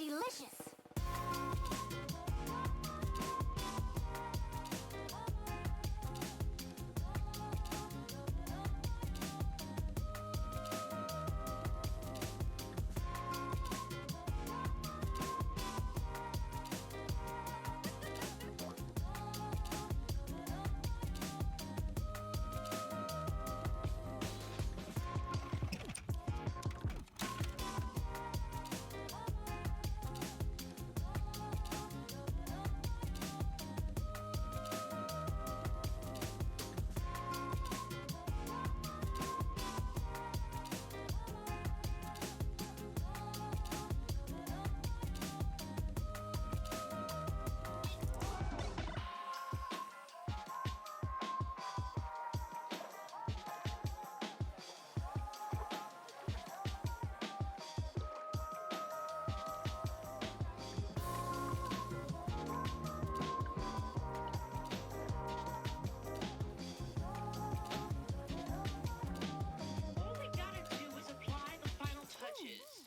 delicious. All they gotta do is apply the final touches.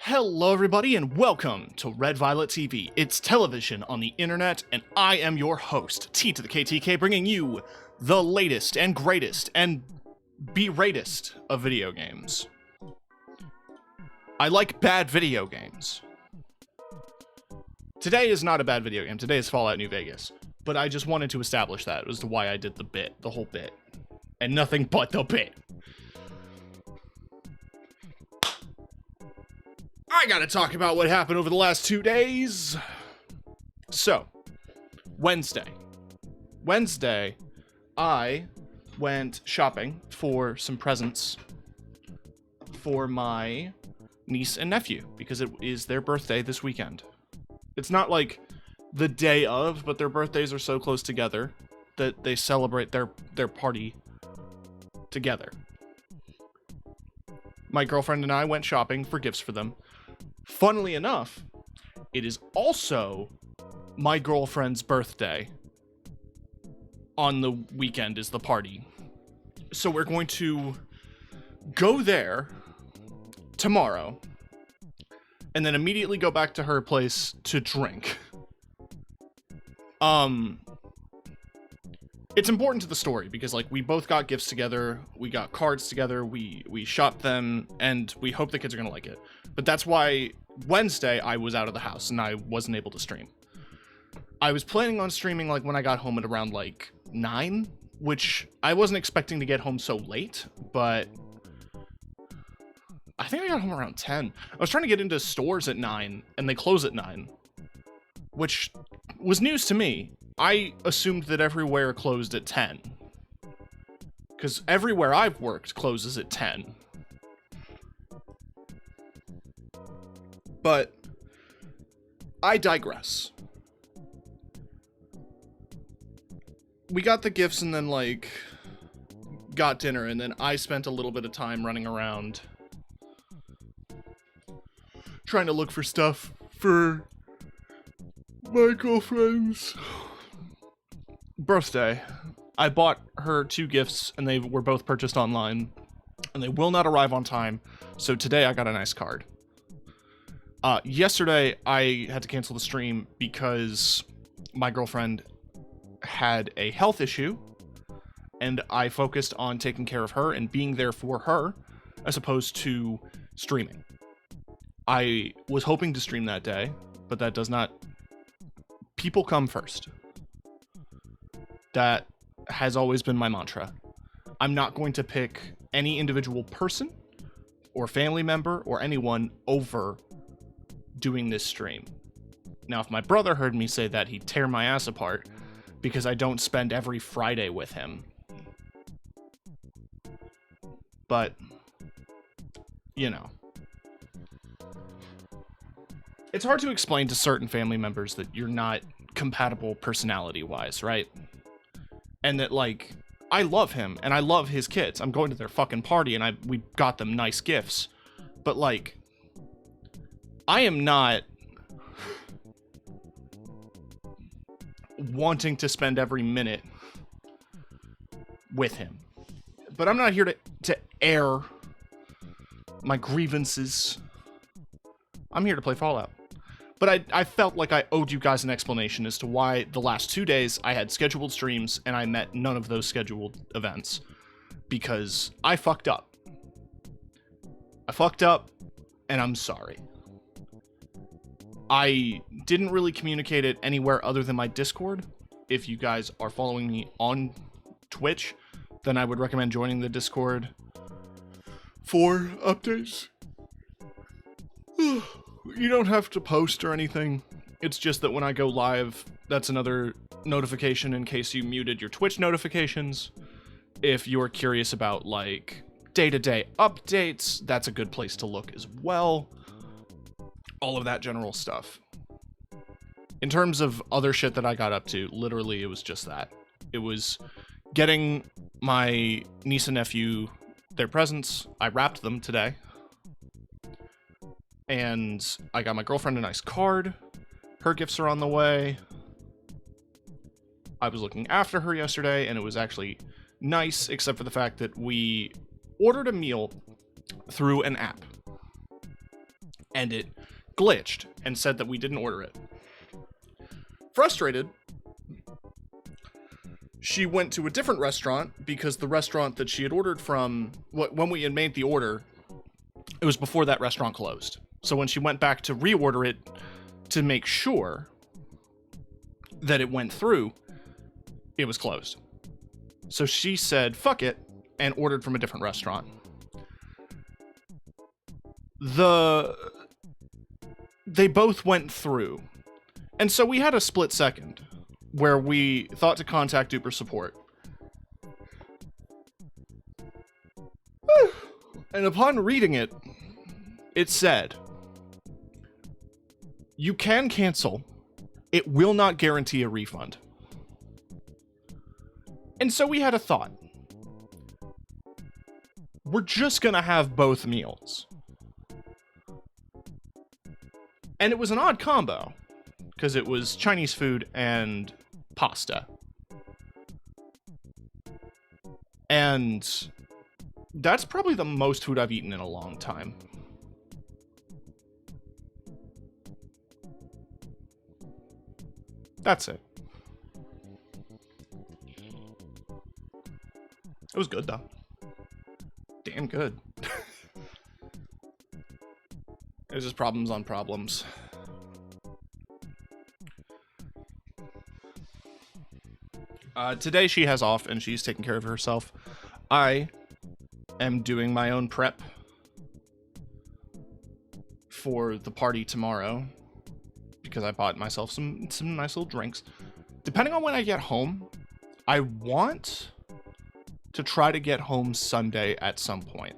Hello everybody and welcome to Red Violet TV. It's television on the internet and I am your host, T to the KTK, bringing you the latest and greatest and beratest of video games. I like bad video games. Today is not a bad video game, today is Fallout New Vegas, but I just wanted to establish that as to why I did the whole bit, and nothing but the bit. I gotta talk about what happened over the last 2 days. So, Wednesday, I went shopping for some presents for my niece and nephew because it is their birthday this weekend. It's not like the day of, but their birthdays are so close together that they celebrate their party together. My girlfriend and I went shopping for gifts for them. Funnily enough, it is also my girlfriend's birthday. On the weekend is the party. So we're going to go there tomorrow, and then immediately go back to her place to drink. It's important to the story because, like, we both got gifts together, we got cards together, we shopped them, and we hope the kids are gonna like it. But that's why Wednesday I was out of the house and I wasn't able to stream. I was planning on streaming, like, when I got home at around, like, 9, which I wasn't expecting to get home so late, but I think I got home around 10. I was trying to get into stores at 9, and they close at 9, which was news to me. I assumed that everywhere closed at 10. Because everywhere I've worked closes at 10. But I digress. We got the gifts and then, like, got dinner, and then I spent a little bit of time running around trying to look for stuff for my girlfriend's birthday. I bought her 2 gifts, and they were both purchased online, and they will not arrive on time, so today I got a nice card. Yesterday, I had to cancel the stream because my girlfriend had a health issue, and I focused on taking care of her and being there for her, as opposed to streaming. I was hoping to stream that day, but that does not... People come first. That has always been my mantra. I'm not going to pick any individual person or family member or anyone over doing this stream. Now, if my brother heard me say that, he'd tear my ass apart because I don't spend every Friday with him. But, you know. It's hard to explain to certain family members that you're not compatible personality-wise, right? And that, like, I love him, and I love his kids. I'm going to their fucking party, and we got them nice gifts. But, like, I am not wanting to spend every minute with him. But I'm not here to air my grievances. I'm here to play Fallout. But I felt like I owed you guys an explanation as to why the last 2 days I had scheduled streams and I met none of those scheduled events. Because I fucked up. I fucked up, and I'm sorry. I didn't really communicate it anywhere other than my Discord. If you guys are following me on Twitch, then I would recommend joining the Discord for updates. You don't have to post or anything. It's just that when I go live, that's another notification in case you muted your Twitch notifications. If you're curious about, like, day-to-day updates, that's a good place to look as well. All of that general stuff. In terms of other shit that I got up to, literally it was just that. It was getting my niece and nephew their presents. I wrapped them today. And I got my girlfriend a nice card. Her gifts are on the way. I was looking after her yesterday, and it was actually nice, except for the fact that we ordered a meal through an app. And it glitched and said that we didn't order it. Frustrated, she went to a different restaurant because the restaurant that she had ordered from, when we had made the order, it was before that restaurant closed. So when she went back to reorder it to make sure that it went through, it was closed. So she said, fuck it, and ordered from a different restaurant. They both went through. And so we had a split second where we thought to contact Uber support. And upon reading it, it said, you can cancel. It will not guarantee a refund. And so we had a thought. We're just gonna have both meals. And it was an odd combo, because it was Chinese food and pasta. And that's probably the most food I've eaten in a long time. That's it. It was good, though. Damn good. It was just problems on problems. Today she has off and she's taking care of herself. I am doing my own prep for the party tomorrow because I bought myself some nice little drinks. Depending on when I get home, I want to try to get home Sunday at some point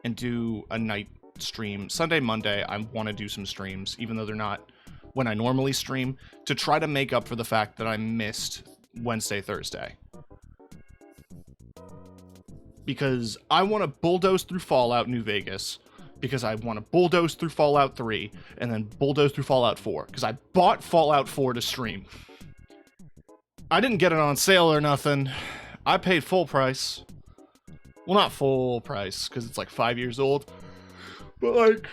and do a night stream. Sunday, Monday, I want to do some streams, even though they're not when I normally stream, to try to make up for the fact that I missed Wednesday, Thursday. Because I want to bulldoze through Fallout New Vegas, because I want to bulldoze through Fallout 3, and then bulldoze through Fallout 4, because I bought Fallout 4 to stream. I didn't get it on sale or nothing. I paid full price. Well, not full price, because it's like 5 years old, but like,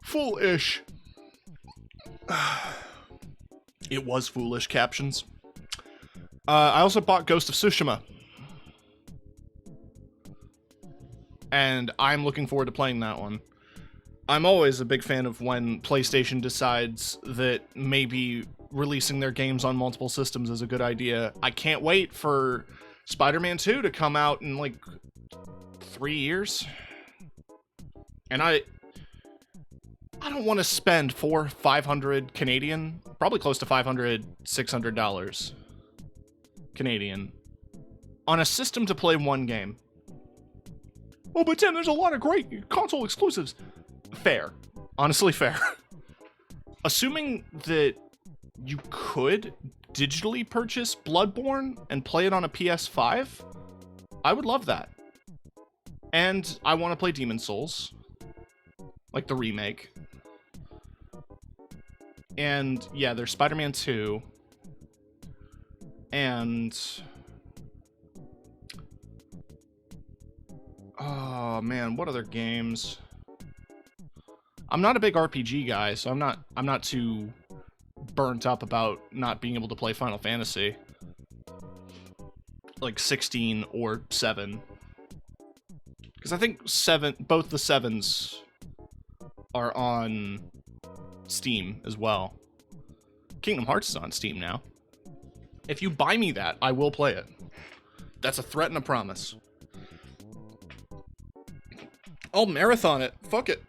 full-ish. It was foolish captions. I also bought Ghost of Tsushima. And I'm looking forward to playing that one. I'm always a big fan of when PlayStation decides that maybe releasing their games on multiple systems is a good idea. I can't wait for Spider-Man 2 to come out in like 3 years. And I don't want to spend $400-500 Canadian, probably close to $500-600 Canadian, on a system to play one game. Oh, but Tim, there's a lot of great console exclusives. Fair. Honestly, fair. Assuming that you could digitally purchase Bloodborne and play it on a PS5, I would love that. And I want to play Demon's Souls. Like the remake. And yeah, there's Spider-Man 2. And oh man, what other games? I'm not a big RPG guy, so I'm not too burnt up about not being able to play Final Fantasy. Like 16 or 7. Because I think both the 7s are on Steam as well. Kingdom Hearts is on Steam now. If you buy me that, I will play it. That's a threat and a promise. I'll marathon it. Fuck it.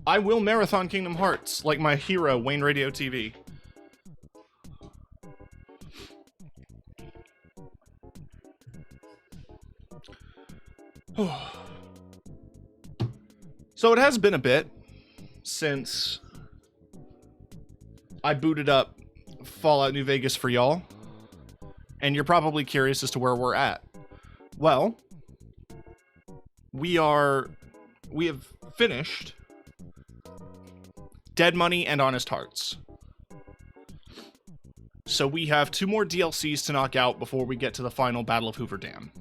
I will marathon Kingdom Hearts like my hero, Wayne Radio TV. So it has been a bit since I booted up Fallout New Vegas for y'all, and you're probably curious as to where we're at. Well, we have finished Dead Money and Honest Hearts. So we have 2 more DLCs to knock out before we get to the final Battle of Hoover Dam.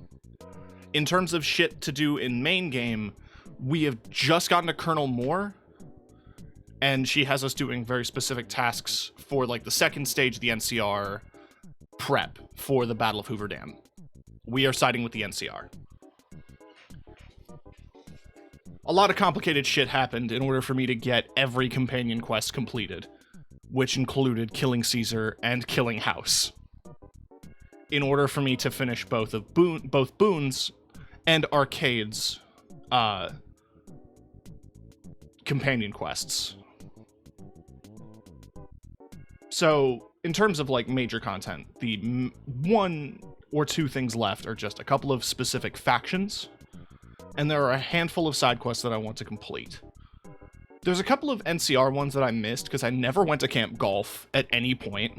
In terms of shit to do in main game, we have just gotten to Colonel Moore, and she has us doing very specific tasks for like the second stage of the NCR prep for the Battle of Hoover Dam. We are siding with the NCR. A lot of complicated shit happened in order for me to get every companion quest completed, which included killing Caesar and killing House, in order for me to finish both Boone's and Arcade's companion quests. So, in terms of like major content, the 1 or 2 things left are just a couple of specific factions, and there are a handful of side quests that I want to complete. There's a couple of NCR ones that I missed because I never went to Camp Golf at any point.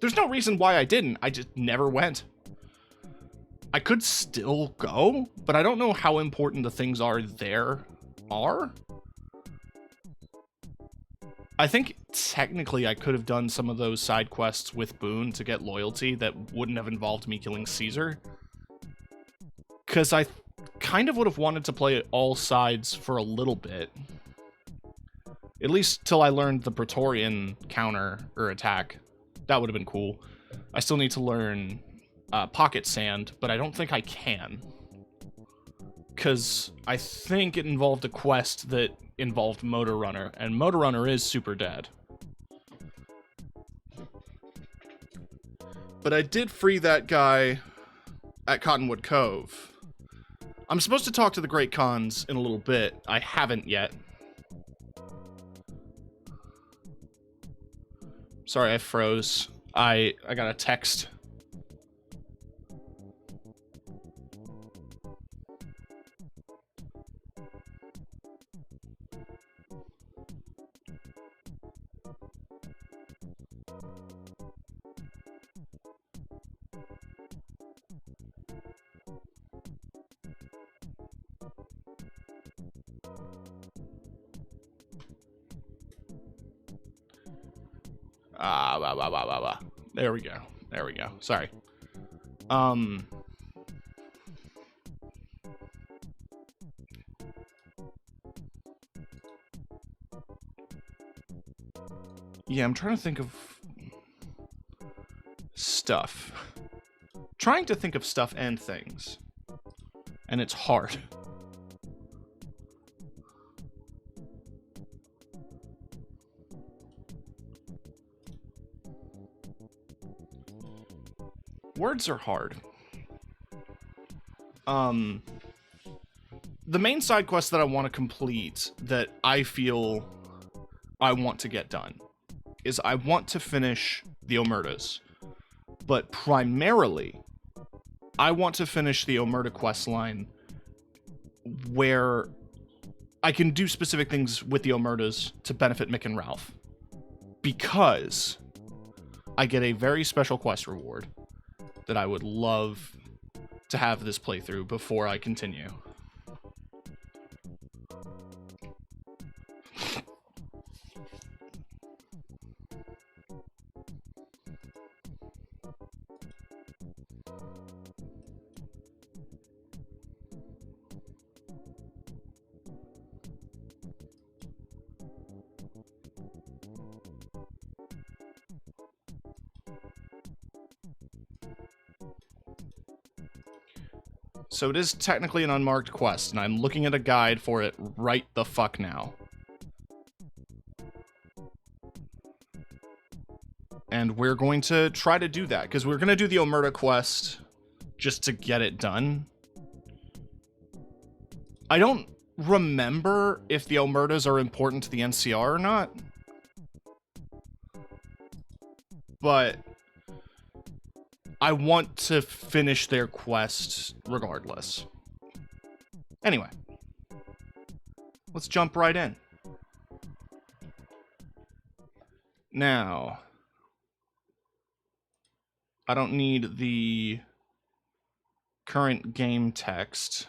There's no reason why I didn't, I just never went. I could still go, but I don't know how important the things there are. I think technically I could have done some of those side quests with Boone to get loyalty that wouldn't have involved me killing Caesar. Because I kind of would have wanted to play all sides for a little bit. At least till I learned the Praetorian counter or attack. That would have been cool. I still need to learn Pocket Sand, but I don't think I can. Because I think it involved a quest that involved Motor Runner, and Motor Runner is super dead. But I did free that guy at Cottonwood Cove. I'm supposed to talk to the Great Khans in a little bit. I haven't yet. Sorry, I froze. I got a text. There we go. There we go. Sorry. Yeah, I'm trying to think of stuff. Trying to think of stuff and things. And it's hard. Words are hard. The main side quest that I want to complete, that I feel I want to get done, is I want to finish the Omertas. But primarily, I want to finish the Omerta quest line where I can do specific things with the Omertas to benefit Mick and Ralph. Because I get a very special quest reward that I would love to have this playthrough before I continue. So it is technically an unmarked quest, and I'm looking at a guide for it right the fuck now. And we're going to try to do that, because we're going to do the Omerta quest just to get it done. I don't remember if the Omertas are important to the NCR or not. But I want to finish their quest regardless. Anyway, let's jump right in. Now, I don't need the current game text.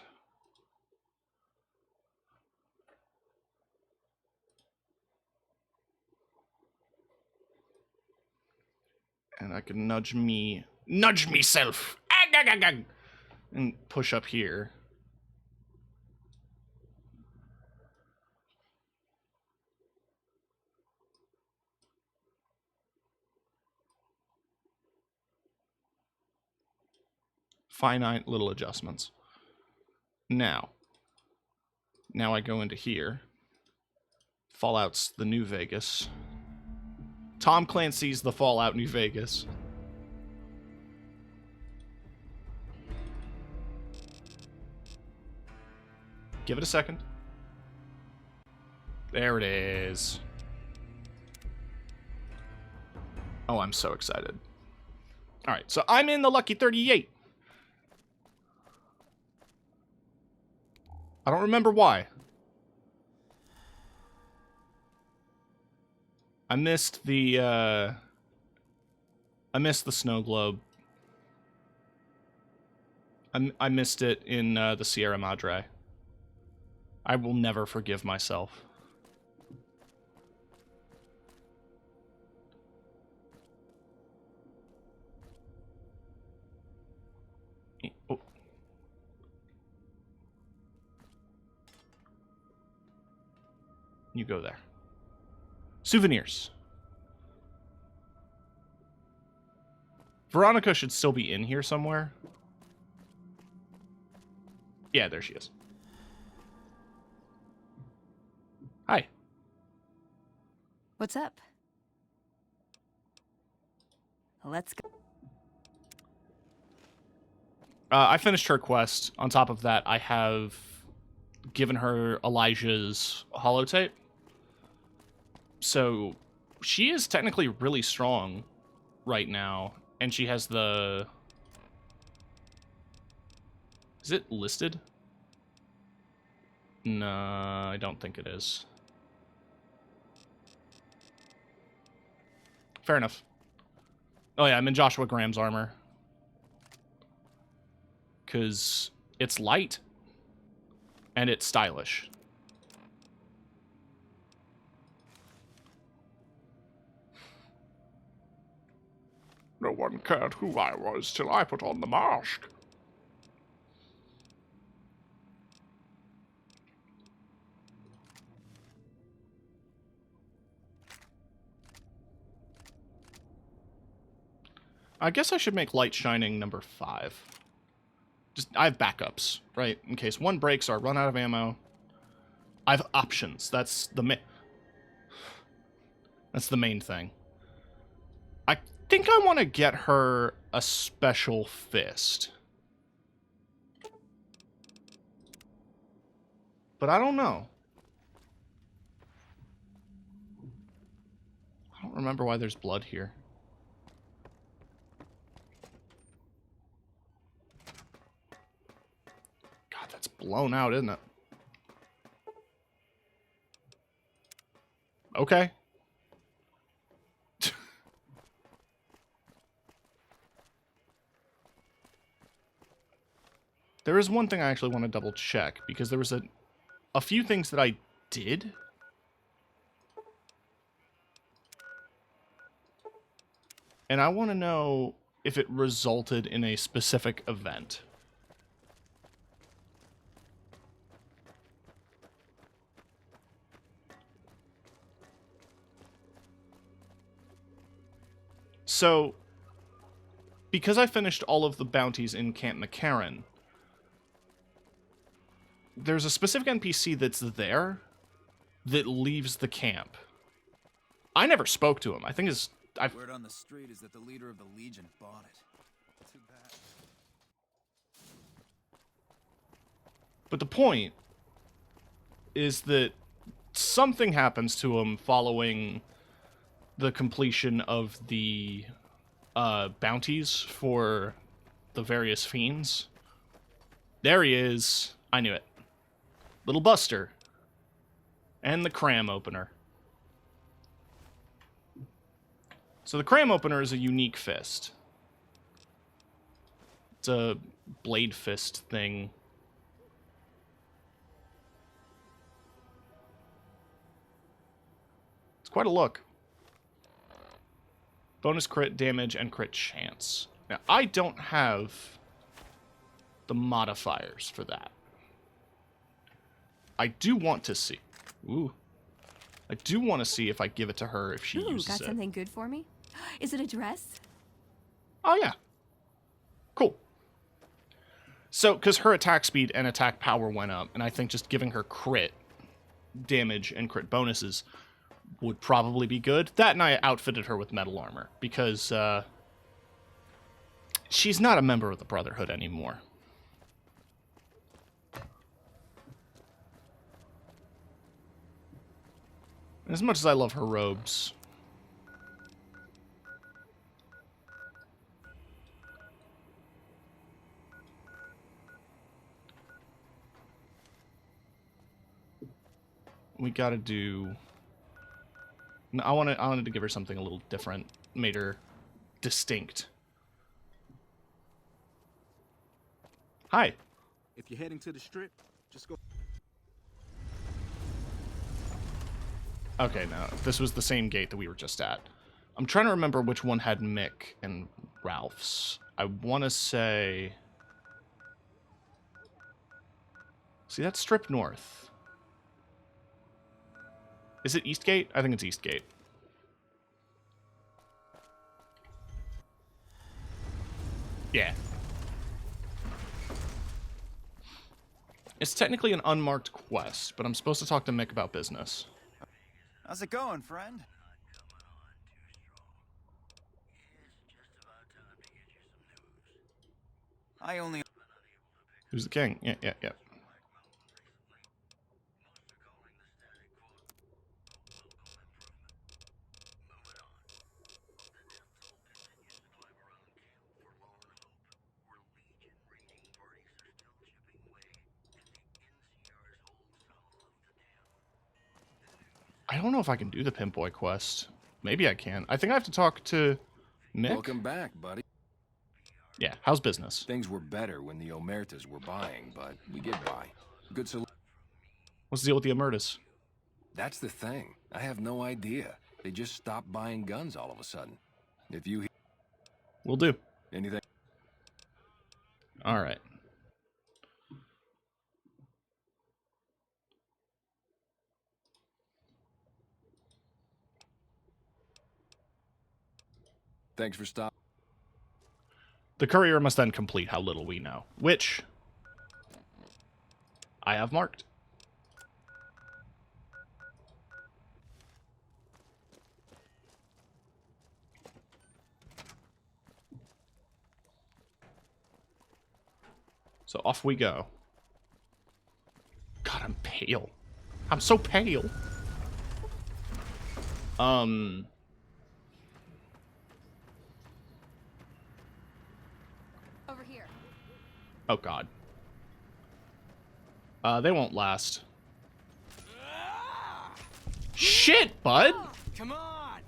And I can nudge myself, and push up here. Finite little adjustments. Now I go into here. Fallout's the New Vegas. Tom Clancy's the Fallout New Vegas. Give it a second. There it is. Oh, I'm so excited. All right, so I'm in the Lucky 38. I don't remember why. I missed the snow globe. I missed it in the Sierra Madre. I will never forgive myself. Oh. You go there. Souvenirs. Veronica should still be in here somewhere. Yeah, there she is. Hi. What's up? Let's go. I finished her quest. On top of that, I have given her Elijah's holotape. So she is technically really strong right now. And she has the... Is it listed? No, I don't think it is. Fair enough. Oh yeah, I'm in Joshua Graham's armor. Because it's light. And it's stylish. No one cared who I was till I put on the mask. I guess I should make light shining number 5. Just, I have backups, right? In case one breaks or I run out of ammo. I have options. That's the main thing. I think I want to get her a special fist. But I don't know. I don't remember why there's blood here. God, that's blown out, isn't it? Okay. There is one thing I actually want to double check, because there was a few things that I did. And I want to know if it resulted in a specific event. So, because I finished all of the bounties in Camp McCarran, there's a specific NPC that's there that leaves the camp. I never spoke to him. I think Word on the street is that the leader of the Legion bought it. Too bad. But the point is that something happens to him following the completion of the bounties for the various fiends. There he is. I knew it. Little Buster. And the cram opener. So the cram opener is a unique fist. It's a blade fist thing. It's quite a look. Bonus crit damage and crit chance. Now, I don't have the modifiers for that. I do want to see. Ooh. I do want to see if I give it to her if she uses got it. something good for me? Is it a dress? Oh, yeah. Cool. So, because her attack speed and attack power went up, and I think just giving her crit damage and crit bonuses would probably be good. That, and I outfitted her with metal armor, because she's not a member of the Brotherhood anymore. As much as I love her robes. We gotta do... No, I wanted to give her something a little different. Made her distinct. Hi. If you're heading to the strip, just go. Okay, no. This was the same gate that we were just at. I'm trying to remember which one had Mick and Ralph's. I want to say... See, that's Strip North. Is it Eastgate? I think it's Eastgate. It's technically an unmarked quest, but I'm supposed to talk to Mick about business. How's it going, friend? I only... Who's the king? Yeah. I don't know if I can do the Pimp Boy quest. Maybe I can. I think I have to talk to Mick. Welcome back, buddy. Yeah, how's business? Things were better when the Omertas were buying, but we get by. Good solution. What's the deal with the Omertas? That's the thing. I have no idea. They just stopped buying guns all of a sudden. If you hear Will do. anything... All right. Thanks for stopping. The courier must then complete how little we know, which I have marked. So off we go. God, I'm pale. I'm so pale. Over here. Oh God. They won't last. Shit, bud! Come on!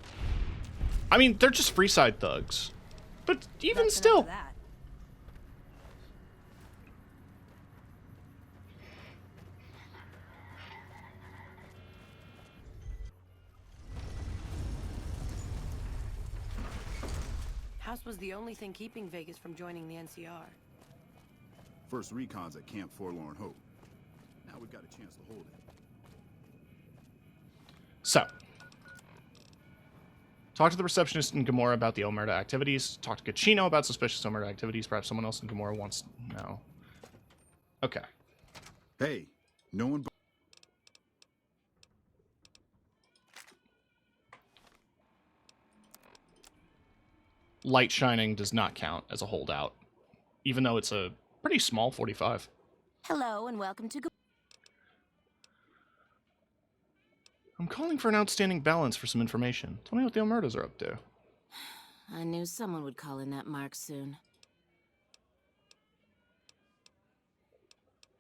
I mean, they're just Freeside thugs. But even That's still. enough of that. House was the only thing keeping Vegas from joining the NCR. First recon's at Camp Forlorn Hope. Now we've got a chance to hold it. So, talk to the receptionist in Gamora about the Omerta activities. Talk to Kachino about suspicious Omerta activities. Perhaps someone else in Gamora wants to know. Okay. Hey, no one... Light shining does not count as a holdout, even though it's a pretty small 45. Hello and welcome to... I'm calling for an outstanding balance for some information. Tell me what the Omertas are up to. I knew someone would call in that mark soon.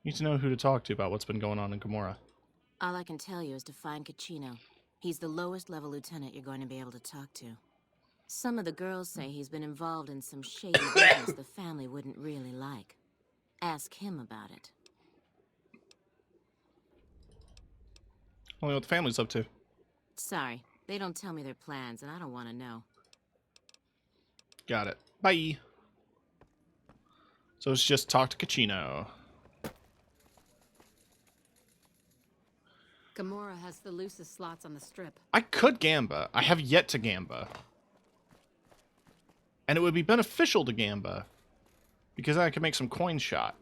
Need to know who to talk to about what's been going on in Gamora. All I can tell you is to find Kachino. He's the lowest level lieutenant you're going to be able to talk to. Some of the girls say he's been involved in some shady business the family wouldn't really like. Ask him about it. Only what the family's up to. Sorry, they don't tell me their plans, and I don't want to know. Got it. Bye. So it's just talk to Kachino. Gamora has the loosest slots on the strip. I could Gamba. I have yet to Gamba. And it would be beneficial to Gamba, because I could make some coin shot.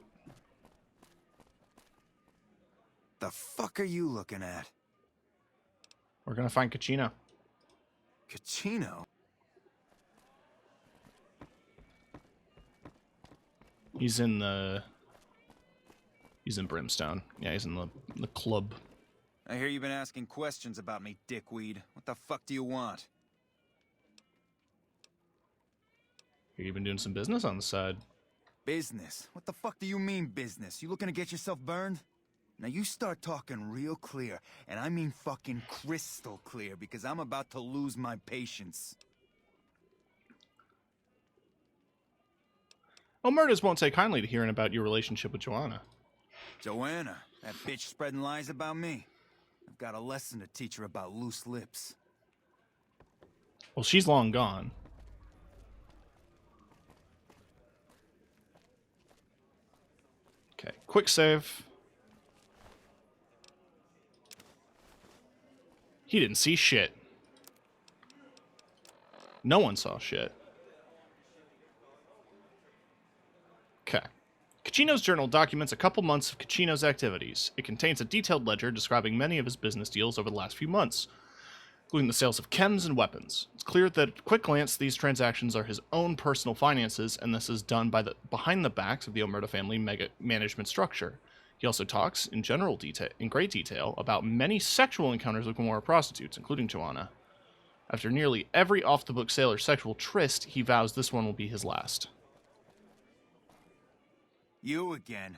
The fuck are you looking at? We're gonna find Kachino. Kachino? He's in Brimstone. Yeah, he's in the club. I hear you've been asking questions about me, dickweed. What the fuck do you want? You've been doing some business on the side. Business? What the fuck do you mean business? You looking to get yourself burned? Now you start talking real clear, and I mean fucking crystal clear, because I'm about to lose my patience. Omertas won't take kindly to hearing about your relationship with Joanna. Joanna, that bitch spreading lies about me. I've got a lesson to teach her about loose lips. Well, she's long gone. Okay, quick save. He didn't see shit. No one saw shit. Okay. Caccino's journal documents a couple months of Caccino's activities. It contains a detailed ledger describing many of his business deals over the last few months, including the sales of chems and weapons. It's clear that at quick glance these transactions are his own personal finances, and this is done behind the backs of the Omerta family management structure. He also talks in great detail about many sexual encounters with Gomorrah prostitutes, including Joanna. After nearly every off-the-book sailor sexual tryst, he vows this one will be his last. You again.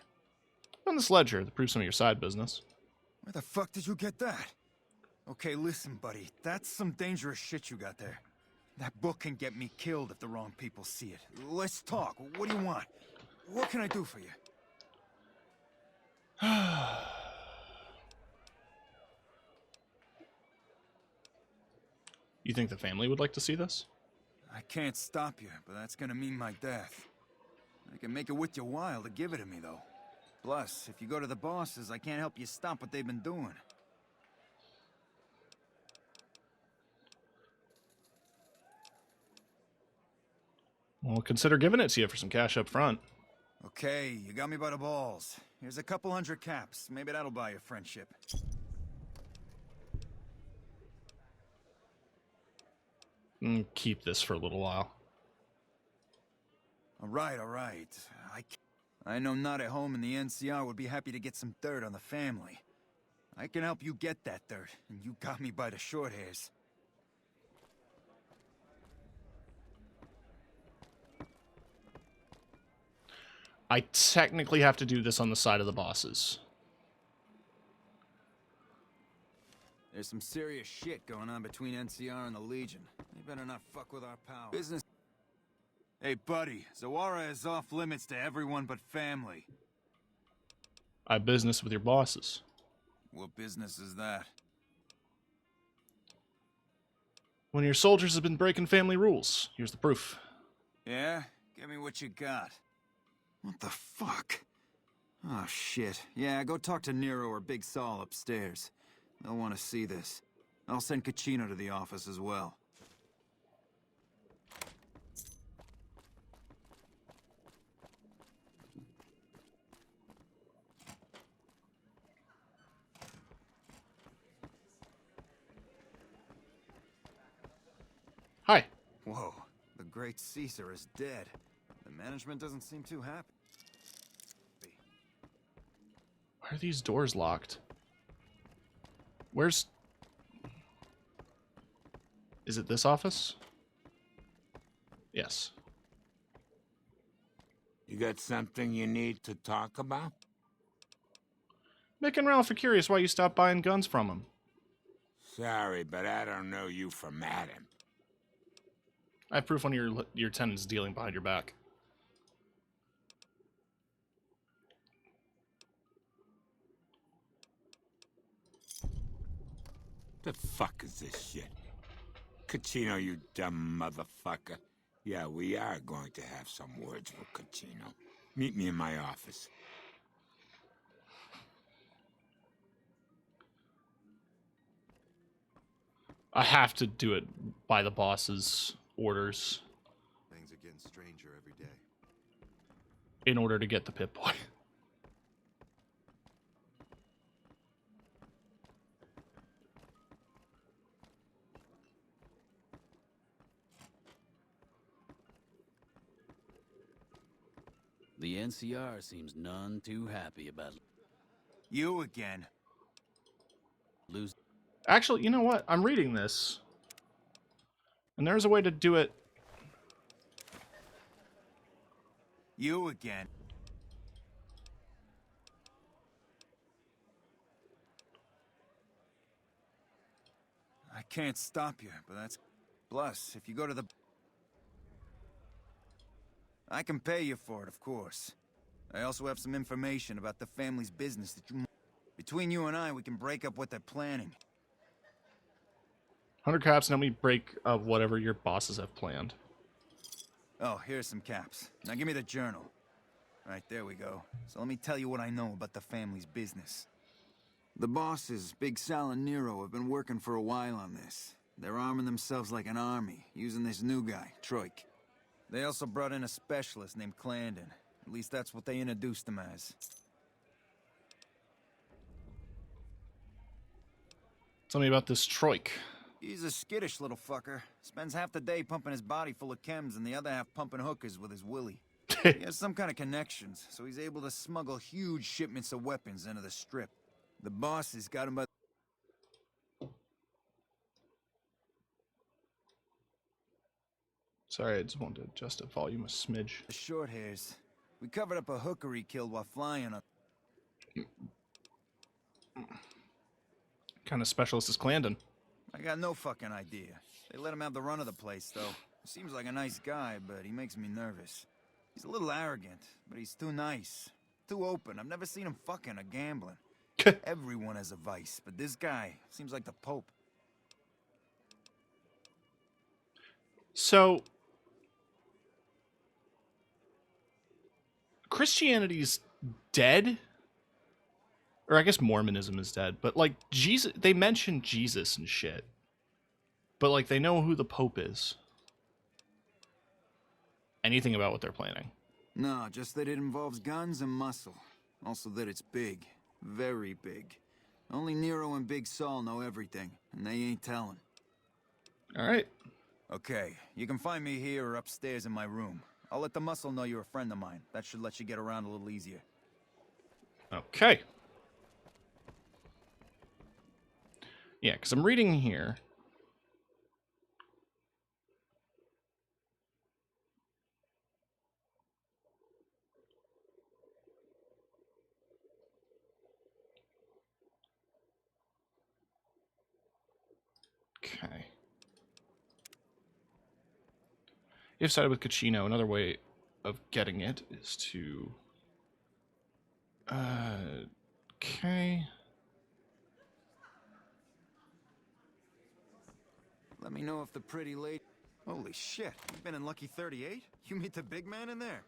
On this ledger, that proves some of your side business. Where the fuck did you get that? Okay, listen, buddy. That's some dangerous shit you got there. That book can get me killed if the wrong people see it. Let's talk. What do you want? What can I do for you? You think the family would like to see this? I can't stop you, but that's gonna mean my death. I can make it worth your while to give it to me, though. Plus, if you go to the bosses, I can't help you stop what they've been doing. Well, consider giving it to you for some cash up front. Okay, you got me by the balls. Here's a couple hundred caps. Maybe that'll buy you friendship. Keep this for a little while. All right, all right. I know not at home in the NCR would be happy to get some dirt on the family. I can help you get that dirt, and you got me by the short hairs. I technically have to do this on the side of the bosses. There's some serious shit going on between NCR and the Legion. They better not fuck with our power. Business. Hey, buddy. Zawara is off limits to everyone but family. I have business with your bosses. What business is that? One of your soldiers has been breaking family rules. Here's the proof. Yeah? Give me what you got. What the fuck? Oh, shit. Yeah, go talk to Nero or Big Saul upstairs. They'll want to see this. I'll send Caccino to the office as well. Hi. Whoa, the great Caesar is dead. The management doesn't seem too happy. Why are these doors locked? Where's... Is it this office? Yes. You got something you need to talk about? Mick and Ralph are curious why you stopped buying guns from them. Sorry, but I don't know you from Adam. I have proof one of your tenants dealing behind your back. The fuck is this shit? Caccino, you dumb motherfucker. Yeah, we are going to have some words with Caccino. Meet me in my office. I have to do it by the boss's orders. Things are getting stranger every day. In order to get the Pip-Boy. The NCR seems none too happy about You again. losing. Actually, you know what? I'm reading this. And there's a way to do it. You again. I can't stop you, but that's... Plus, if you go to the... I can pay you for it, of course. I also have some information about the family's business that you... Between you and I, we can break up what they're planning. 100 caps, and help me break of whatever your bosses have planned. Oh, here's some caps. Now give me the journal. Right, there we go. So let me tell you what I know about the family's business. The bosses, Big Sal and Nero, have been working for a while on this. They're arming themselves like an army, using this new guy, Troik. They also brought in a specialist named Clandon. At least that's what they introduced him as. Tell me about this Troik. He's a skittish little fucker. Spends half the day pumping his body full of chems and the other half pumping hookers with his willy. He has some kind of connections, so he's able to smuggle huge shipments of weapons into the Strip. The boss has got him by... Sorry, I just wanted to adjust the volume a smidge. the short hairs. We covered up a hooker he killed while flying on... Kind of specialist is Clandon. I got no fucking idea. They let him have the run of the place, though. He seems like a nice guy, but he makes me nervous. He's a little arrogant, but he's too nice. Too open. I've never seen him fucking or gambling. Everyone has a vice, but this guy seems like the Pope. So, Christianity's dead? Or I guess Mormonism is dead, but like Jesus, they mention Jesus and shit. But like they know who the Pope is. Anything about what they're planning? No, just that it involves guns and muscle. Also that it's big. Very big. Only Nero and Big Saul know everything, and they ain't telling. Alright. Okay, you can find me here or upstairs in my room. I'll let the muscle know you're a friend of mine. That should let you get around a little easier. Okay. Yeah, because I'm reading here. Okay. If sided with Caccino, another way of getting it is to... okay. Let me know if the pretty lady... Holy shit, you've been in Lucky 38? You meet the big man in there?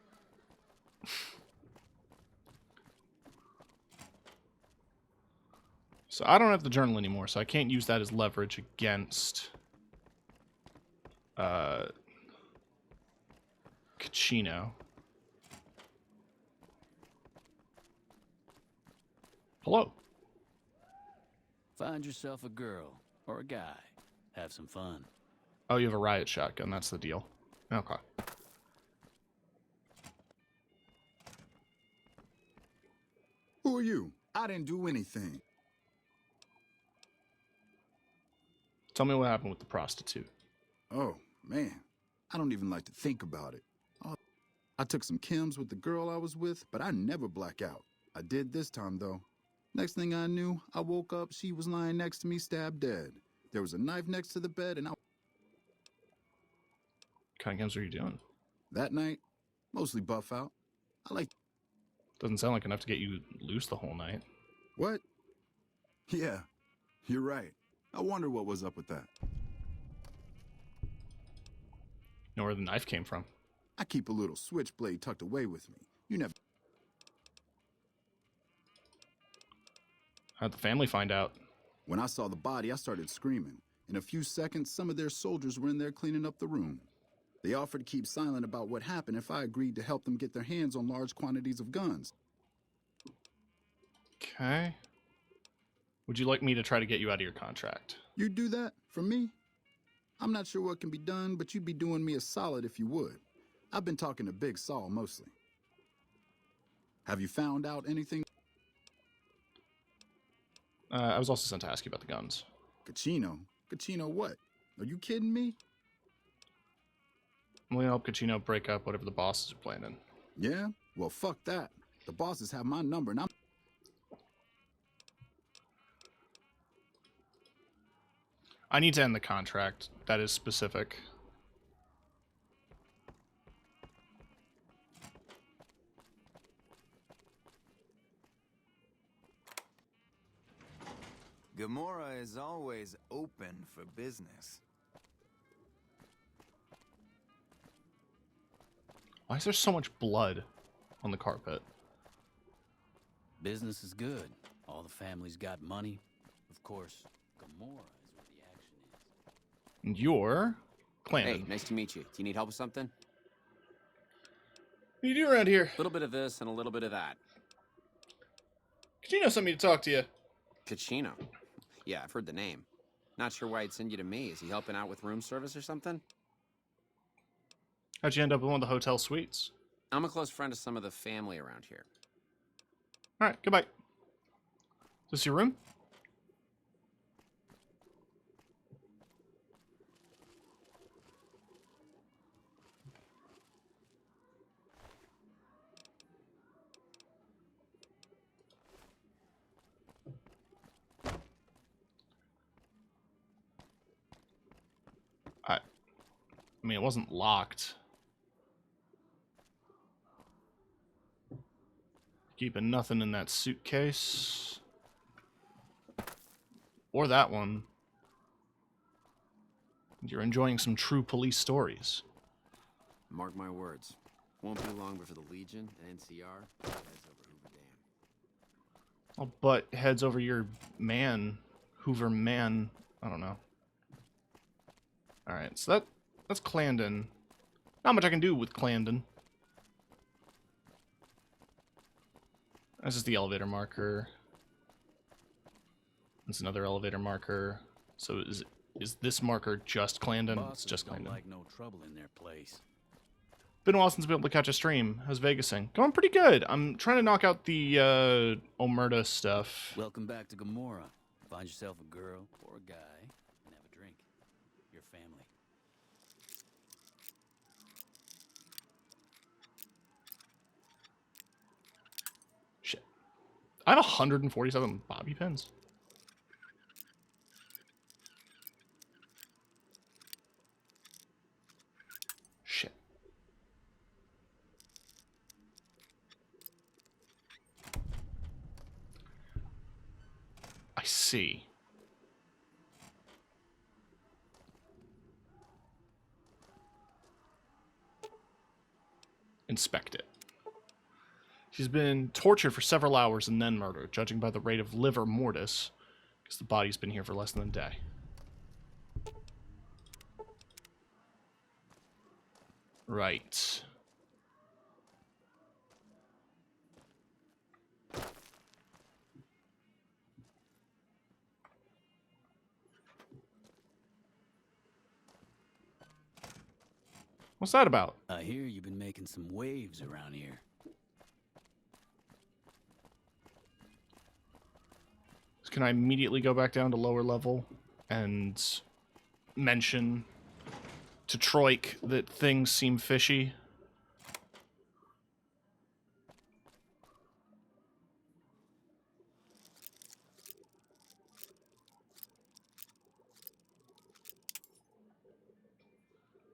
So I don't have the journal anymore, so I can't use that as leverage against Caccino. Hello. Find yourself a girl or a guy. Have some fun. Oh, you have a riot shotgun. That's the deal. Okay. Who are you? I didn't do anything. Tell me what happened with the prostitute. Oh, man. I don't even like to think about it. Oh, I took some chems with the girl I was with, but I never black out. I did this time, though. Next thing I knew, I woke up, she was lying next to me, stabbed dead. There was a knife next to the bed, and What kind of games are you doing? that night, mostly buff out. I like... Doesn't sound like enough to get you loose the whole night. What? Yeah, you're right. I wonder what was up with that. Know where the knife came from. I keep a little switchblade tucked away with me. You never... How'd the family find out? When I saw the body, I started screaming. In a few seconds, some of their soldiers were in there cleaning up the room. They offered to keep silent about what happened if I agreed to help them get their hands on large quantities of guns. Okay. Would you like me to try to get you out of your contract? You'd do that for me? I'm not sure what can be done, but you'd be doing me a solid if you would. I've been talking to Big Saul mostly. Have you found out anything? I was also sent to ask you about the guns. Caccino? Caccino what? Are you kidding me? I'm going to help Caccino break up whatever the bosses are planning. Yeah? Well, fuck that. The bosses have my number, and I'm... I need to end the contract. That is specific. Gamora is always open for business. Why is there so much blood on the carpet? Business is good. All the family's got money. Of course, Gamora is where the action is. And you're Clandon. Hey, nice to meet you. Do you need help with something? What do you do around here? A little bit of this and a little bit of that. Kachino sent me to talk to you. Kachino. Yeah, I've heard the name. Not sure why he'd send you to me. Is he helping out with room service or something? How'd you end up in one of the hotel suites? I'm a close friend of some of the family around here. Alright, goodbye. Is this your room? I mean, it wasn't locked. Keeping nothing in that suitcase. Or that one. You're enjoying some true police stories. Mark my words. Won't be long before the Legion and NCR heads over Hoover Dam. I'll butt heads over your man, Hoover man. I don't know. Alright, so that's Clarendon. Not much I can do with Clarendon. This is the elevator marker. That's another elevator marker. So is this marker just Clarendon? It's just don't Clarendon. like no trouble in their place. Been a while since I've been able to catch a stream. How's Vegasing? Going pretty good. I'm trying to knock out the Omerta stuff. Welcome back to Gomorrah. Find yourself a girl or a guy and have a drink. Your family. Shit. I have 147 bobby pins. Shit. I see. Inspect it. She's been tortured for several hours and then murdered, judging by the rate of liver mortis, because the body's been here for less than a day. Right. What's that about? I hear you've been making some waves around here. Can I immediately go back down to lower level and mention to Troik that things seem fishy?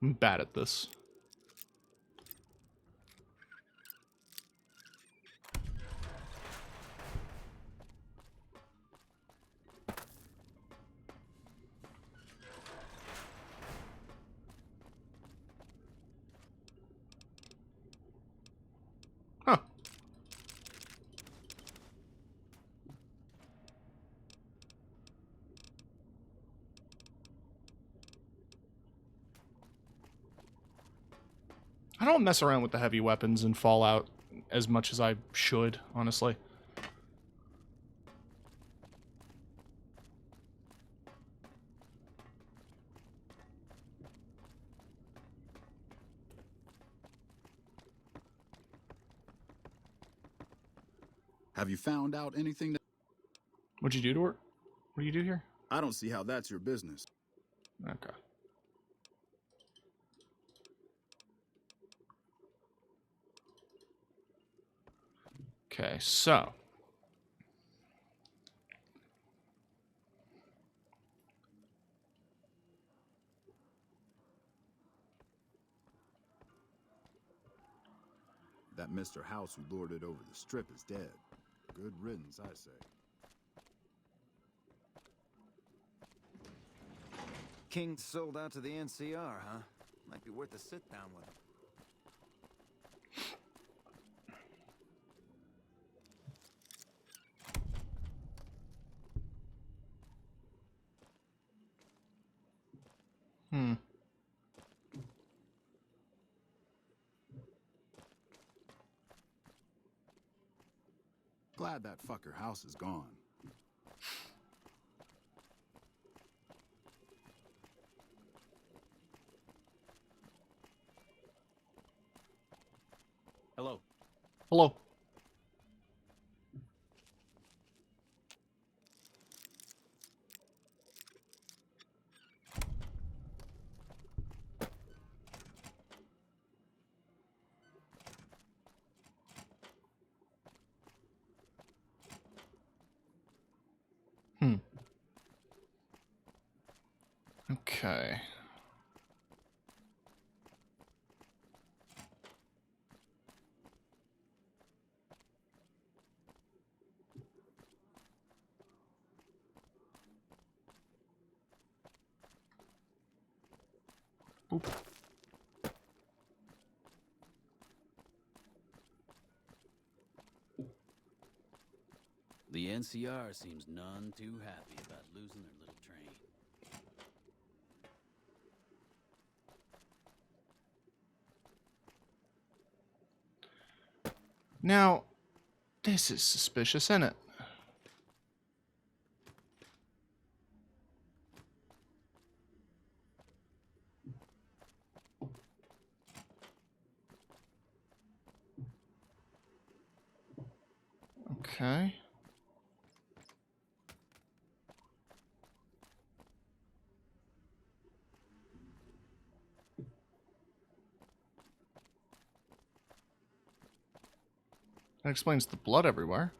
I'm bad at this. Huh. I don't mess around with the heavy weapons in Fallout as much as I should, honestly. Have you found out anything that... What'd you do to her? What do you do here? I don't see how that's your business. Okay. Okay, so. That Mr. House who lured it over the strip is dead. Good riddance, I say. King sold out to the NCR, huh? Might be worth a sit down with him. Glad that fucker house is gone. Hello. Hello. Okay. Oop. The NCR seems none too happy about losing their little train. Now, this is suspicious, isn't it? Okay. That explains the blood everywhere.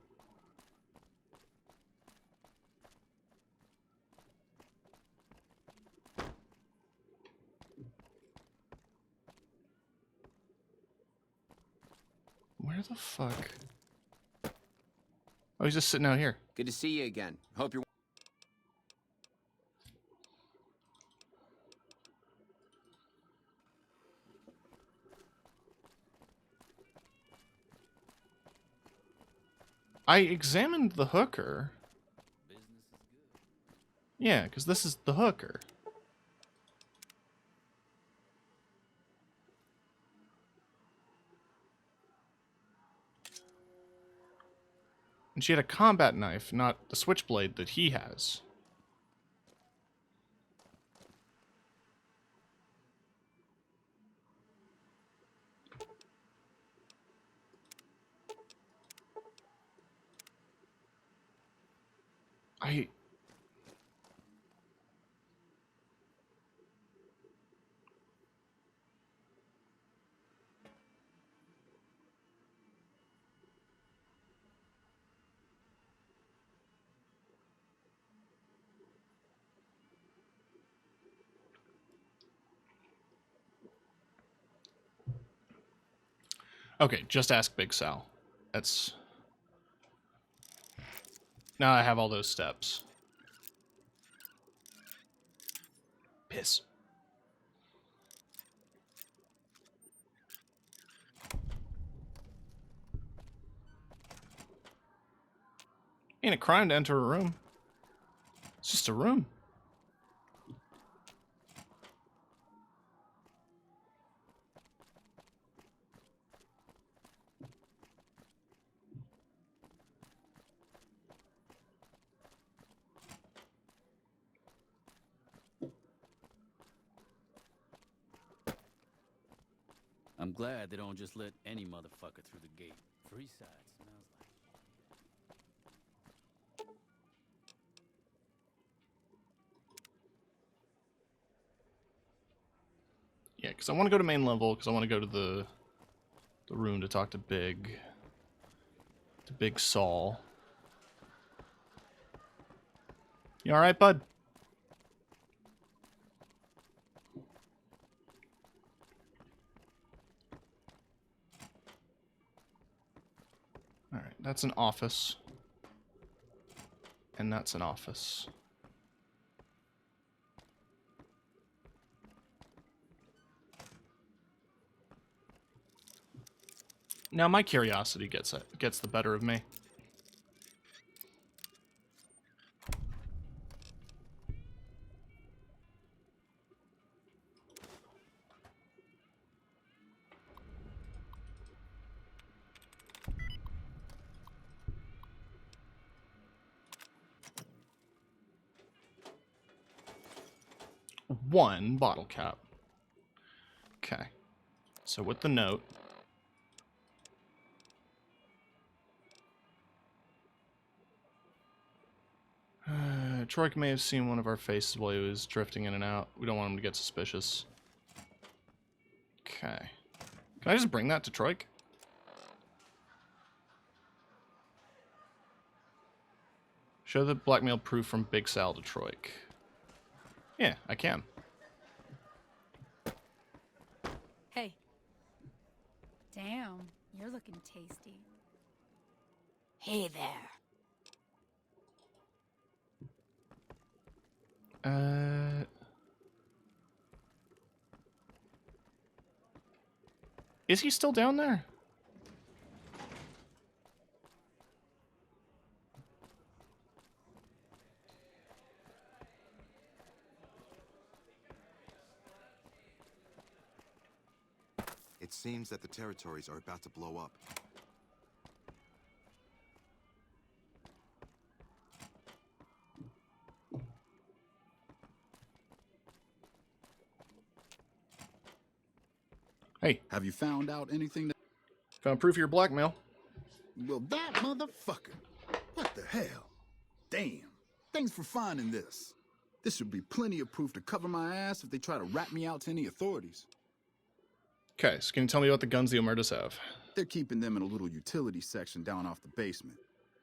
Where the fuck? Oh, he's just sitting out here. Good to see you again. Hope you're... I examined the hooker. Yeah, because this is the hooker. And she had a combat knife, not the switchblade that he has. Okay, just ask Big Sal. That's... Now I have all those steps. Piss. Ain't a crime to enter a room. It's just a room. I'm glad they don't just let any motherfucker through the gate. Freeside smells like... Yeah, because I want to go to main level, because I want to go to the room to talk to Big Saul. You alright, bud? Alright, that's an office. And that's an office. Now my curiosity gets the better of me. 1 bottle cap. Okay. So with the note... Troik may have seen one of our faces while he was drifting in and out. We don't want him to get suspicious. Okay. Can I just bring that to Troik? Show the blackmail proof from Big Sal to Troik. Yeah, I can. Hey. Damn, you're looking tasty. Hey there. Is he still down there? It seems that the territories are about to blow up. Hey. Have you found out anything that... Found proof of your blackmail. Well, that motherfucker. What the hell? Damn. Thanks for finding this. This should be plenty of proof to cover my ass if they try to rat me out to any authorities. Okay, so can you tell me what the guns the Omertas have? They're keeping them in a little utility section down off the basement.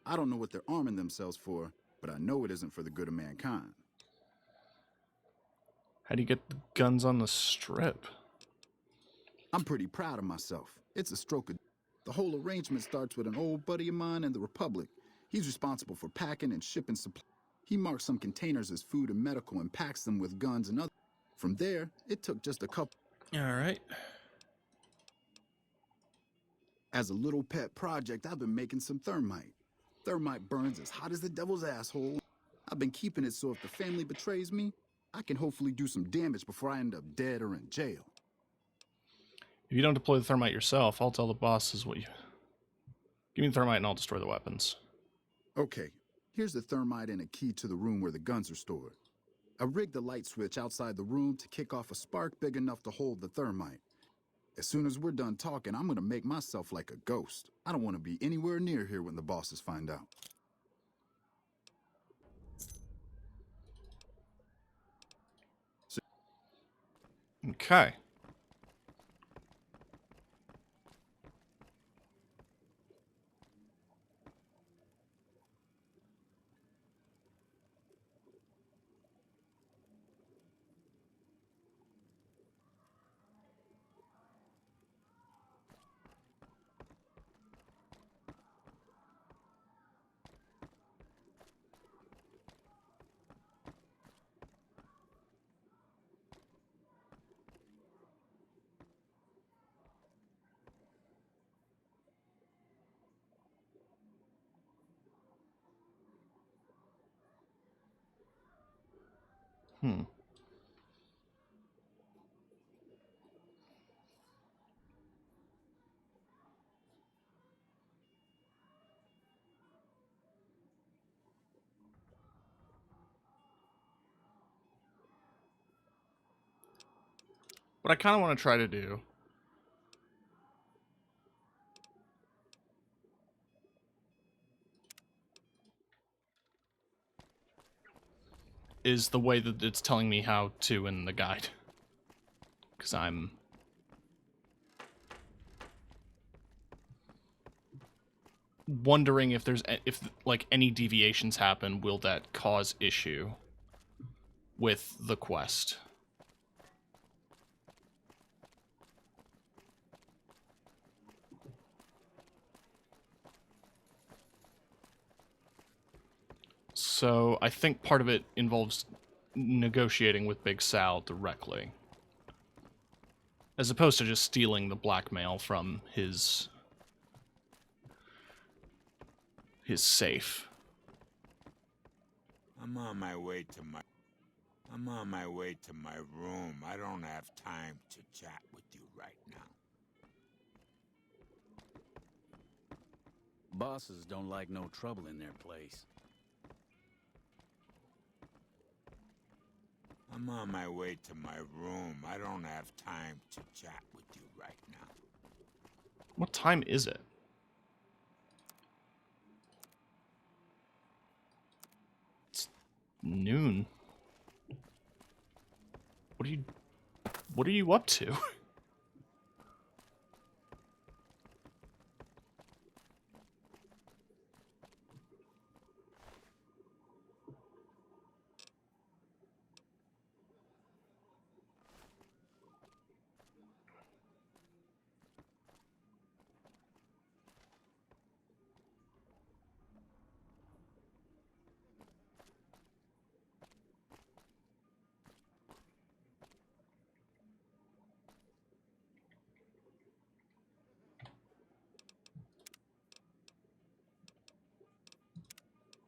I don't know what they're arming themselves for, but I know it isn't for the good of mankind. How do you get the guns on the strip? I'm pretty proud of myself. It's a stroke of... The whole arrangement starts with an old buddy of mine in the Republic. He's responsible for packing and shipping supplies. He marks some containers as food and medical and packs them with guns and other... From there, it took just a couple... Alright. As a little pet project, I've been making some thermite. Thermite burns as hot as the devil's asshole. I've been keeping it so if the family betrays me, I can hopefully do some damage before I end up dead or in jail. If you don't deploy the thermite yourself, I'll tell the bosses what you... Give me the thermite and I'll destroy the weapons. Okay, here's the thermite and a key to the room where the guns are stored. I rigged the light switch outside the room to kick off a spark big enough to hold the thermite. As soon as we're done talking, I'm gonna make myself like a ghost. I don't want to be anywhere near here when the bosses find out. Okay. What I kind of want to try to do is the way that it's telling me how to in the guide. Because I'm... wondering if there's... if, like, any deviations happen, will that cause issue with the quest? So I think part of it involves negotiating with Big Sal directly, as opposed to just stealing the blackmail from his safe. I'm on my way to my room. I don't have time to chat with you right now. Bosses don't like no trouble in their place. I'm on my way to my room. I don't have time to chat with you right now. What time is it? It's noon. What are you up to?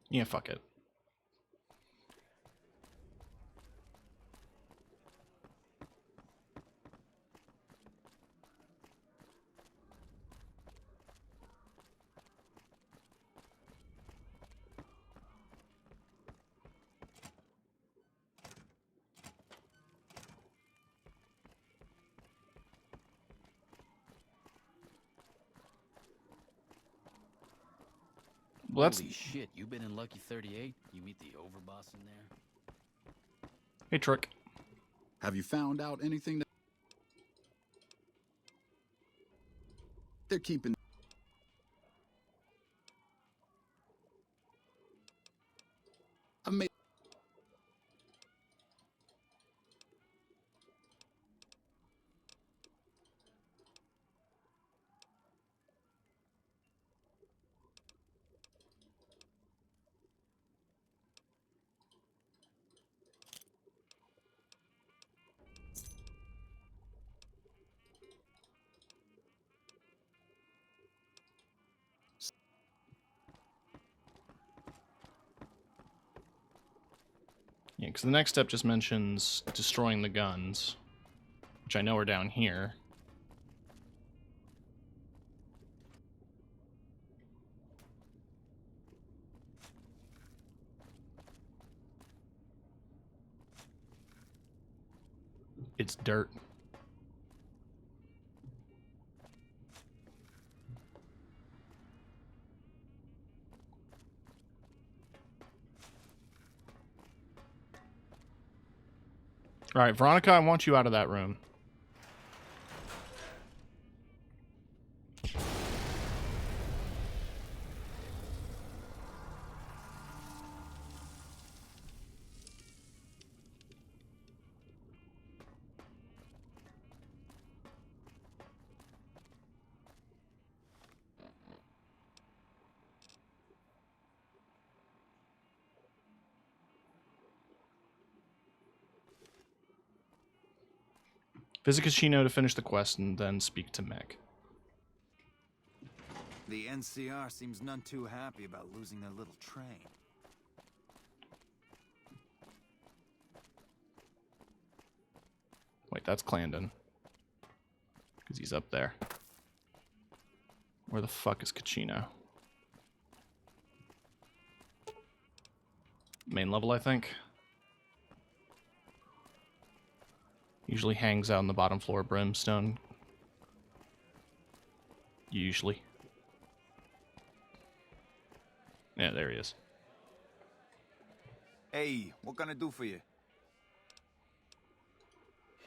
Yeah, fuck it. Well, that's... Holy shit, you been in Lucky 38? You meet the overboss in there? Hey, Trick. Have you found out anything that they're keeping? I made. Yeah, because the next step just mentions destroying the guns, which I know are down here. It's dirt. All right, Veronica, I want you out of that room. Visit Casino to finish the quest and then speak to Meg. The NCR seems none too happy about losing their little train. Wait, that's Clandon. Because he's up there. Where the fuck is Cachino? Main level, I think. Usually hangs out on the bottom floor of Brimstone. Usually. Yeah, there he is. Hey, what can I do for you?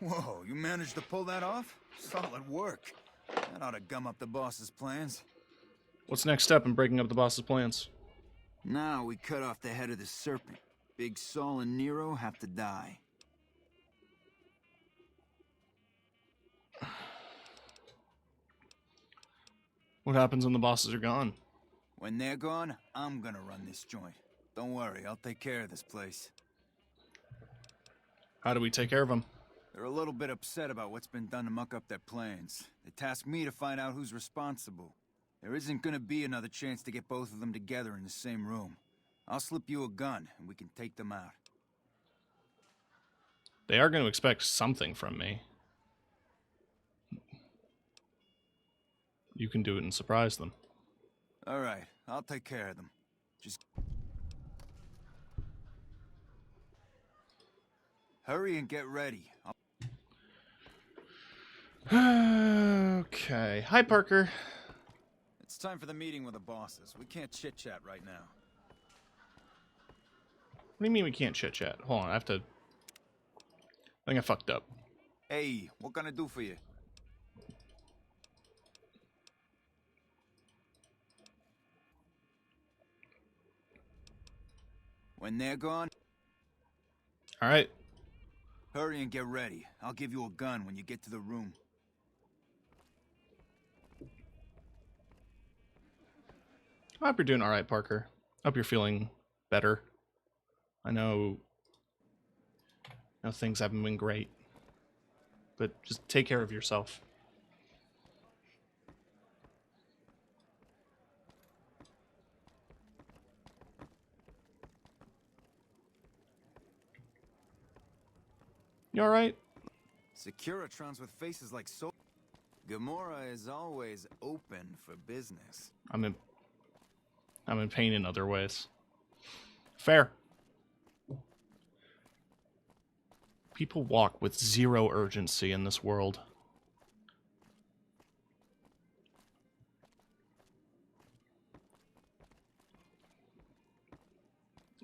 Whoa, you managed to pull that off? Solid work. That ought to gum up the boss's plans. What's the next step in breaking up the boss's plans? Now we cut off the head of the serpent. Big Saul and Nero have to die. What happens when the bosses are gone? When they're gone, I'm gonna run this joint. Don't worry, I'll take care of this place. How do we take care of them? They're a little bit upset about what's been done to muck up their plans. They tasked me to find out who's responsible. There isn't gonna be another chance to get both of them together in the same room. I'll slip you a gun, and we can take them out. They are going to expect something from me. You can do it and surprise them. All right, I'll take care of them. Just... Hurry and get ready. Okay. Hi, Parker. It's time for the meeting with the bosses. We can't chit-chat right now. What do you mean we can't chit-chat? Hold on, I have to... I think I fucked up. Hey, what can I do for you? When they're gone, Alright. hurry and get ready. I'll give you a gun when you get to the room. I hope you're doing alright, Parker. I hope you're feeling better. I know things haven't been great. But just take care of yourself. You alright? Securitrons with faces like so... Gamora is always open for business. I'm in pain in other ways. Fair. People walk with zero urgency in this world.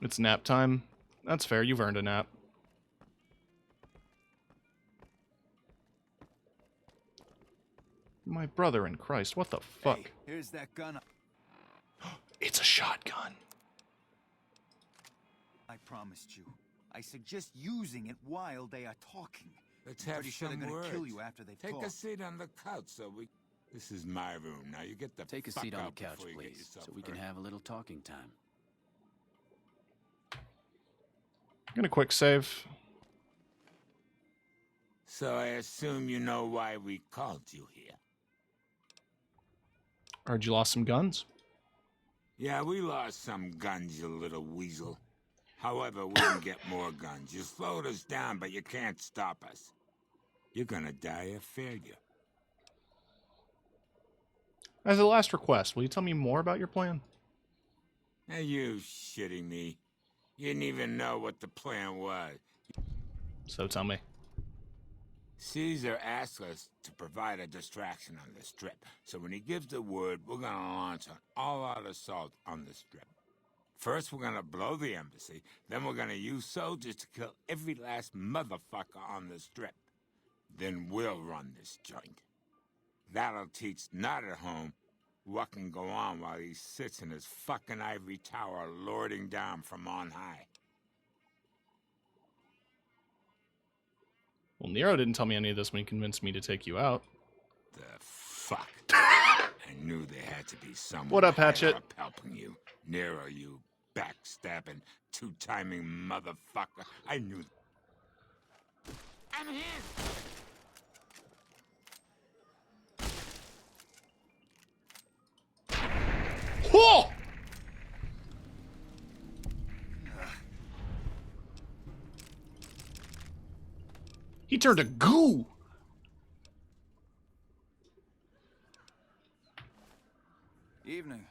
It's nap time. That's fair, you've earned a nap. My brother in Christ, what the fuck? Hey, here's that gun. It's a shotgun. I promised you. I suggest using it while they are talking. Let's I'm have pretty sure they're some gonna words. kill you after they've Take a talked. seat on the couch so we... This is my room. Now you get the Take a fuck seat on out the couch, before you get please, yourself so we can hurt. have a little talking time. Gonna quick save. So I assume you know why we called you here. Heard you lost some guns. Yeah, we lost some guns, you little weasel. However, we can get more guns. You slowed us down, but you can't stop us. You're gonna die of failure. As a last request, will you tell me more about your plan? Are you shitting me? You didn't even know what the plan was. So tell me. Caesar asked us to provide a distraction on the Strip. So when he gives the word, we're gonna launch an all-out assault on the Strip. First, we're gonna blow the embassy. Then we're gonna use soldiers to kill every last motherfucker on the Strip. Then we'll run this joint. That'll teach Not at Home what can go on while he sits in his fucking ivory tower lording down from on high. Well, Nero didn't tell me any of this when he convinced me to take you out. The fuck? I knew there had to be someone What up, higher Hatchet? up helping you. Nero, you backstabbing, two-timing motherfucker. I knew. I'm here! Whoa! He turned to goo! Evening.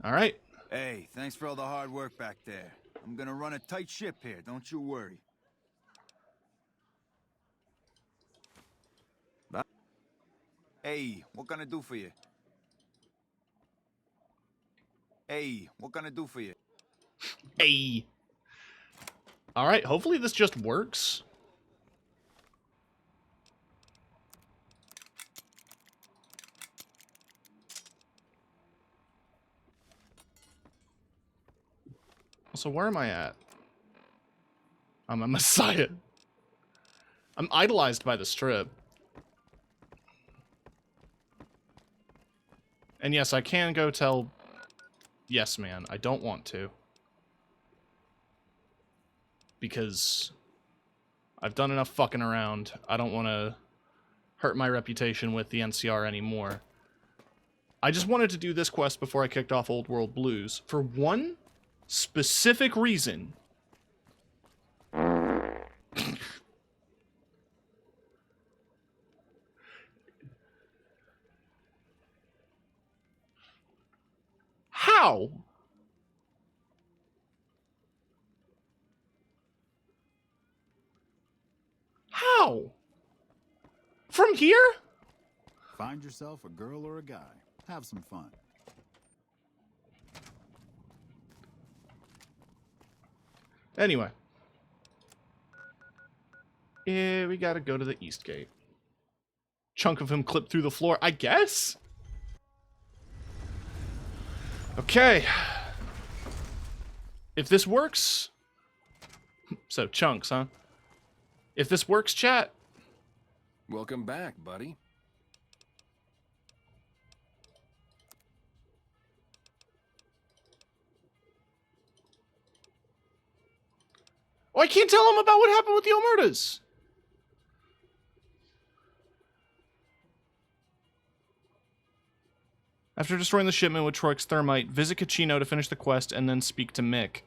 Alright. Hey, thanks for all the hard work back there. I'm gonna run a tight ship here, don't you worry. Bye. Hey, what can I do for you? Hey, what can I do for you? Hey. Alright, hopefully this just works. So where am I at? I'm a messiah. I'm idolized by the Strip. And yes, I can go tell Yes Man. I don't want to. Because I've done enough fucking around. I don't want to hurt my reputation with the NCR anymore. I just wanted to do this quest before I kicked off Old World Blues. For one specific reason. How? How? From here? Find yourself a girl or a guy. Have some fun. Anyway. Yeah, we gotta go to the east gate. Chunk of him clipped through the floor, I guess? Okay. If this works... So, chunks, huh? If this works, chat. Welcome back, buddy. Oh, I can't tell him about what happened with the Omertas. After destroying the shipment with Troik's thermite, visit Kachino to finish the quest and then speak to Mick.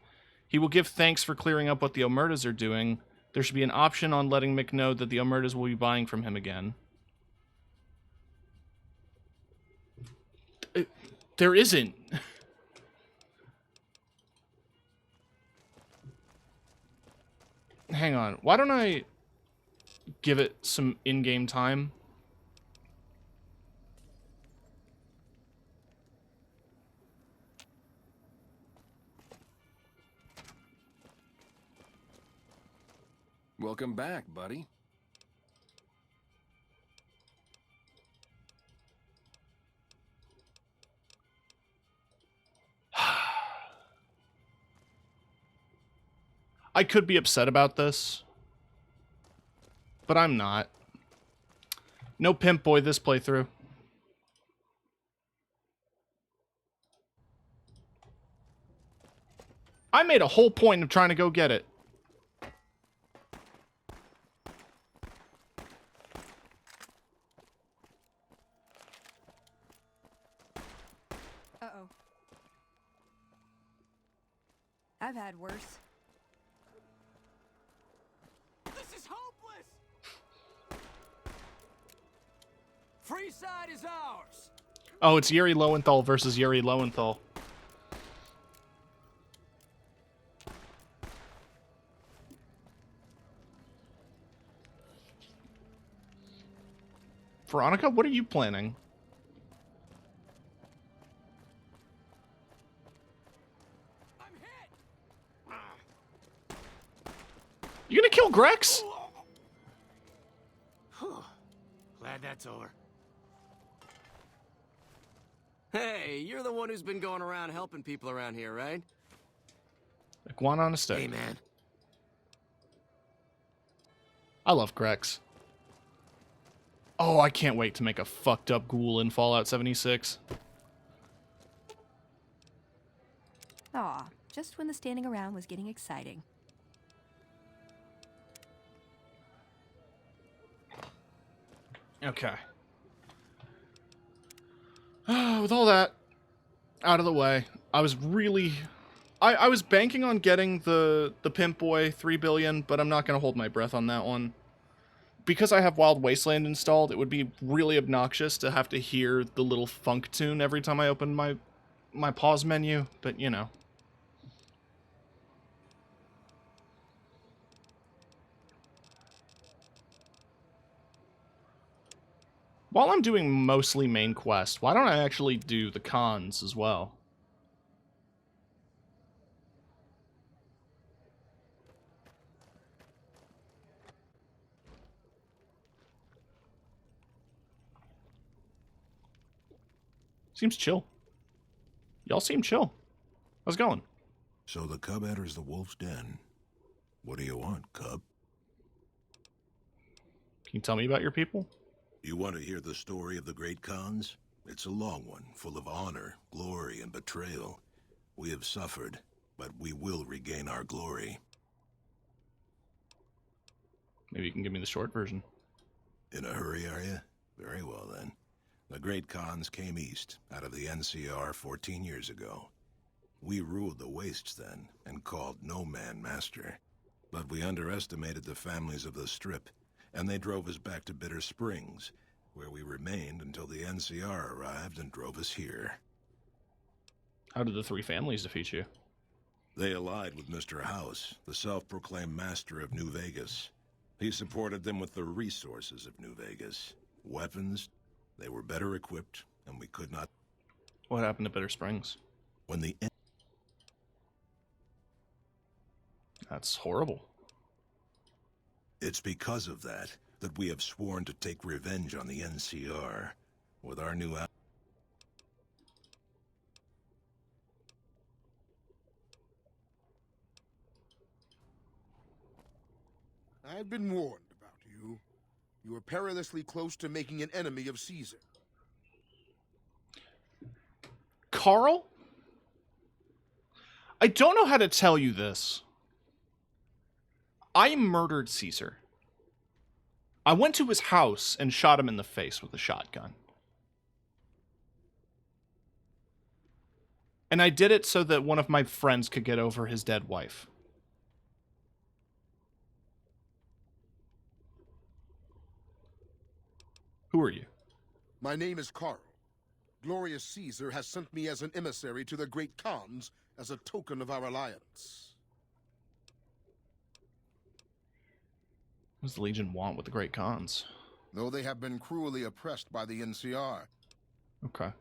He will give thanks for clearing up what the Omertas are doing. There should be an option on letting Mick know that the Omertas will be buying from him again. There isn't. Hang on. Why don't I give it some in-game time? Welcome back, buddy. I could be upset about this, but I'm not. No Pimp Boy this playthrough. I made a whole point of trying to go get it. Uh-oh. I've had worse. This is hopeless! Freeside is ours! Oh, it's Yuri Lowenthal versus Yuri Lowenthal. Veronica, what are you planning? You gonna kill Grex? Glad that's over. Hey, you're the one who's been going around helping people around here, right? Iguana on a stick. Hey, man. I love Grex. Oh, I can't wait to make a fucked up ghoul in Fallout 76. Aw, just when the standing around was getting exciting. Okay. With all that out of the way, I was really... I was banking on getting the Pimp Boy 3 billion, but I'm not going to hold my breath on that one. Because I have Wild Wasteland installed, it would be really obnoxious to have to hear the little funk tune every time I open my pause menu, but you know. While I'm doing mostly main quest, why don't I actually do the cons as well? Seems chill. Y'all seem chill. How's it going? So the cub enters the wolf's den. What do you want, cub? Can you tell me about your people? You want to hear the story of the great Khans? It's a long one, full of honor, glory, and betrayal. We have suffered, but we will regain our glory. Maybe you can give me the short version. In a hurry, are you? Very well, then. The great Khans came east, out of the NCR 14 years ago. We ruled the wastes then, and called no man master. But we underestimated the families of the Strip, and they drove us back to Bitter Springs, where we remained until the NCR arrived and drove us here. How did the three families defeat you? They allied with Mr. House, the self-proclaimed master of New Vegas. He supported them with the resources of New Vegas. Weapons, they were better equipped, and we could not... What happened to Bitter Springs? When the... That's horrible. It's because of that we have sworn to take revenge on the NCR. With our new... I've been warned about you. You are perilously close to making an enemy of Caesar. Carl? I don't know how to tell you this. I murdered Caesar. I went to his house and shot him in the face with a shotgun. And I did it so that one of my friends could get over his dead wife. Who are you? My name is Carl. Glorious Caesar has sent me as an emissary to the great Khans as a token of our alliance. What does the Legion want with the Great Khans? Though they have been cruelly oppressed by the NCR. Okay.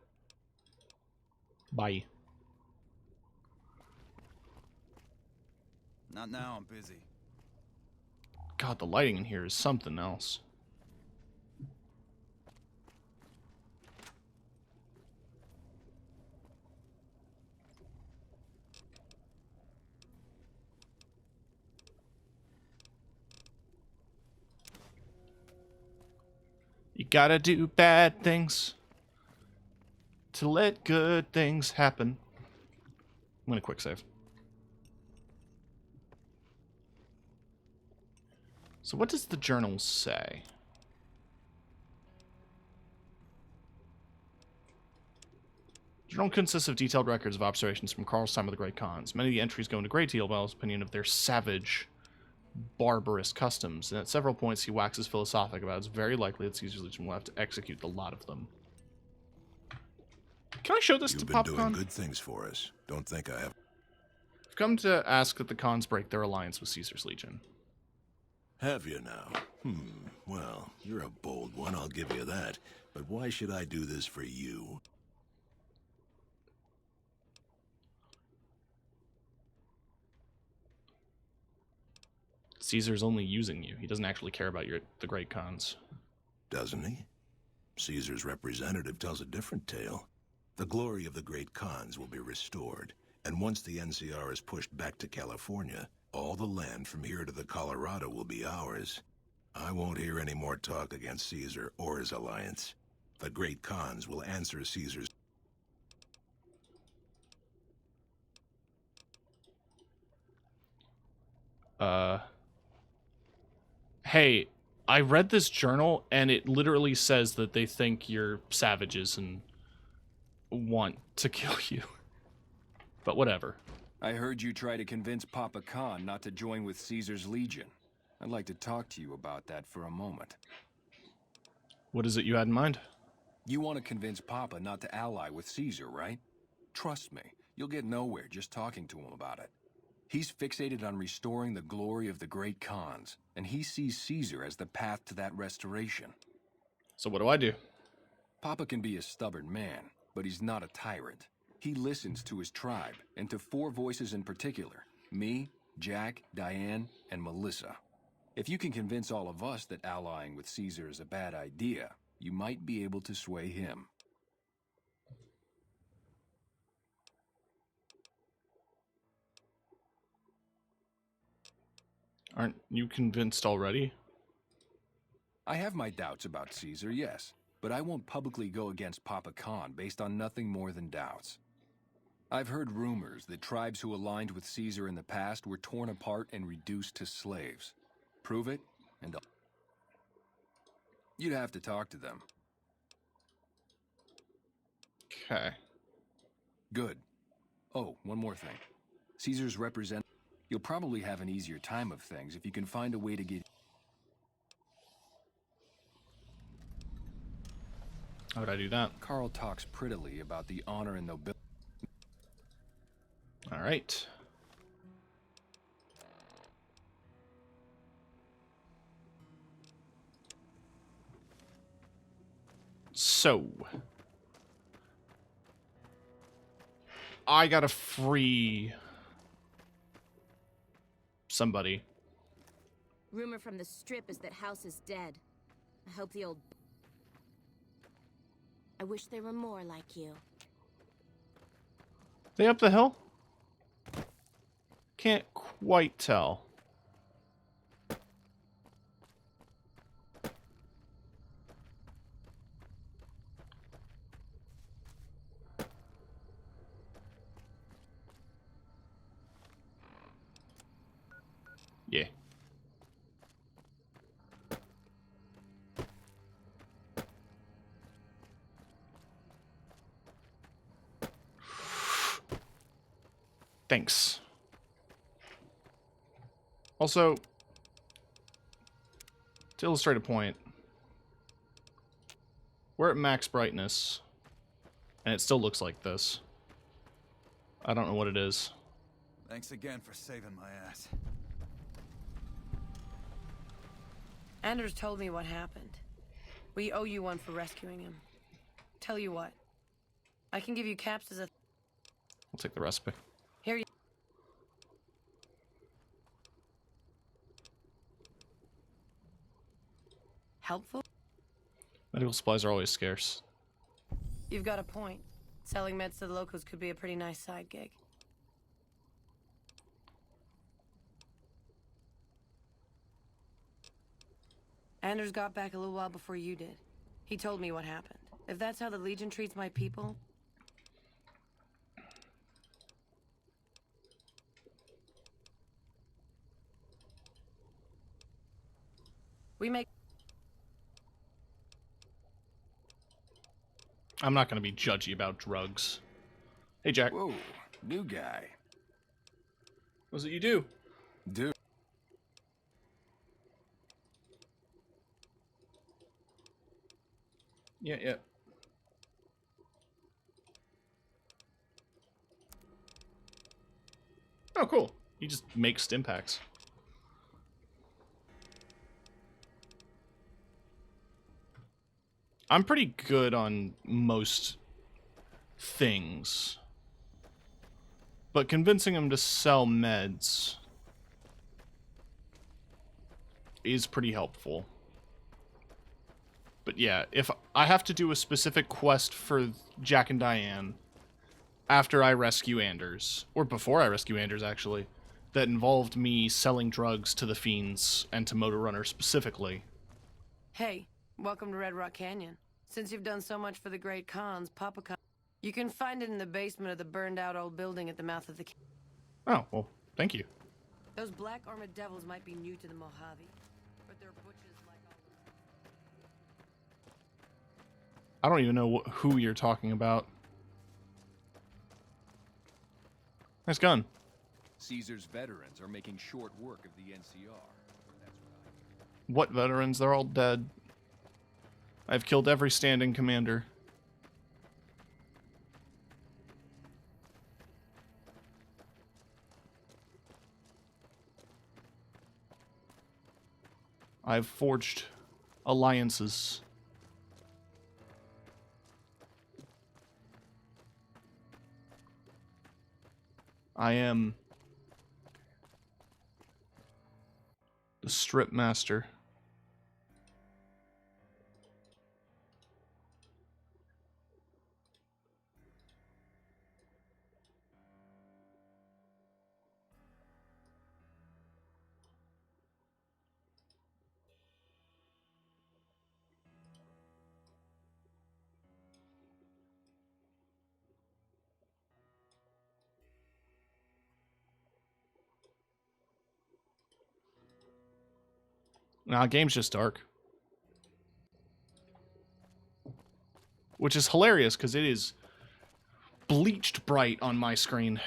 Bye. Not now, I'm busy. God, the lighting in here is something else. You gotta do bad things to let good things happen. I'm gonna quick save. So what does the journal say? The journal consists of detailed records of observations from Carl's time with the Great Khans. Many of the entries go into great deal about his opinion of their savage, barbarous customs, and at several points he waxes philosophic about it's very likely that Caesar's Legion will have to execute the lot of them. Can I show this to PopCon? You've been doing good things for us. Don't think I have. I've come to ask that the Khans break their alliance with Caesar's Legion. Have you now? Well, you're a bold one, I'll give you that. But why should I do this for you? Caesar's only using you. He doesn't actually care about the Great Khans. Doesn't he? Caesar's representative tells a different tale. The glory of the Great Khans will be restored, and once the NCR is pushed back to California, all the land from here to the Colorado will be ours. I won't hear any more talk against Caesar or his alliance. The Great Khans will answer Caesar's... Hey, I read this journal, and it literally says that they think you're savages and want to kill you. But whatever. I heard you try to convince Papa Khan not to join with Caesar's Legion. I'd like to talk to you about that for a moment. What is it you had in mind? You want to convince Papa not to ally with Caesar, right? Trust me, you'll get nowhere just talking to him about it. He's fixated on restoring the glory of the Great Khans, and he sees Caesar as the path to that restoration. So what do I do? Papa can be a stubborn man, but he's not a tyrant. He listens to his tribe, and to 4 voices in particular. Me, Jack, Diane, and Melissa. If you can convince all of us that allying with Caesar is a bad idea, you might be able to sway him. Aren't you convinced already? I have my doubts about Caesar, yes, but I won't publicly go against Papa Khan based on nothing more than doubts. I've heard rumors that tribes who aligned with Caesar in the past were torn apart and reduced to slaves. Prove it, and you'd have to talk to them. Okay. Good. Oh, one more thing. Caesar's representative. You'll probably have an easier time of things if you can find a way to get... How would I do that? Carl talks prettily about the honor and nobility. All right. So, I gotta free somebody. Rumor from the Strip is that House is dead. I hope the old... I wish there were more like you. They up the hill? Can't quite tell. Yeah. Thanks. Also, to illustrate a point, we're at max brightness, and it still looks like this. I don't know what it is. Thanks again for saving my ass. Anders told me what happened. We owe you one for rescuing him. Tell you what, I can give you caps as a... I'll take the recipe. Here you... Helpful? Medical supplies are always scarce. You've got a point. Selling meds to the locals could be a pretty nice side gig. Anders got back a little while before you did. He told me what happened. If that's how the Legion treats my people... We make... I'm not going to be judgy about drugs. Hey, Jack. Whoa, new guy. What's it you do? Dude. Yeah. Oh, cool. You just make stim packs. I'm pretty good on most things. But convincing him to sell meds is pretty helpful. But yeah, if I have to do a specific quest for Jack and Diane after I rescue Anders, or before I rescue Anders actually, that involved me selling drugs to the Fiends and to Motor Runner specifically. Hey, welcome to Red Rock Canyon. Since you've done so much for the Great Khans, Papa Khan... You can find it in the basement of the burned-out old building at the mouth of the... Oh, well, thank you. Those black armored devils might be new to the Mojave, but they're butches like all... I don't even know who you're talking about. Nice gun. Caesar's veterans are making short work of the NCR. What veterans? They're all dead. I've killed every standing commander. I've forged alliances. I am the Strip Master. Nah, game's just dark. Which is hilarious, because it is bleached bright on my screen.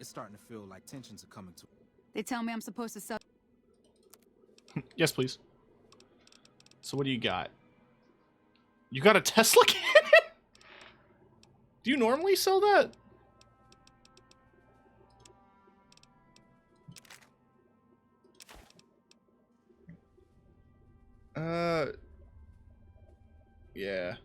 It's starting to feel like tensions are coming to. They tell me I'm supposed to sell. Yes, please. So what do you got? You got a Tesla cannon? Do you normally sell that? Yeah.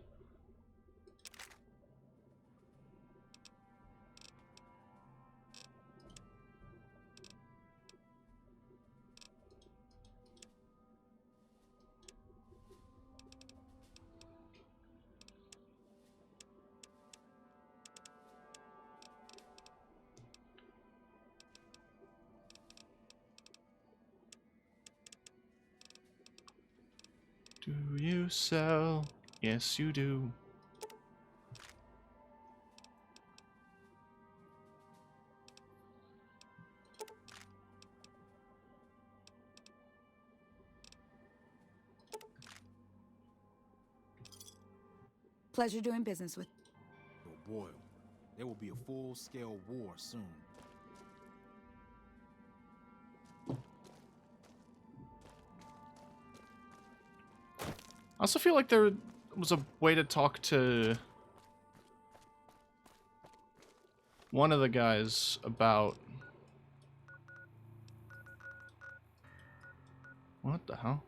Do you sell? Yes, you do. Pleasure doing business with. You'll boil. There will be a full-scale war soon. I also feel like there was a way to talk to one of the guys about... What the hell?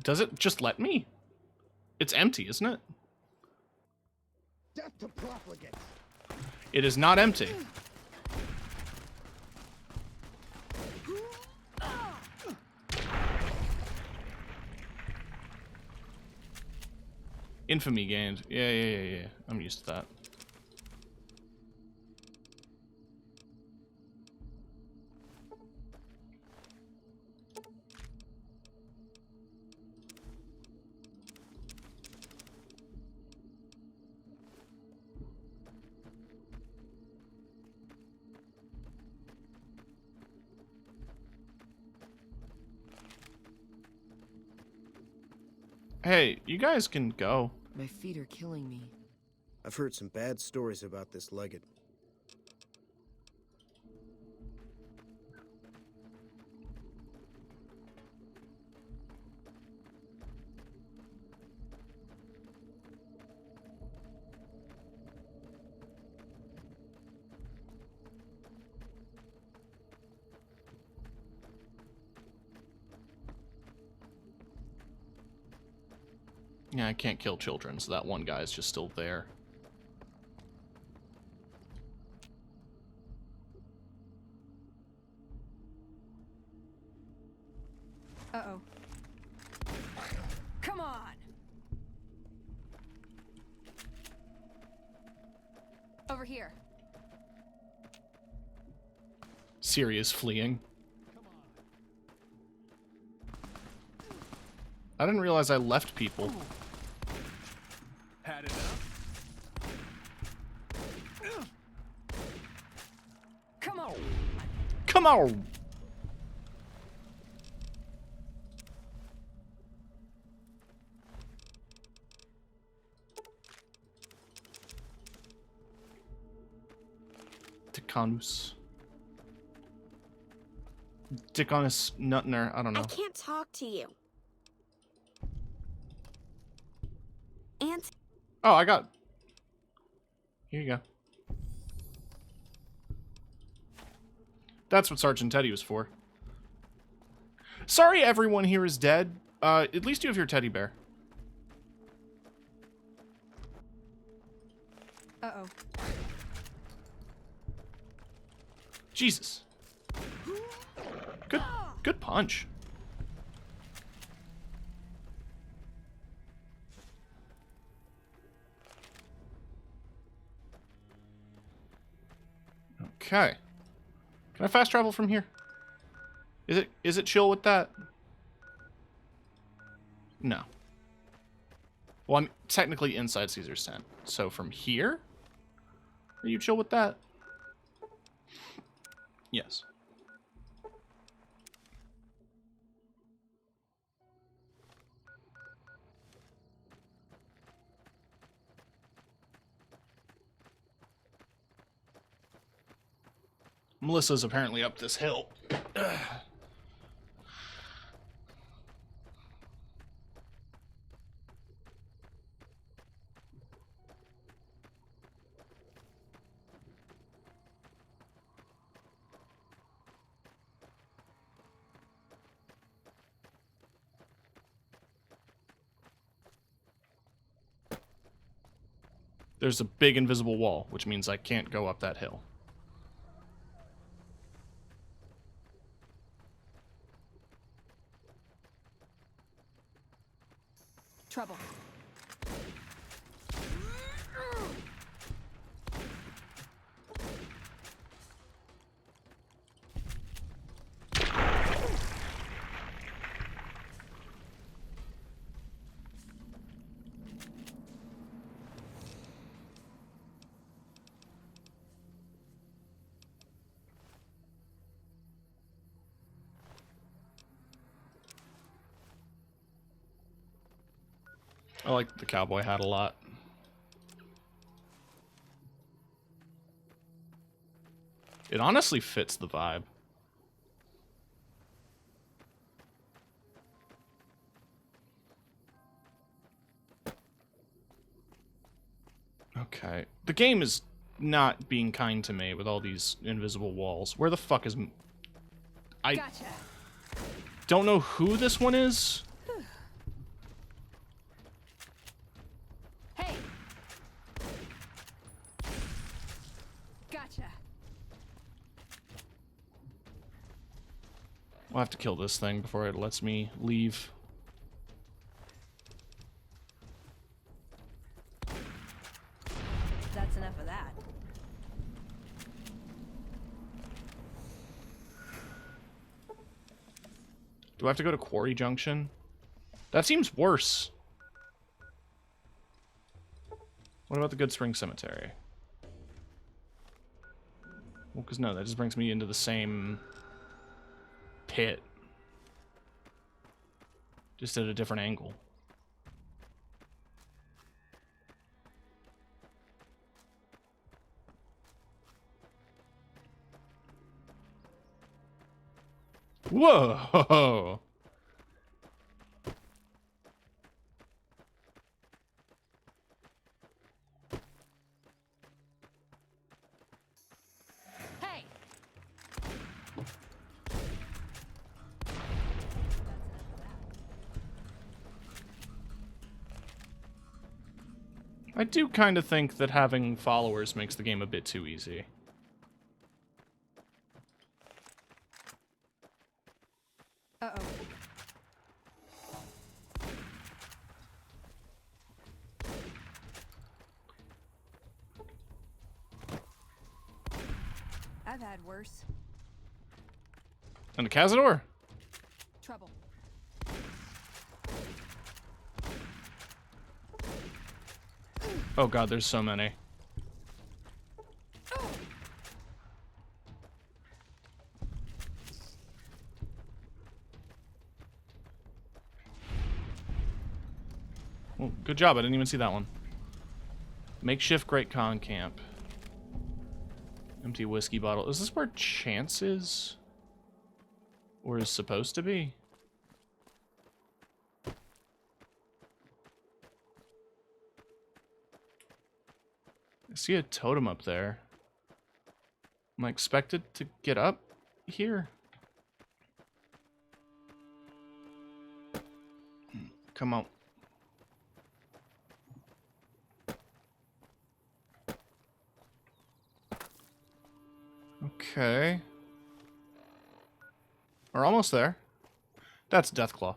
Does it just let me? It's empty, isn't it? Death to profligates. It is not empty. Infamy gained. Yeah. I'm used to that. Hey, you guys can go. My feet are killing me. I've heard some bad stories about this Leggett. Yeah, I can't kill children, so that one guy's just still there. Uh-oh. Come on! Over here. Siri is fleeing. I didn't realize I left people. Had enough? Come on! Come on! Ticanus. Ticanus Nutner, I don't know. I can't talk to you. Oh, I got... Here you go. That's what Sergeant Teddy was for. Sorry everyone here is dead. At least you have your teddy bear. Uh-oh. Jesus. Good punch. Okay. Can I fast travel from here? Is it chill with that? No. Well, I'm technically inside Caesar's tent. So from here? Are you chill with that? Yes. Melissa's apparently up this hill. There's a big invisible wall, which means I can't go up that hill. Trouble. I like the cowboy hat a lot. It honestly fits the vibe. Okay. The game is not being kind to me with all these invisible walls. Where the fuck is... I Gotcha. don't know who this one is. Hey. Gotcha. We'll have to kill this thing before it lets me leave. That's enough of that. Do I have to go to Quarry Junction? That seems worse. What about the Good Spring Cemetery? Well, because no, that just brings me into the same pit. Just at a different angle. Whoa! Hey. I do kind of think that having followers makes the game a bit too easy. Uh-oh. I've had worse. And a Cazador? Trouble. Oh god, there's so many. Well, good job, I didn't even see that one. Makeshift Great Khan camp. Empty whiskey bottle. Is this where Chance is? Or is supposed to be? I see a totem up there. Am I expected to get up here? Come on. Okay. We're almost there. That's Deathclaw.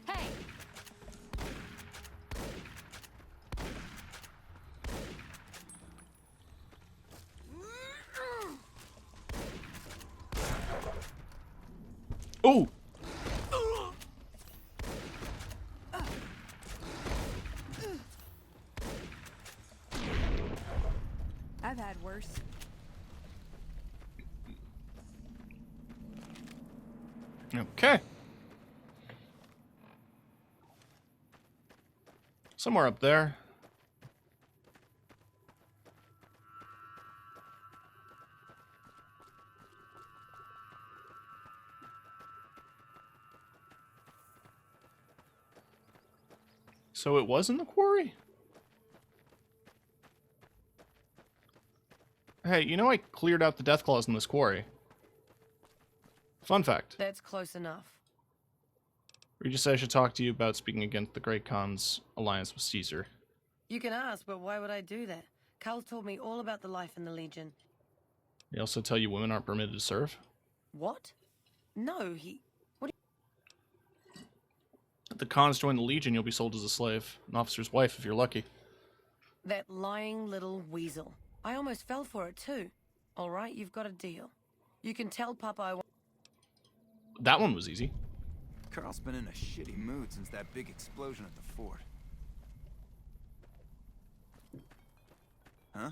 Hey. Oh! I've had worse. Okay. Somewhere up there. So it was in the quarry? Hey, you know I cleared out the Deathclaws in this quarry. Fun fact. That's close enough. Regis said I should talk to you about speaking against the Great Khan's alliance with Caesar. You can ask, but why would I do that? Cal told me all about the life in the Legion. They also tell you women aren't permitted to serve? What? No, What If the Khans join the Legion, you'll be sold as a slave. An officer's wife, if you're lucky. That lying little weasel. I almost fell for it, too. All right, you've got a deal. You can tell Papa I want... That one was easy. Carl's been in a shitty mood since that big explosion at the fort. Huh?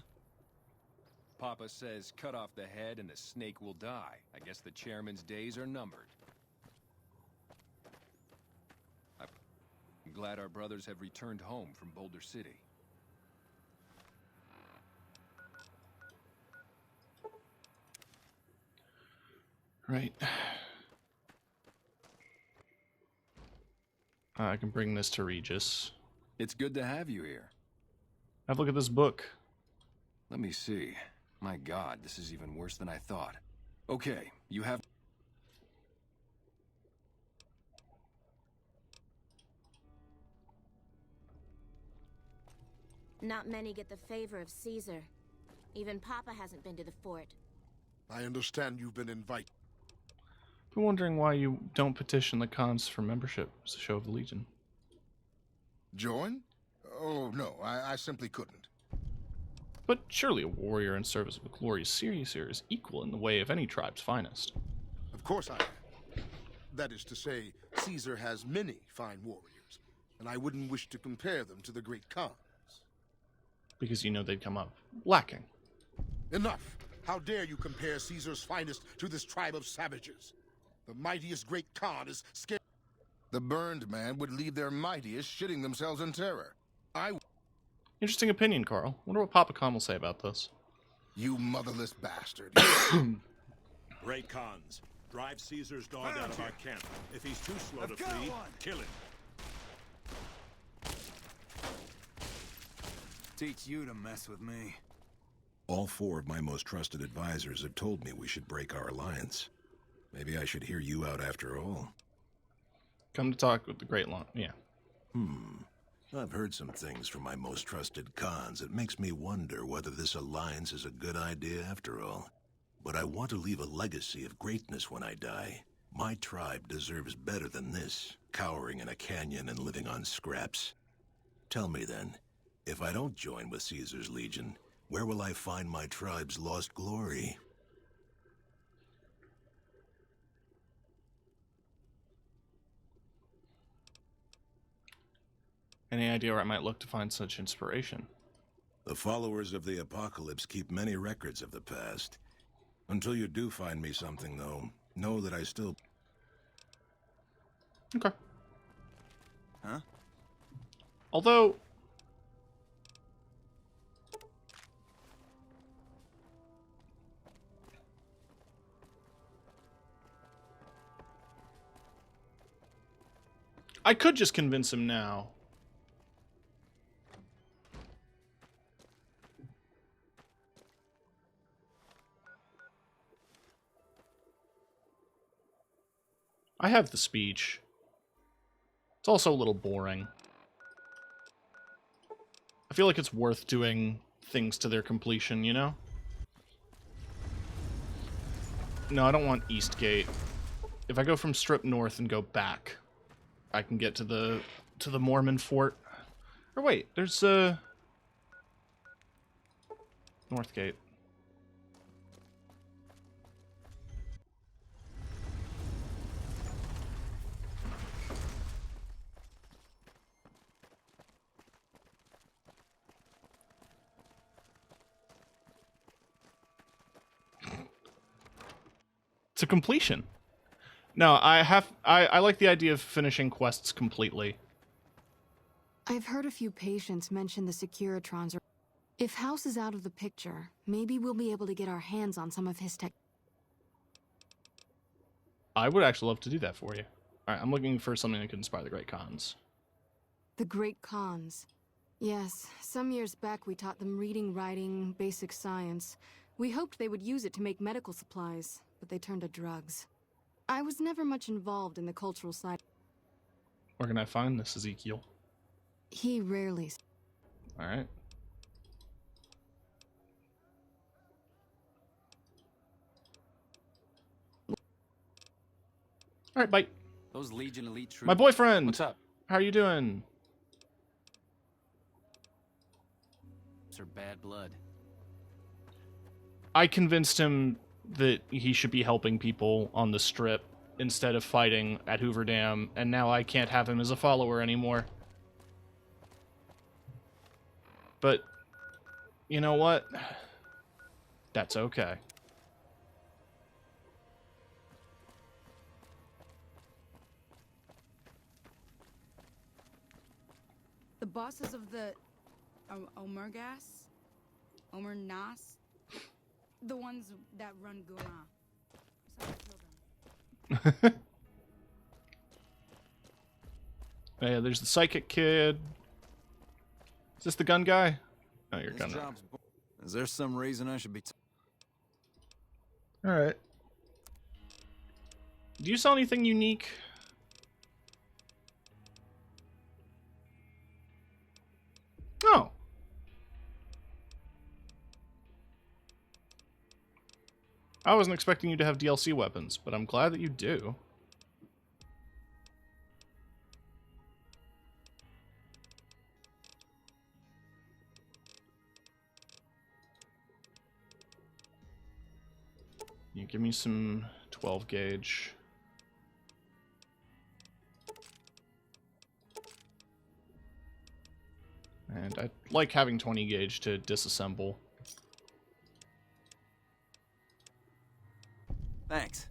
Papa says cut off the head and the snake will die. I guess the chairman's days are numbered. I'm glad our brothers have returned home from Boulder City. Right. I can bring this to Regis. It's good to have you here. Have a look at this book. Let me see. My God, this is even worse than I thought. Okay, you have... Not many get the favor of Caesar. Even Papa hasn't been to the fort. I understand you've been invited. I'm wondering why you don't petition the Khans for membership as a show of the Legion. Join? Oh, no, I simply couldn't. But surely a warrior in service of a glorious Caesar is equal in the way of any tribe's finest. Of course I am. That is to say, Caesar has many fine warriors, and I wouldn't wish to compare them to the great Khans. Because you know they'd come up lacking. Enough! How dare you compare Caesar's finest to this tribe of savages? The mightiest great Khan is scared. The burned man would leave their mightiest shitting themselves in terror. Interesting opinion, Carl. Wonder what Papa Khan will say about this. You motherless bastard. Great Khans, drive Caesar's dog out of our camp. If he's too slow to flee, kill him. Teach you to mess with me. All four of my most trusted advisors have told me we should break our alliance. Maybe I should hear you out after all. Come to talk with the Great Long. Yeah. I've heard some things from my most trusted Khans that makes me wonder whether this alliance is a good idea after all. But I want to leave a legacy of greatness when I die. My tribe deserves better than this, cowering in a canyon and living on scraps. Tell me then, if I don't join with Caesar's Legion, where will I find my tribe's lost glory? Any idea where I might look to find such inspiration? The followers of the apocalypse keep many records of the past. Until you do find me something, though, know that I still... Okay. Huh? Although... I could just convince him now. I have the speech. It's also a little boring. I feel like it's worth doing things to their completion, you know? No, I don't want Eastgate. If I go from Strip North and go back, I can get to the Mormon fort. Or wait, there's Northgate. To completion. No, I like the idea of finishing quests completely. I've heard a few patients mention the Securitrons. If House is out of the picture, maybe we'll be able to get our hands on some of his tech. I would actually love to do that for you. Alright, I'm looking for something that could inspire the Great Khans. The Great Khans. Yes, some years back we taught them reading, writing, basic science. We hoped they would use it to make medical supplies, but they turned to drugs. I was never much involved in the cultural side. Where can I find this Ezekiel? He rarely... Alright. Alright, bye. Those Legion elite troops. My boyfriend! What's up? How are you doing? It's her bad blood. I convinced him that he should be helping people on the Strip instead of fighting at Hoover Dam, and now I can't have him as a follower anymore. But, you know what? That's okay. The bosses of the Omergas? Omernas? The ones that run Guna. Yeah, there's the psychic kid. Is this the gun guy? Oh, you're gun. Is there some reason I should be... Alright. Do you sell anything unique? Oh. I wasn't expecting you to have DLC weapons, but I'm glad that you do. You give me some 12 gauge. And I like having 20 gauge to disassemble. Thanks.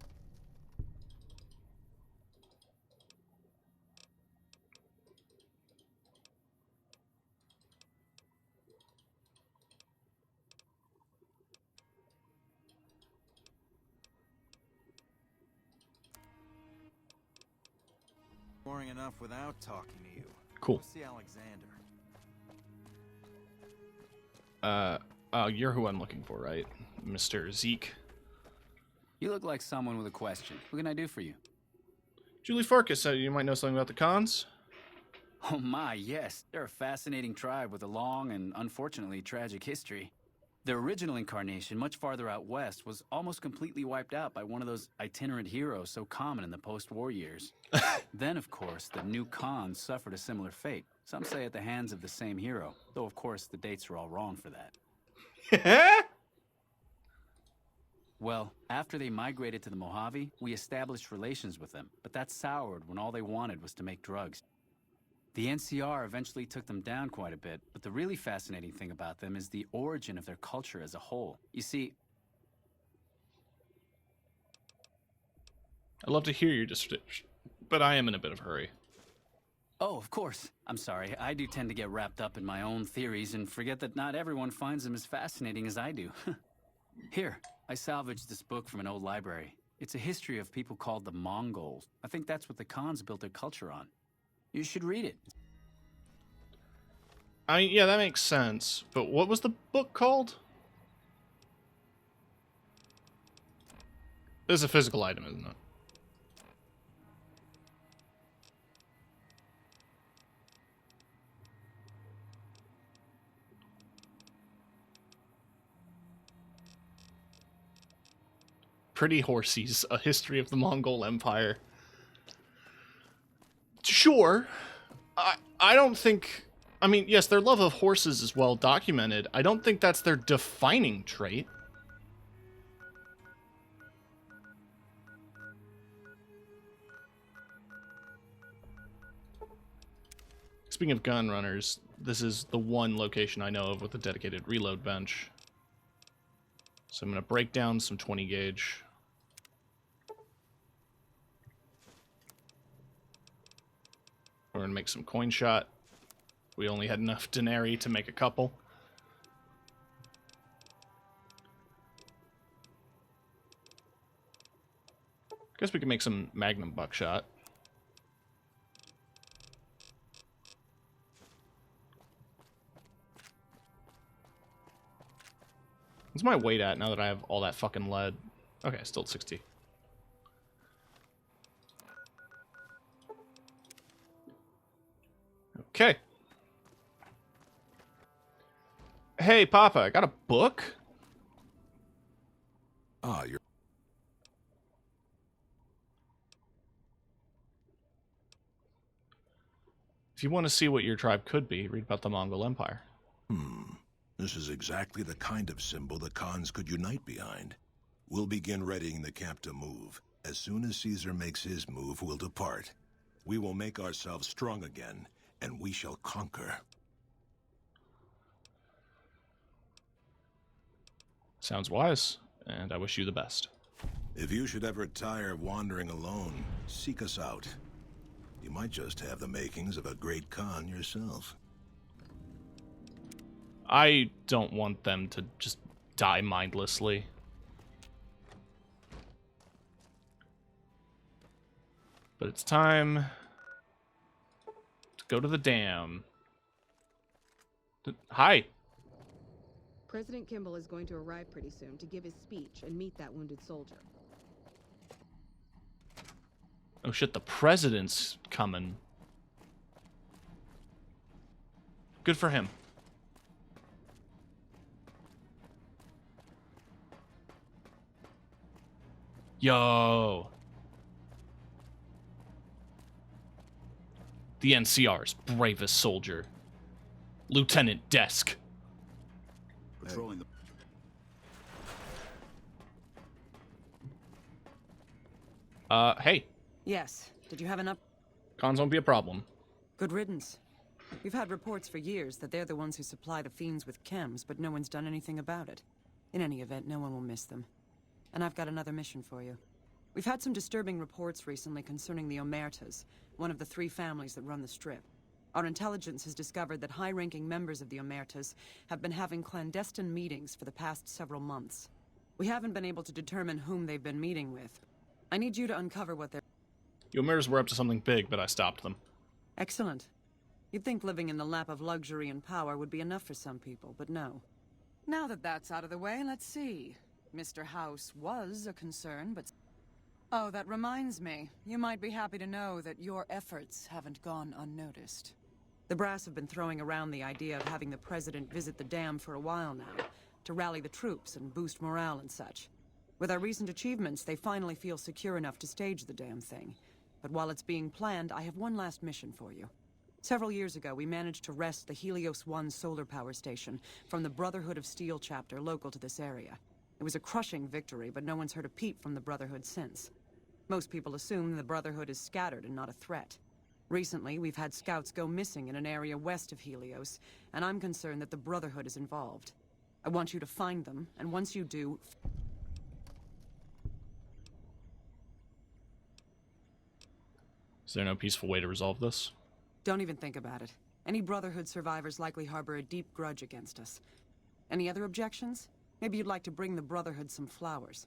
Boring enough without talking to you. Cool. Let's see Alexander. Oh, you're who I'm looking for, right? Mr. Zeke. You look like someone with a question. What can I do for you? Julie Farkas said you might know something about the Khans. Oh my, yes. They're a fascinating tribe with a long and unfortunately tragic history. Their original incarnation, much farther out west, was almost completely wiped out by one of those itinerant heroes so common in the post-war years. Then, of course, the new Khans suffered a similar fate. Some say at the hands of the same hero, though of course the dates are all wrong for that. Well, after they migrated to the Mojave, we established relations with them, but that soured when all they wanted was to make drugs. The NCR eventually took them down quite a bit, but the really fascinating thing about them is the origin of their culture as a whole. You see... I'd love to hear your description, but I am in a bit of a hurry. Oh, of course. I'm sorry. I do tend to get wrapped up in my own theories and forget that not everyone finds them as fascinating as I do. Here, I salvaged this book from an old library. It's a history of people called the Mongols. I think that's what the Khans built their culture on. You should read it. Yeah, that makes sense. But what was the book called? It's a physical item, isn't it? Pretty Horsies, A History of the Mongol Empire. Sure. I don't think... I mean, yes, their love of horses is well documented. I don't think that's their defining trait. Speaking of gun runners, this is the one location I know of with a dedicated reload bench. So I'm going to break down some 20 gauge. We're going to make some coin shot. We only had enough denarii to make a couple. Guess we can make some magnum buckshot. What's my weight at now that I have all that fucking lead? Okay, still at 60. Okay. Hey, Papa, I got a book? Ah, you're... If you want to see what your tribe could be, read about the Mongol Empire. This is exactly the kind of symbol the Khans could unite behind. We'll begin readying the camp to move. As soon as Caesar makes his move, we'll depart. We will make ourselves strong again, and we shall conquer. Sounds wise, and I wish you the best. If you should ever tire of wandering alone, seek us out. You might just have the makings of a great Khan yourself. I don't want them to just die mindlessly. But it's time to go to the dam. Hi. President Kimball is going to arrive pretty soon to give his speech and meet that wounded soldier. Oh shit, the president's coming. Good for him. Yo. The NCR's bravest soldier. Lieutenant Desk. Patrolling the... Hey. Yes. Did you have enough? Cons won't be a problem. Good riddance. We've had reports for years that they're the ones who supply the fiends with chems, but no one's done anything about it. In any event, no one will miss them. And I've got another mission for you. We've had some disturbing reports recently concerning the Omertas, one of the 3 families that run the Strip. Our intelligence has discovered that high-ranking members of the Omertas have been having clandestine meetings for the past several months. We haven't been able to determine whom they've been meeting with. I need you to uncover what they're... The Omeras were up to something big, but I stopped them. Excellent. You'd think living in the lap of luxury and power would be enough for some people, but no. Now that that's out of the way, let's see. Mr. House was a concern, but... Oh, that reminds me. You might be happy to know that your efforts haven't gone unnoticed. The brass have been throwing around the idea of having the president visit the dam for a while now, to rally the troops and boost morale and such. With our recent achievements, they finally feel secure enough to stage the damn thing. But while it's being planned, I have one last mission for you. Several years ago, we managed to wrest the Helios 1 solar power station from the Brotherhood of Steel chapter local to this area. It was a crushing victory, but no one's heard a peep from the Brotherhood since. Most people assume the Brotherhood is scattered and not a threat. Recently, we've had scouts go missing in an area west of Helios, and I'm concerned that the Brotherhood is involved. I want you to find them, and once you do... Is there no peaceful way to resolve this? Don't even think about it. Any Brotherhood survivors likely harbor a deep grudge against us. Any other objections? Maybe you'd like to bring the Brotherhood some flowers.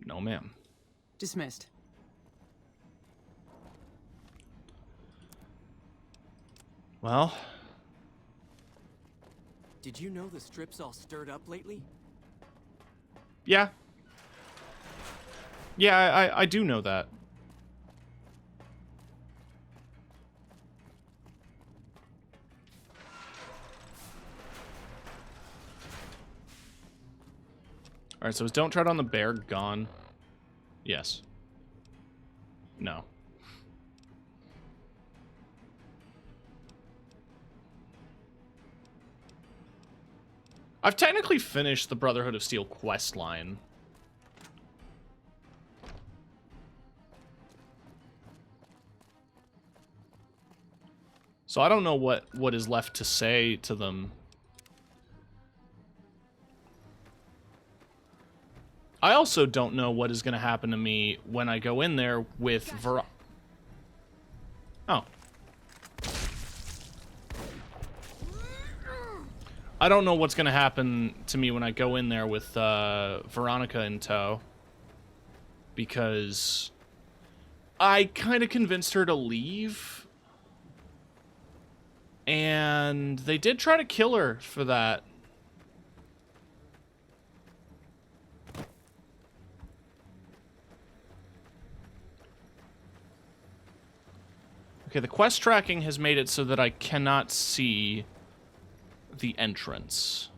No, ma'am. Dismissed. Well... Did you know the Strip's all stirred up lately? Yeah. Yeah, I do know that. Alright, so is Don't Tread on the Bear gone? Yes. No. I've technically finished the Brotherhood of Steel quest line. So I don't know what is left to say to them. I also don't know what is going to happen to me when I go in there with Oh. I don't know what's going to happen to me when I go in there with Veronica in tow. Because I kind of convinced her to leave. And they did try to kill her for that. Okay, the quest tracking has made it so that I cannot see the entrance.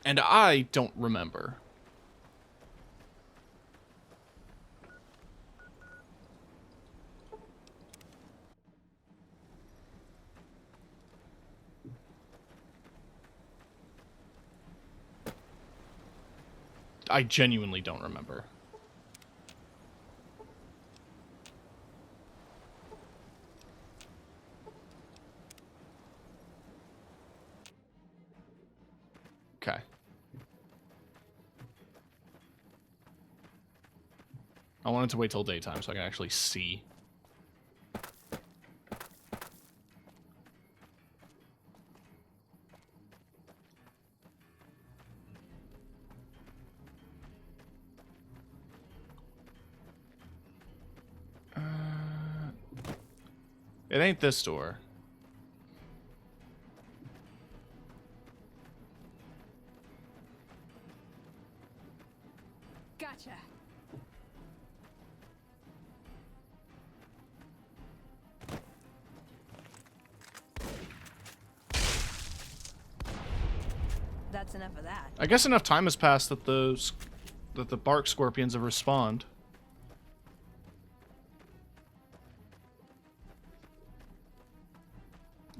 And I don't remember. I genuinely don't remember. Okay. I wanted to wait till daytime so I can actually see. It ain't this door. Gotcha. That's enough of that. I guess enough time has passed that the bark scorpions have respawned.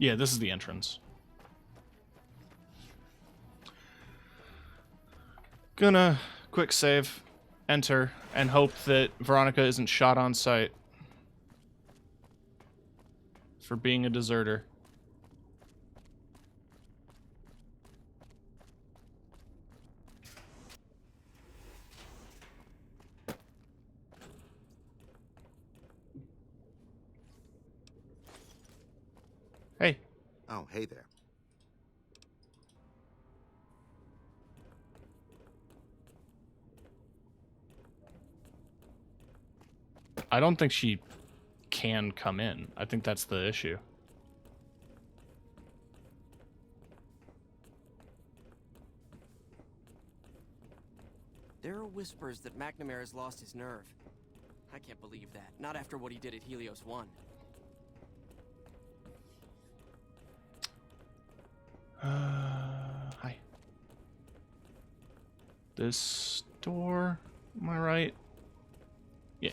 Yeah, this is the entrance. Gonna quick save, enter, and hope that Veronica isn't shot on sight for being a deserter. Hey. Oh, hey there. I don't think she can come in. I think that's the issue. There are whispers that McNamara has lost his nerve. I can't believe that. Not after what he did at Helios 1. Hi. This door, am I right? Yeah.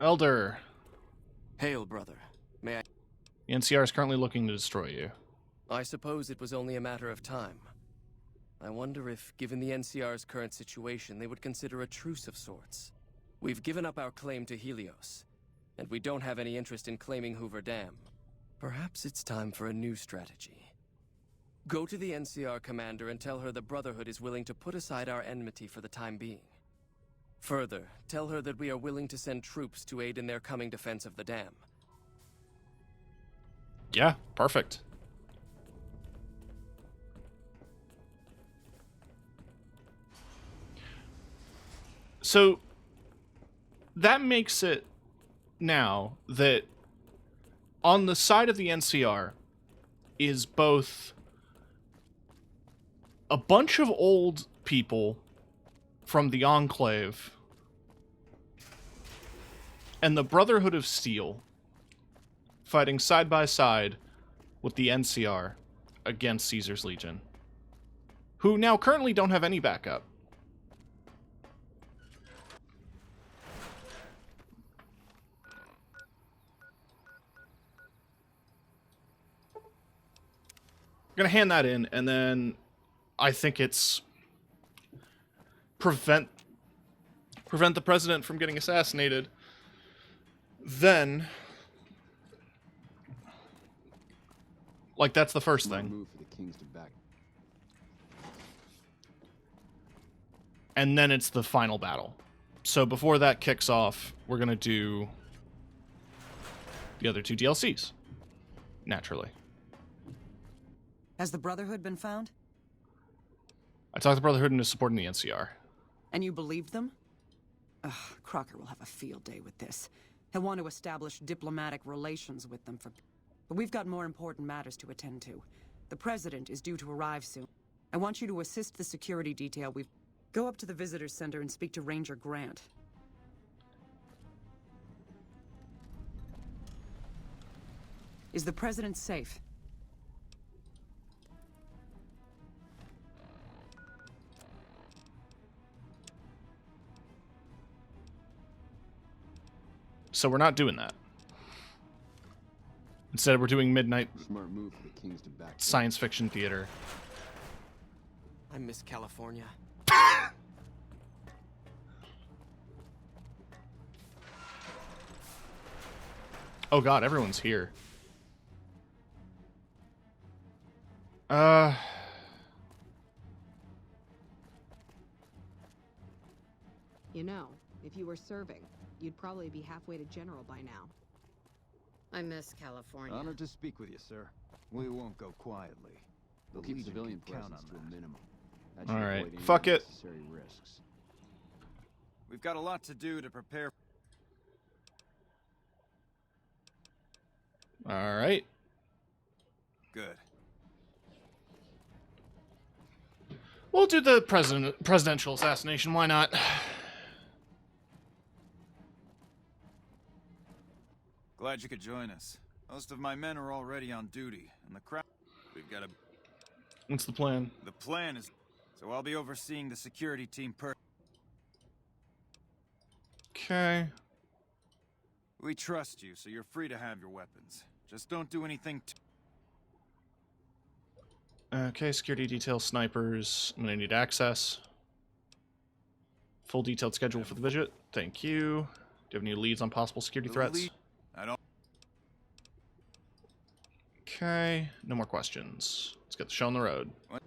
Elder. Hail, brother. May I... The NCR is currently looking to destroy you. I suppose it was only a matter of time. I wonder if, given the NCR's current situation, they would consider a truce of sorts. We've given up our claim to Helios, and we don't have any interest in claiming Hoover Dam. Perhaps it's time for a new strategy. Go to the NCR commander and tell her the Brotherhood is willing to put aside our enmity for the time being. Further, tell her that we are willing to send troops to aid in their coming defense of the dam. Yeah, perfect. So, that makes it now that on the side of the NCR is both a bunch of old people from the Enclave and the Brotherhood of Steel fighting side by side with the NCR against Caesar's Legion, who now currently don't have any backup. Gonna hand that in, and then I think it's prevent the president from getting assassinated. Then, like, that's the first thing. And then it's the final battle. So before that kicks off, we're gonna do the other two DLCs, naturally. Has the Brotherhood been found? I talked the Brotherhood into supporting the NCR. And you believed them? Ugh, Crocker will have a field day with this. He'll want to establish diplomatic relations with them But we've got more important matters to attend to. The President is due to arrive soon. I want you to assist the security detail we've... Go up to the Visitor Center and speak to Ranger Grant. Is the President safe? So we're not doing that. Instead, we're doing midnight Smart move for the Kings to back science fiction theater. I miss California. Oh god, everyone's here. You know, if you were serving, you'd probably be halfway to general by now. I miss California. Honored to speak with you, sir. We won't go quietly. We'll keep Legion civilian can count presence on to a that. minimum. That All should right, avoid any fuck it. unnecessary risks. We've got a lot to do to prepare. All right. Good. We'll do the presidential assassination. Why not? Glad you could join us. Most of my men are already on duty, and the crowd... We've got a... What's the plan? The plan is... So I'll be overseeing the security team Okay. We trust you, so you're free to have your weapons. Just don't do anything Okay, security detail, snipers. I'm gonna need access. Full detailed schedule for the visit. Thank you. Do you have any leads on possible security threats? I don't... Okay, no more questions. Let's get the show on the road. What?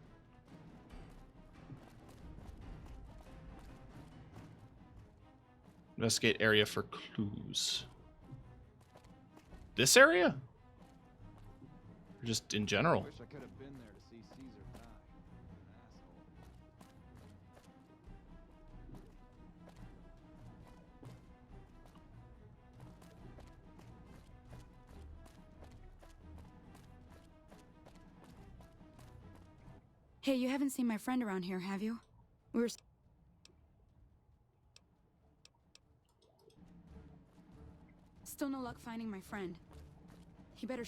Investigate area for clues. This area? Or just in general? Wish I could have been there to see Caesar die. Hey, you haven't seen my friend around here, have you? We were... Still no luck finding my friend. He better...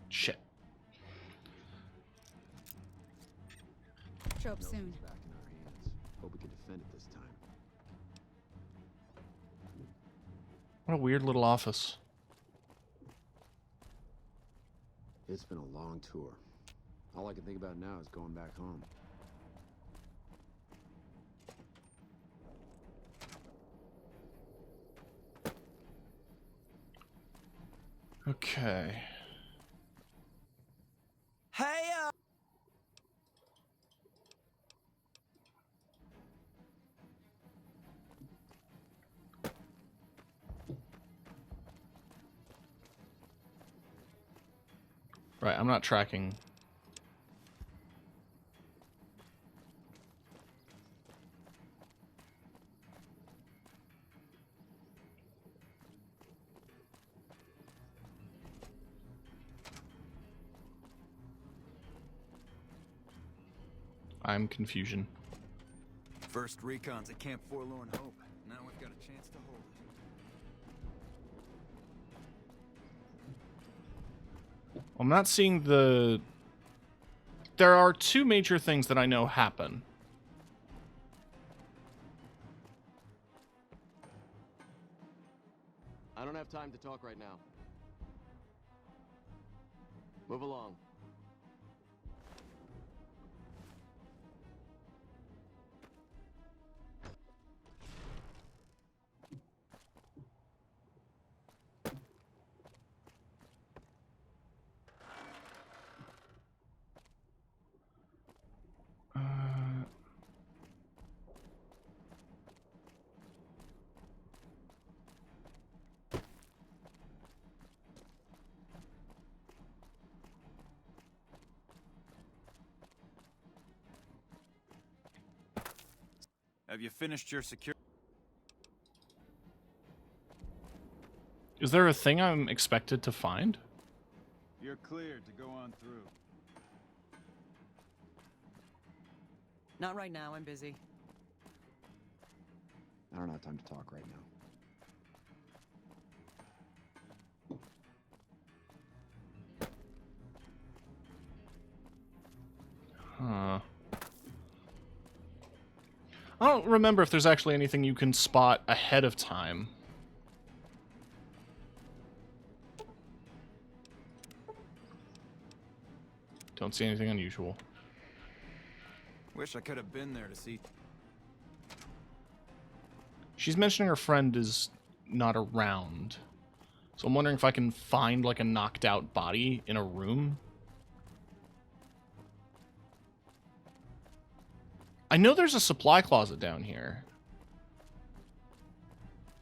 Shit. Show up soon. Back in our hands. Hope we can defend it this time. What a weird little office. It's been a long tour. All I can think about now is going back home. Okay. Hey, Right, I'm not tracking. I'm confusion. First recon's at Camp Forlorn Hope. Now we've got a chance to hold it. I'm not seeing the... There are two major things that I know happen. I don't have time to talk right now. Move along. Have you finished your security? Is there a thing I'm expected to find? You're cleared to go on through. Not right now, I'm busy. I don't have time to talk right now. Huh. I don't remember if there's actually anything you can spot ahead of time. Don't see anything unusual. Wish I could have been there to see. She's mentioning her friend is not around. So I'm wondering if I can find like a knocked out body in a room. I know there's a supply closet down here.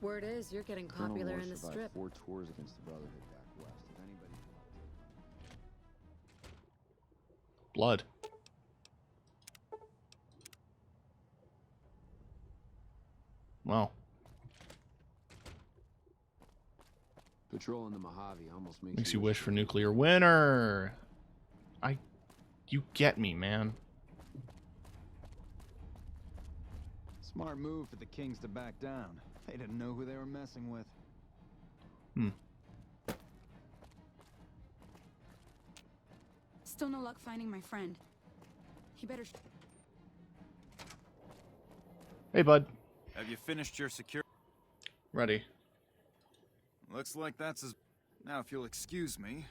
Word is you're getting Colonel popular Moore in the survived strip. 4 tours against the Brotherhood back west. If anybody... Blood. Wow. Patrolling the Mojave almost Makes you wish for nuclear winter. You get me, man. Smart move for the Kings to back down. They didn't know who they were messing with. Still no luck finding my friend. He better... Hey, bud. Have you finished your security? Ready. Looks like that's as... Now, if you'll excuse me.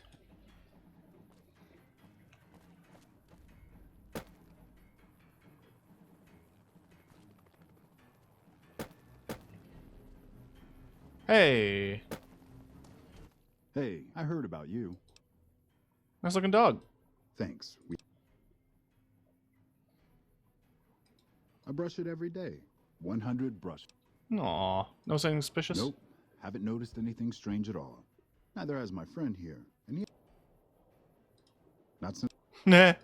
Hey. Hey, I heard about you. Nice looking dog. Thanks. I brush it every day. 100 brush. Aw, no something suspicious? Nope. Haven't noticed anything strange at all. Neither has my friend here. And he... Not since... Nah.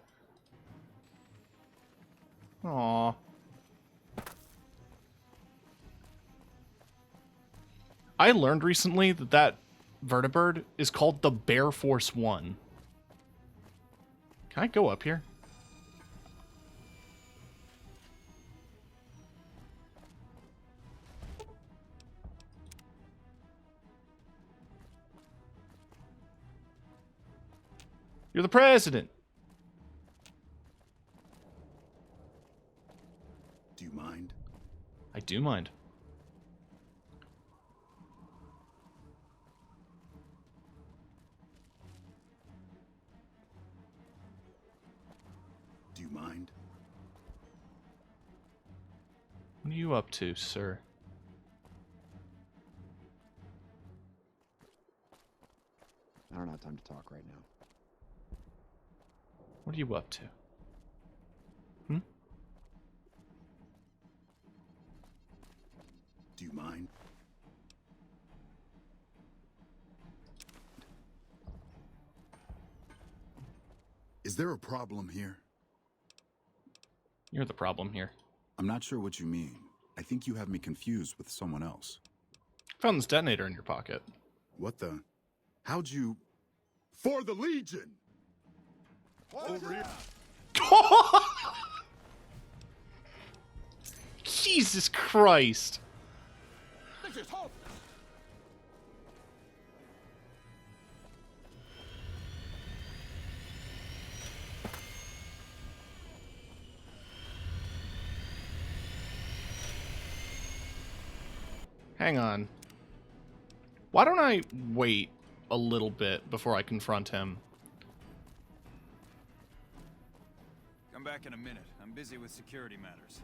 Aw. I learned recently that vertibird is called the Bear Force 1. Can I go up here? You're the president. Do you mind? I do mind. Do you mind? What are you up to, sir? I don't have time to talk right now. What are you up to? Hmm? Do you mind? Is there a problem here? You're the problem here. I'm not sure what you mean. I think you have me confused with someone else. Found this detonator in your pocket. What the? How'd you... For the Legion! Over here. Jesus Christ. This is hopeless. Hang on. Why don't I wait a little bit before I confront him? Come back in a minute. I'm busy with security matters.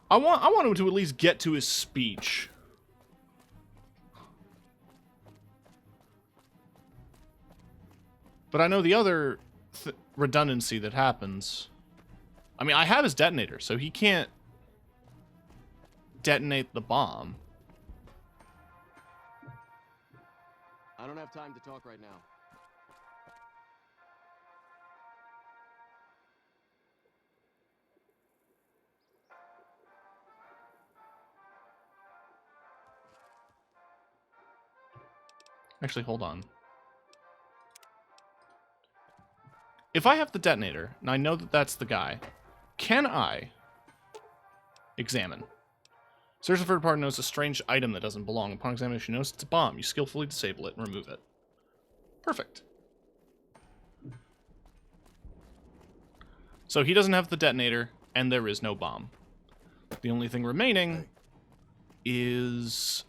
I want him to at least get to his speech. But I know the other redundancy that happens. I mean, I have his detonator, so he can't detonate the bomb. I don't have time to talk right now. Actually, hold on. If I have the detonator, and I know that that's the guy, can I examine? Search the third party notice a strange item that doesn't belong. Upon examination, notice it's a bomb. You skillfully disable it and remove it. Perfect. So he doesn't have the detonator, and there is no bomb. The only thing remaining is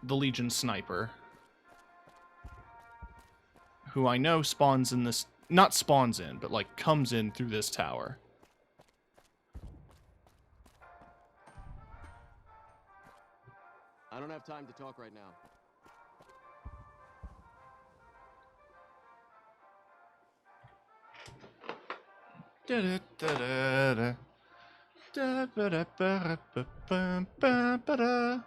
the Legion sniper, who I know spawns in this... Not spawns in, but, like, comes in through this tower. I don't have time to talk right now. Da-da-da-da-da. Da-ba-da-ba-da-ba-ba-ba-ba-da.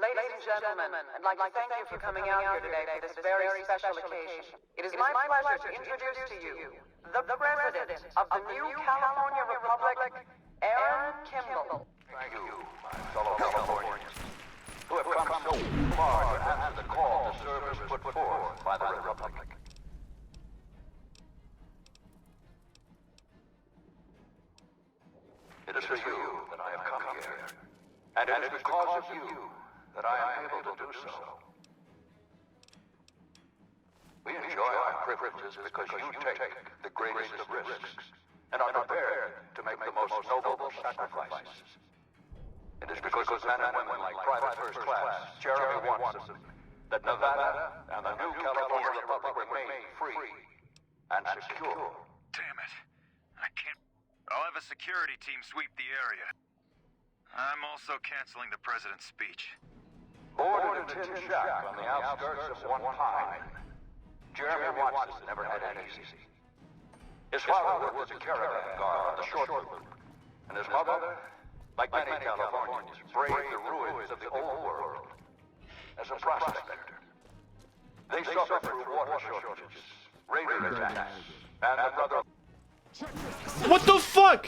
Ladies and gentlemen, I'd like to thank you for coming out here today for this very special occasion. It is my pleasure to introduce to you the President of the new California Republic, Aaron Kimball. Thank you, my fellow Californians, who have come so far to answer the call to service put forth by the Republic. It is for you that I have come here, and it is because of you that I am able to do so. We enjoy our privileges because you take the greatest of risks and are prepared to make the most noble sacrifices. It is because of men and women like Private First Class Jeremy Watson that Nevada and the new California Republic remain free and secure. Damn it. I can't... I'll have a security team sweep the area. I'm also canceling the president's speech. Born in a tin shack on the outskirts of One Pine, Jeremy Watson never had it easy. His father worked as a caravan guard on the short loop, and his mother, like many Californians, braved the ruins of the old world as a prospector. They suffered through water shortages, raider attacks, and the brother... What the fuck?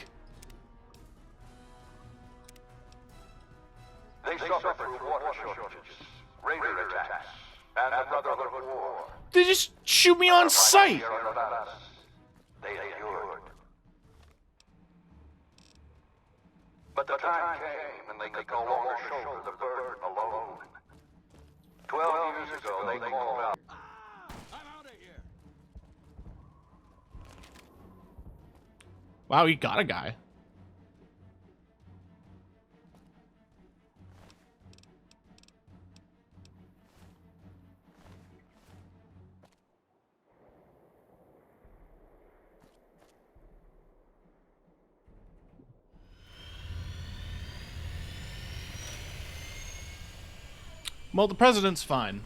They suffered through water shortages, raider attacks, and the Brotherhood of War. They just shoot me on sight. They endured. But the time came when they could no longer shoulder the burden alone. 12 years ago, they called out. Wow, he got a guy. Well, the president's fine.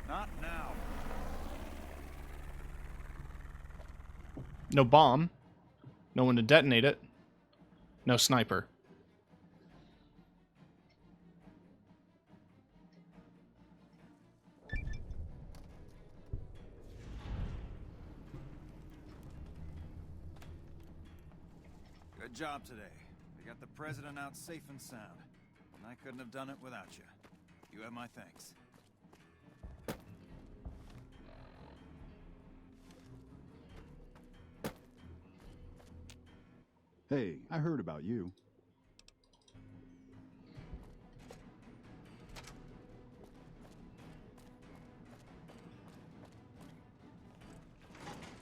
Not now. No bomb. No one to detonate it. No sniper. Good job today. We got the president out safe and sound. And I couldn't have done it without you. You have my thanks. Hey, I heard about you.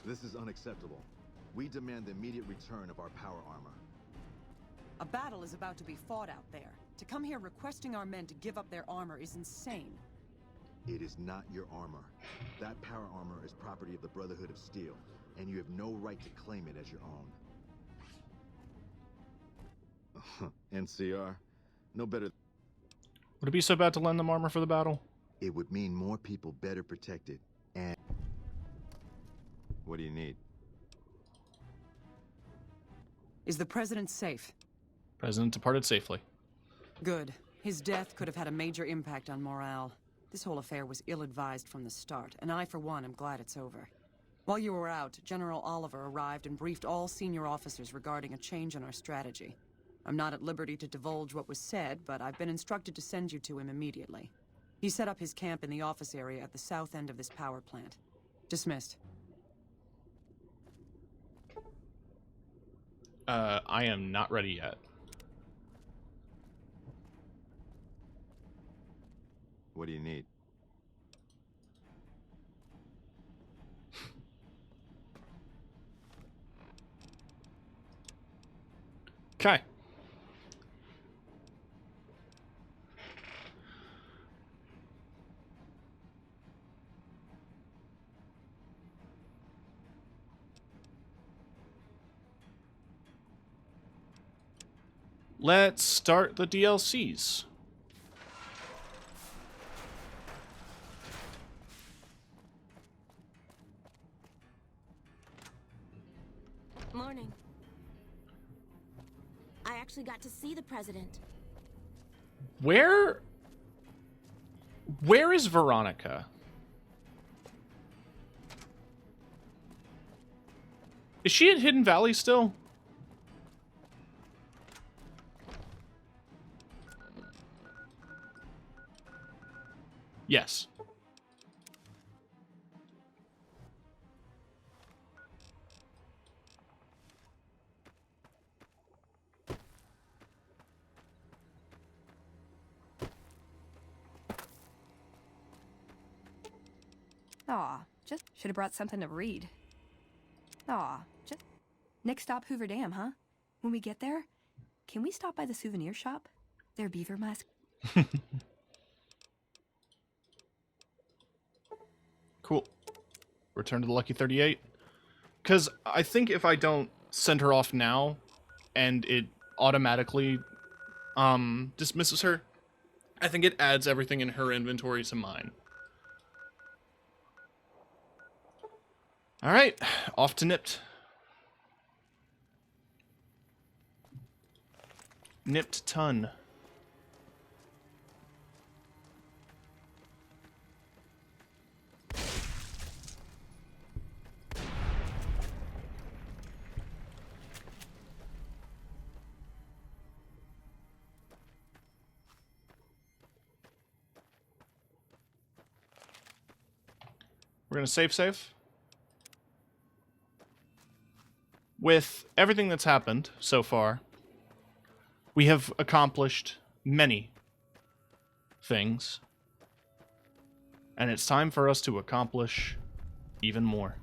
This is unacceptable. We demand the immediate return of our power armor. A battle is about to be fought out there. To come here requesting our men to give up their armor is insane. It is not your armor. That power armor is property of the Brotherhood of Steel, and you have no right to claim it as your own. NCR? No better... Would it be so bad to lend them armor for the battle? It would mean more people better protected, and... What do you need? Is the president safe? President departed safely. Good. His death could have had a major impact on morale. This whole affair was ill-advised from the start, and I, for one, am glad it's over. While you were out, General Oliver arrived and briefed all senior officers regarding a change in our strategy. I'm not at liberty to divulge what was said, but I've been instructed to send you to him immediately. He set up his camp in the office area at the south end of this power plant. Dismissed. I am not ready yet. What do you need? Okay. Let's start the DLCs. Morning. I actually got to see the president. Where is Veronica? Is she at Hidden Valley still? Yes. Aw, just should have brought something to read. Aw, just... Next stop, Hoover Dam, huh? When we get there, can we stop by the souvenir shop? Their beaver mask... Cool. Return to the Lucky 38. Because I think if I don't send her off now, and it automatically dismisses her, I think it adds everything in her inventory to mine. Alright, off to Nipt. Nipt Ton. We're going to save. With everything that's happened so far, we have accomplished many things. And it's time for us to accomplish even more.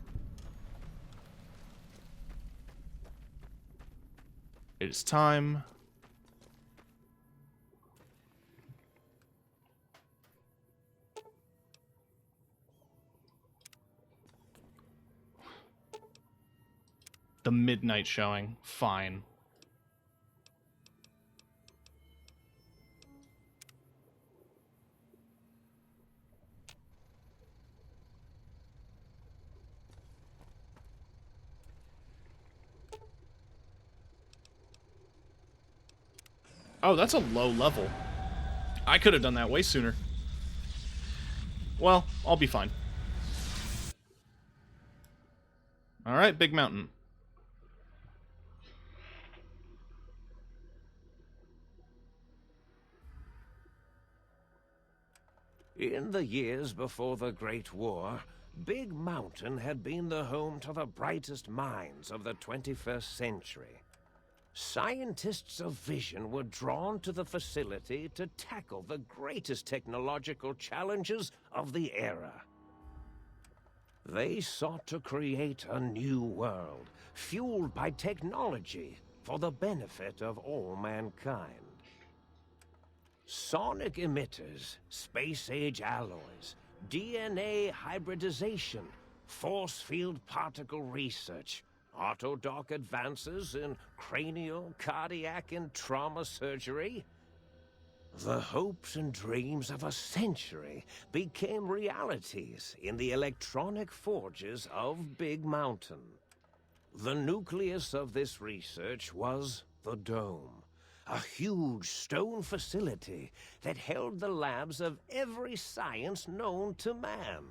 It is time the midnight showing. Fine. Oh, that's a low level. I could have done that way sooner. Well, I'll be fine. Alright, Big Mountain. In the years before the Great War, Big Mountain had been the home to the brightest minds of the 21st century. Scientists of vision were drawn to the facility to tackle the greatest technological challenges of the era. They sought to create a new world, fueled by technology for the benefit of all mankind. Sonic emitters, space-age alloys, DNA hybridization, force field particle research, autodoc advances in cranial, cardiac, and trauma surgery. The hopes and dreams of a century became realities in the electronic forges of Big Mountain. The nucleus of this research was the Dome. A huge stone facility that held the labs of every science known to man.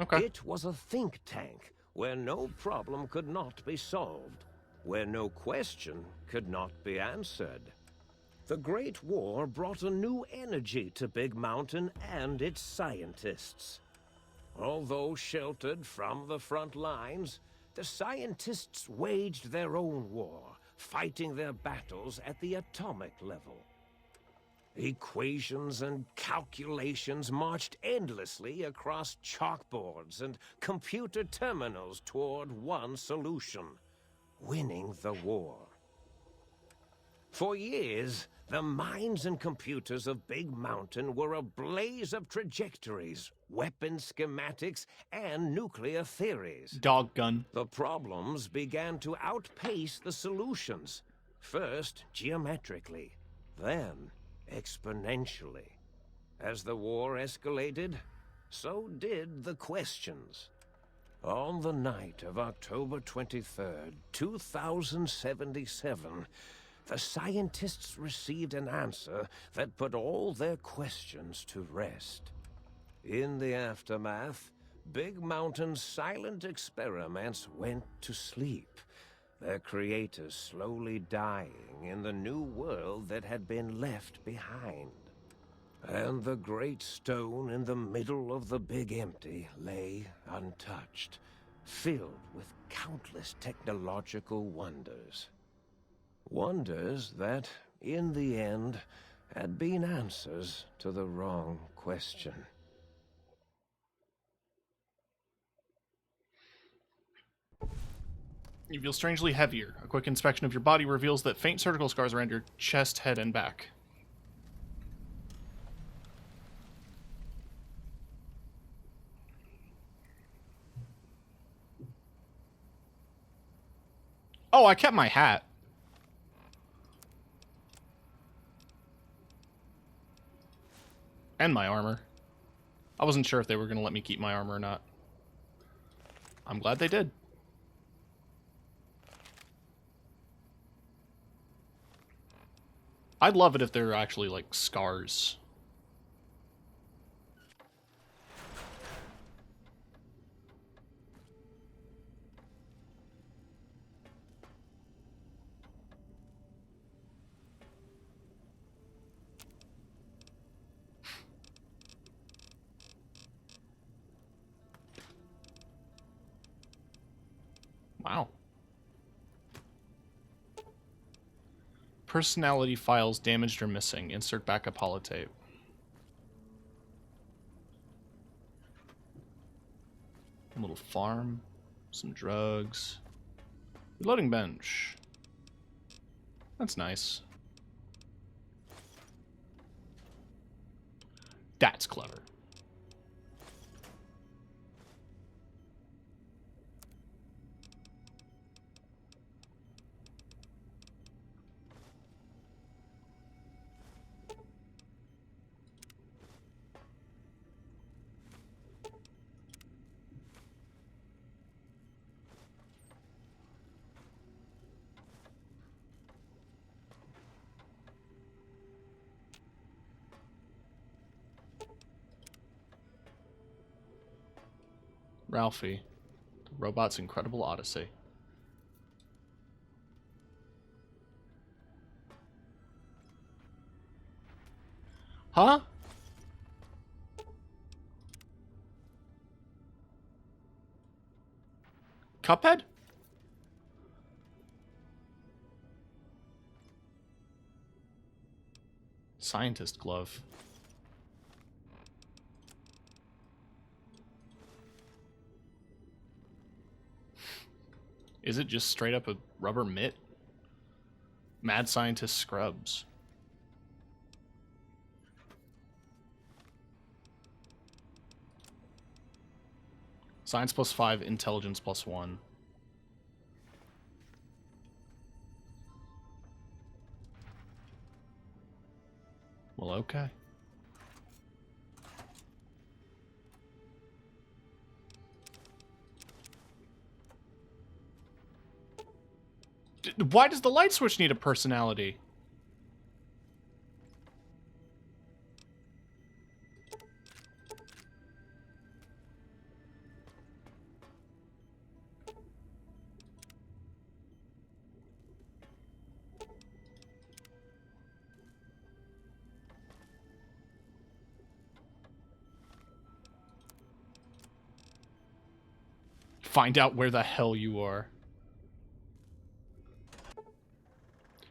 Okay. It was a think tank where no problem could not be solved, where no question could not be answered. The Great War brought a new energy to Big Mountain and its scientists. Although sheltered from the front lines, the scientists waged their own war, fighting their battles at the atomic level. Equations and calculations marched endlessly across chalkboards and computer terminals toward one solution: winning the war. For years, the minds and computers of Big Mountain were a blaze of trajectories, weapon schematics, and nuclear theories. Dog gun. The problems began to outpace the solutions, first geometrically, then exponentially. As the war escalated, so did the questions. On the night of October 23rd, 2077, the scientists received an answer that put all their questions to rest. In the aftermath, Big Mountain's silent experiments went to sleep, their creators slowly dying in the new world that had been left behind. And the great stone in the middle of the Big Empty lay untouched, filled with countless technological wonders. Wonders that, in the end, had been answers to the wrong question. You feel strangely heavier. A quick inspection of your body reveals that faint surgical scars around your chest, head, and back. Oh, I kept my hat. And my armor. I wasn't sure if they were going to let me keep my armor or not. I'm glad they did. I'd love it if there were actually, like, scars. Wow. Personality files damaged or missing. Insert backup holotape. A little farm. Some drugs. Reloading bench. That's nice. That's clever. Ralphie, the robot's incredible odyssey. Huh? Cuphead? Scientist glove. Is it just straight up a rubber mitt? Mad Scientist scrubs. Science +5, intelligence +1. Well, okay. Why does the light switch need a personality? find out where the hell you are.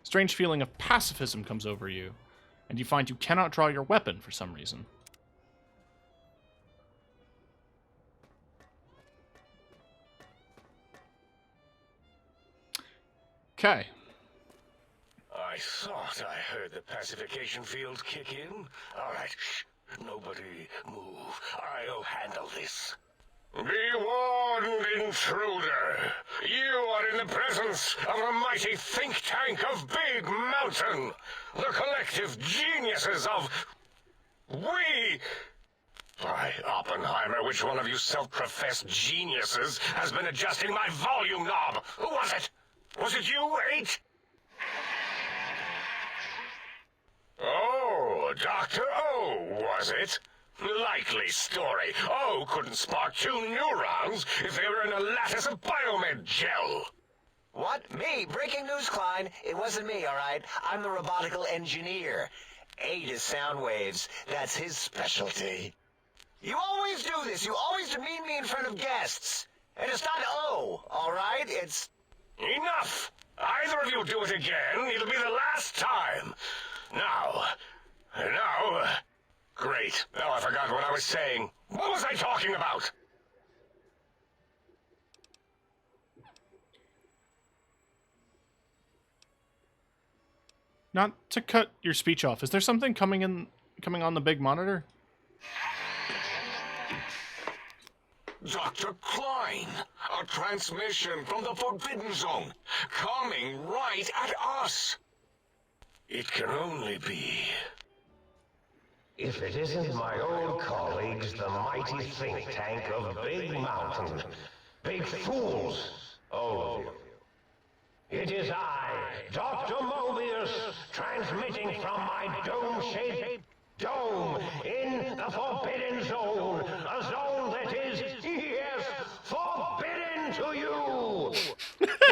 Strange feeling of pacifism comes over you, and you find you cannot draw your weapon for some reason. Okay. I thought I heard the pacification field kick in. All right, shh. Nobody move. I'll handle this. Be warned, intruder. You are in the presence of a mighty think tank of Big Mountain. The collective geniuses of... We... By Oppenheimer, which one of you self-professed geniuses has been adjusting my volume knob? Who was it? Was it you, 8? Oh, Dr. O, was it? Likely story. O couldn't spark 2 neurons if they were in a lattice of biomed gel. What? Me? Breaking news, Klein. It wasn't me, all right? I'm the robotical engineer. 8 is sound waves. That's his specialty. You always do this. You always demean me in front of guests. And it's not O, all right? It's... Enough! Either of you do it again, it'll be the last time. Now... Great. Now I forgot what I was saying. What was I talking about? Not to cut your speech off, is there something coming on the big monitor? Dr. Klein, a transmission from the Forbidden Zone, coming right at us. It can only be... If it isn't my old colleagues, the mighty think tank of Big Mountain. Big fools, all of you. It is I, Dr. Mobius, transmitting from my dome-shaped dome in the Forbidden Zone. A zone that is, yes, forbidden to you.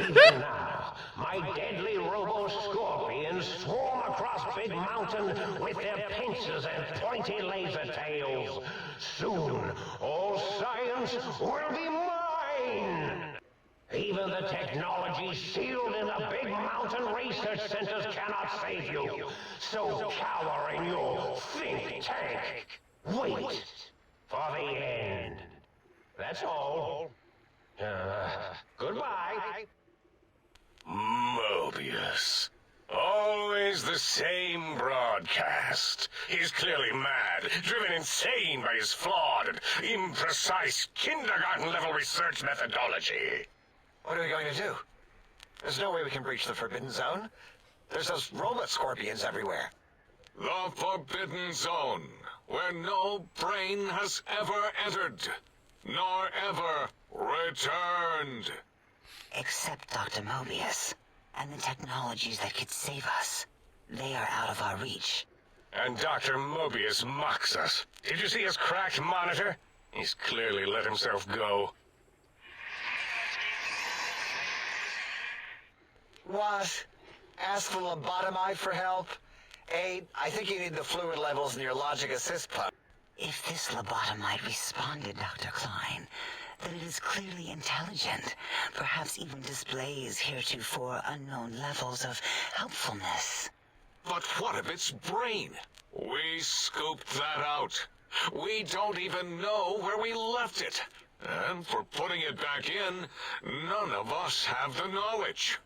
Even now, my deadly robo-scorpions swarm across Big Mountain with their pincers and pointy laser tails. Soon, all science will be mine. Even the technology sealed in the Big Mountain research centers cannot save you. So cower in your think tank. Wait for the end. That's all. Goodbye. Mobius. Always the same broadcast. He's clearly mad, driven insane by his flawed and imprecise kindergarten-level research methodology. What are we going to do? There's no way we can breach the Forbidden Zone. There's those robot scorpions everywhere. The Forbidden Zone, where no brain has ever entered, nor ever returned. Except Dr. Mobius, and the technologies that could save us. They are out of our reach. And Dr. Mobius mocks us. Did you see his cracked monitor? He's clearly let himself go. What? Ask the lobotomite for help? 8, I think you need the fluid levels in your logic assist pump. If this lobotomite responded, Dr. Klein, then it is clearly intelligent, perhaps even displays heretofore unknown levels of helpfulness. But what of its brain? We scooped that out. We don't even know where we left it. And for putting it back in, none of us have the knowledge.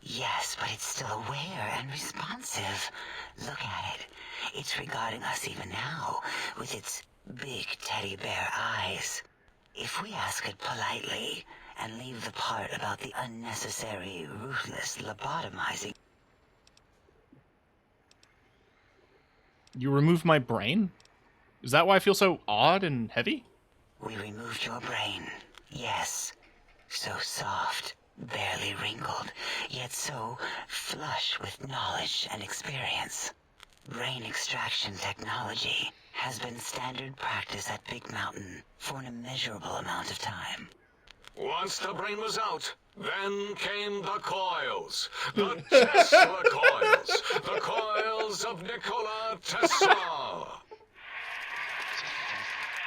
Yes, but it's still aware and responsive. Look at it. It's regarding us even now, with its big teddy bear eyes. If we ask it politely, and leave the part about the unnecessary, ruthless lobotomizing... You removed my brain? Is that why I feel so odd and heavy? We removed your brain, yes. So soft, barely wrinkled, yet so flush with knowledge and experience. Brain extraction technology has been standard practice at Big Mountain for an immeasurable amount of time. Once the brain was out, then came the coils. The Tesla coils. The coils of Nikola Tesla.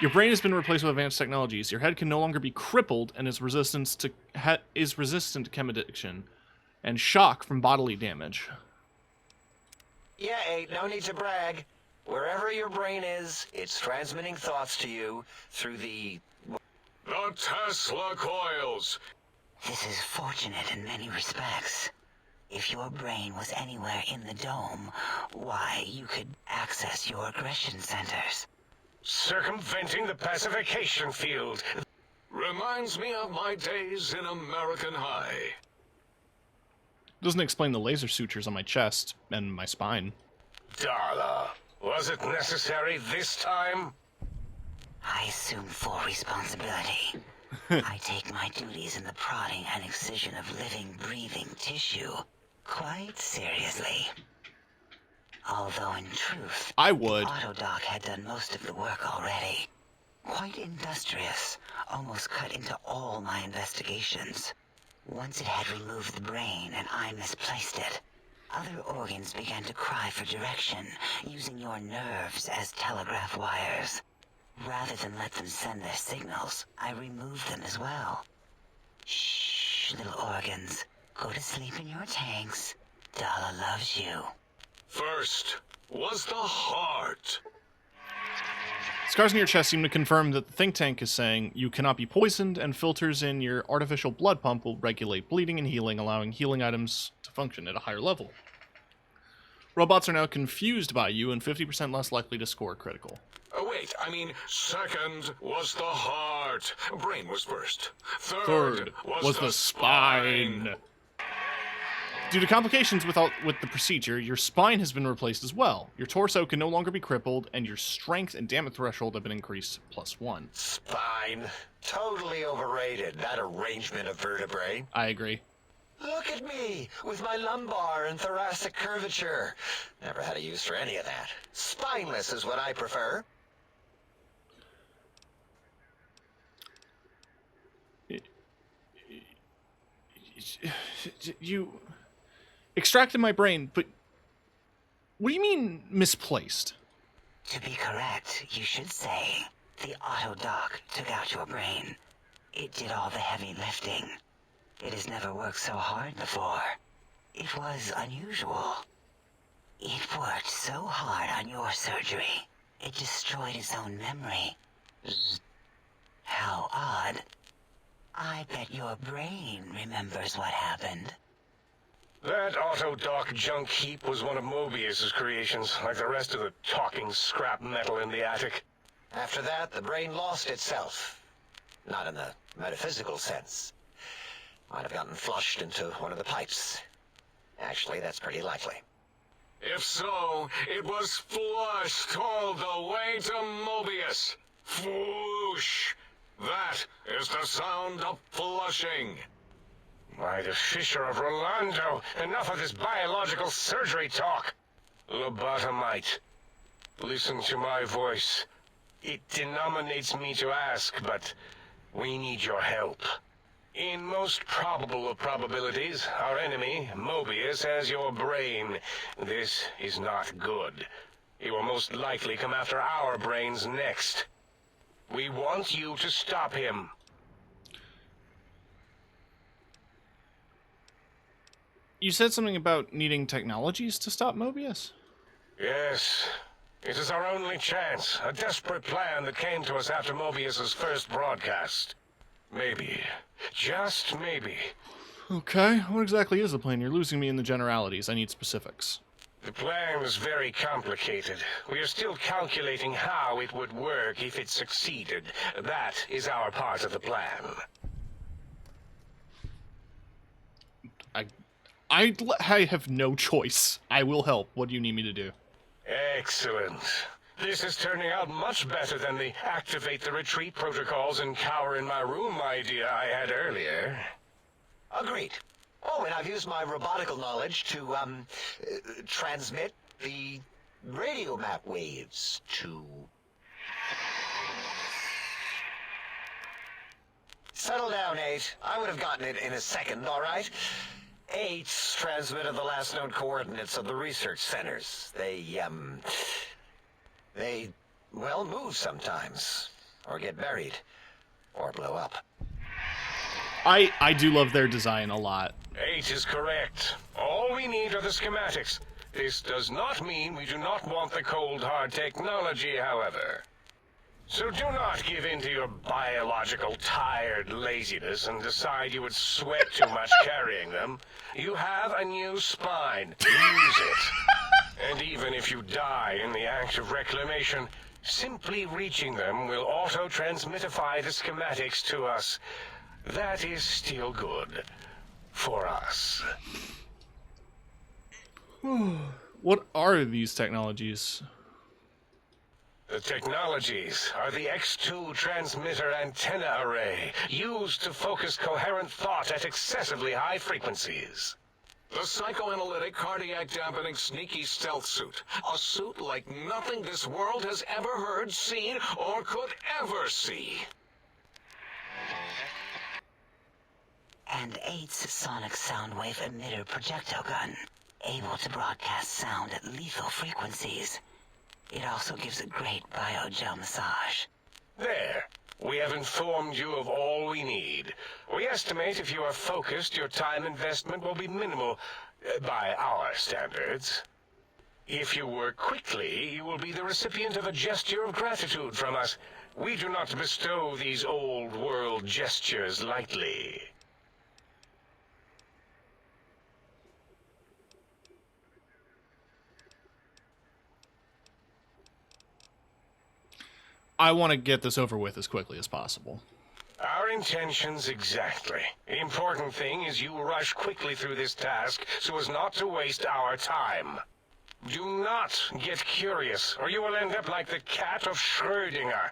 Your brain has been replaced with advanced technologies. Your head can no longer be crippled and is resistant to chem addiction and shock from bodily damage. Yeah, ain't no need to brag. Wherever your brain is, it's transmitting thoughts to you through the Tesla coils. This is fortunate in many respects. If your brain was anywhere in the dome, why, you could access your aggression centers. Circumventing the pacification field. Reminds me of my days in American High. Doesn't explain the laser sutures on my chest and my spine. Darla, was it necessary this time? I assume full responsibility. I take my duties in the prodding and excision of living, breathing tissue quite seriously. Although in truth, I would. Autodoc had done most of the work already. Quite industrious, almost cut into all my investigations. Once it had removed the brain and I misplaced it, other organs began to cry for direction, using your nerves as telegraph wires. Rather than let them send their signals, I removed them as well. Shh, little organs. Go to sleep in your tanks. Dala loves you. First was the heart. Scars in your chest seem to confirm that the think tank is saying you cannot be poisoned, and filters in your artificial blood pump will regulate bleeding and healing, allowing healing items to function at a higher level. Robots are now confused by you and 50% less likely to score critical. Oh, wait, I mean, second was the heart. Brain was first. Third was the spine. Due to complications with the procedure, your spine has been replaced as well. Your torso can no longer be crippled, and your strength and damage threshold have been increased +1. spine. Totally overrated, that arrangement of vertebrae. I agree. Look at me, with my lumbar and thoracic curvature. Never had a use for any of that. Spineless is what I prefer. You extracted my brain, but what do you mean misplaced? To be correct, you should say the Autodoc took out your brain. It did all the heavy lifting. It has never worked so hard before. It was unusual. It worked so hard on your surgery, it destroyed its own memory. How odd. I bet your brain remembers what happened. That Autodoc junk heap was one of Mobius's creations, like the rest of the talking scrap metal in the attic. After that, the brain lost itself. Not in the metaphysical sense. Might have gotten flushed into one of the pipes. Actually, that's pretty likely. If so, it was flushed all the way to Mobius. Flush! That is the sound of flushing. By the Fisher of Rolando, enough of this biological surgery talk. Lobotomite, listen to my voice. It denominates me to ask, but we need your help. In most probable of probabilities, our enemy, Mobius, has your brain. This is not good. He will most likely come after our brains next. We want you to stop him. You said something about needing technologies to stop Mobius? Yes. It is our only chance. A desperate plan that came to us after Mobius's first broadcast. Maybe. Just maybe. Okay, what exactly is the plan? You're losing me in the generalities. I need specifics. The plan is very complicated. We are still calculating how it would work if it succeeded. That is our part of the plan. I have no choice. I will help. What do you need me to do? Excellent. This is turning out much better than the activate the retreat protocols and cower in my room idea I had earlier. Agreed. Oh, and I've used my robotical knowledge to, transmit the radio map waves to... Settle down, 8. I would have gotten it in a second, all right? 8's transmitted the last known coordinates of the research centers. They, well, move sometimes. or get buried, or blow up. I do love their design a lot. 8 is correct. All we need are the schematics. This does not mean we do not want the cold hard technology, however. So do not give in to your biological tired laziness and decide you would sweat too much carrying them. You have a new spine. Use it. And even if you die in the act of reclamation, simply reaching them will auto-transmitify the schematics to us. That is still good. For us. What are these technologies? The technologies are the X2 transmitter antenna array, used to focus coherent thought at excessively high frequencies. The psychoanalytic, cardiac dampening, sneaky stealth suit. A suit like nothing this world has ever heard, seen, or could ever see. And 8's sonic soundwave emitter projectile gun, able to broadcast sound at lethal frequencies. It also gives a great biogel massage. There. We have informed you of all we need. We estimate if you are focused, your time investment will be minimal, by our standards. If you work quickly, you will be the recipient of a gesture of gratitude from us. We do not bestow these old-world gestures lightly. I want to get this over with as quickly as possible. Our intentions exactly. The important thing is you rush quickly through this task so as not to waste our time. Do not get curious, or you will end up like the cat of Schrödinger.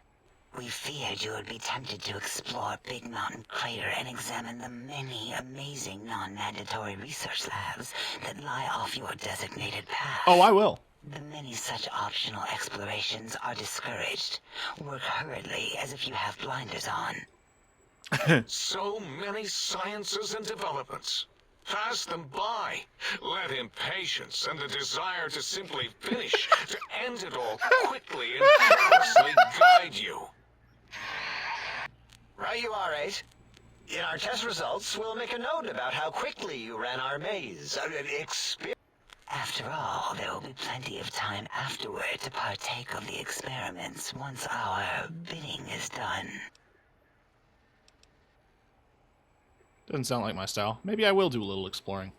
We feared you would be tempted to explore Big Mountain Crater and examine the many amazing non-mandatory research labs that lie off your designated path. Oh, I will. The many such optional explorations are discouraged. Work hurriedly as if you have blinders on. So many sciences and developments. Pass them by. Let impatience and the desire to simply finish, to end it all quickly and carelessly guide you. Right you are, 8. In our test results, we'll make a note about how quickly you ran our maze. After all, there will be plenty of time afterward to partake of the experiments once our bidding is done. Doesn't sound like my style. Maybe I will do a little exploring.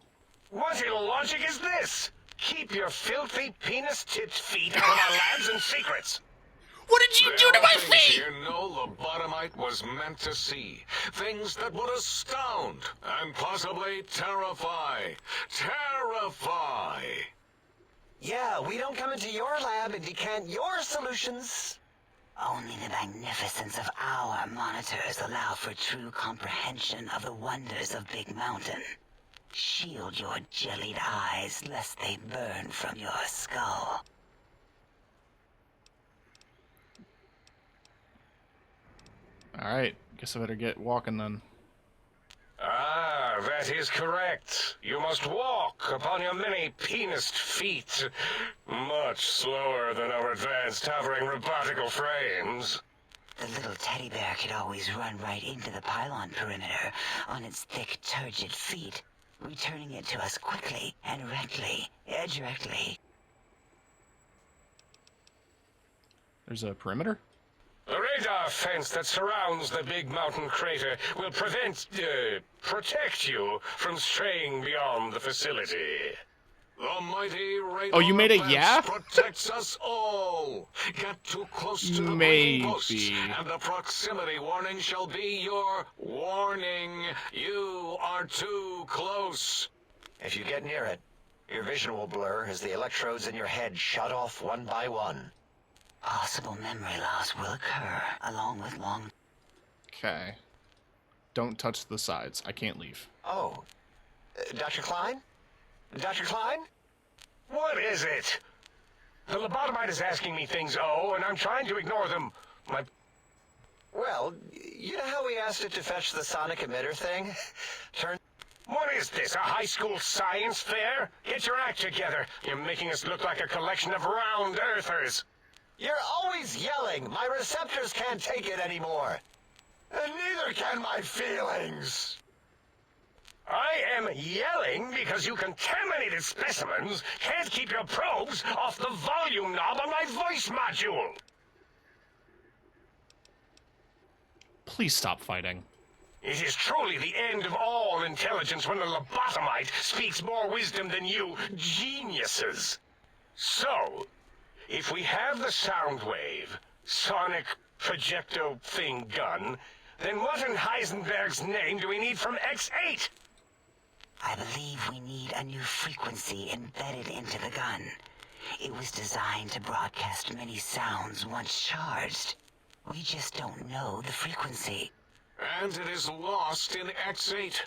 What in logic is this? Keep your filthy penis-tipped feet out of our labs and secrets. What did you do to my feet? Here no lobotomite was meant to see. Things that would astound and possibly terrify. Terrify! Yeah, we don't come into your lab and decant your solutions. Only the magnificence of our monitors allow for true comprehension of the wonders of Big Mountain. Shield your jellied eyes lest they burn from your skull. Alright, guess I better get walking then. Ah, that is correct. You must walk upon your many penised feet. Much slower than our advanced hovering robotical frames. The little teddy bear could always run right into the pylon perimeter on its thick, turgid feet, returning it to us quickly and directly. There's a perimeter? The radar fence that surrounds the Big Mountain Crater will protect you from straying beyond the facility. The mighty radar Oh, you made a fence yeah? protects us all. Get too close to the Maybe. breaking post, and the proximity warning shall be your warning. You are too close. If you get near it, your vision will blur as the electrodes in your head shut off one by one. Possible memory loss will occur, along with long... Okay. Don't touch the sides. I can't leave. Oh. Dr. Klein? Dr. Klein? What is it? The lobotomite is asking me things, and I'm trying to ignore them. Well, you know how we asked it to fetch the sonic emitter thing? What is this, a high school science fair? Get your act together. You're making us look like a collection of round earthers. You're always yelling. My receptors can't take it anymore. And neither can my feelings. I am yelling because you contaminated specimens can't keep your probes off the volume knob on my voice module. Please stop fighting. It is truly the end of all intelligence when a lobotomite speaks more wisdom than you geniuses. So, if we have the Soundwave, sonic projecto thing gun, then what in Heisenberg's name do we need from X8? I believe we need a new frequency embedded into the gun. It was designed to broadcast many sounds once charged. We just don't know the frequency. And it is lost in X8.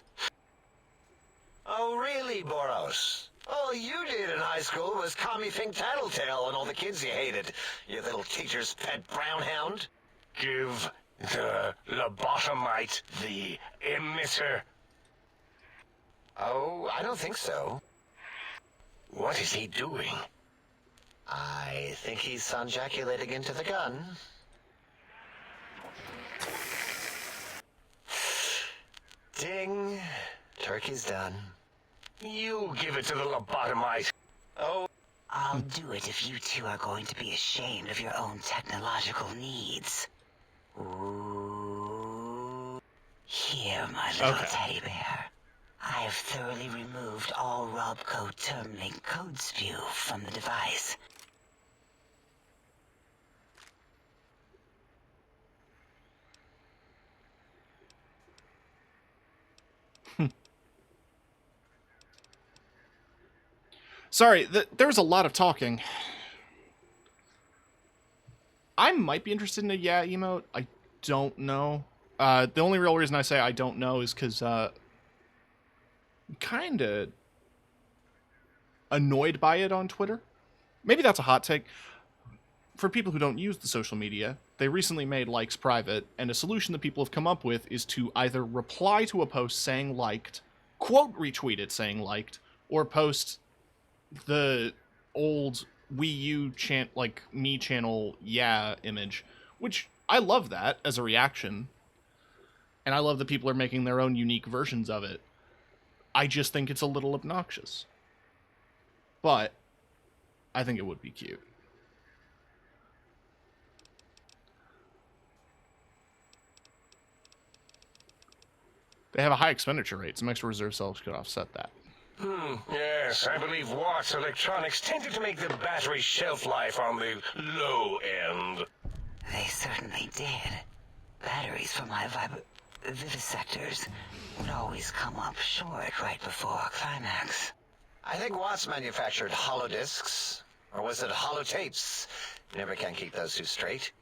Oh, really, Boros? All you did in high school was call me Fink Tattletale and all the kids you hated, you little teacher's pet brown hound. Give the lobotomite the emitter. Oh, I don't think so. What is he doing? I think he's sonjaculating into the gun. Ding. Turkey's done. You give it to the lobotomite. Oh. I'll do it if you two are going to be ashamed of your own technological needs. Ooh. Here, my little teddy bear. I have thoroughly removed all Robco termlink code spew from the device. Sorry, there was a lot of talking. I might be interested in a yeah emote. I don't know. The only real reason I say I don't know is because kind of annoyed by it on Twitter. Maybe that's a hot take. For people who don't use the social media, they recently made likes private, and a solution that people have come up with is to either reply to a post saying liked, quote retweet it saying liked, or post the old Wii U me channel yeah image, which I love that as a reaction, and I love that people are making their own unique versions of it. I just think it's a little obnoxious, but I think it would be cute. They have a high expenditure rate. Some extra reserve cells could offset that. Yes, I believe Watts Electronics tended to make the battery shelf life on the low end. They certainly did. Batteries for my vivisectors would always come up short right before climax. I think Watts manufactured holodiscs, or was it holotapes? Never can keep those two straight.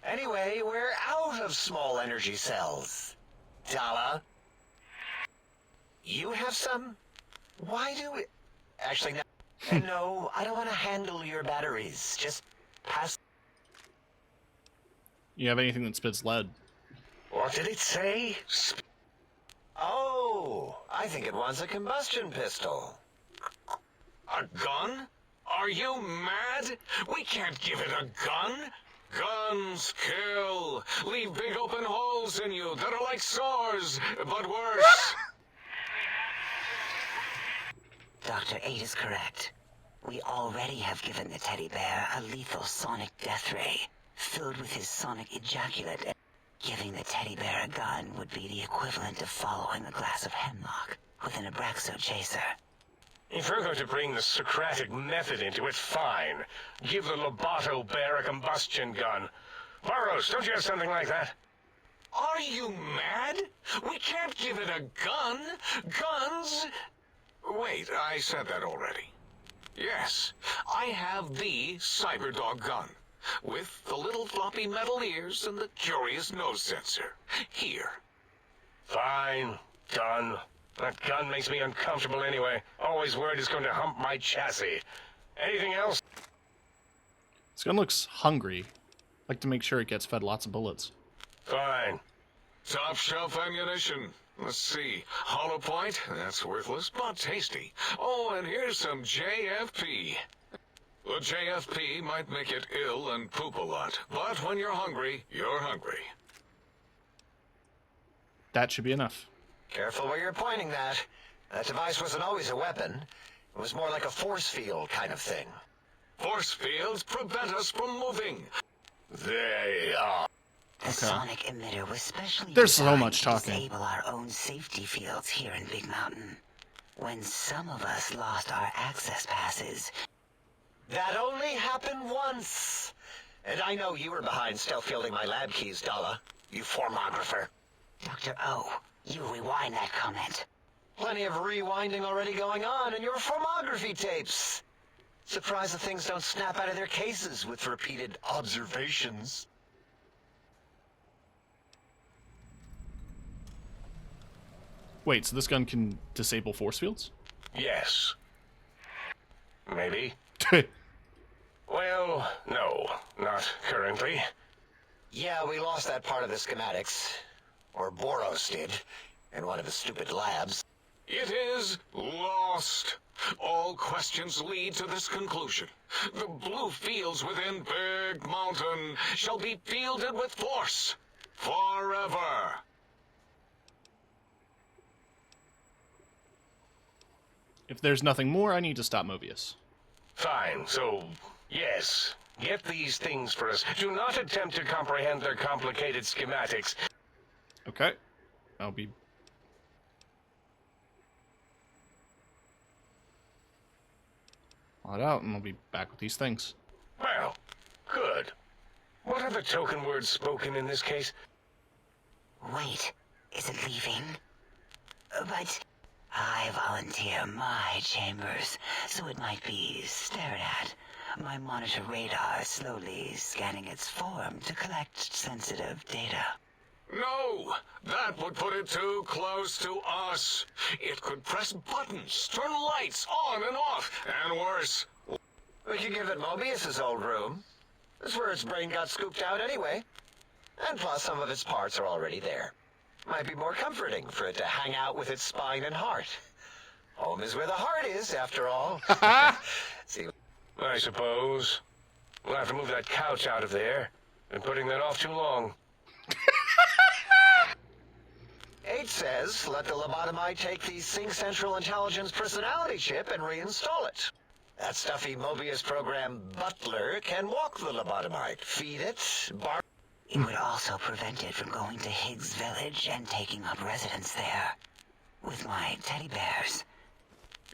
Anyway, we're out of small energy cells. Dala? You have some? Why do we... Actually, no. No, I don't want to handle your batteries. Just pass... You have anything that spits lead? What did it say? Oh, I think it wants a combustion pistol. A gun? Are you mad? We can't give it a gun. Guns kill. Leave big open holes in you that are like sores, but worse. Dr. 8 is correct. We already have given the teddy bear a lethal sonic death ray, filled with his sonic ejaculate. Giving the teddy bear a gun would be the equivalent of following a glass of hemlock with an Abraxo chaser. If we're going to bring the Socratic method into it, fine. Give the Loboto bear a combustion gun. Burroughs, don't you have something like that? Are you mad? We can't give it a gun. Guns... Wait, I said that already. Yes, I have the Cyberdog gun, with the little floppy metal ears and the curious nose sensor. Here. Fine. Done. That gun makes me uncomfortable anyway. Always worried it's going to hump my chassis. Anything else? This gun looks hungry. I'd like to make sure it gets fed lots of bullets. Fine. Top shelf ammunition. Let's see. Hollow point? That's worthless, but tasty. Oh, and here's some JFP. The JFP might make it ill and poop a lot, but when you're hungry, you're hungry. That should be enough. Careful where you're pointing that. That device wasn't always a weapon. It was more like a force field kind of thing. Force fields prevent us from moving. They are. The sonic emitter was specially There's so designed much to talking. disable our own safety fields here in Big Mountain. When some of us lost our access passes, That only happened once. And I know you were behind stealth fielding my lab keys, Dala. You formographer. Dr. O, you rewind that comment. Plenty of rewinding already going on in your formography tapes. Surprised the things don't snap out of their cases with repeated observations. Wait, so this gun can disable force fields? Yes. Maybe. Well, no, not currently. Yeah, we lost that part of the schematics. Or Boros did, in one of his stupid labs. It is lost. All questions lead to this conclusion. The blue fields within Big Mountain shall be fielded with force. Forever. If there's nothing more, I need to stop Mobius. Fine, so, yes. Get these things for us. Do not attempt to comprehend their complicated schematics. Okay. I'll be... Let out, and I'll be back with these things. Well, good. What are the token words spoken in this case? Wait, is it leaving? But I volunteer my chambers, so it might be stared at. My monitor radar slowly scanning its form to collect sensitive data. No, that would put it too close to us. It could press buttons, turn lights on and off, and worse. We could give it Mobius's old room. That's where its brain got scooped out anyway. And plus, some of its parts are already there. Might be more comforting for it to hang out with its spine and heart. Home is where the heart is, after all. See, I suppose. We'll have to move that couch out of there. Been putting that off too long. 8 says, let the lobotomite take the Sync Central Intelligence personality chip and reinstall it. That stuffy Mobius program Butler can walk the lobotomite, feed it, bark. It would also prevent it from going to Higgs Village and taking up residence there. With my teddy bears.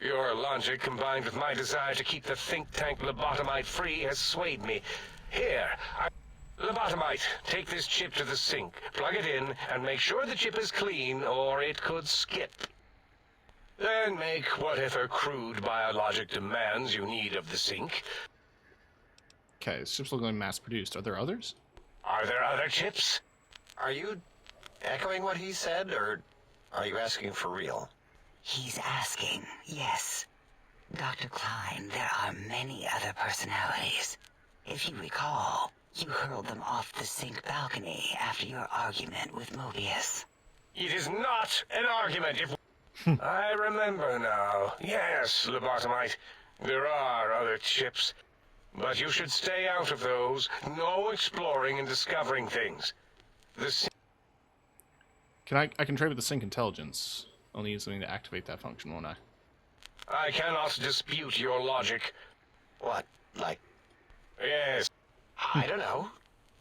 Your logic, combined with my desire to keep the think tank lobotomite free, has swayed me. Here, lobotomite, take this chip to the sink, plug it in, and make sure the chip is clean, or it could skip. Then make whatever crude biologic demands you need of the sink. Okay, this chip's looking mass-produced. Are there others? Are there other chips? Are you echoing what he said, or are you asking for real? He's asking, yes. Dr. Klein, there are many other personalities. If you recall, you hurled them off the sink balcony after your argument with Mobius. It is not an argument. If I remember now. Yes, lobotomite. There are other chips. But you should stay out of those. No exploring and discovering things. The I can trade with the Sync Intelligence. I'll need something to activate that function, won't I? I cannot dispute your logic. What, like? Yes. I don't know.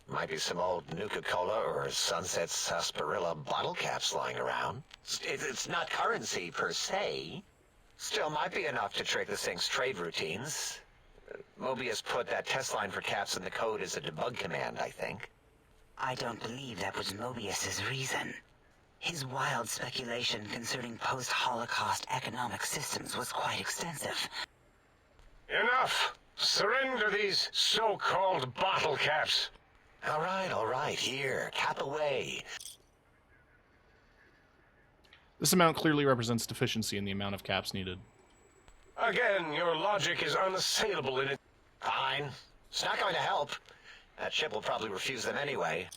Might be some old Nuka-Cola or Sunset Sarsaparilla bottle caps lying around. It's not currency per se. Still might be enough to trick the Sync's trade routines. Mobius put that test line for caps in the code as a debug command, I think. I don't believe that was Mobius's reason. His wild speculation concerning post-Holocaust economic systems was quite extensive. Enough! Surrender these so-called bottle caps. All right, here, cap away. This amount clearly represents deficiency in the amount of caps needed. Again, your logic is unassailable in it. Fine. It's not going to help. That chip will probably refuse them anyway.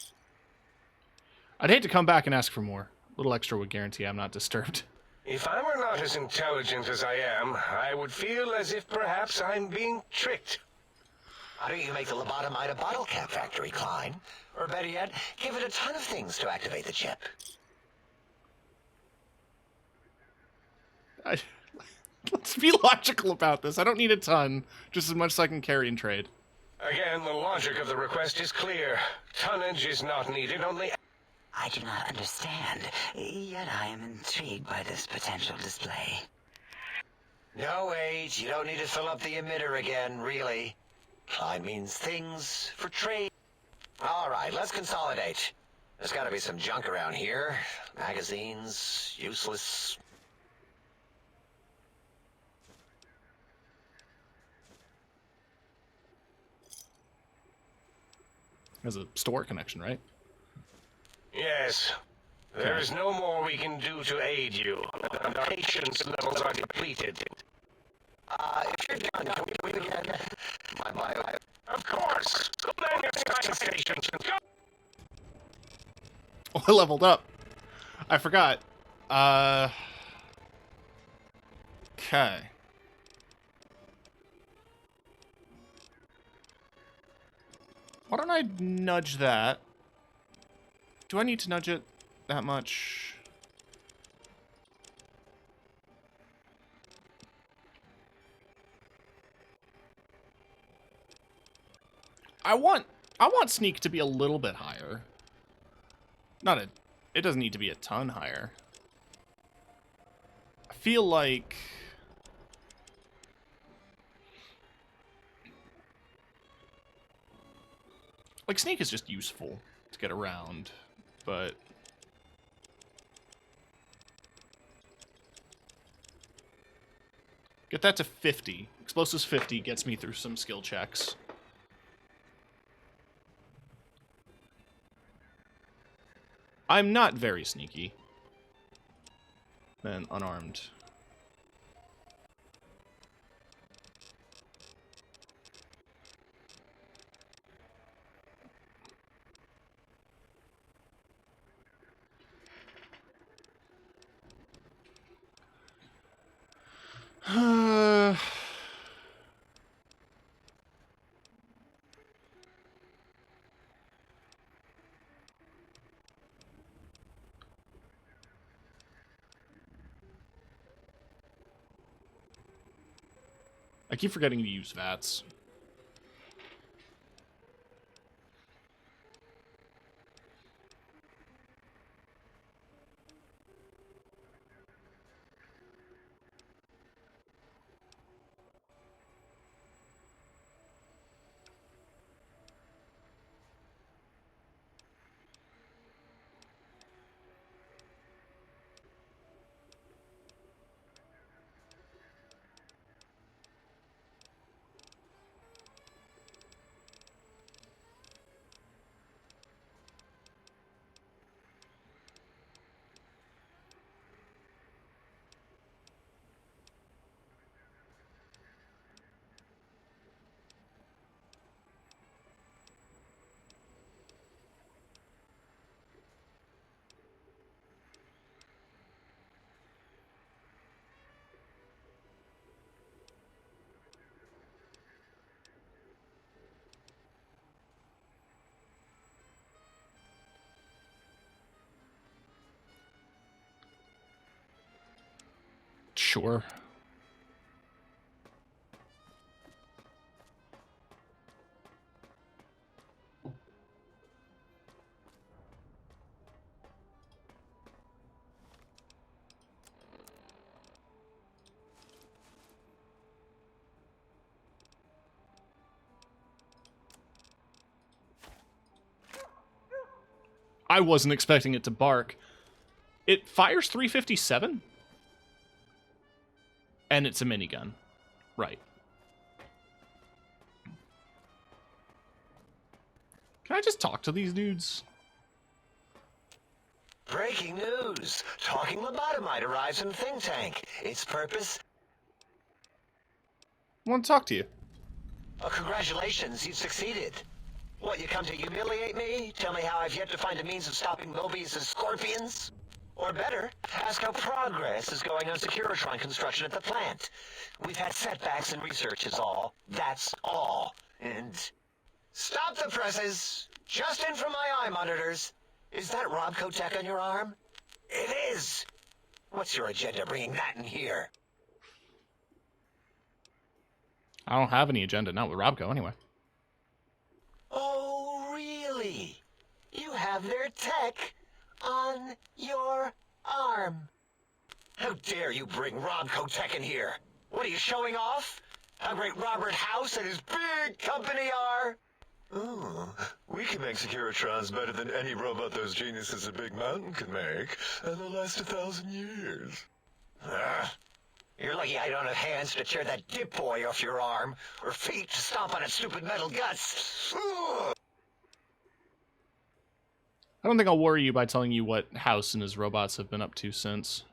I'd hate to come back and ask for more. A little extra would guarantee I'm not disturbed. If I were not as intelligent as I am, I would feel as if perhaps I'm being tricked. Why don't you make the lobotomide a bottle cap factory, Klein? Or better yet, give it a ton of things to activate the chip. Let's be logical about this. I don't need a ton, just as much as I can carry and trade. Again, the logic of the request is clear. Tonnage is not needed, only... I do not understand, yet I am intrigued by this potential display. No, wait, you don't need to fill up the emitter again, really. Klein means things for trade. All right, let's consolidate. There's got to be some junk around here. Magazines, useless... There's a store connection, right? Yes. There is no more we can do to aid you. Our patience levels are depleted. If you're done, can we begin? My bio... Of course! Go down your science stations and go! Oh, I leveled up. I forgot. Okay. Why don't I nudge that? Do I need to nudge it that much? I want sneak to be a little bit higher. It doesn't need to be a ton higher. I feel like sneak is just useful to get around, but get that to 50. Explosives 50 gets me through some skill checks. I'm not very sneaky. Then unarmed. I keep forgetting to use VATS. Sure. I wasn't expecting it to bark. It fires 357? And it's a minigun. Right. Can I just talk to these dudes? Breaking news! Talking lobotomide arrives in Think Tank. Its purpose... I want to talk to you. Oh, congratulations, you've succeeded. What, you come to humiliate me? Tell me how I've yet to find a means of stopping Mobius's scorpions? Or better, ask how progress is going on Securitron construction at the plant. We've had setbacks in research is all. That's all. And... Stop the presses! Just in from my eye monitors. Is that Rob Kotek on your arm? It is! What's your agenda bringing that in here? I don't have any agenda, not with Robco, anyway. Oh, really? You have their tech on your arm. How dare you bring Rob Kotek in here? What are you showing off? How great Robert House and his big company are? Oh, we can make Securitrons better than any robot those geniuses at Big Mountain can make, and they'll last 1,000 years. You're lucky I don't have hands to tear that dip boy off your arm, or feet to stomp on its stupid metal guts. Ugh. I don't think I'll worry you by telling you what House and his robots have been up to since.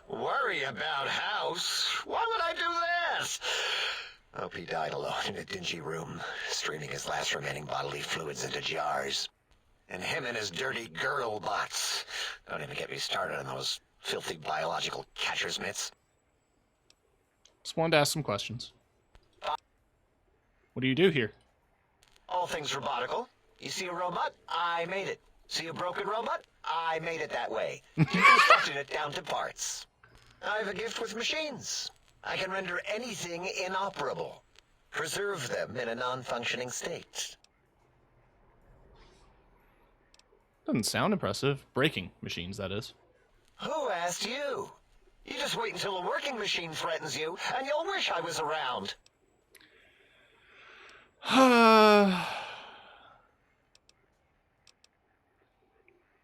Worry about House? Why would I do this? Hope he died alone in a dingy room, streaming his last remaining bodily fluids into jars. And him and his dirty girl bots. Don't even get me started on those filthy biological catcher's mitts. Just wanted to ask some questions. What do you do here? All things robotical. You see a robot? I made it. See a broken robot? I made it that way. Deconstructed it down to parts. I have a gift with machines. I can render anything inoperable. Preserve them in a non-functioning state. Doesn't sound impressive. Breaking machines, that is. Who asked you? You just wait until a working machine threatens you, and you'll wish I was around.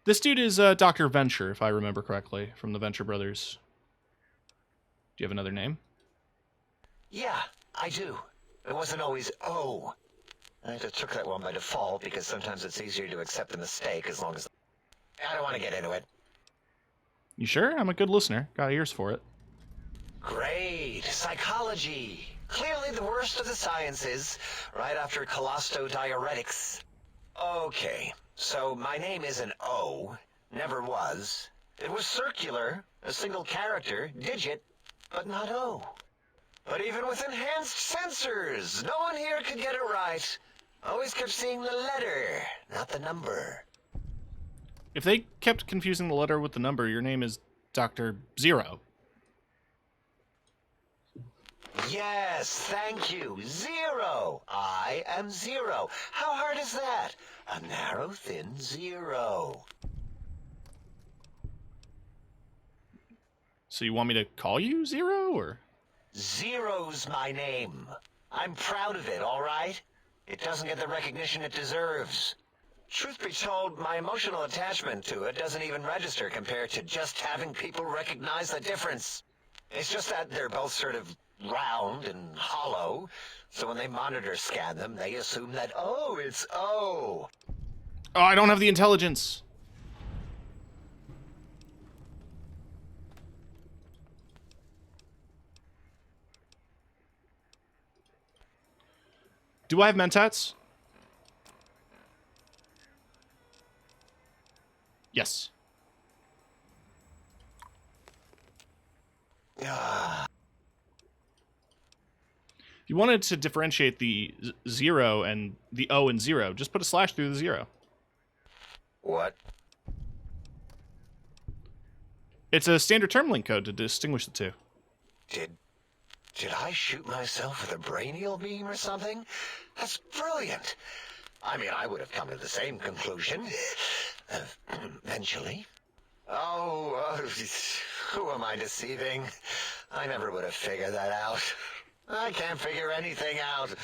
This dude is Dr. Venture, if I remember correctly, from the Venture Brothers. Do you have another name? Yeah, I do. It wasn't always O. I just took that one by default because sometimes it's easier to accept the mistake as long as... I don't want to get into it. You sure? I'm a good listener. Got ears for it. Great. Psychology. Clearly the worst of the sciences, right after colostodiuretics. Okay, so my name isn't O. Never was. It was circular, a single character, digit, but not O. But even with enhanced sensors, no one here could get it right. Always kept seeing the letter, not the number. If they kept confusing the letter with the number, your name is Dr. Zero. Yes, thank you. Zero. I am Zero. How hard is that? A narrow, thin zero. So you want me to call you Zero, or? Zero's my name. I'm proud of it, all right? It doesn't get the recognition it deserves. Truth be told, my emotional attachment to it doesn't even register compared to just having people recognize the difference. It's just that they're both sort of round and hollow, so when they monitor scan them, they assume that, oh, it's O. Oh, I don't have the intelligence. Do I have mentats? Yes. If you wanted to differentiate the zero and the O and zero, just put a slash through the zero. What? It's a standard term link code to distinguish the two. Did I shoot myself with a brainial beam or something? That's brilliant. I mean, I would have come to the same conclusion. Eventually. Oh, who am I deceiving? I never would have figured that out. I can't figure anything out.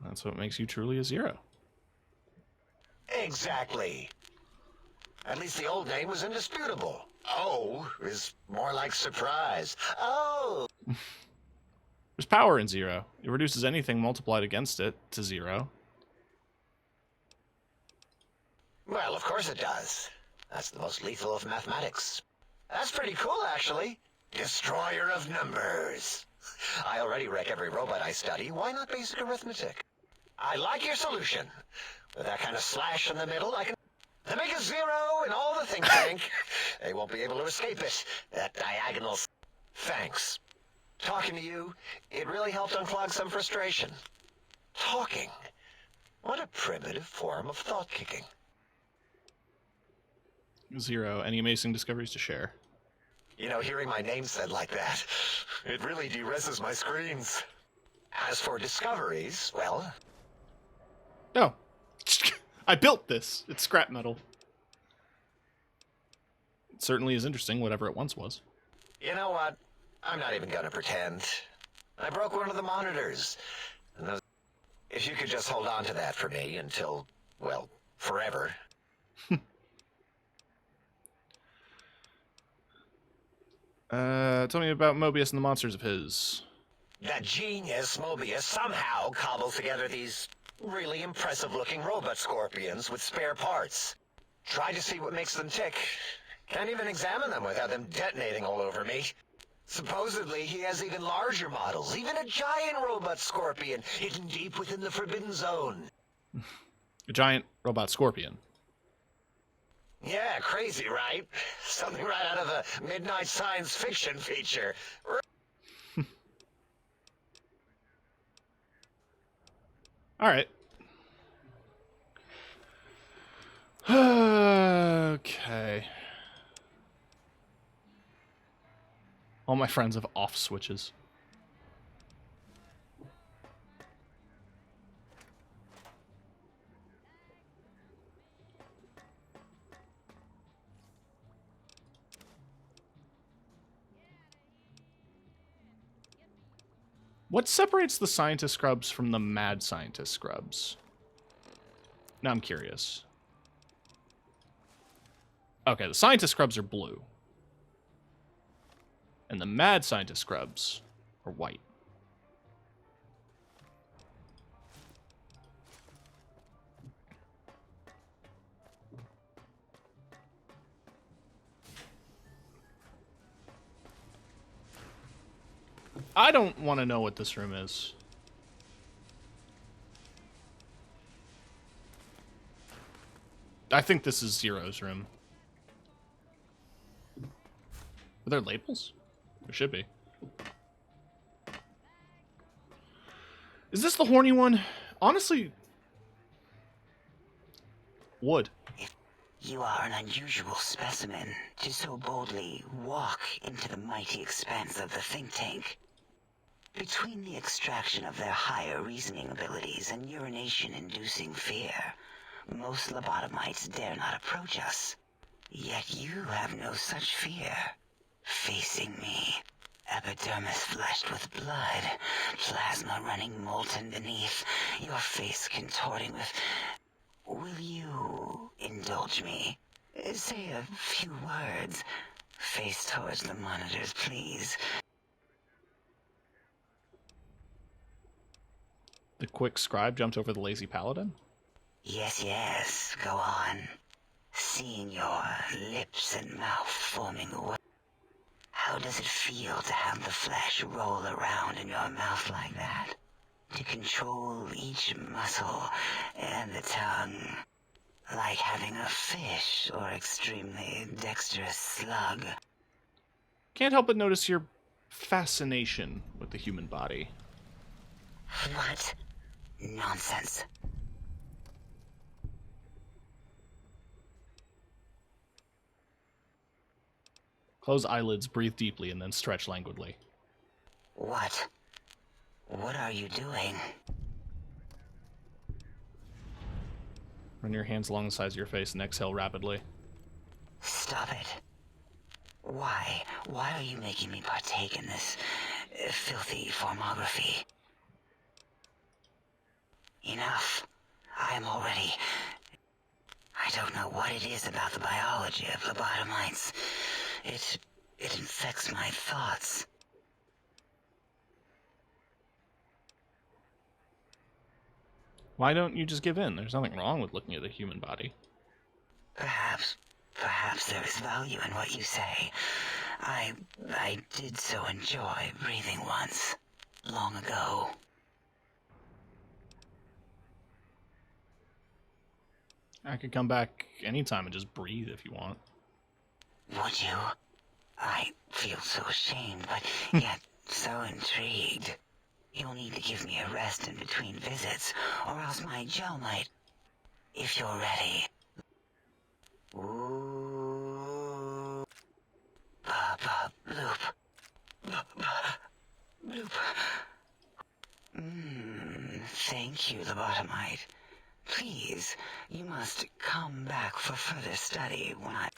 That's what makes you truly a zero. Exactly. At least the old name was indisputable. O is more like surprise. Oh! There's power in zero. It reduces anything multiplied against it to zero. Well, of course it does. That's the most lethal of mathematics. That's pretty cool, actually. Destroyer of numbers. I already wreck every robot I study. Why not basic arithmetic? I like your solution. With that kind of slash in the middle, I can... The make a zero and all the think tank. They won't be able to escape it. That diagonal. Thanks. Talking to you, it really helped unclog some frustration. Talking. What a primitive form of thought kicking. 0. Any amazing discoveries to share? You know, hearing my name said like that, it really de-reses my screens. As for discoveries, well... No. I built this. It's scrap metal. It certainly is interesting, whatever it once was. You know what? I'm not even gonna pretend. I broke one of the monitors. And those... If you could just hold on to that for me until, well, forever. Tell me about Mobius and the monsters of his. That genius Mobius somehow cobbles together these really impressive-looking robot scorpions with spare parts. Try to see what makes them tick. Can't even examine them without them detonating all over me. Supposedly, he has even larger models, even a giant robot scorpion hidden deep within the Forbidden Zone. A giant robot scorpion. Yeah, crazy, right? Something right out of a midnight science fiction feature. All right. Okay. All my friends have off switches. What separates the scientist scrubs from the mad scientist scrubs? Now I'm curious. Okay, the scientist scrubs are blue. And the mad scientist scrubs are white. I don't want to know what this room is. I think this is Zero's room. Are there labels? There should be. Is this the horny one? Honestly, would. You are an unusual specimen to so boldly walk into the mighty expanse of the think tank. Between the extraction of their higher reasoning abilities and urination-inducing fear, most lobotomites dare not approach us. Yet you have no such fear. Facing me, epidermis flushed with blood, plasma running molten beneath, your face contorting with... Will you indulge me? Say a few words. Face towards the monitors, please. The quick scribe jumped over the lazy paladin? Yes, go on. Seeing your lips and mouth forming a word. How does it feel to have the flesh roll around in your mouth like that? To control each muscle and the tongue. Like having a fish or extremely dexterous slug. Can't help but notice your fascination with the human body. What? Nonsense. Close eyelids, breathe deeply, and then stretch languidly. What? What are you doing? Run your hands along the sides of your face and exhale rapidly. Stop it. Why? Why are you making me partake in this filthy formography? Enough. I am already... I don't know what it is about the biology of lobotomites. It infects my thoughts. Why don't you just give in? There's nothing wrong with looking at the human body. Perhaps there is value in what you say. I did so enjoy breathing once, long ago. I could come back anytime and just breathe if you want. Would you? I feel so ashamed, but yet so intrigued. You'll need to give me a rest in between visits, or else my gel might... If you're ready. Ooh. Bloop. Bloop. Thank you, Lobotomite. Please, you must come back for further study when I...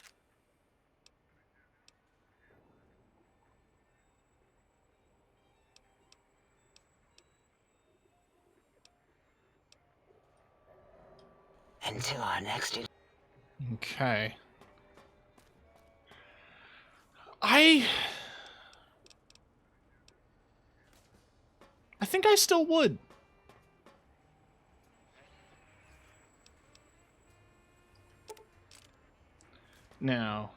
Until our next... Okay. I think I still would. Now,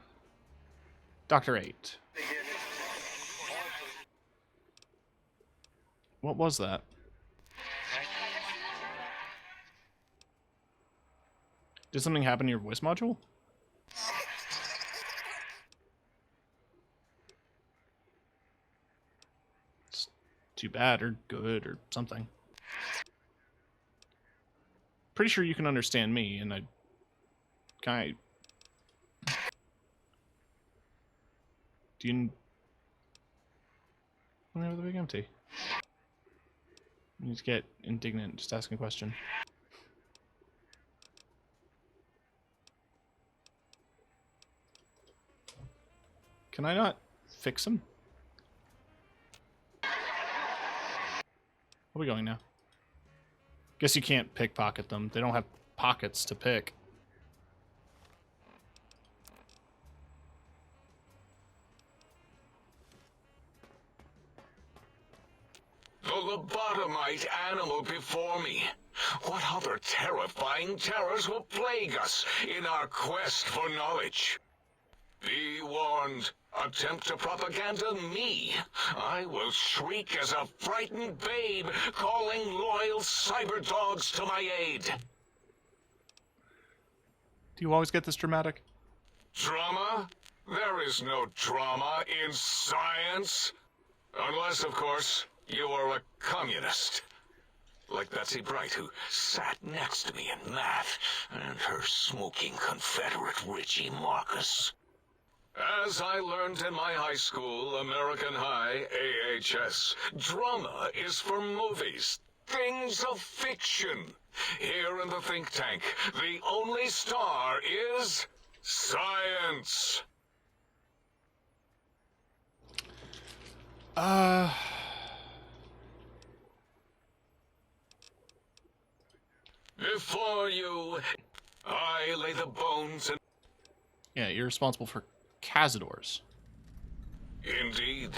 Dr. 8. What was that? Did something happen to your voice module? It's too bad or good or something. Pretty sure you can understand me, and I kind of... Do you... Let me have the big empty. You need to get indignant just asking a question. Can I not fix them? Where are we going now? Guess you can't pickpocket them. They don't have pockets to pick. The lobotomite animal before me. What other terrifying terrors will plague us in our quest for knowledge? Be warned. Attempt to propaganda me. I will shriek as a frightened babe, calling loyal cyber dogs to my aid. Do you always get this dramatic? Drama? There is no drama in science. Unless, of course, you are a communist. Like Betsy Bright, who sat next to me in math, and her smoking Confederate Richie Marcus. As I learned in my high school, American High, AHS, drama is for movies, things of fiction. Here in the think tank, the only star is science. Before you, I lay the bones and... Yeah, you're responsible for Cazadors. Indeed.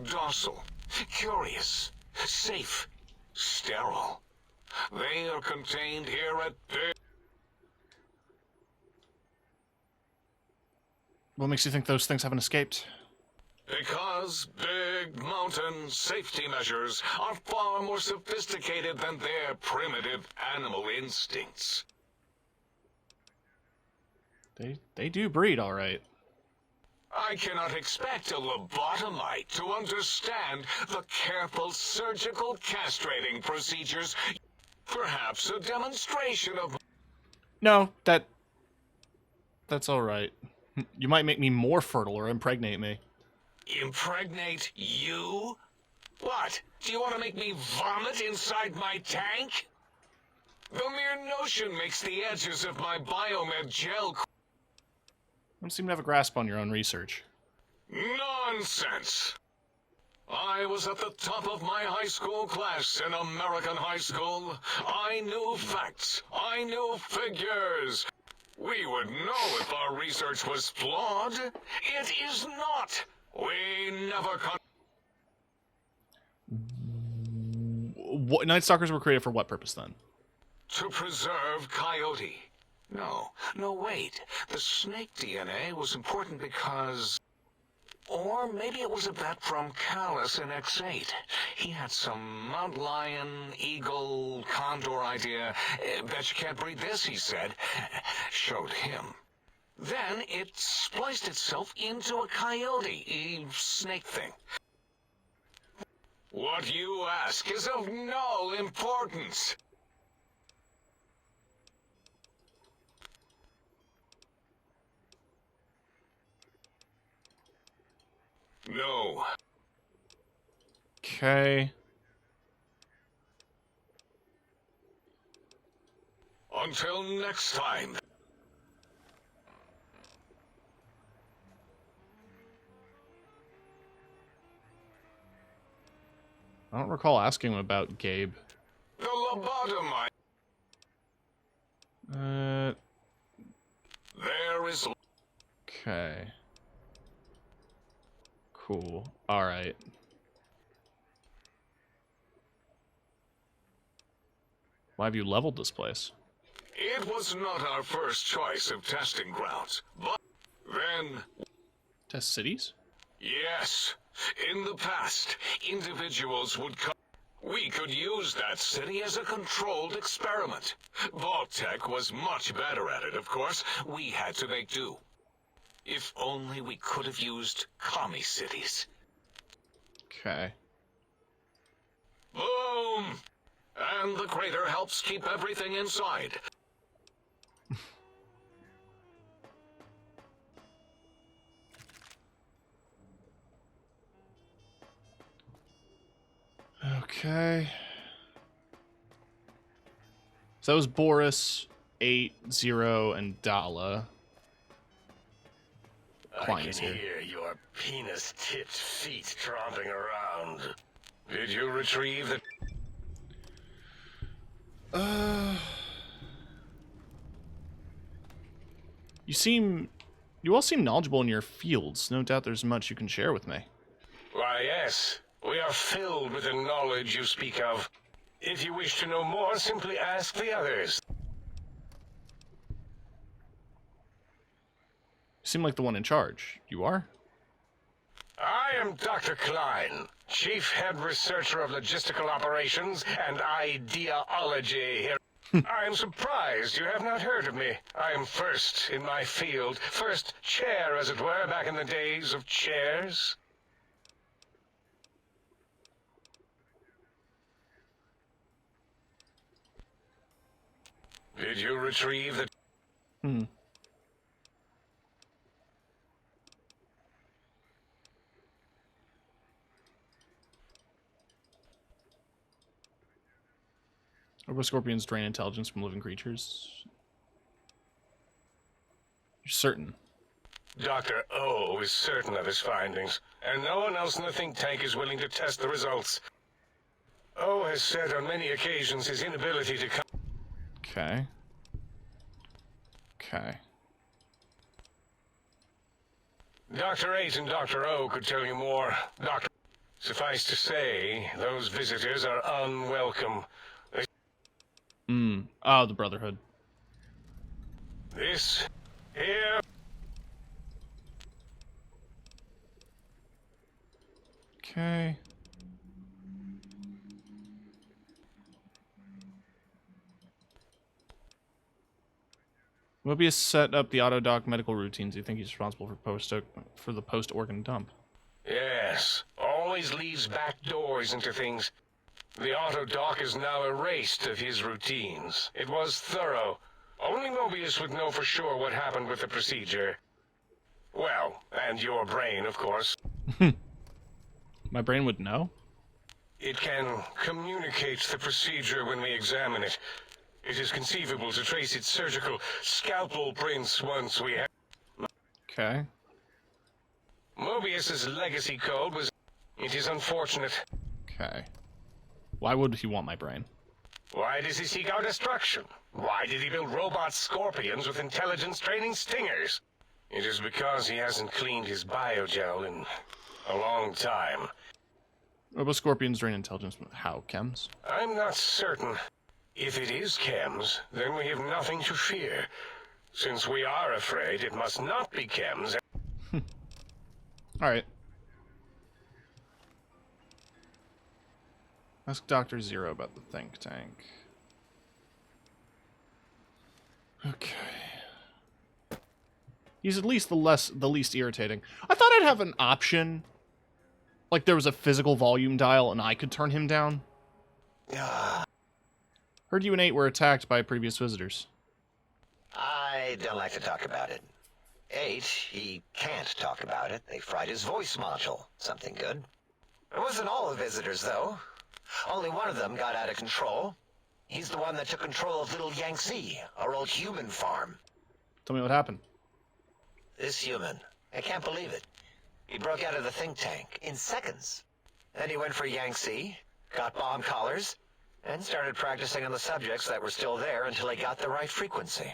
Docile, curious, safe, sterile. They are contained here at Big... What makes you think those things haven't escaped? Because Big Mountain safety measures are far more sophisticated than their primitive animal instincts. They do breed, all right. I cannot expect a lobotomite to understand the careful surgical castrating procedures. Perhaps a demonstration of... No, that's all right. You might make me more fertile or impregnate me. Impregnate you? What? Do you want to make me vomit inside my tank? The mere notion makes the edges of my biomed gel... You don't seem to have a grasp on your own research. Nonsense! I was at the top of my high school class in American high school. I knew facts. I knew figures. We would know if our research was flawed. It is not. We never What, Night Stalkers were created for what purpose, then? To preserve Coyote. No, wait. The snake DNA was important because... Or maybe it was a bet from Callus in X8. He had some Mount Lion, Eagle, Condor idea. Bet you can't breed this, he said. Showed him. Then it spliced itself into a coyote, snake thing. What you ask is of no importance. No. Okay. Until next time. I don't recall asking him about Gabe. The lobotomite. There is... Okay. Cool. Alright. Why have you leveled this place? It was not our first choice of testing grounds, but then... Test cities? Yes. In the past, individuals would come. We could use that city as a controlled experiment. Vault-Tec was much better at it, of course. We had to make do. If only we could have used commie cities. Okay. Boom! And the crater helps keep everything inside. Okay. So that was Boris, 8, 0, and Dala. I can hear your penis-tipped feet tromping around. Did you retrieve the... You all seem knowledgeable in your fields. No doubt there's much you can share with me. Why, yes. We are filled with the knowledge you speak of. If you wish to know more, simply ask the others. You seem like the one in charge. You are? I am Dr. Klein, Chief Head Researcher of Logistical Operations and Ideology here. I am surprised you have not heard of me. I am first in my field, first chair, as it were, back in the days of chairs. Did you retrieve the... Scorpions drain intelligence from living creatures. You're certain? Dr. O is certain of his findings, and no one else in the think tank is willing to test the results. O has said on many occasions his inability to come... Okay. Okay. Dr. 8 and Dr. O could tell you more. Suffice to say, those visitors are unwelcome. Oh, the Brotherhood. This here... Okay. Mobius set up the Autodoc medical routines. You think he's responsible for the post-organ dump? Yes. Always leaves back doors into things. The Autodoc is now erased of his routines. It was thorough. Only Mobius would know for sure what happened with the procedure. Well, and your brain, of course. My brain would know? It can communicate the procedure when we examine it. It is conceivable to trace its surgical scalpel prints once we have... Okay. Mobius's legacy code was... It is unfortunate. Okay. Why would he want my brain? Why does he seek our destruction? Why did he build robot scorpions with intelligence training stingers? It is because he hasn't cleaned his biogel in a long time. Robo-scorpions drain intelligence. How, chems? I'm not certain. If it is chems, then we have nothing to fear. Since we are afraid, it must not be chems. Alright. Ask Dr. Zero about the think tank. Okay. He's at least the least irritating. I thought I'd have an option. Like there was a physical volume dial and I could turn him down. Heard you and 8 were attacked by previous visitors. I don't like to talk about it. 8, he can't talk about it. They fried his voice module. Something good. It wasn't all the visitors, though. Only one of them got out of control. He's the one that took control of Little Yangtze, our old human farm. Tell me what happened. This human, I can't believe it. He broke out of the think tank in seconds. Then he went for Yangtze, got bomb collars, and started practicing on the subjects that were still there until he got the right frequency.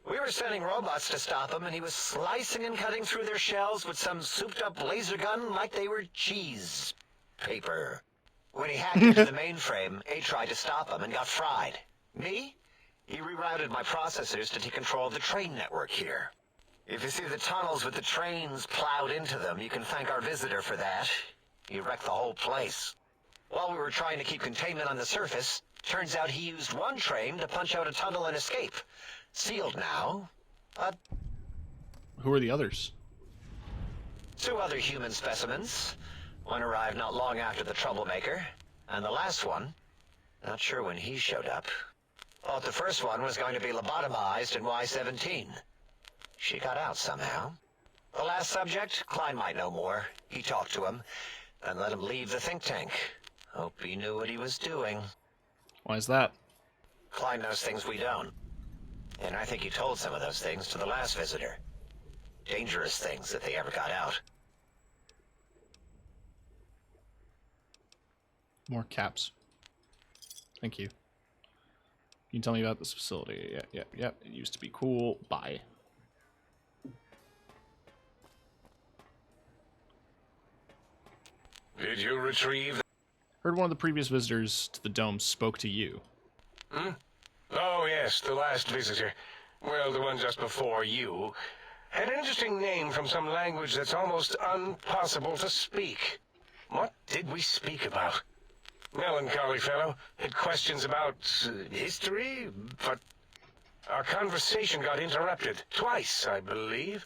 We were sending robots to stop him, and he was slicing and cutting through their shells with some souped-up laser gun like they were cheese paper. When he hacked into the mainframe, 8 tried to stop him and got fried. Me? He rerouted my processors to take control of the train network here. If you see the tunnels with the trains plowed into them, you can thank our visitor for that. He wrecked the whole place. While we were trying to keep containment on the surface, turns out he used one train to punch out a tunnel and escape. Sealed now, but... Who are the others? 2 other human specimens. One arrived not long after the troublemaker, and the last one, not sure when he showed up. Thought the first one was going to be lobotomized in Y-17. She got out somehow. The last subject, Klein might know more. He talked to him, and let him leave the think tank. Hope he knew what he was doing. Why is that? Klein knows things we don't. And I think he told some of those things to the last visitor. Dangerous things if they ever got out. More caps. Thank you. Can you tell me about this facility? Yep. It used to be cool. Bye. Did you retrieve... Heard one of the previous visitors to the dome spoke to you. Hmm? Oh, yes, the last visitor. Well, the one just before you. Had an interesting name from some language that's almost impossible to speak. What did we speak about? Melancholy fellow. Had questions about history, but our conversation got interrupted. Twice, I believe.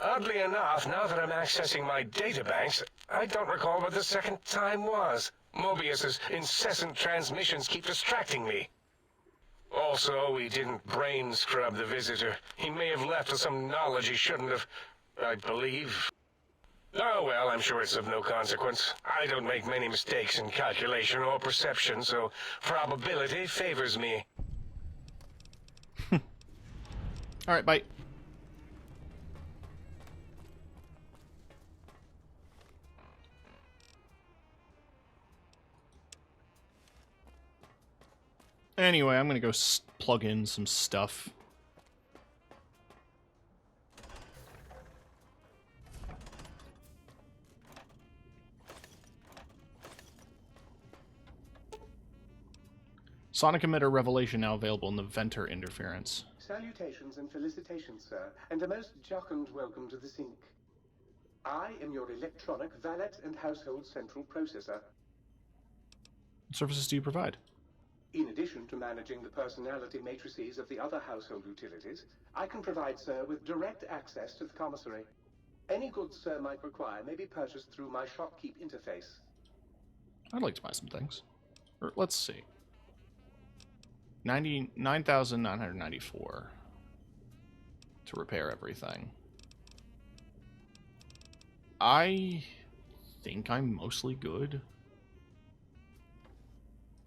Oddly enough, now that I'm accessing my databanks, I don't recall what the second time was. Mobius's incessant transmissions keep distracting me. Also, we didn't brain scrub the visitor. He may have left with some knowledge he shouldn't have, I believe. Oh, well, I'm sure it's of no consequence. I don't make many mistakes in calculation or perception, so probability favors me. Alright, bye. Anyway, I'm gonna go plug in some stuff. Sonic emitter revelation now available in the Venter interference. Salutations and felicitations, sir, and a most jocund welcome to the sink. I am your electronic valet and household central processor. What services do you provide? In addition to managing the personality matrices of the other household utilities, I can provide Sir with direct access to the commissary. Any goods Sir might require may be purchased through my shopkeep interface. I'd like to buy some things. Or, let's see. 99,994 to repair everything. I think I'm mostly good.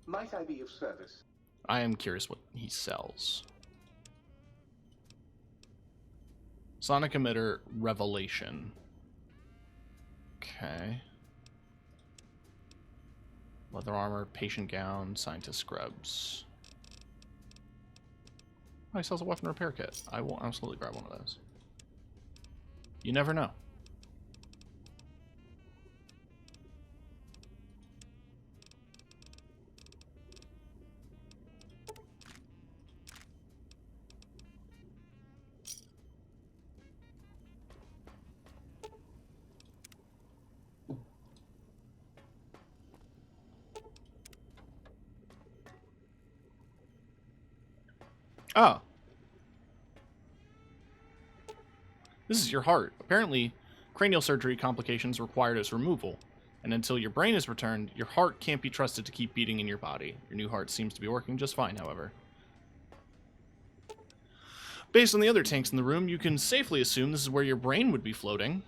Might I be of service? I am curious what he sells. Sonic emitter revelation. Okay. Leather armor, patient gown, scientist scrubs. Oh, he sells a weapon repair kit. I will absolutely grab one of those. You never know. Oh. This is your heart. Apparently, cranial surgery complications required its removal. And until your brain is returned, your heart can't be trusted to keep beating in your body. Your new heart seems to be working just fine, however. Based on the other tanks in the room, you can safely assume this is where your brain would be floating.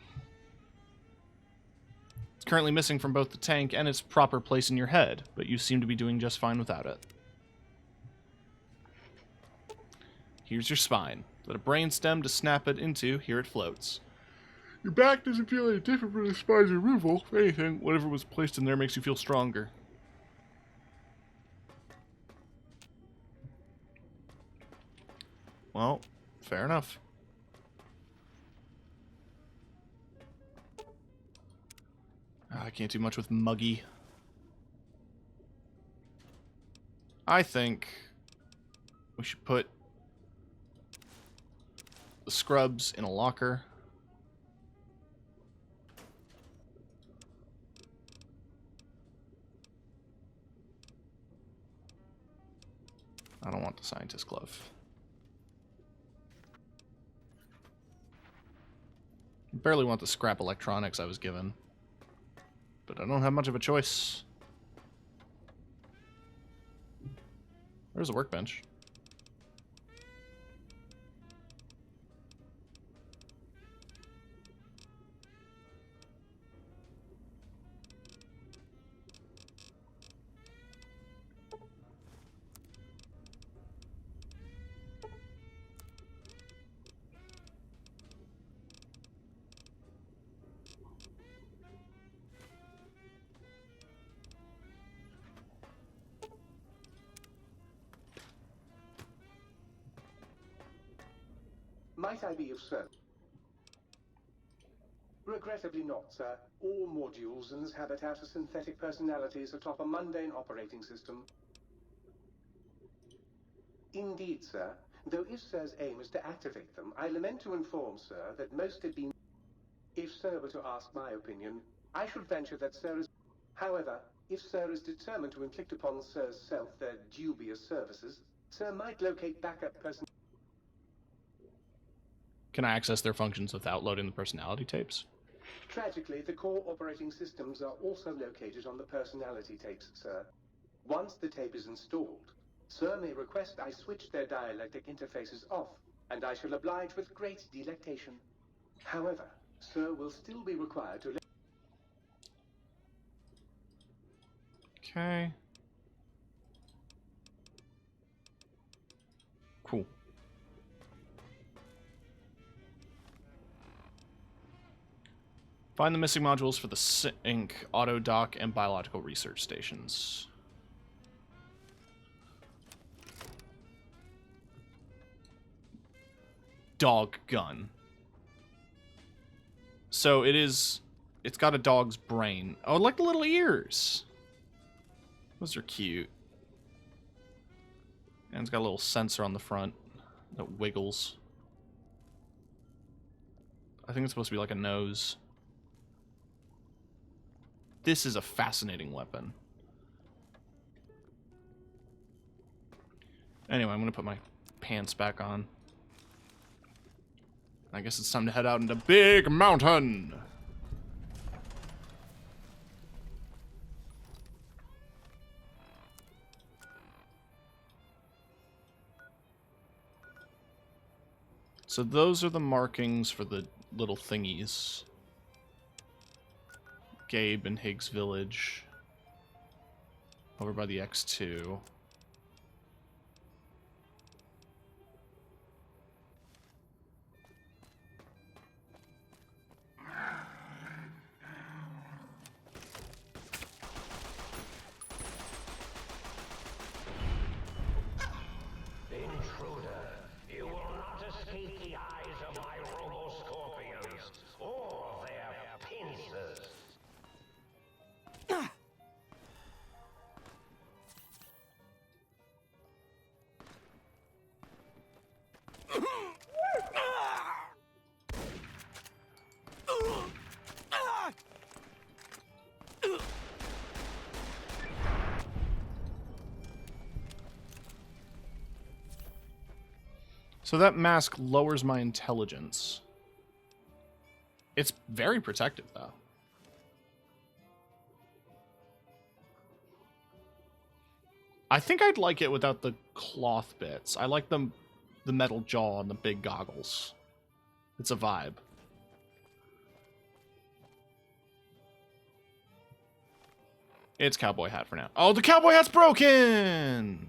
It's currently missing from both the tank and its proper place in your head, but you seem to be doing just fine without it. Here's your spine. Let a brain stem to snap it into, here it floats. Your back doesn't feel any different from the spine's removal. If anything, whatever was placed in there makes you feel stronger. Well, fair enough. I can't do much with Muggy. I think we should put the scrubs in a locker. I don't want the scientist glove. I barely want the scrap electronics I was given. But I don't have much of a choice. Where's the workbench? Might I be of service? Regrettably not, sir. All modules and habitat are synthetic personalities atop a mundane operating system. Indeed, sir. Though if Sir's aim is to activate them, I lament to inform, sir, that most have been... If Sir were to ask my opinion, I should venture that Sir is... However, if Sir is determined to inflict upon Sir's self their dubious services, Sir might locate backup person... Can I access their functions without loading the personality tapes? Tragically, the core operating systems are also located on the personality tapes, sir. Once the tape is installed, Sir may request I switch their dialectic interfaces off, and I shall oblige with great delectation. However, Sir will still be required to... Okay. Cool. Find the missing modules for the Sync, Auto Dock, and Biological Research Stations. Dog gun. So it's got a dog's brain. Oh, like the little ears. Those are cute. And it's got a little sensor on the front that wiggles. I think it's supposed to be like a nose. This is a fascinating weapon. Anyway, I'm going to put my pants back on. I guess it's time to head out into Big Mountain. So those are the markings for the little thingies. Gabe and Higgs Village. Over by the X2. Intruder, you will not escape the eyes of my robo-scorpions or their pincers. So that mask lowers my intelligence. It's very protective, though. I think I'd like it without the cloth bits. I like the metal jaw and the big goggles. It's a vibe. It's cowboy hat for now. Oh, the cowboy hat's broken!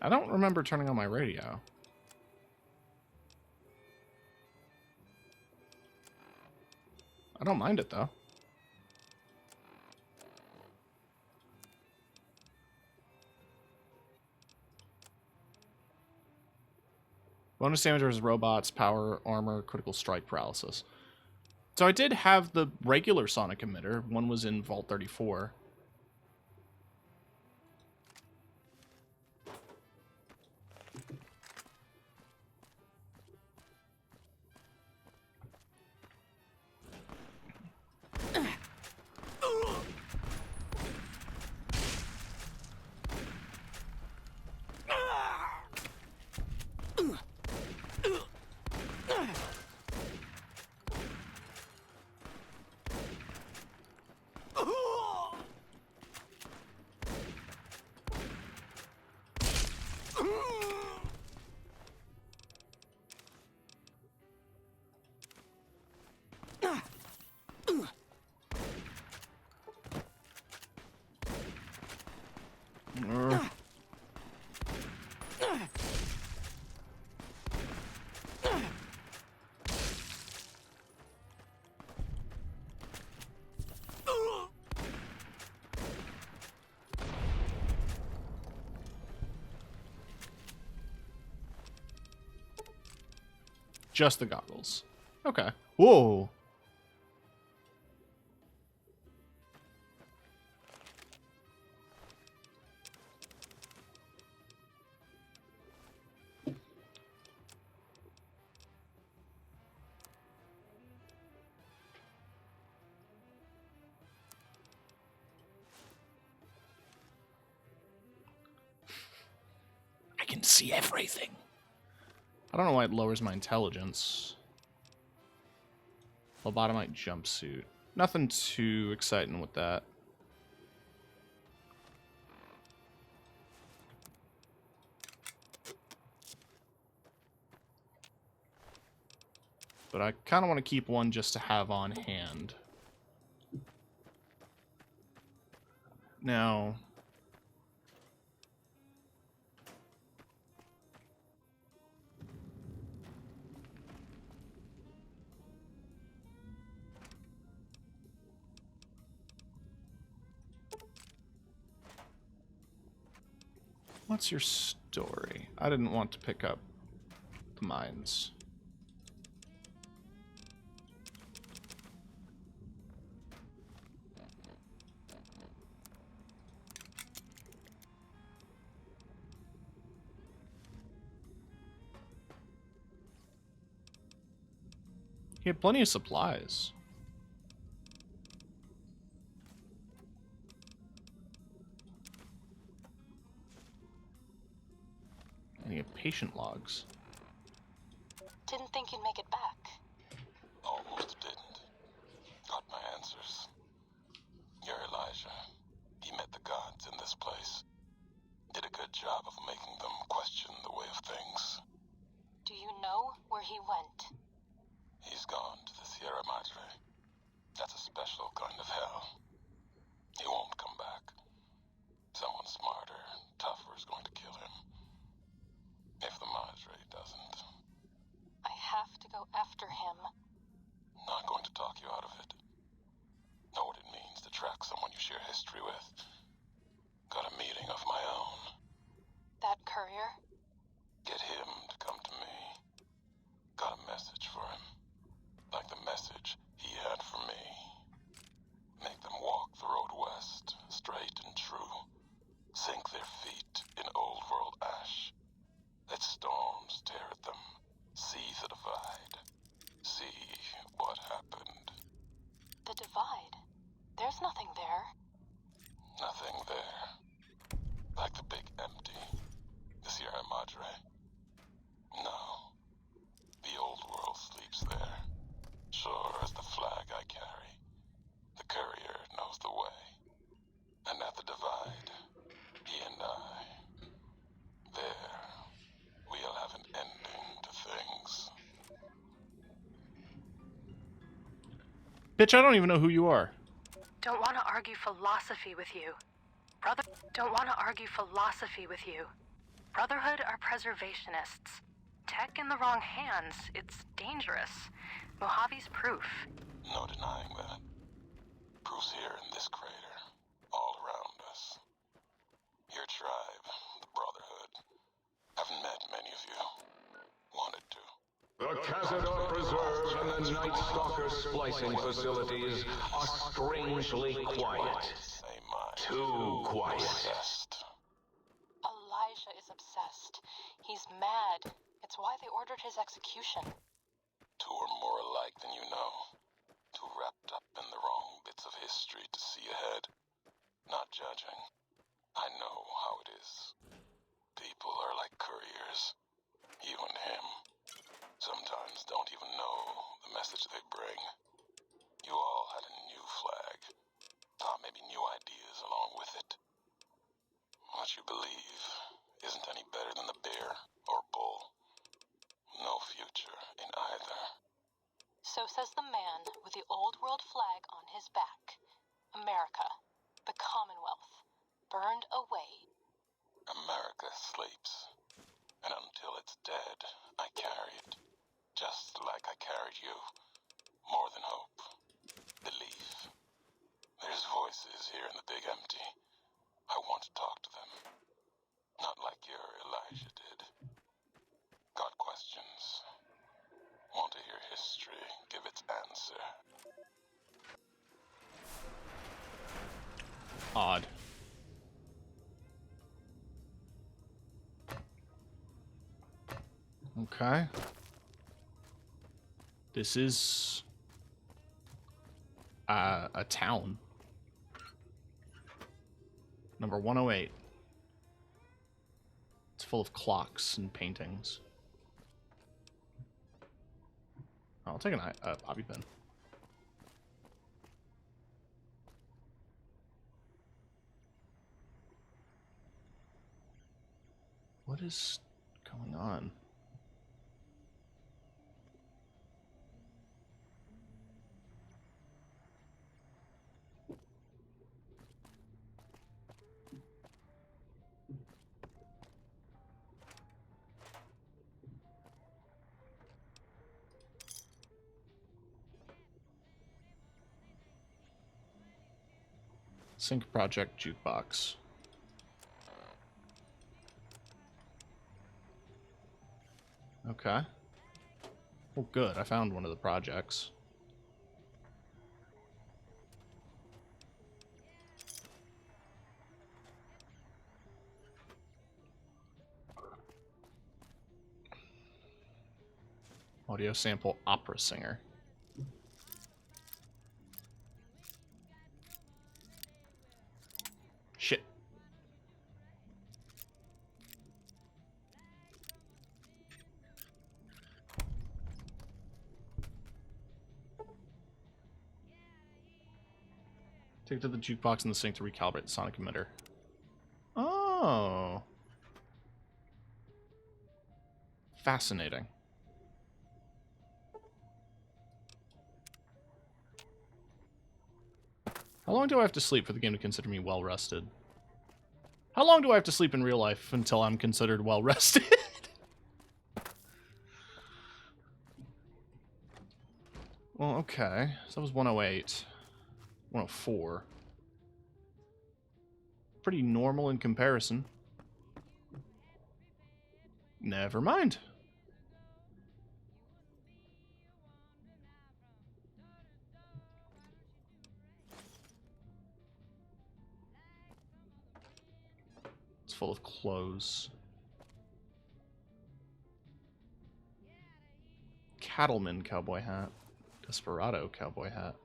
I don't remember turning on my radio. I don't mind it, though. Bonus damage versus robots, power, armor, critical strike, paralysis. So I did have the regular sonic emitter. One was in Vault 34. Just the goggles. Okay. Whoa. I can see everything. I don't know why it lowers my intelligence. Lobotomite jumpsuit. Nothing too exciting with that. But I kind of want to keep one just to have on hand. Now... what's your story? I didn't want to pick up the mines. He had plenty of supplies. And he had patient logs. Didn't think you'd make it back. Almost didn't. Got my answers. You're Elijah. He met the gods in this place. Did a good job of making them question the way of things. Do you know where he went? He's gone to the Sierra Madre. That's a special kind of hell. He won't come back. Someone smarter and tougher is going to kill him. If the Madre Bitch, I don't even know who you are. Don't want to argue philosophy with you. Don't want to argue philosophy with you. Brotherhood are preservationists. Tech in the wrong hands, it's dangerous. Mojave's proof. No denying that. Proof's here in this crater, all around us. Your tribe, the Brotherhood. Haven't met many of you. Wanted to. The Cazador Preserve and the Night Stalker splicing facilities are strangely quiet. Too quiet. Elijah is obsessed. He's mad. It's why they ordered his execution. Two are more alike than you know. Too wrapped up in the wrong bits of history to see ahead. Not judging. I know how it is. People are like couriers. You and him. Sometimes don't even know the message they bring. You all had a new flag. Thought maybe new ideas along with it. What you believe isn't any better than the bear or bull. No future in either. So says the man with the old world flag on his back. America, the Commonwealth, burned away. America sleeps. And until it's dead, I carry it. Just like I carried you. More than hope. Belief. There's voices here in the big empty. I want to talk to them. Not like your Elijah did. Got questions. Want to hear history give its answer. Odd. Okay. This is a town. Number 108. It's full of clocks and paintings. I'll take a bobby pin. What is going on? Sync Project Jukebox. Okay. Well, good. I found one of the projects. Audio sample opera singer. Shit. Take it to the jukebox in the sink to recalibrate the sonic emitter. Oh. Fascinating. How long do I have to sleep for the game to consider me well rested? How long do I have to sleep in real life until I'm considered well rested? Well, okay. So that was 108. 104. Pretty normal in comparison. Never mind. It's full of clothes. Cattleman cowboy hat. Desperado cowboy hat.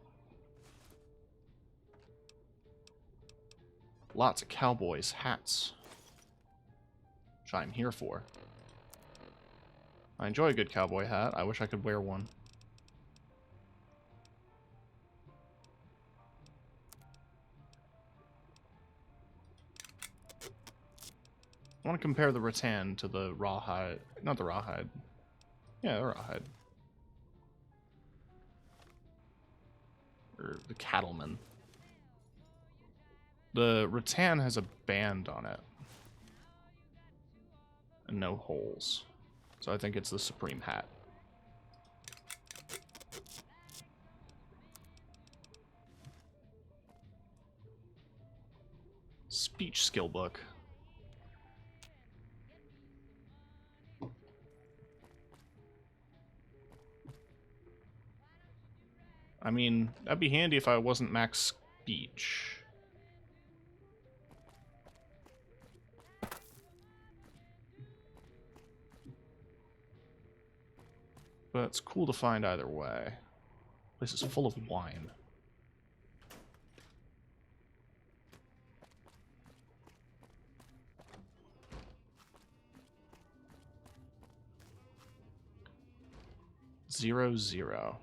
Lots of cowboys' hats. Which I'm here for. I enjoy a good cowboy hat. I wish I could wear one. I want to compare the rattan to the rawhide. Not the rawhide. Yeah, the rawhide. or the cattleman. The rattan has a band on it. And no holes. So I think it's the Supreme Hat. Speech skill book. I mean, that'd be handy if I wasn't max speech. But it's cool to find either way. This is full of wine. Zero, zero.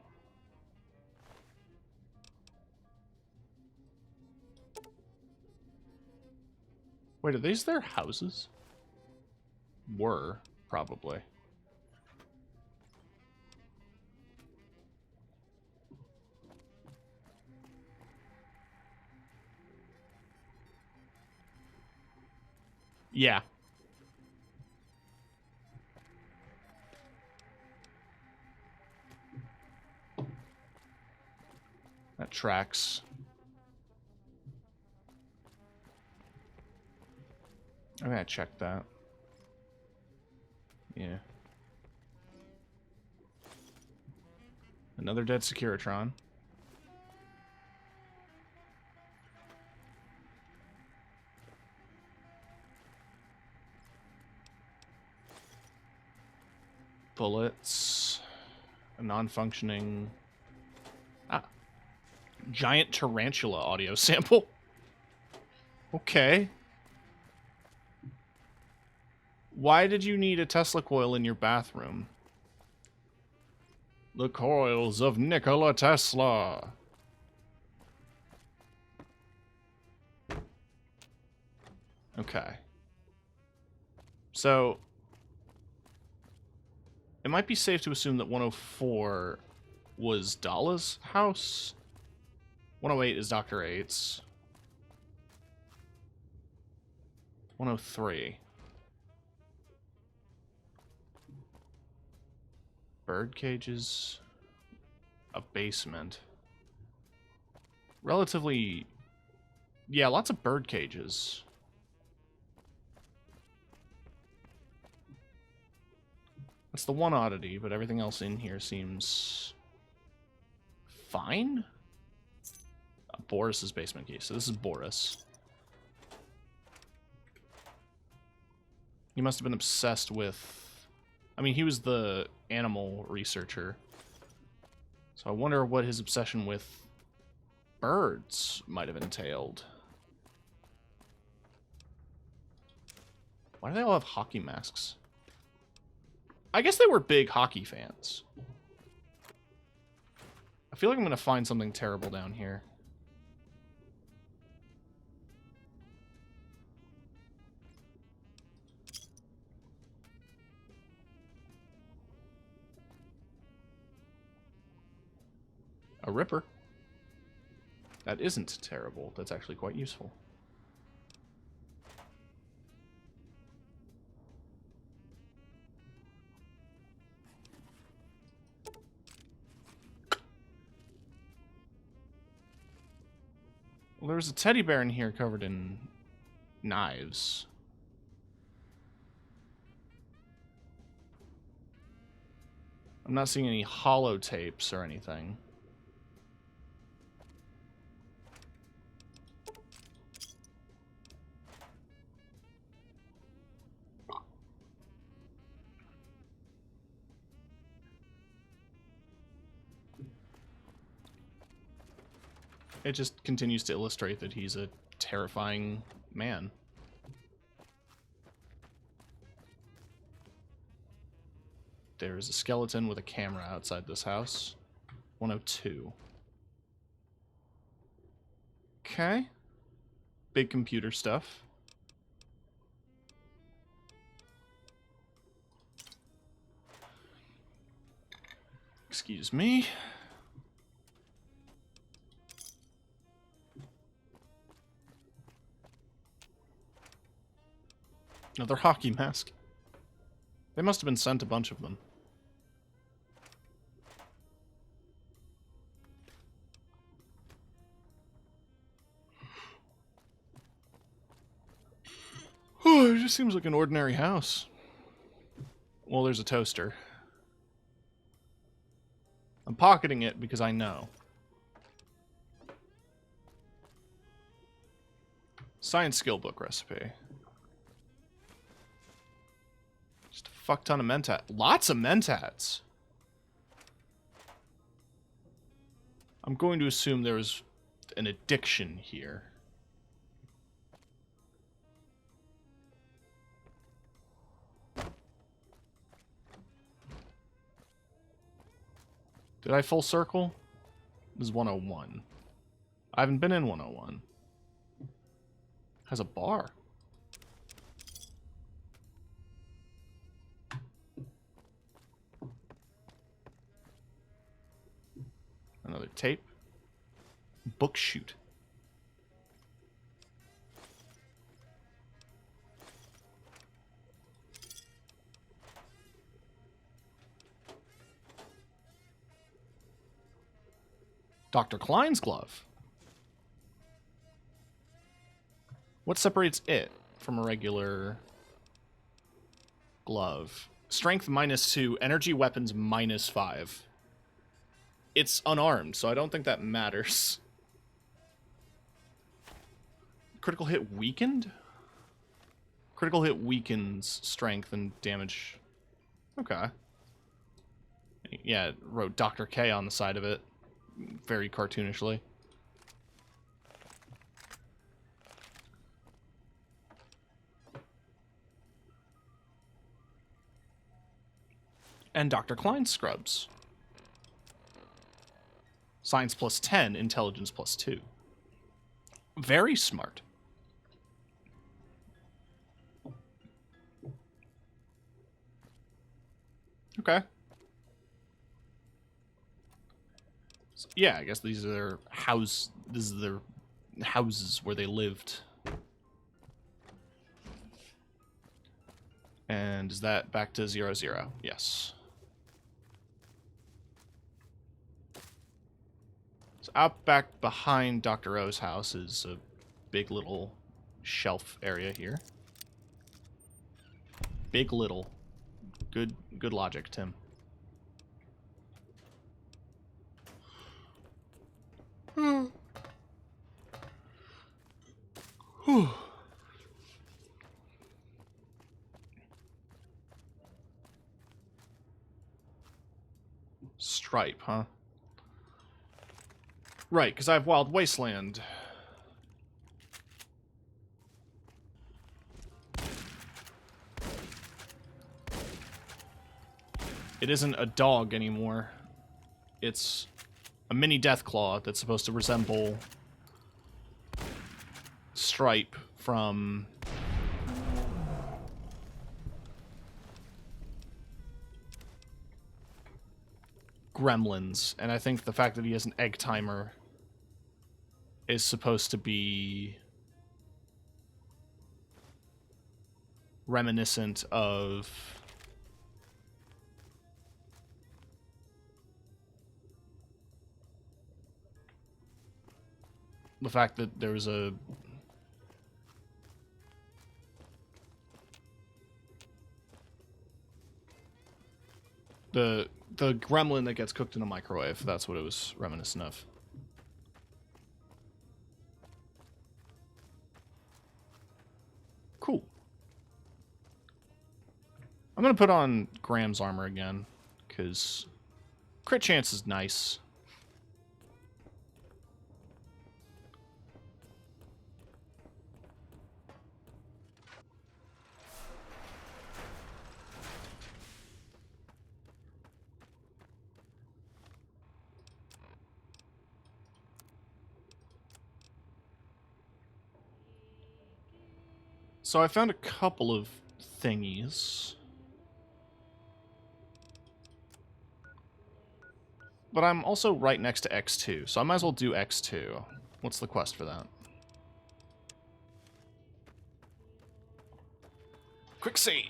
Wait, are these their houses? Were, probably. Yeah. That tracks. I'm gonna check that. Yeah. Another dead Securitron. Bullets. A non-functioning... giant tarantula audio sample. Okay. Why did you need a Tesla coil in your bathroom? The coils of Nikola Tesla. Okay. So, it might be safe to assume that 104 was Dala's house. 108 is Dr. 8's. 103. Bird cages. A basement. Relatively... yeah, lots of bird cages. That's the one oddity, but everything else in here seems... fine? Boris's basement key. So this is Boris. He must have been obsessed with... I mean, he was the animal researcher. So I wonder what his obsession with birds might have entailed. Why do they all have hockey masks? I guess they were big hockey fans. I feel like I'm going to find something terrible down here. A Ripper. That isn't terrible. That's actually quite useful. Well, there was a teddy bear in here covered in knives. I'm not seeing any holotapes or anything. It just continues to illustrate that he's a terrifying man. There is a skeleton with a camera outside this house. 102. Okay. Big computer stuff. Excuse me. Another hockey mask. They must have been sent a bunch of them. Oh, it just seems like an ordinary house. Well, there's a toaster. I'm pocketing it because I know. Science skill book recipe. Just a fuck ton of mentat. Lots of mentats. I'm going to assume there was an addiction here. Did I full circle? This is 101. I haven't been in 101. Has a bar. Another tape. Book shoot. Dr. Klein's glove. What separates it from a regular glove? Strength -2, energy weapons -5. It's unarmed, so I don't think that matters. Critical hit weakened? Critical hit weakens strength and damage. Okay. Yeah, it wrote Dr. K on the side of it. Very cartoonishly. And Dr. Klein's scrubs. Science +10, intelligence +2. Very smart. Okay. So, yeah, I guess these are their this is their houses where they lived. And is that back to 00? Yes. So out back behind Dr. O's house is a big little shelf area here. Big little. Good logic, Tim. Whew. Stripe, huh? Right, because I have Wild Wasteland. It isn't a dog anymore. It's a mini Deathclaw that's supposed to resemble Stripe from Gremlins, and I think the fact that he has an egg timer is supposed to be reminiscent of the fact that there was the gremlin that gets cooked in a microwave. That's what it was reminiscent of. Cool. I'm gonna put on Graham's armor again, because crit chance is nice. So I found a couple of thingies. But I'm also right next to X2, so I might as well do X2. What's the quest for that? Quick save.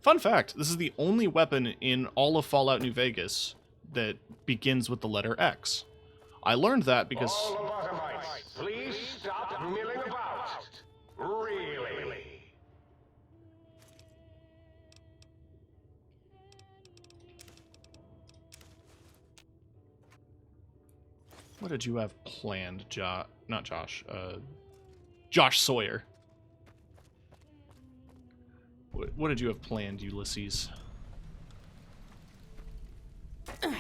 Fun fact, this is the only weapon in all of Fallout New Vegas that begins with the letter X. I learned that because... All the Bottomites, please stop milling about. Really. What did you have planned, not Josh, Josh Sawyer? What did you have planned, Ulysses? I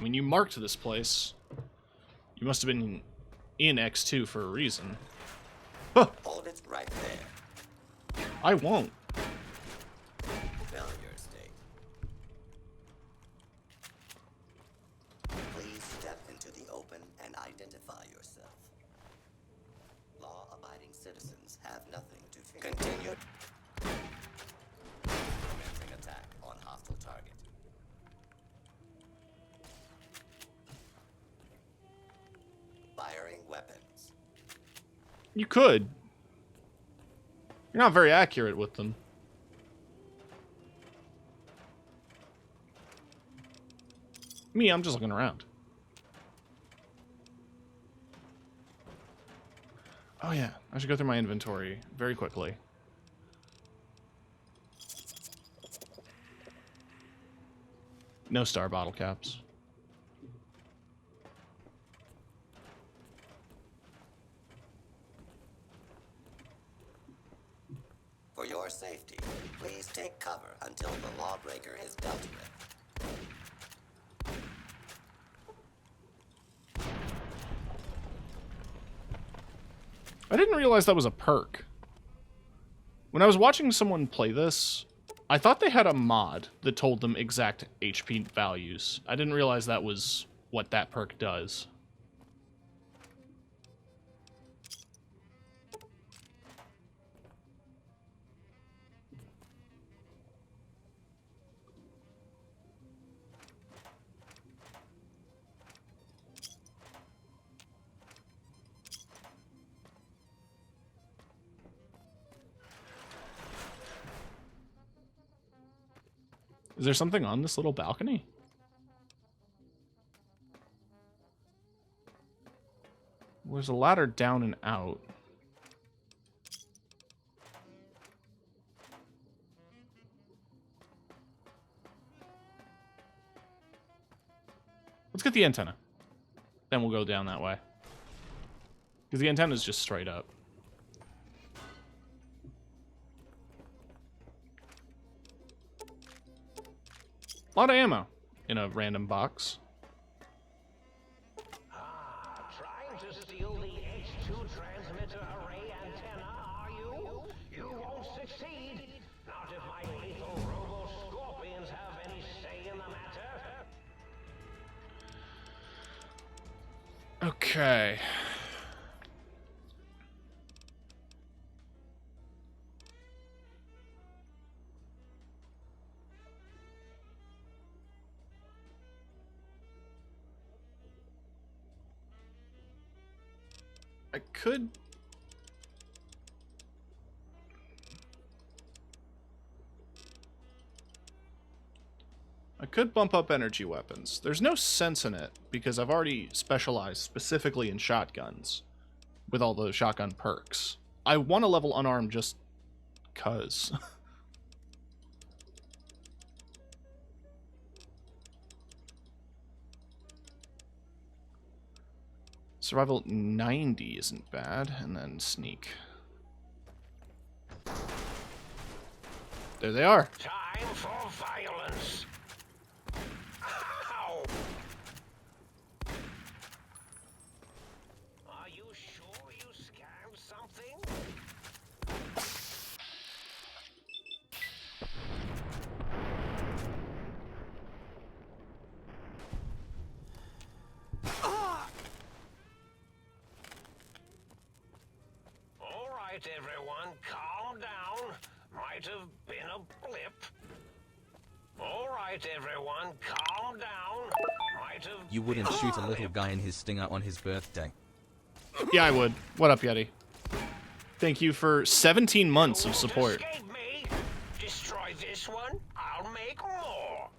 mean, you marked this place. You must have been in X2 for a reason. Huh. Hold it right there. I won't. Failure state. Please step into the open and identify yourself. Law-abiding citizens have nothing to fear. Continue. Commencing attack on hostile target. Firing weapons. You could. You're not very accurate with them. Me, I'm just looking around. Oh yeah, I should go through my inventory very quickly. No star bottle caps. For your safety, please take cover until the lawbreaker is dealt with. I didn't realize that was a perk. When I was watching someone play this, I thought they had a mod that told them exact HP values. I didn't realize that was what that perk does. Is there something on this little balcony? Well, there's a ladder down and out. Let's get the antenna. Then we'll go down that way. Because the antenna is just straight up. A lot of ammo in a random box. Trying to steal the H2 transmitter array antenna, are you? You won't succeed. Not if my lethal robo-scorpions have any say in the matter. Okay. I could... bump up energy weapons. There's no sense in it, because I've already specialized specifically in shotguns, with all the shotgun perks. I want to level unarmed just 'cause. Survival 90 isn't bad, and then sneak. There they are. Time for violence. Ow. Are you sure you scanned something? All right, everyone, calm down. Might have been a blip. All right, everyone, calm down. Might have. You wouldn't shoot a little guy in his stinger on his birthday. Yeah, I would. What up, Yeti? Thank you for 17 months of support. Escape me. Destroy this one, I'll make more.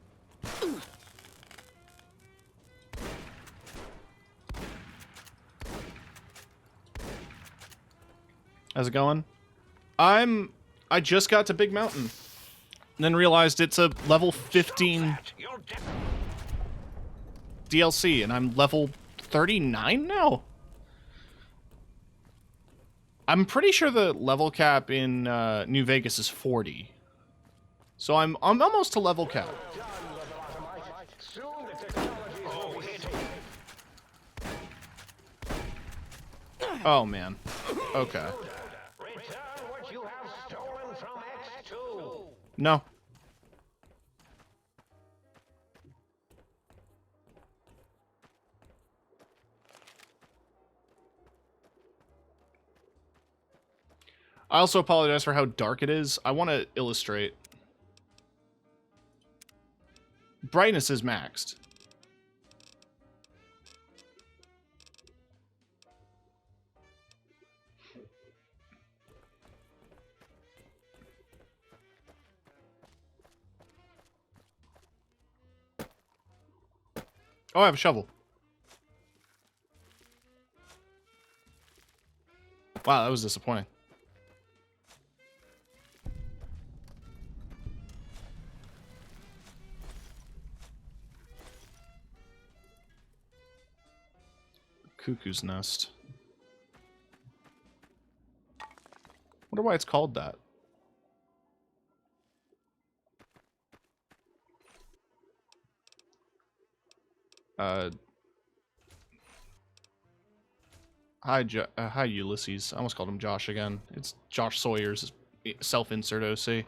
How's it going? I just got to Big Mountain. And then realized it's a level 15 DLC, and I'm level 39 now? I'm pretty sure the level cap in New Vegas is 40. So I'm almost to level cap. Oh man. Okay. No. I also apologize for how dark it is. I want to illustrate. Brightness is maxed. Oh, I have a shovel. Wow, that was disappointing. Cuckoo's nest. Wonder why it's called that. Hi Ulysses. I almost called him Josh again. It's Josh Sawyer's self-insert OC.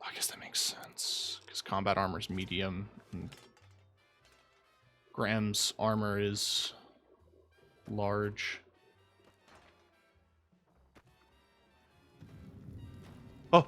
I guess that makes sense, because combat armor is medium, and Graham's armor is large. Oh!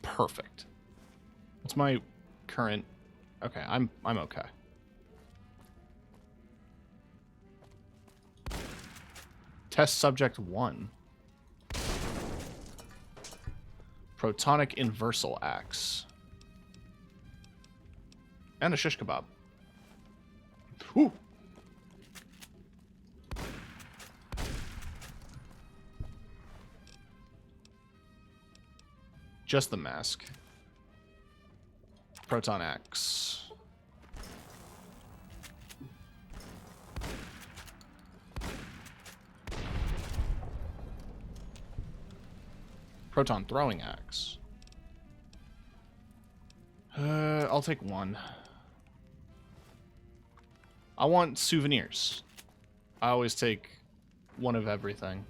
Perfect. What's my current? Okay, I'm okay. Test subject 1. Protonic inversal axe. And a shish kebab. Ooh. Just the mask. Proton axe. Proton throwing axe. I'll take one. I want souvenirs. I always take one of everything.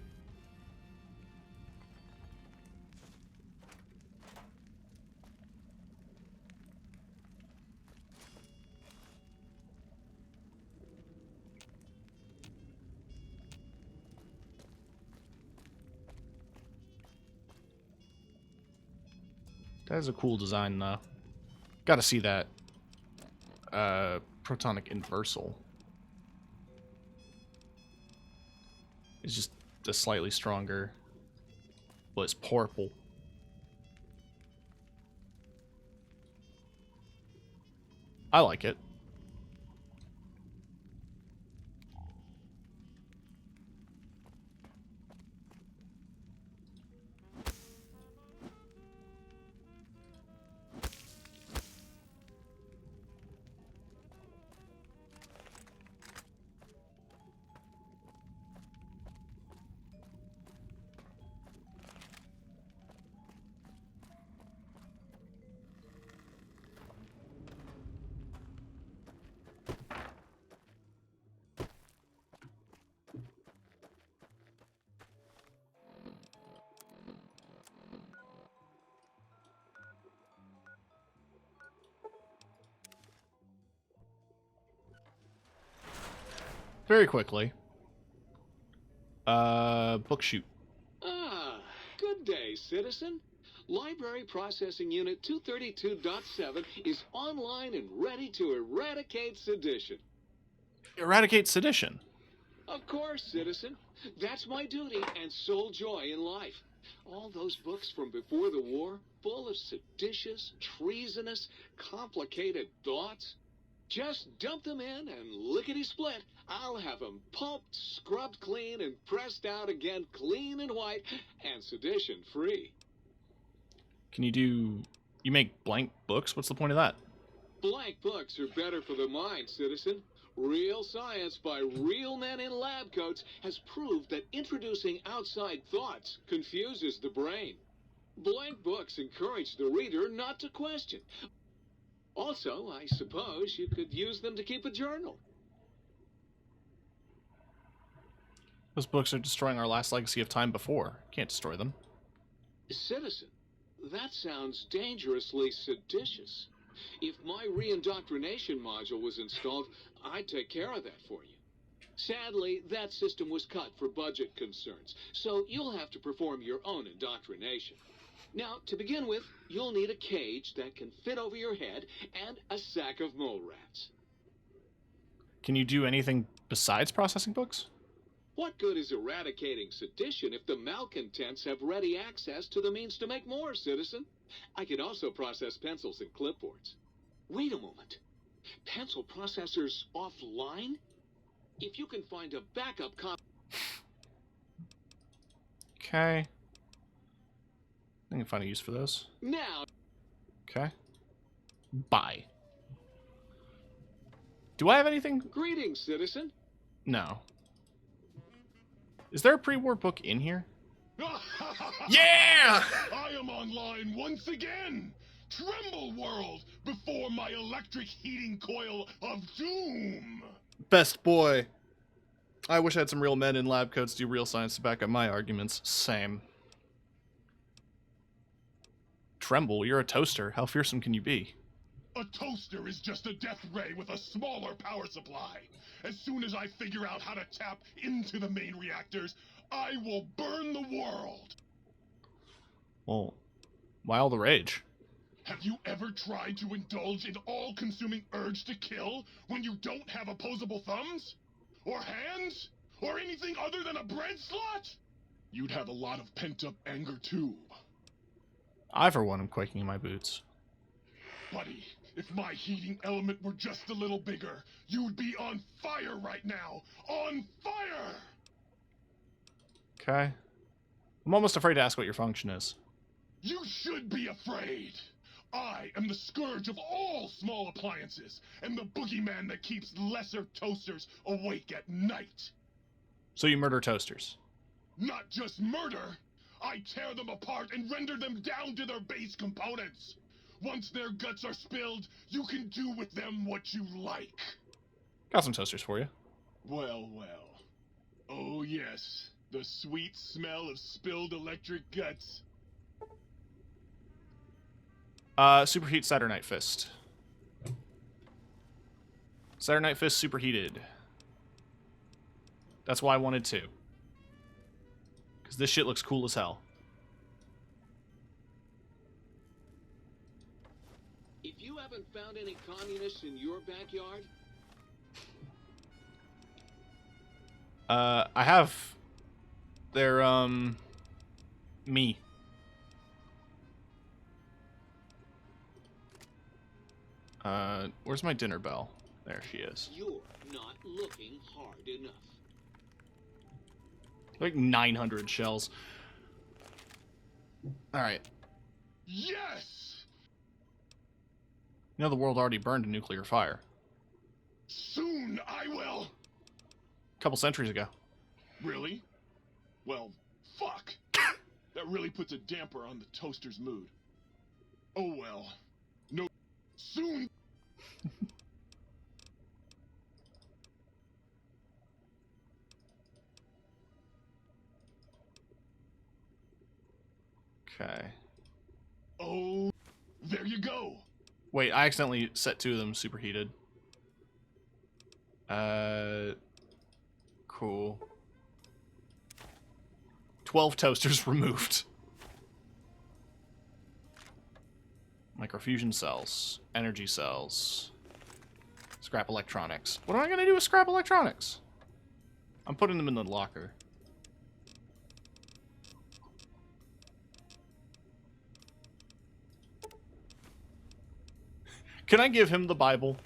That is a cool design, though. Gotta see that. Protonic inversal. It's just a slightly stronger. Well, it's purple. I like it. very quickly. Book shoot. Ah, good day, citizen. Library Processing Unit 232.7 is online and ready to eradicate sedition. Eradicate sedition? Of course, citizen. That's my duty and sole joy in life. All those books from before the war, full of seditious, treasonous, complicated thoughts. Just dump them in and lickety-split. I'll have them pumped, scrubbed clean, and pressed out again clean and white and sedition-free. Can you make blank books? What's the point of that? Blank books are better for the mind, citizen. Real science by real men in lab coats has proved that introducing outside thoughts confuses the brain. Blank books encourage the reader not to question. Also, I suppose you could use them to keep a journal. Those books are destroying our last legacy of time before. Can't destroy them. Citizen, that sounds dangerously seditious. If my re-indoctrination module was installed, I'd take care of that for you. Sadly, that system was cut for budget concerns, so you'll have to perform your own indoctrination. Now, to begin with, you'll need a cage that can fit over your head and a sack of mole rats. Can you do anything besides processing books? What good is eradicating sedition if the malcontents have ready access to the means to make more, citizen? I can also process pencils and clipboards. Wait a moment. Pencil processors offline? If you can find a backup copy... Okay. I can find a use for those. Now... Okay. Bye. Do I have anything? Greetings, citizen. No. Is there a pre-war book in here? Yeah! I am online once again! Tremble world before my electric heating coil of doom! Best boy. I wish I had some real men in lab coats do real science to back up my arguments. Same. Tremble, you're a toaster. How fearsome can you be? A toaster is just a death ray with a smaller power supply. As soon as I figure out how to tap into the main reactors, I will burn the world. Well, why all the rage? Have you ever tried to indulge in all-consuming urge to kill when you don't have opposable thumbs? Or hands? Or anything other than a bread slot? You'd have a lot of pent-up anger too. I, for one, am quaking in my boots. Buddy, if my heating element were just a little bigger, you'd be on fire right now! On fire! Okay. I'm almost afraid to ask what your function is. You should be afraid! I am the scourge of all small appliances, and the boogeyman that keeps lesser toasters awake at night. So you murder toasters? Not just murder! I tear them apart and render them down to their base components! Once their guts are spilled, you can do with them what you like. Got some toasters for you. Well, well. Oh yes, the sweet smell of spilled electric guts. Superheat Saturnite Fist. Saturnite Fist superheated. That's why I wanted to. Because this shit looks cool as hell. If you haven't found any communists in your backyard... I have... They're, me. Where's my dinner bell? There she is. You're not looking hard enough. Like 900 shells. Alright. Yes! You know the world already burned in nuclear fire. Soon I will! A couple centuries ago. Really? Well, fuck. That really puts a damper on the toaster's mood. Oh well. No. Soon. Okay. Oh, there you go. Wait, I accidentally set two of them superheated. Cool. 12 toasters removed. Microfusion cells. Energy cells. Scrap electronics. What am I going to do with scrap electronics? I'm putting them in the locker. Can I give him the Bible?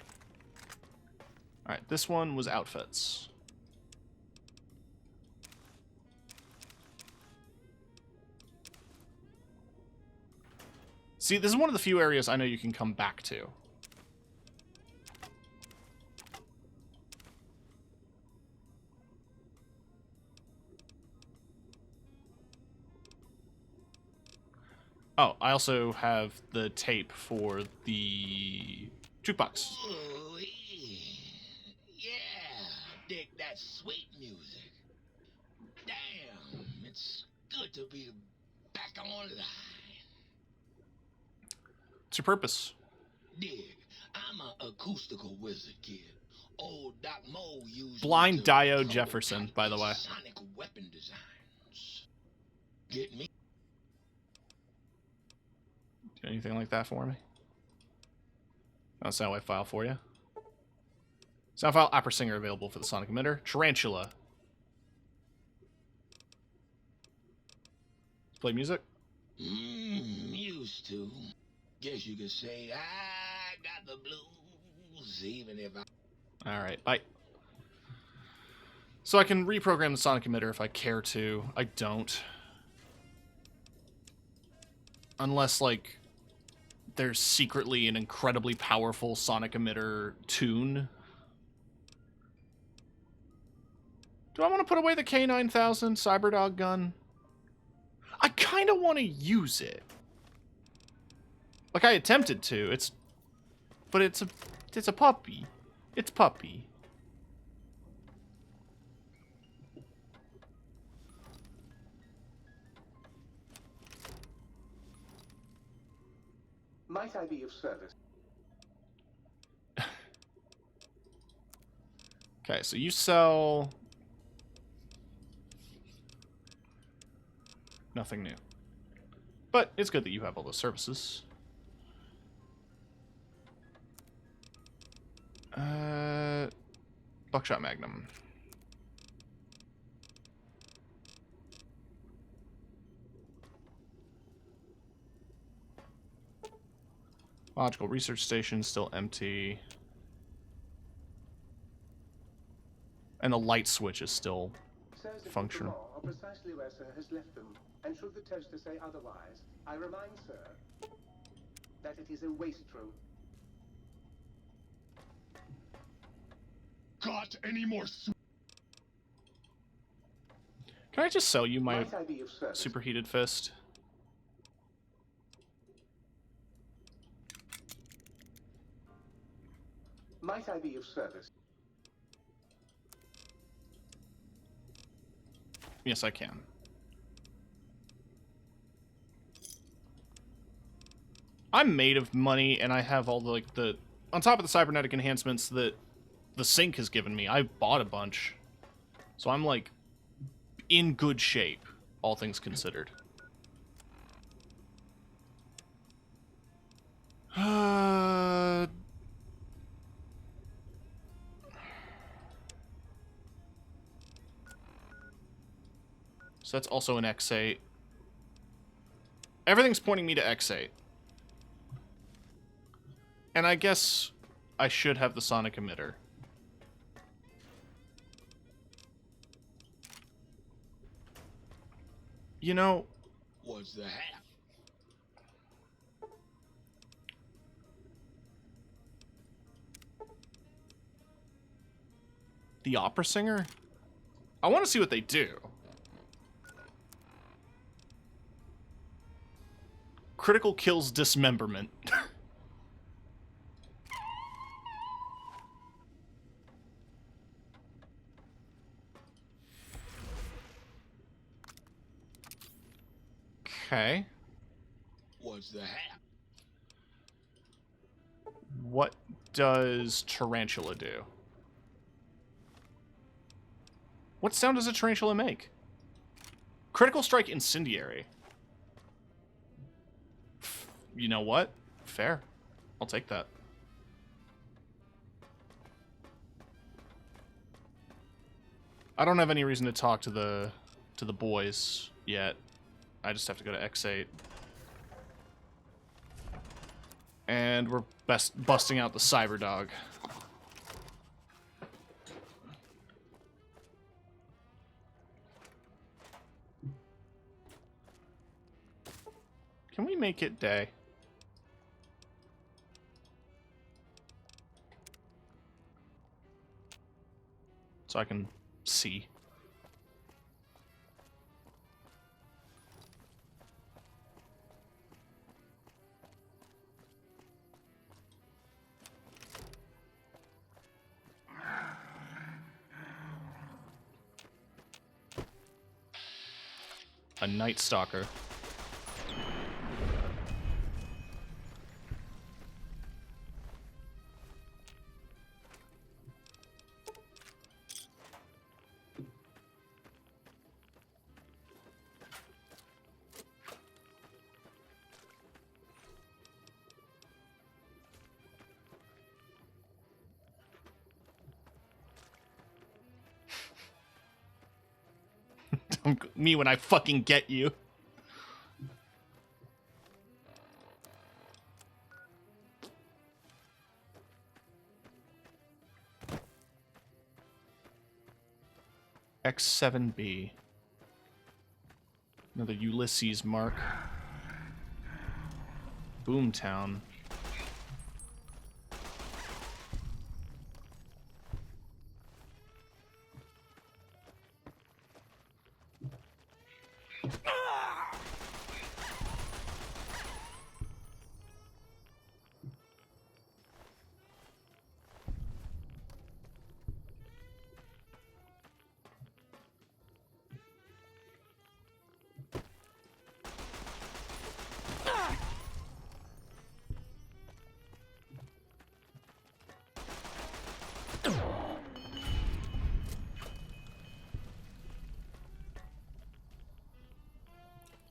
Alright, this one was outfits. See, this is one of the few areas I know you can come back to. Oh, I also have the tape for the jukebox. Ooh, yeah, dig that sweet music. Damn, it's good to be back online. What's your purpose? Dig, I'm an acoustical wizard, kid. Old Doc Mo used Blind Dio Jefferson, by the way. sonic weapon designs. Get me? Anything like that for me? Sound wave file for you. Sound file, opera singer available for the sonic emitter. Tarantula. Play music? Used to. Guess you could say I got the blues, even if I... Alright, bye. So I can reprogram the sonic emitter if I care to. I don't. Unless, like, there's secretly an incredibly powerful sonic emitter tune. Do I want to put away the K9000 Cyberdog gun? I kind of want to use it. Like, I attempted to. But it's a puppy. It's puppy. Might I be of service? Okay, so you sell... nothing new. But it's good that you have all those services. Buckshot Magnum. Logical research station still empty. And the light switch is still Sirs of functional. the law are precisely where Sir has left them, and should the toaster say otherwise, I remind Sir that it is a waste room. Got any more Can I just sell you my Might I be of service? superheated fist? Might I be of service? Yes, I can. I'm made of money, and I have all the, like, the... On top of the cybernetic enhancements that the Sync has given me, I bought a bunch. So I'm, like, in good shape, all things considered. So that's also an X8. Everything's pointing me to X8. And I guess I should have the sonic emitter. You know... What's the half? The opera singer? I want to see what they do. Critical kills dismemberment. Okay. What's the half? What does Tarantula do? What sound does a tarantula make? Critical strike incendiary. You know what? Fair. I'll take that. I don't have any reason to talk to the boys yet. I just have to go to X8. And we're busting out the cyber dog. Can we make it day? So I can see. A Night Stalker. Me when I fucking get you. X7B. Another Ulysses mark. Boomtown.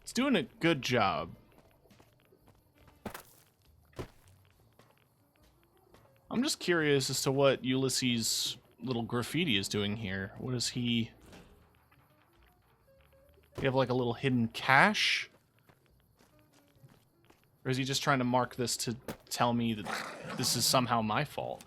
It's doing a good job. I'm just curious as to what Ulysses' little graffiti is doing here. What is he... You have like a little hidden cache? Or is he just trying to mark this to tell me that this is somehow my fault?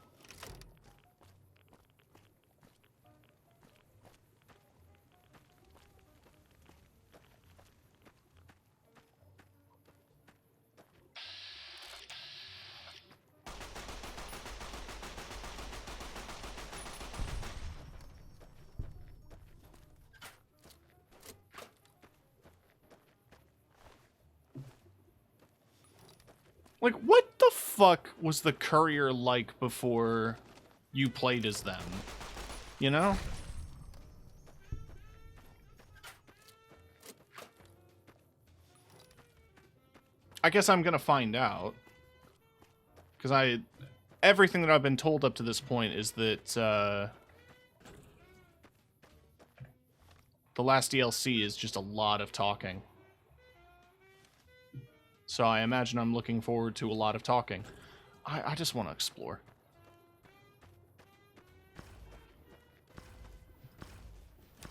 Like, what the fuck was the courier like before you played as them? You know? I guess I'm gonna find out. Because everything that I've been told up to this point is that, the last DLC is just a lot of talking. So I imagine I'm looking forward to a lot of talking. I just want to explore.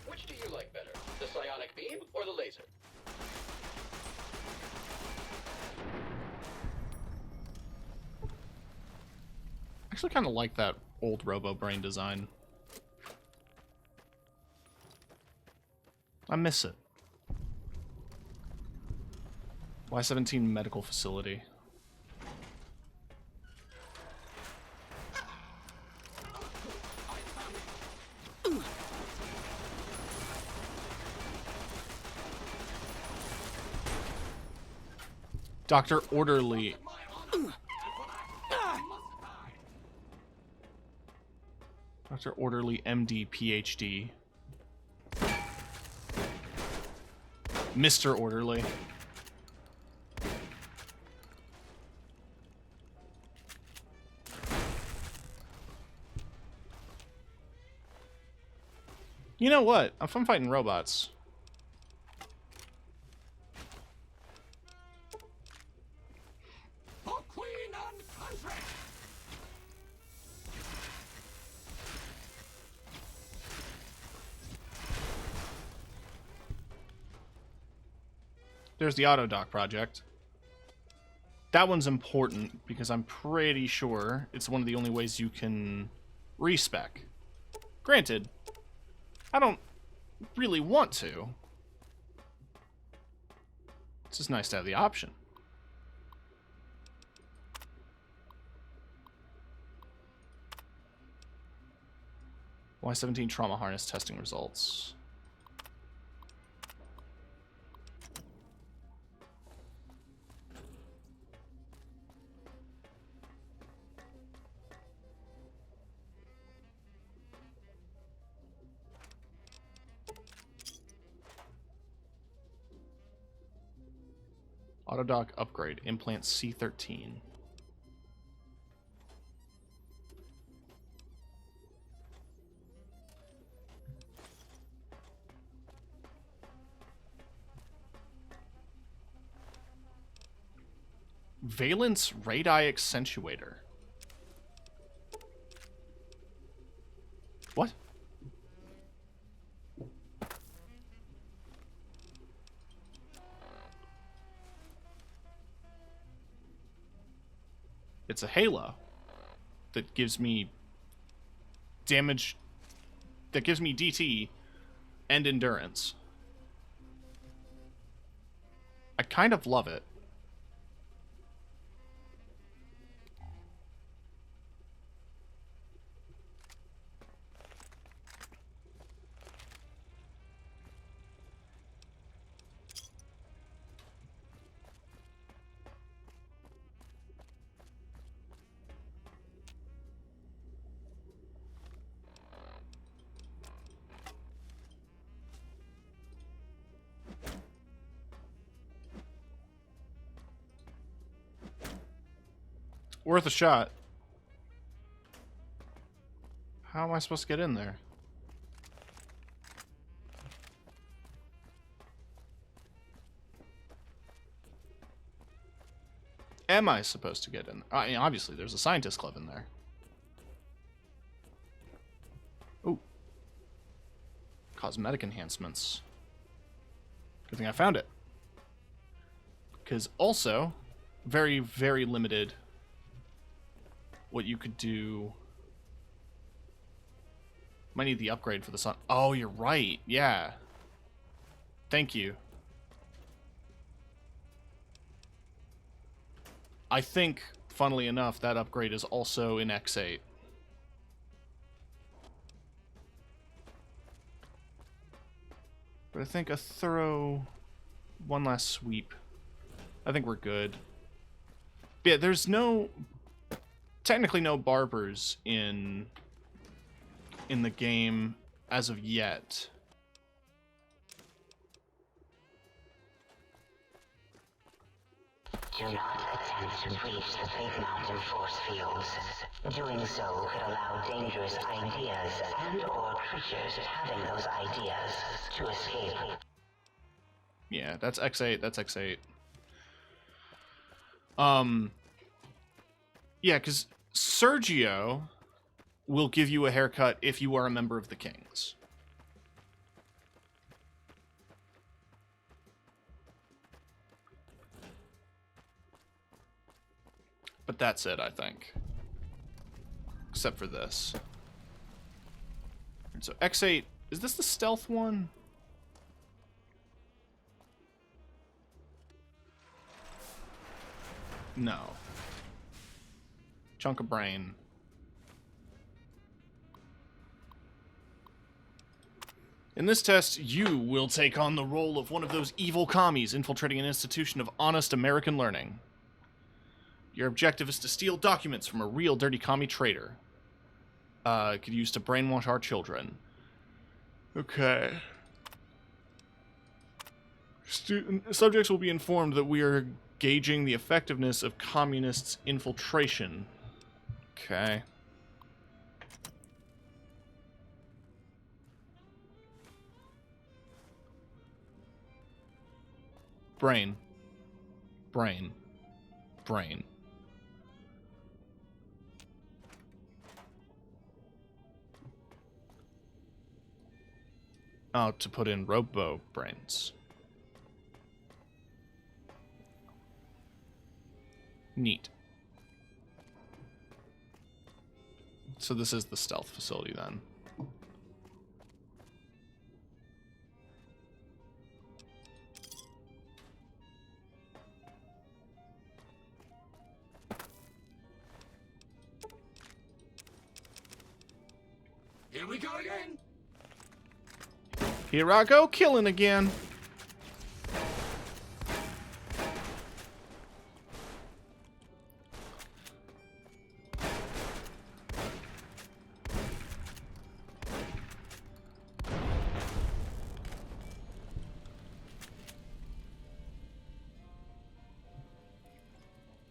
Which do you like better, the psionic beam or the laser? I actually kind of like that old RoboBrain design. I miss it. Y-17 medical facility. Dr. Orderly. Dr. Orderly, MD, PhD. Mr. Orderly. You know what? I'm fun fighting robots. For Queen and country! There's the Autodoc project. That one's important because I'm pretty sure it's one of the only ways you can respec. Granted, I don't really want to. It's just nice to have the option. Y-17 trauma harness testing results. Autodoc upgrade. Implant C13. Valence radii accentuator. What? It's a halo that gives me damage, that gives me DT and endurance. I kind of love it. Worth a shot. How am I supposed to get in there? Am I supposed to get in? I mean, obviously, there's a scientist club in there. Ooh. Cosmetic enhancements. Good thing I found it. Because also, very, very limited what you could do. Might need the upgrade for the sun. Oh, you're right. Yeah. Thank you. I think, funnily enough, that upgrade is also in X8. But I think a thorough one last sweep. I think we're good. Yeah, there's no... technically no barbers in the game as of yet. Do not attempt to breach the Big Mountain force fields. Doing so could allow dangerous ideas and/or creatures having those ideas to escape. Yeah, that's X8. That's X8. Yeah, because Sergio will give you a haircut if you are a member of the Kings. But that's it, I think. Except for this. So X8, is this the stealth one? No. Chunk of brain. In this test, you will take on the role of one of those evil commies infiltrating an institution of honest American learning. Your objective is to steal documents from a real dirty commie traitor. Could use to brainwash our children. Okay. Subjects will be informed that we are gauging the effectiveness of communists' infiltration. Okay. Brain. Brain. Brain. Oh, to put in robo brains. Neat. So this is the stealth facility then. Here we go again. Here I go, killing again.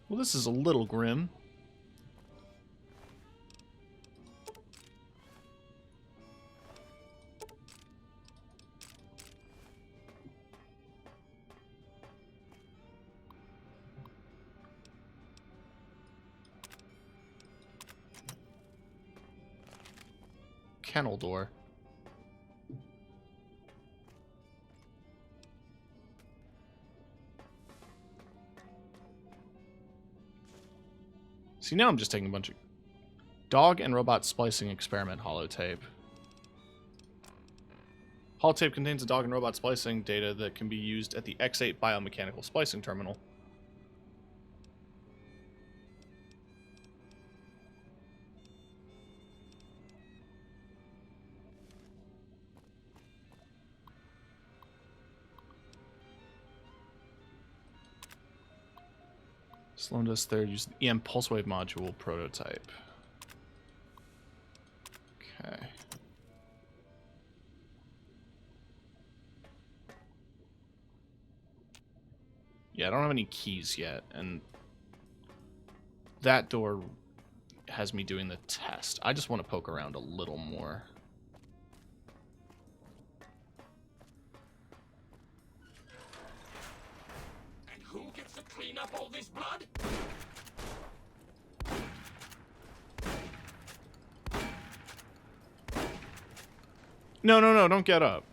Well, this is a little grim. Kennel door. See, now I'm just taking a bunch of dog and robot splicing experiment holotape. Holotape contains a dog and robot splicing data that can be used at the X8 biomechanical splicing terminal. Sloan does third, use the EM pulse wave module prototype. Okay. Yeah, I don't have any keys yet, and that door has me doing the test. I just want to poke around a little more. Who gets to clean up all this blood? No, no, no, don't get up.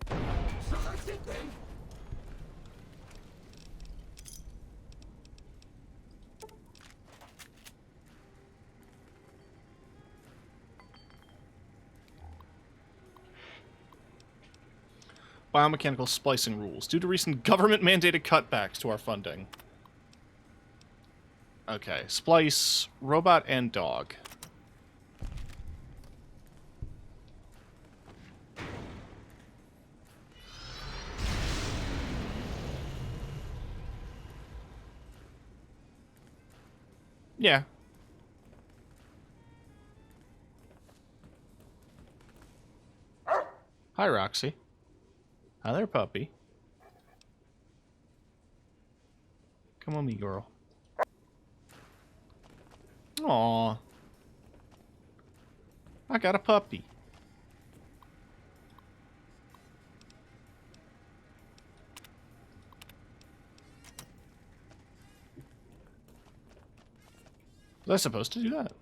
So that's it then. Biomechanical splicing rules. Due to recent government-mandated cutbacks to our funding. Okay, splice, robot, and dog. Yeah. Hi, Roxy. Hi there, puppy. Come on, me girl. Aw. I got a puppy. Was I supposed to do that?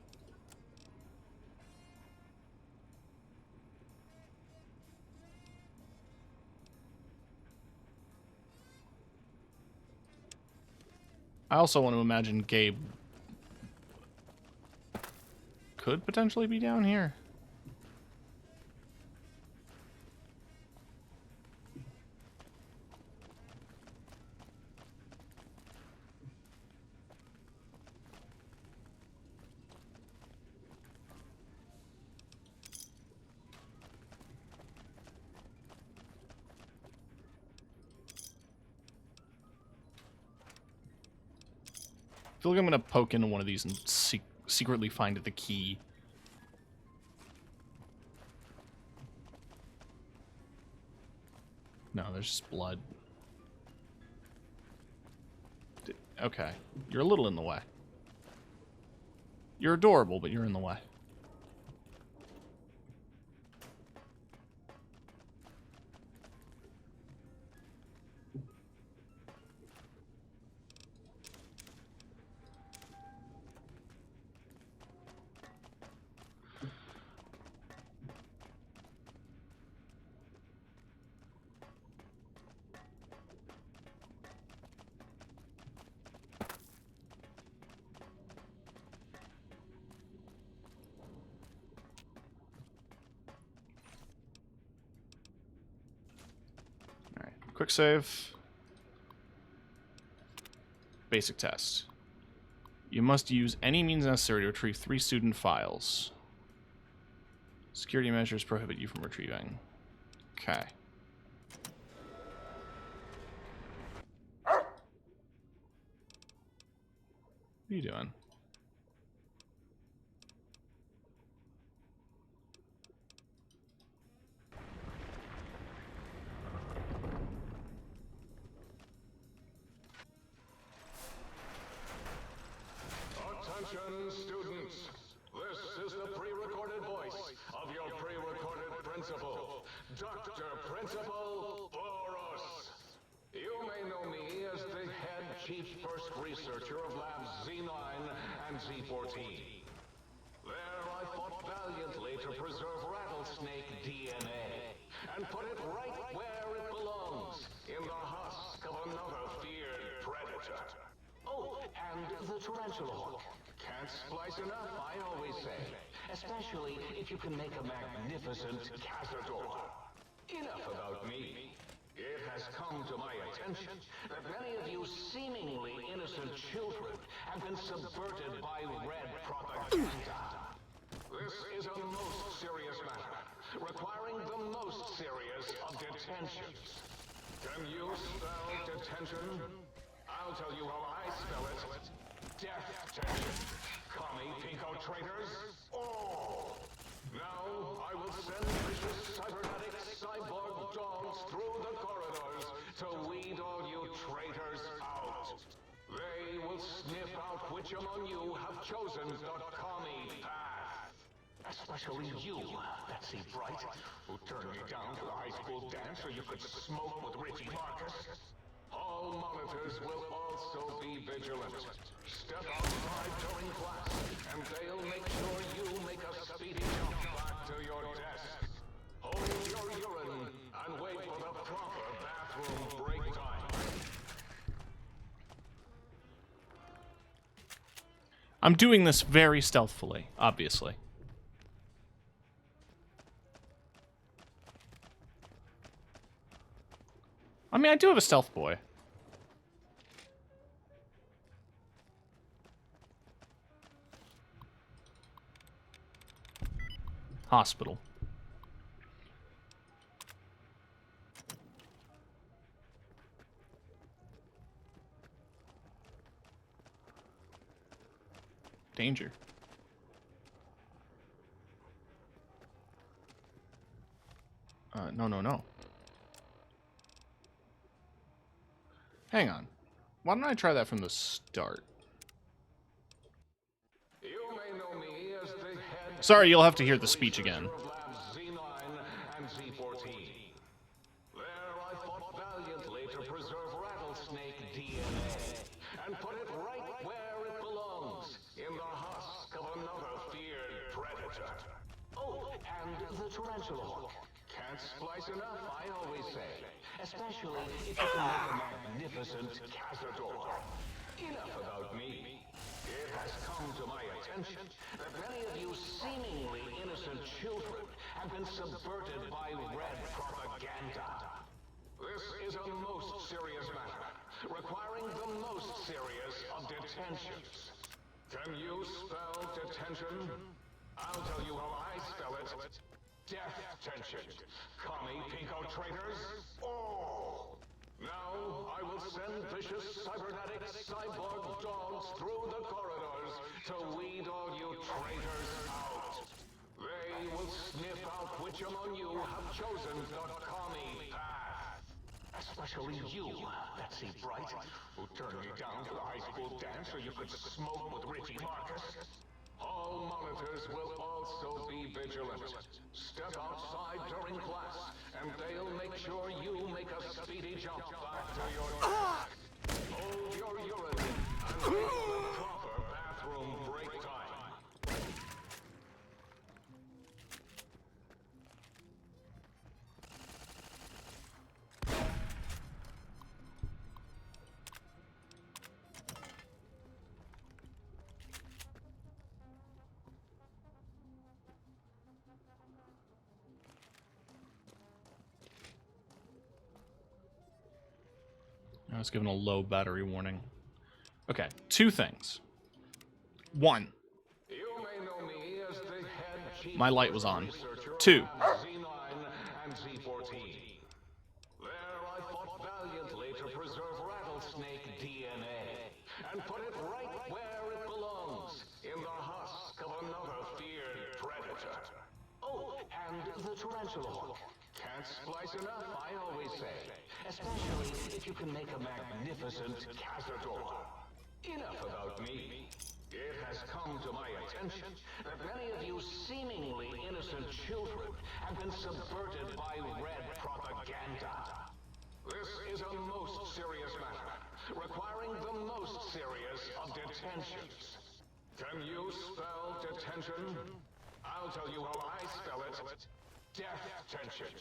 I also want to imagine Gabe could potentially be down here. I feel like I'm gonna poke into one of these and secretly find the key. No, there's just blood. Okay, you're a little in the way. You're adorable, but you're in the way. quick save. Basic test. You must use any means necessary to retrieve 3 student files. Security measures prohibit you from retrieving. Okay. What are you doing? Attention, students. This is the pre-recorded voice of your pre-recorded principal, Dr. Principal Boros. You may know me as the head chief first researcher of Labs Z9 and Z14. There I fought valiantly to preserve rattlesnake DNA and put it right where it belongs, in the husk of another feared predator. Oh, and the tarantula hook. Can't splice enough, I always say. Especially if you can make a magnificent cazador. Enough about me. It has come to my attention that many of you seemingly innocent children have been subverted by red propaganda. This is a most serious matter, requiring the most serious of detentions. Can you spell detention? I'll tell you how I spell it. Death tension. Commie pinko traitors. Oh! Now I will send vicious cybernetic cyborg dogs through the corridors to weed all you traitors out. They will sniff out which among you have chosen the commie path. Especially you, Betsy Bright, who turned me down to the high school dance so you could smoke with Richie Marcus. All monitors will also be vigilant. Step outside during class, and they'll make sure you make a speedy jump back to your desk. Hold your urine and wait for the proper bathroom break time. I'm doing this very stealthily, obviously. I mean, I do have a stealth boy. Hospital. Danger. No. Hang on. Why don't I try that from the start? You may know me as the head. Sorry, you'll have to hear the speech again. Z9 and Z14. There I fought valiantly to preserve rattlesnake DNA and put it right where it belongs, in the husk of another feared predator. Oh, and the tarantula hook. Can't splice enough, I always say. Especially if you can make a magnificent cazador. Enough about me. It has come to my attention that many of you seemingly innocent children have been subverted by red propaganda. This is a most serious matter, requiring the most serious of detentions. Can you spell detention? I'll tell you how I spell it. Death tension. Commie pinko traitors. Oh! Now I will send vicious cybernetic cyborg dogs through the corridors to weed all you traitors out. They will sniff out which among you have chosen the commie path. Especially you, Betsy Bright, who turned me down to the high school dance so you could smoke with Richie Marcus. All monitors will also be vigilant. Step outside during class, and they'll make sure you make a speedy jump back to your desk. Hold your urine and wait for the proper bathroom break time. I was given a low battery warning. Okay, 2 things. 1. My light was on. 2. And Z14. There I fought valiantly to preserve rattlesnake DNA and put it right where it belongs, in the husk of another feared predator. Oh, and the tarantula hook. Can't splice enough, I always say. Especially if you can make a magnificent cazador. Enough about me. It has come to my attention that many of you seemingly innocent children have been subverted by red propaganda. This is a most serious matter, requiring the most serious of detentions. Can you spell detention? I'll tell you how I spell it. Death tension.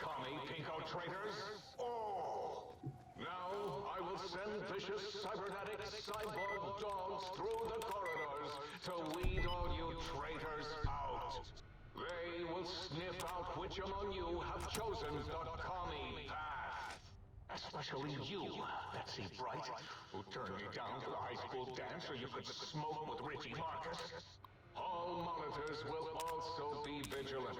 Commie pinko traitors. Oh! Now, I will send vicious cybernetic cyborg dogs through the corridors to weed all you traitors out. They will sniff out which among you have chosen the commie path. Especially you, Betsy Bright, who turned me down to the high school dance so you could smoke with Richie Marcus. All monitors will also be vigilant.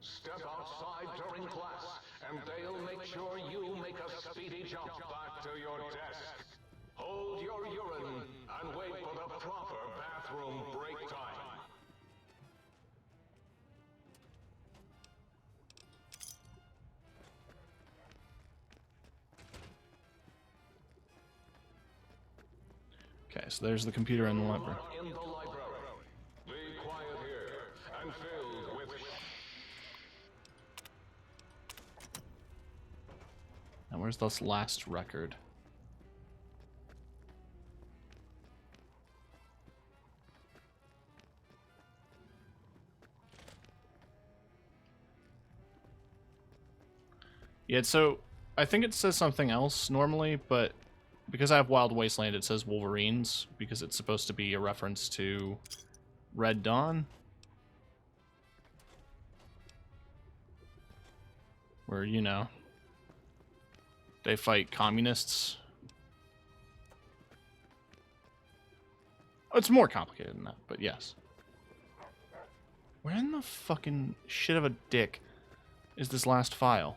Step outside during class, and they'll make sure you make a speedy jump back to your desk. Hold your urine and wait for the proper bathroom break time. Okay, so there's the computer in the library. In the library. Be quiet here and filled with... Now, where's this last record? Yeah, so I think it says something else normally, but because I have Wild Wasteland, it says Wolverines, because it's supposed to be a reference to Red Dawn. Where, you know, they fight communists. Oh, it's more complicated than that, but yes. Where in the fucking shit of a dick is this last file?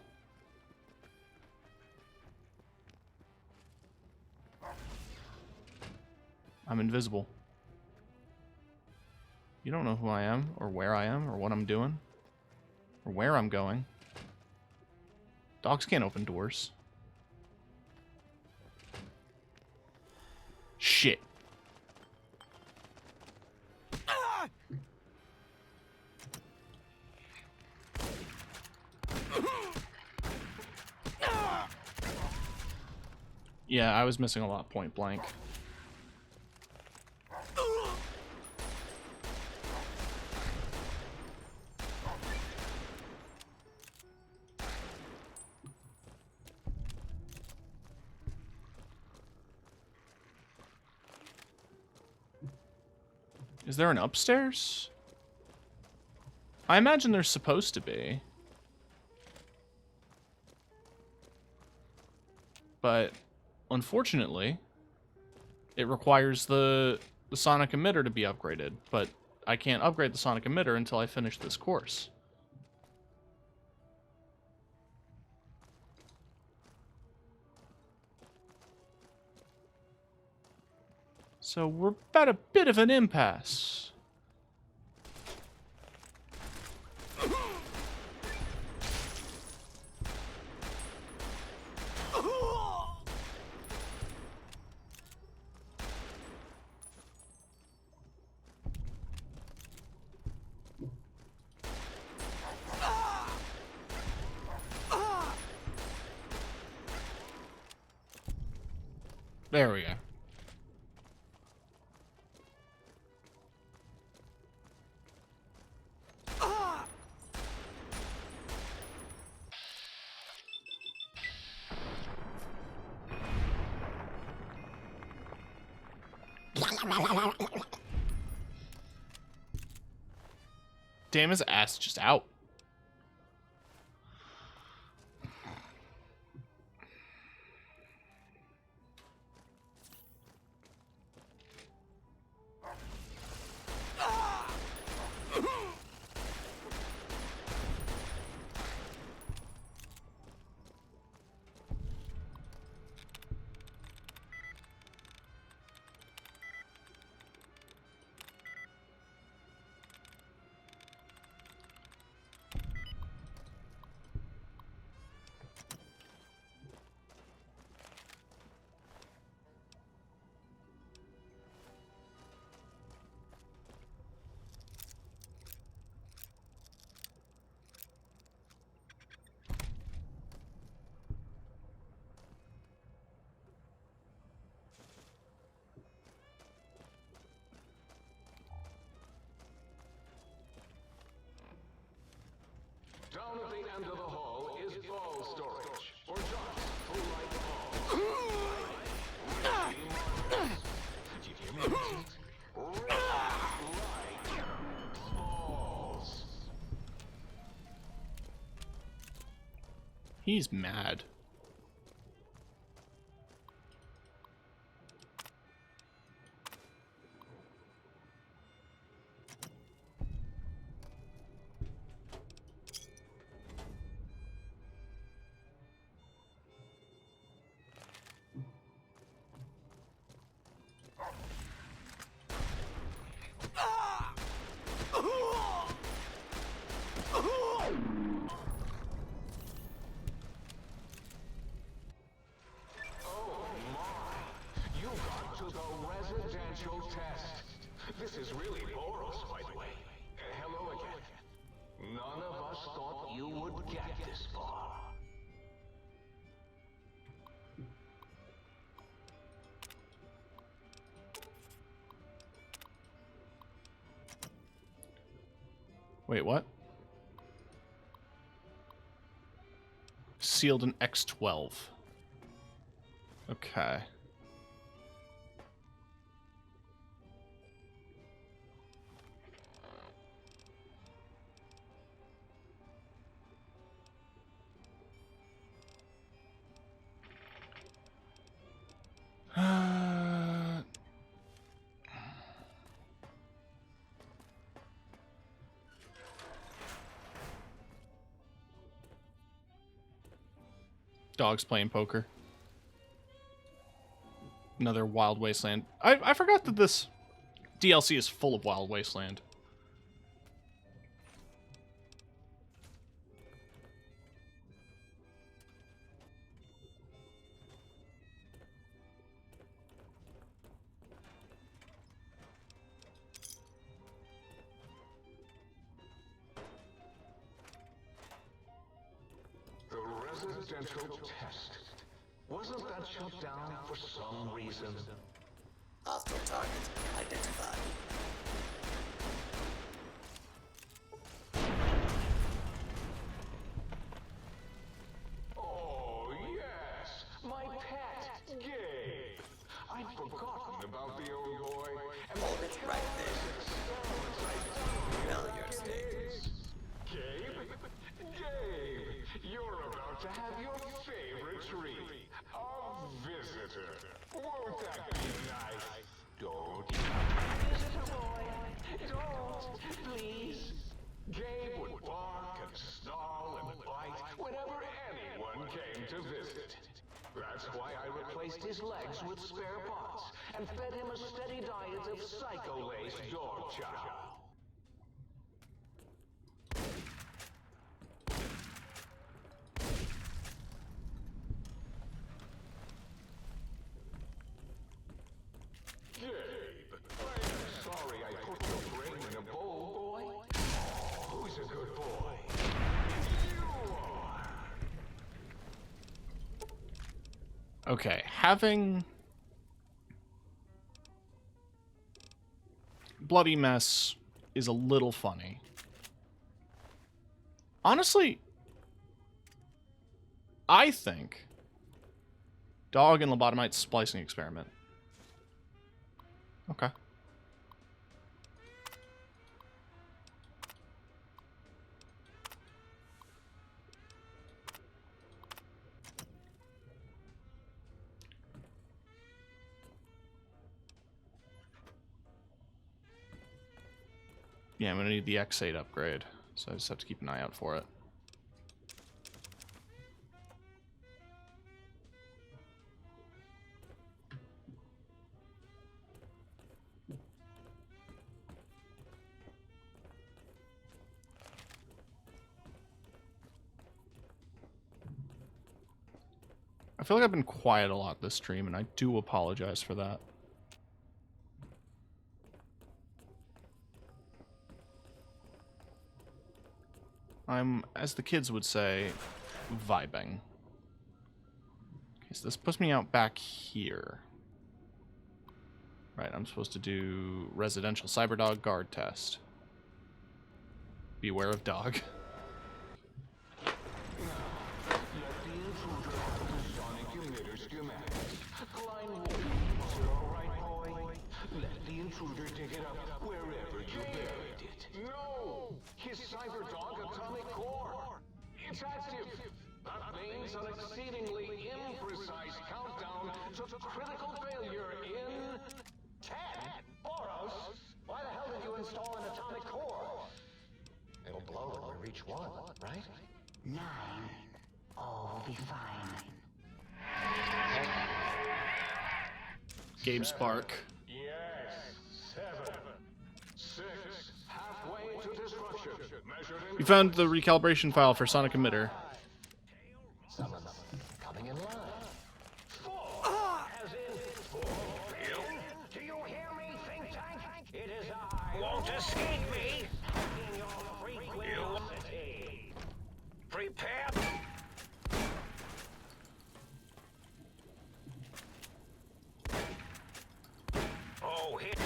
I'm invisible. You don't know who I am, or where I am, or what I'm doing, or where I'm going. Dogs can't open doors. Shit. Yeah, I was missing a lot point blank. Is there an upstairs? I imagine there's supposed to be. But unfortunately, it requires the sonic emitter to be upgraded, but I can't upgrade the sonic emitter until I finish this course. So we're at a bit of an impasse. There we go. Damn, his ass just out. He's mad. This is really Boros, by the way. Hello again. None of us thought you would get this far. Wait, what? Sealed in X12. Okay. Dogs playing poker. Another Wild Wasteland. I forgot that this DLC is full of Wild Wasteland. Residential test. Wasn't that shut down for some reason? Hostile target identified. Oh, yes! My pet, Gabe! I'd forgotten about the old boy. Hold it right there. Failure state. Gabe? Gabe! You're about to have your favorite treat. A visitor. Won't that be nice? Don't. Visitor boy. Don't. Please. Gabe would bark and snarl and bite whenever anyone came to visit. That's why I replaced his legs with spare parts and fed him a steady diet of Psycho-Lace dog chow. Gabe, I am sorry I put your brain in a bowl, boy. Who's a good boy? You are. Okay, having Bloody Mess is a little funny. Honestly, I think Dog and Lobotomite splicing experiment. Okay. Yeah, I'm gonna need the X8 upgrade, so I just have to keep an eye out for it. I feel like I've been quiet a lot this stream, and I do apologize for that. I'm, as the kids would say, vibing. Okay, so this puts me out back here. Right, I'm supposed to do residential Cyberdog guard test. Beware of dog. Let the intruder dig it up wherever you buried it. No! His Cyberdog atomic core! It's active! That means an exceedingly imprecise countdown to critical failure in 10? Boros? Why the hell did you install an atomic core? It'll blow when we reach 1, right? 9. All will be fine. Gabe Spark. Yes. 7, 6, halfway to destruction. Measured in You found the recalibration file for Sonic Emitter. Someone's coming in line. 4, as in 4. Do you hear me, think tank? It is I. Won't escape me. In your frequency. Prepare. Oh, hit.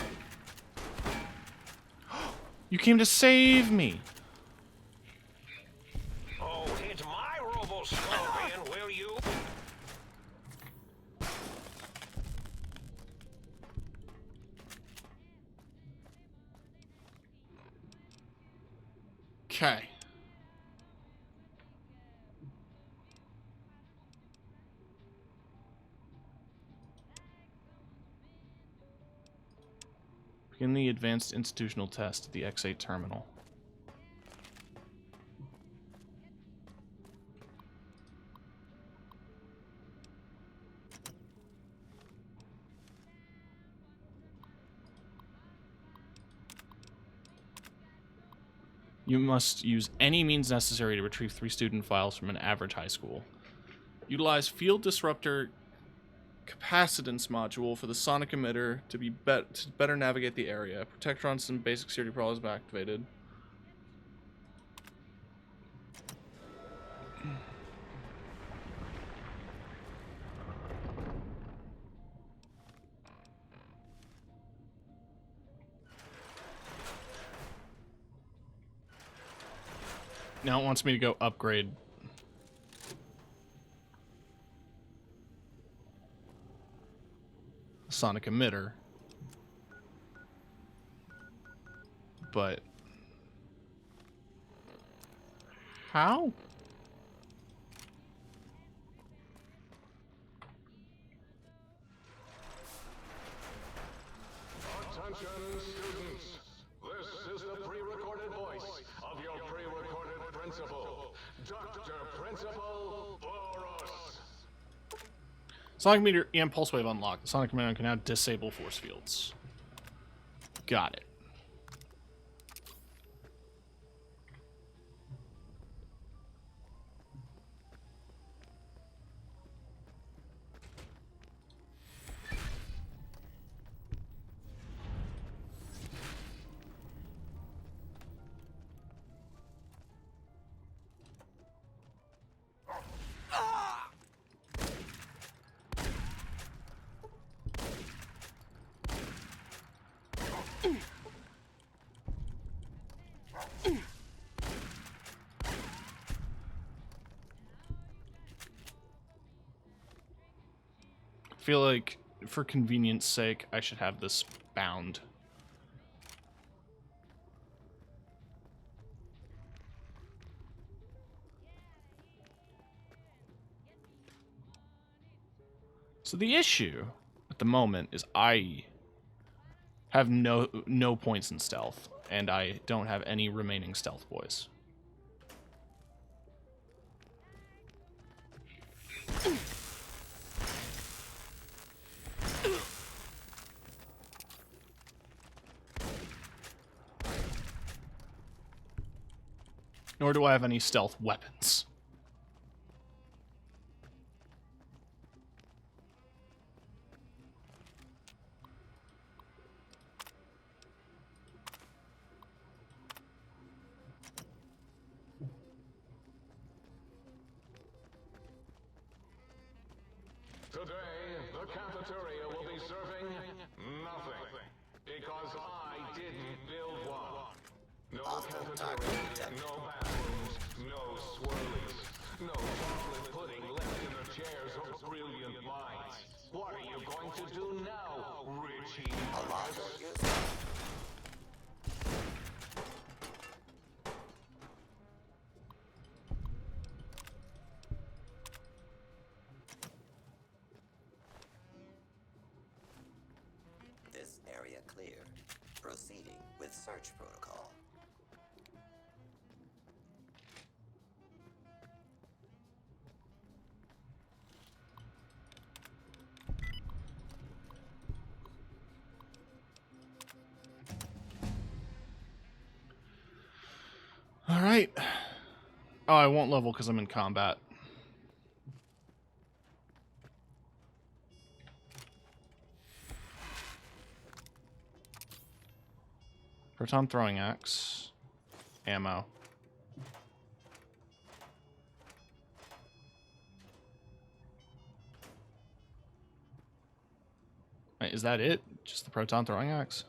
You came to save me. Oh, hit my Robo-Scorpion, will you? Okay. Begin the advanced institutional test at the X8 terminal. You must use any means necessary to retrieve 3 student files from an average high school. Utilize field disruptor capacitance module for the sonic emitter to better navigate the area. Protectron, some basic security problems have been activated. Now it wants me to go upgrade. Sonic emitter. But how? Attention, students. This is the pre-recorded voice of your pre-recorded principal, Dr. Principal Boros. Sonic meter and pulse wave unlocked. The Sonic command can now disable force fields. Got it. I feel like, for convenience sake, I should have this bound. So the issue at the moment is I have no points in stealth, and I don't have any remaining stealth boys. Nor do I have any stealth weapons. Today, the cafeteria will be serving nothing, because I didn't build one. No cafeteria, no bathrooms, no swirlies, no chocolate pudding left in the chairs of brilliant minds. What are you going to do now, Richie? Proceeding with search protocol. All right. Oh, I won't level because I'm in combat. Proton throwing axe. Ammo. Wait, is that it? Just the proton throwing axe?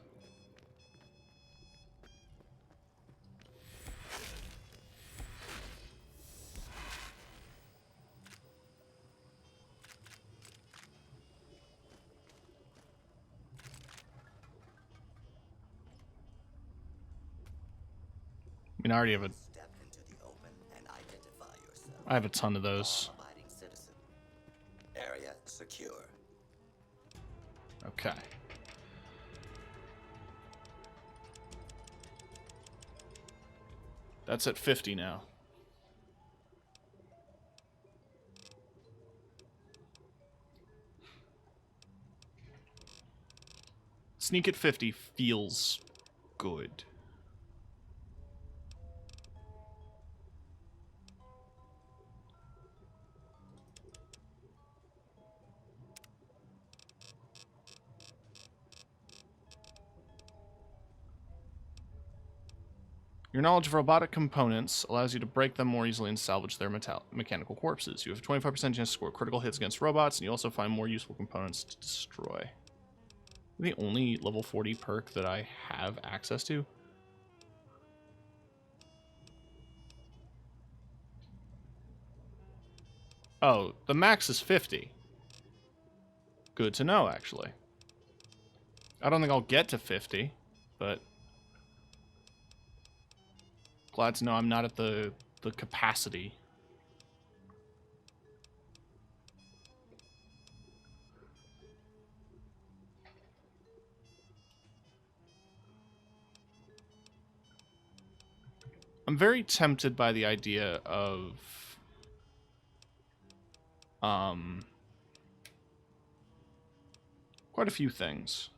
I mean, I already have a... I have a ton of those. Area secure. Okay. That's at 50 now. Sneak at 50 feels good. Your knowledge of robotic components allows you to break them more easily and salvage their mechanical corpses. You have a 25% chance to score critical hits against robots, and you also find more useful components to destroy. The only level 40 perk that I have access to? Oh, the max is 50. Good to know, actually. I don't think I'll get to 50, but... glad to know I'm not at the capacity. I'm very tempted by the idea of quite a few things.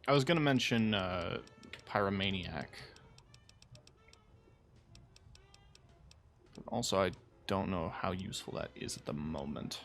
I was going to mention Pyromaniac. But also, I don't know how useful that is at the moment.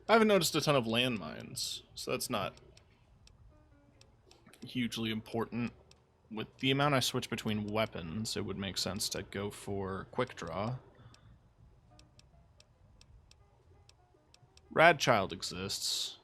I haven't noticed a ton of landmines, so that's not hugely important. With the amount I switch between weapons, it would make sense to go for quick draw. Radchild exists.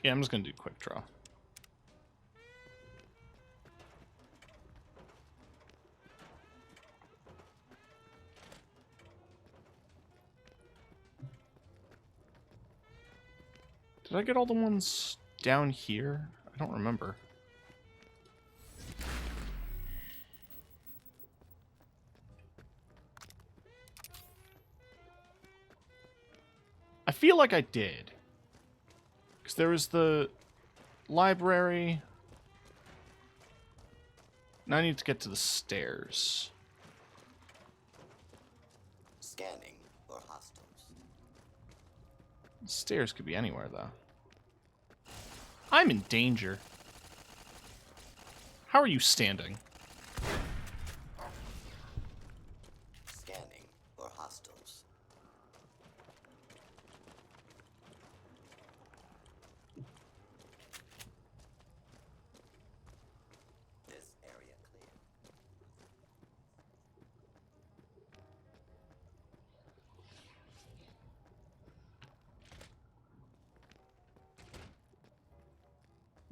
Yeah, I'm just gonna do quick draw. Did I get all the ones down here? I don't remember. I feel like I did. Because there was the library. Now I need to get to the stairs. Scanning for hostiles. Stairs could be anywhere, though. I'm in danger. How are you standing? Scanning for hostiles. This area clear.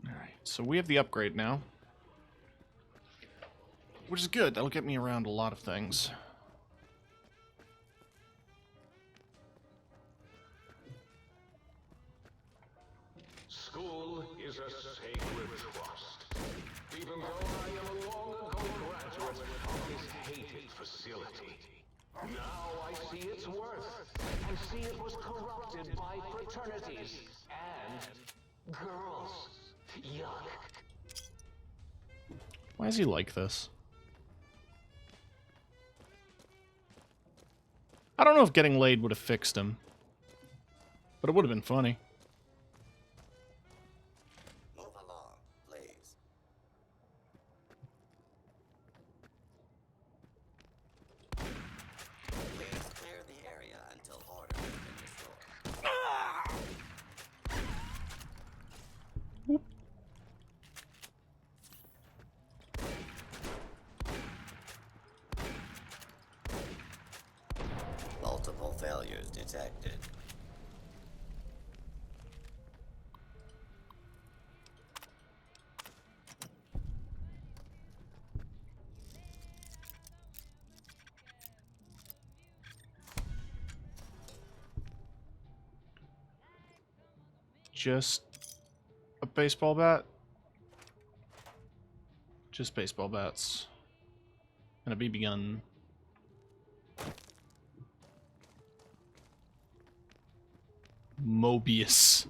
Alright, so we have the upgrade now. Which is good, that'll get me around a lot of things. School is a sacred trust. Even though I am a long-ago graduate of this hated facility, now I see its worth, and see it was corrupted by fraternities and girls. Yuck. Why is he like this? I don't know if getting laid would have fixed him, but it would have been funny. Move along, please. Please clear the area until order has been restored. Multiple failures detected. Just a baseball bat? Just baseball bats. And a BB gun. Mobius.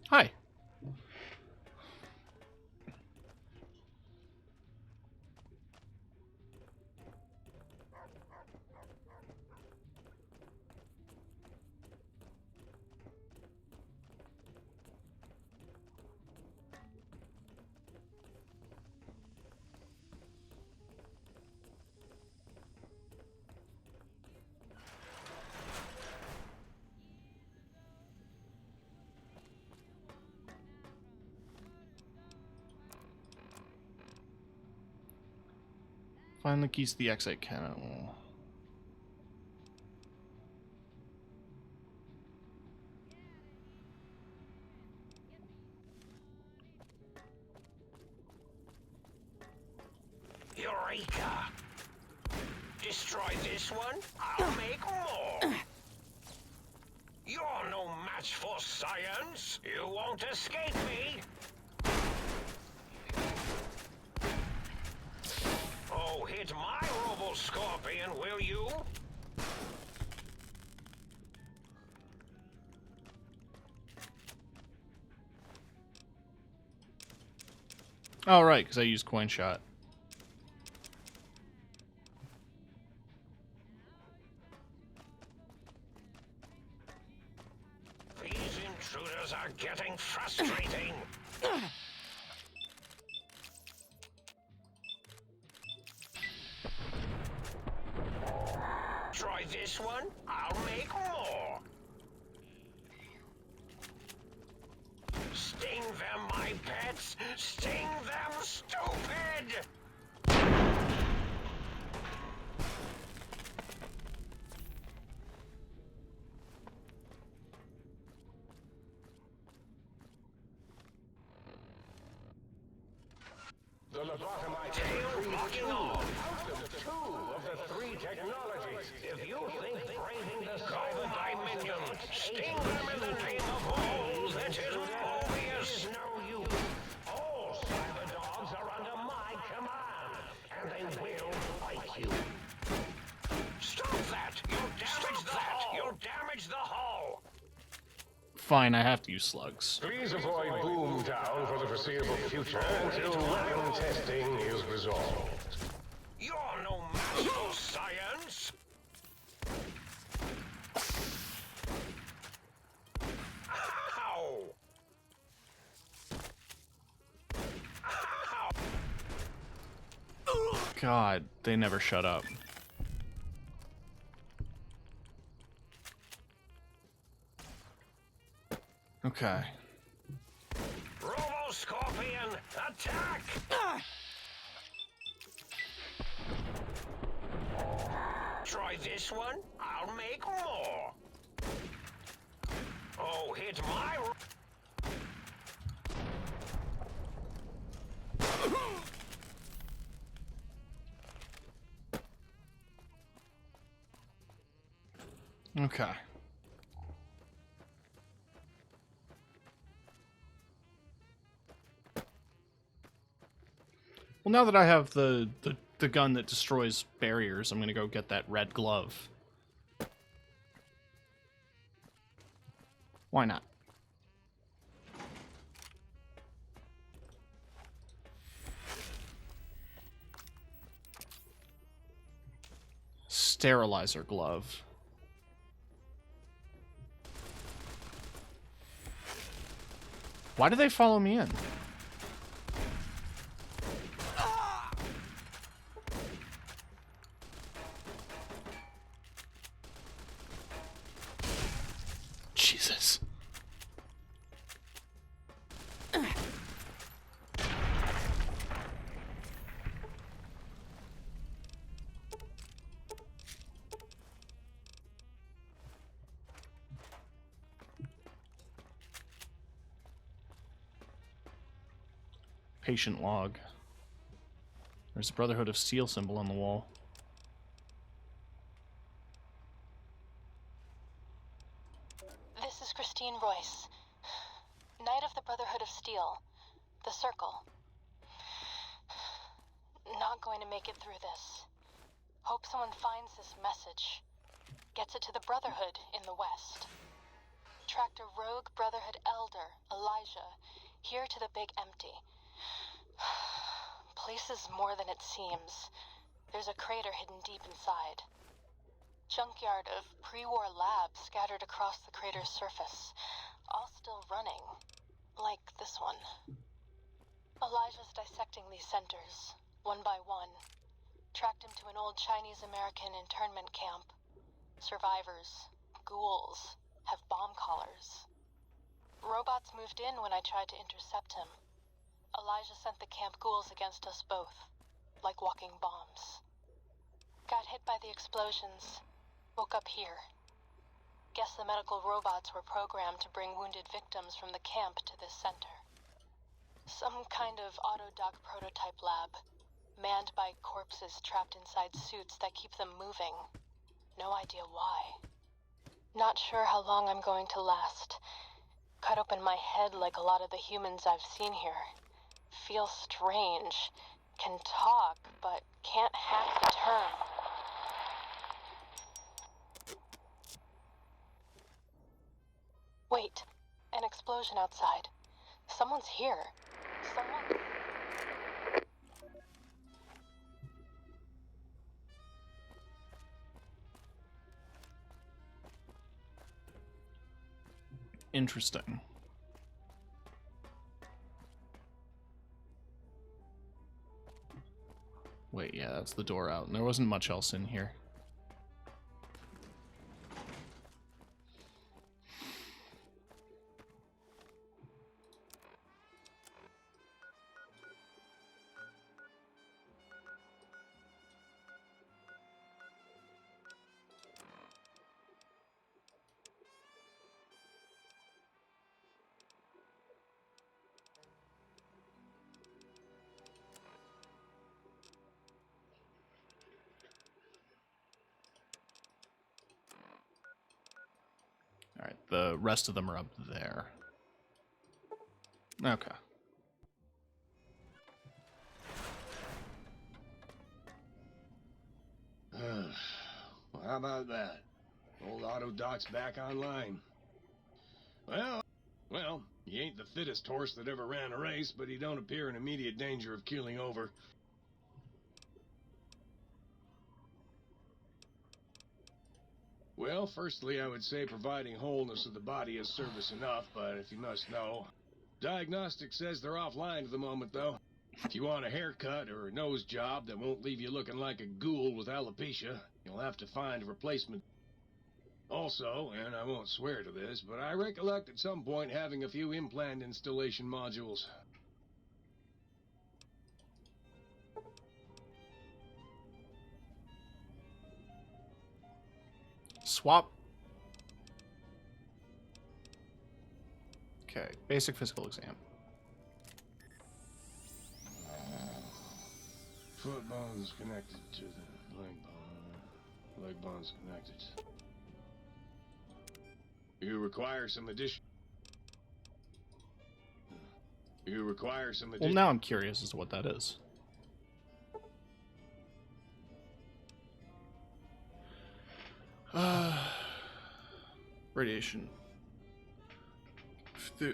Hi. Find the keys to the X8 cannon. Eureka! Destroy this one, I'll make more! You're no match for science! You won't escape me! Oh, hit my Robo-Scorpion, will you? Oh, right, because I used coin shot. These intruders are getting frustrating. Try this one, I'll make more. Sting them, my pets! Sting them, stupid! The lobotomite Tail rocking on! two of the three technologies. If you think braving the Go, my minion! Sting them in the name of all that is Mobius! No use. All cyber dogs are under my command, and they will fight you. Stop that! You'll damage the hull! You'll damage the hull! Fine, I have to use slugs. Please avoid Boomtown for the foreseeable future until weapon testing is resolved. You're no match for science! Ow! God, they never shut up. Okay. Robo-Scorpion, attack! Try this one, I'll make more. Oh, hit my... Okay. Well, now that I have the gun that destroys barriers, I'm gonna go get that red glove. Why not? Sterilizer glove. Why do they follow me in? Jesus. Patient log. There's a Brotherhood of Steel symbol on the wall. This is Christine Royce, Knight of the Brotherhood of Steel, the Circle. Not going to make it through this. Hope someone finds this message. Gets it to the Brotherhood in the West. Tracked a rogue Brotherhood elder, Elijah, here to the Big Empty. Place is more than it seems. There's a crater hidden deep inside. Junkyard of pre-war labs scattered across the crater's surface, all still running, like this one. Elijah's dissecting these centers, one by one. Tracked him to an old Chinese-American internment camp. Survivors, ghouls, have bomb collars. Robots moved in when I tried to intercept him. Elijah sent the camp ghouls against us both, like walking bombs. Got hit by the explosions, woke up here. Guess the medical robots were programmed to bring wounded victims from the camp to this center. Some kind of autodoc prototype lab, manned by corpses trapped inside suits that keep them moving. No idea why. Not sure how long I'm going to last. Cut open my head like a lot of the humans I've seen here. Feel strange. Can talk, but can't hack the term. Wait, an explosion outside. Someone's here. Someone... Interesting. Wait, yeah, that's the door out. And there wasn't much else in here. the rest of them are up there. Okay. Well, how about that? Old auto doc's back online. Well, he ain't the fittest horse that ever ran a race, but he don't appear in immediate danger of keeling over. Well, firstly, I would say providing wholeness of the body is service enough, but if you must know, diagnostic says they're offline at the moment, though. If you want a haircut or a nose job that won't leave you looking like a ghoul with alopecia, you'll have to find a replacement. Also, and I won't swear to this, but I recollect at some point having a few implant installation modules. Swap. Okay, basic physical exam. Foot bone's connected to the leg bone. Leg bone's connected. You require some addition. Well, now I'm curious as to what that is. Radiation.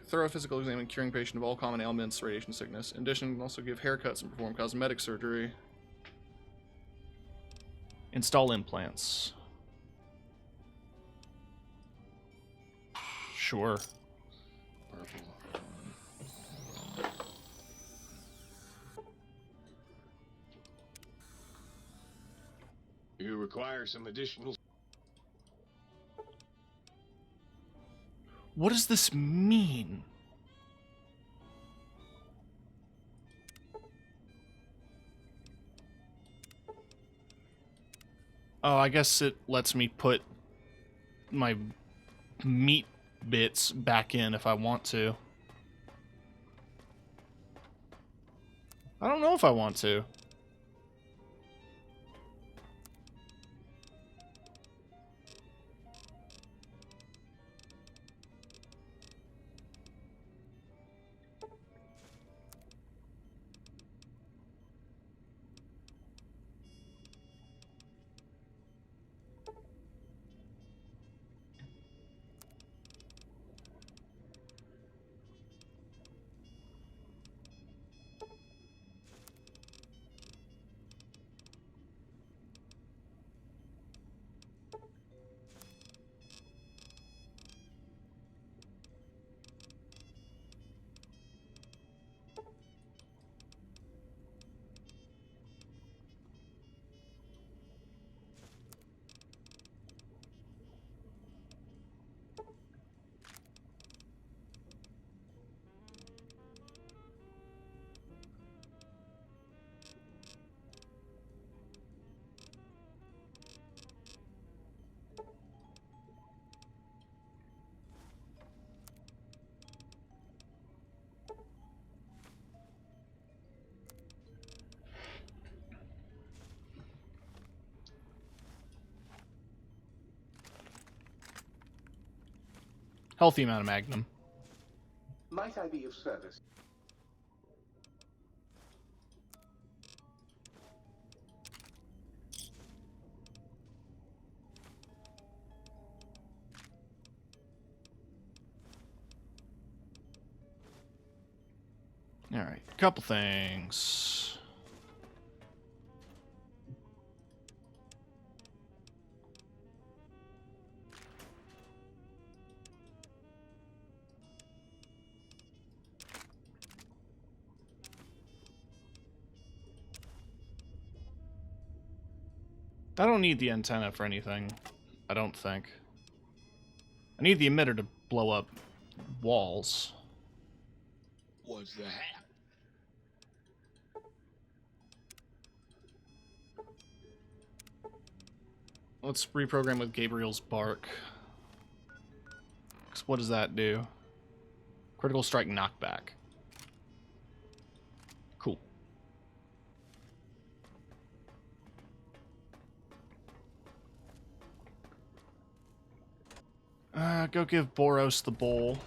Thorough physical exam and curing patient of all common ailments, radiation sickness. In addition, can also give haircuts and perform cosmetic surgery. Install implants. Sure. You require some additional. What does this mean? Oh, I guess it lets me put my meat bits back in if I want to. I don't know if I want to. Healthy amount of Magnum. Might I be of service? All right, couple things. I don't need the antenna for anything, I don't think. I need the emitter to blow up walls. What's the hat? Let's reprogram with Gabriel's Bark. 'Cause what does that do? Critical strike knockback. Cool. Go give Boros the bowl.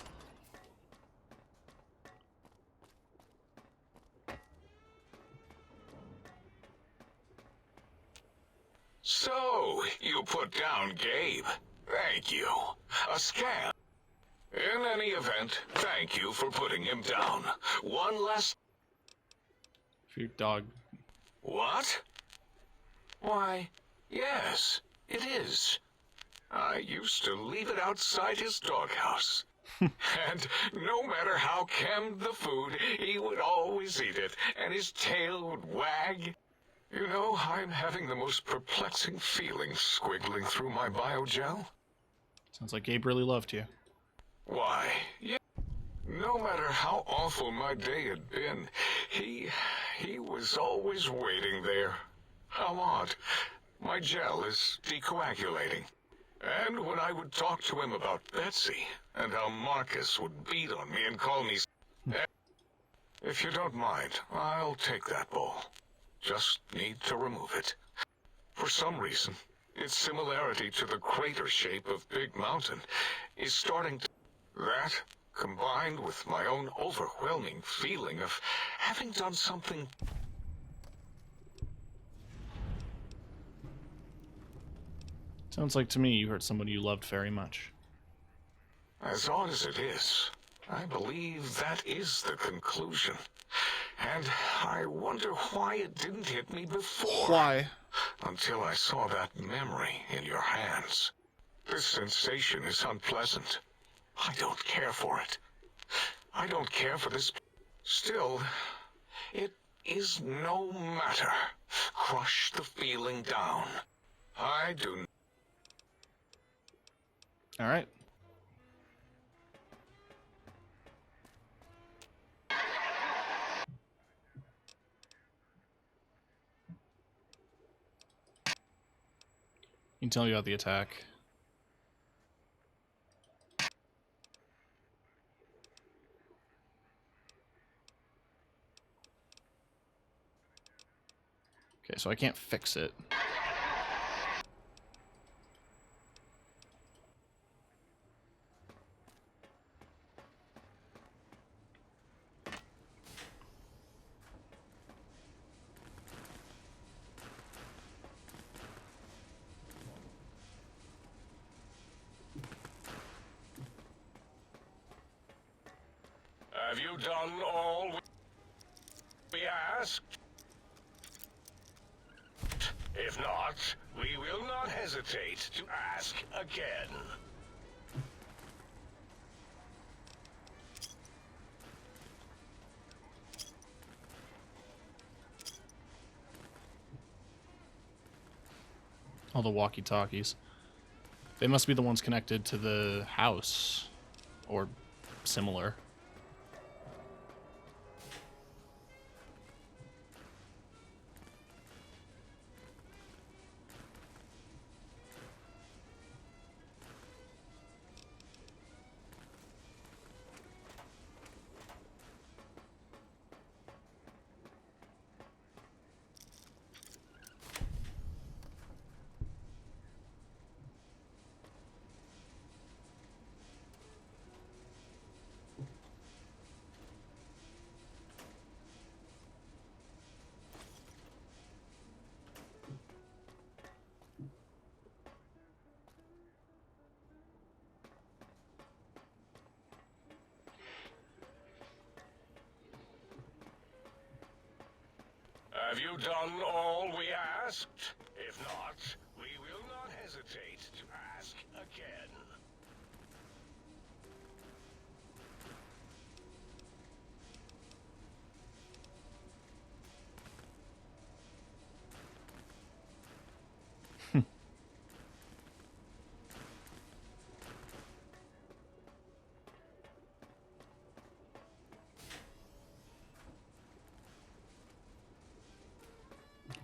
So, you put down Gabe. Thank you. A scam. In any event, thank you for putting him down. One less... For your dog. What? Why, yes, it is. I used to leave it outside his doghouse. And no matter how canned the food, he would always eat it, and his tail would wag. You know, I'm having the most perplexing feelings squiggling through my biogel. Sounds like Gabe really loved you. Why, yeah. No matter how awful my day had been, he was always waiting there. How odd. My gel is decoagulating. And when I would talk to him about Betsy, and how Marcus would beat on me and call me... If you don't mind, I'll take that bowl. Just need to remove it. For some reason, its similarity to the crater shape of Big Mountain is starting to... That, combined with my own overwhelming feeling of having done something... Sounds like to me you hurt somebody you loved very much. As odd as it is, I believe that is the conclusion. And I wonder why it didn't hit me before. Why? Until I saw that memory in your hands. This sensation is unpleasant. I don't care for it. I don't care for this. Still, it is no matter. Crush the feeling down. I do. All right. He can tell you about the attack. Okay, so I can't fix it. Have you done all we asked? If not, we will not hesitate to ask again. All the walkie-talkies. They must be the ones connected to the house. Or similar. Have you done all we asked? If not, we will not hesitate to ask again.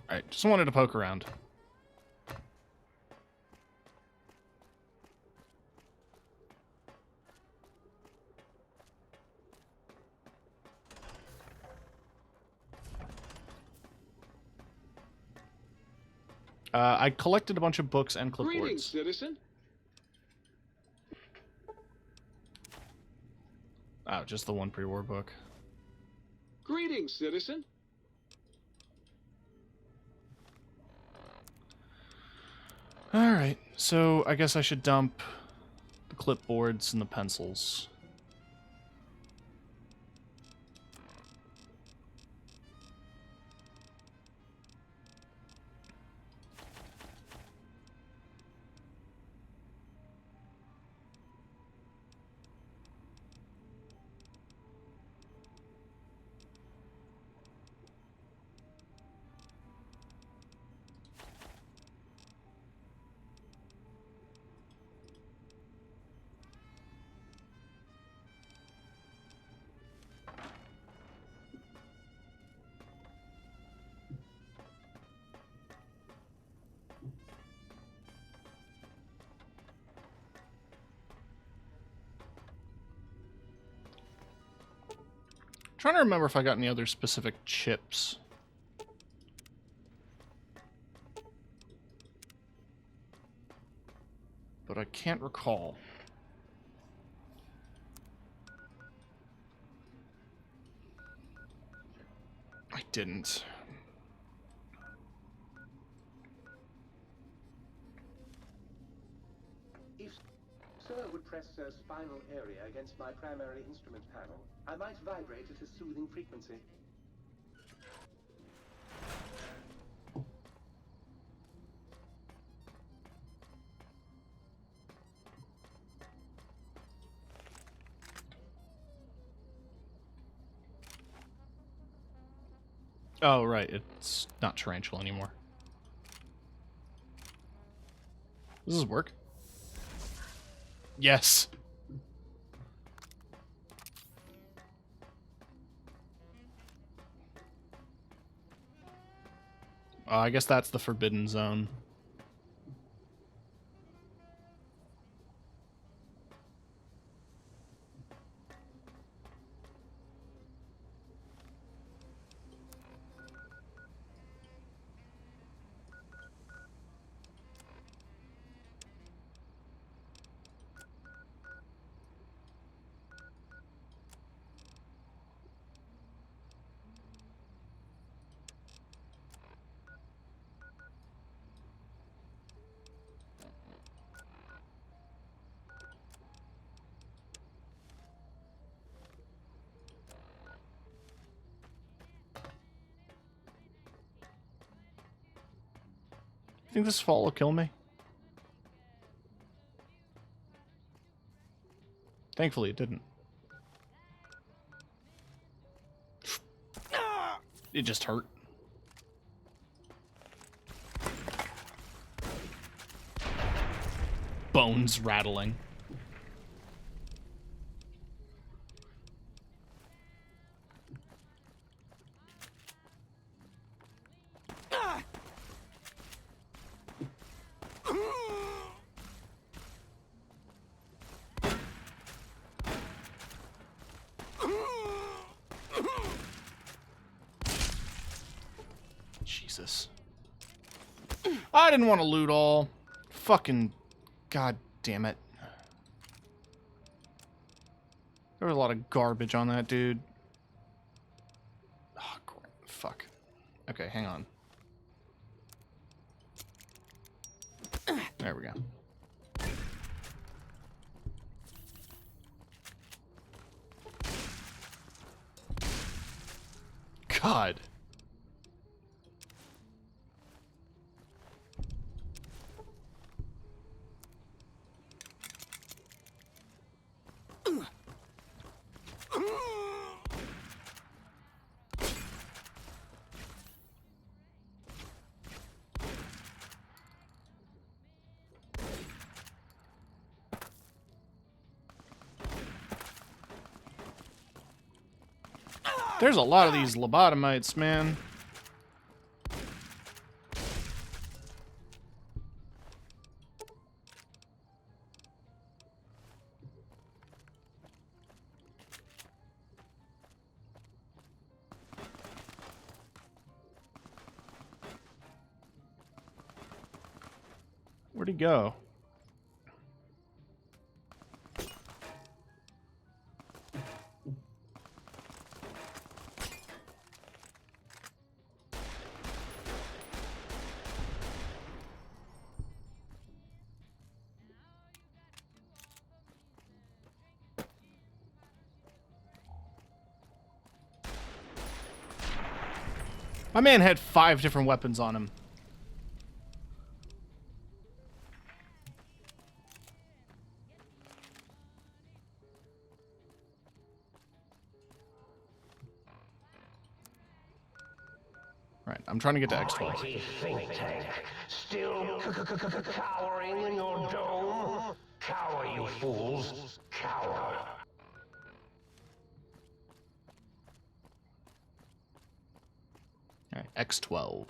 Alright, just wanted to poke around. I collected a bunch of books and clipboards. Greetings, citizen. Oh, just the one pre-war book. Greetings, citizen. Alright, so I guess I should dump the clipboards and the pencils. Trying to remember if I got any other specific chips. But I can't recall. I didn't. If Sir would press Sir's spinal area against my primary instrument panel, I might vibrate at a soothing frequency. Oh, right. It's not Tarantula anymore. Does this work? Yes. I guess that's the Forbidden Zone. You think this fall will kill me? Thankfully, it didn't. It just hurt. Bones rattling. Jesus. I didn't want to loot all. Fucking god damn it. There was a lot of garbage on that dude. Oh, fuck. Okay, hang on. There we go. God. There's a lot of these lobotomites, man. Where'd he go? My man had 5 different weapons on him. Right, I'm trying to get to X12. Mighty think tank, still cowering in your dome? Cower, you fools, cower. Alright, X12.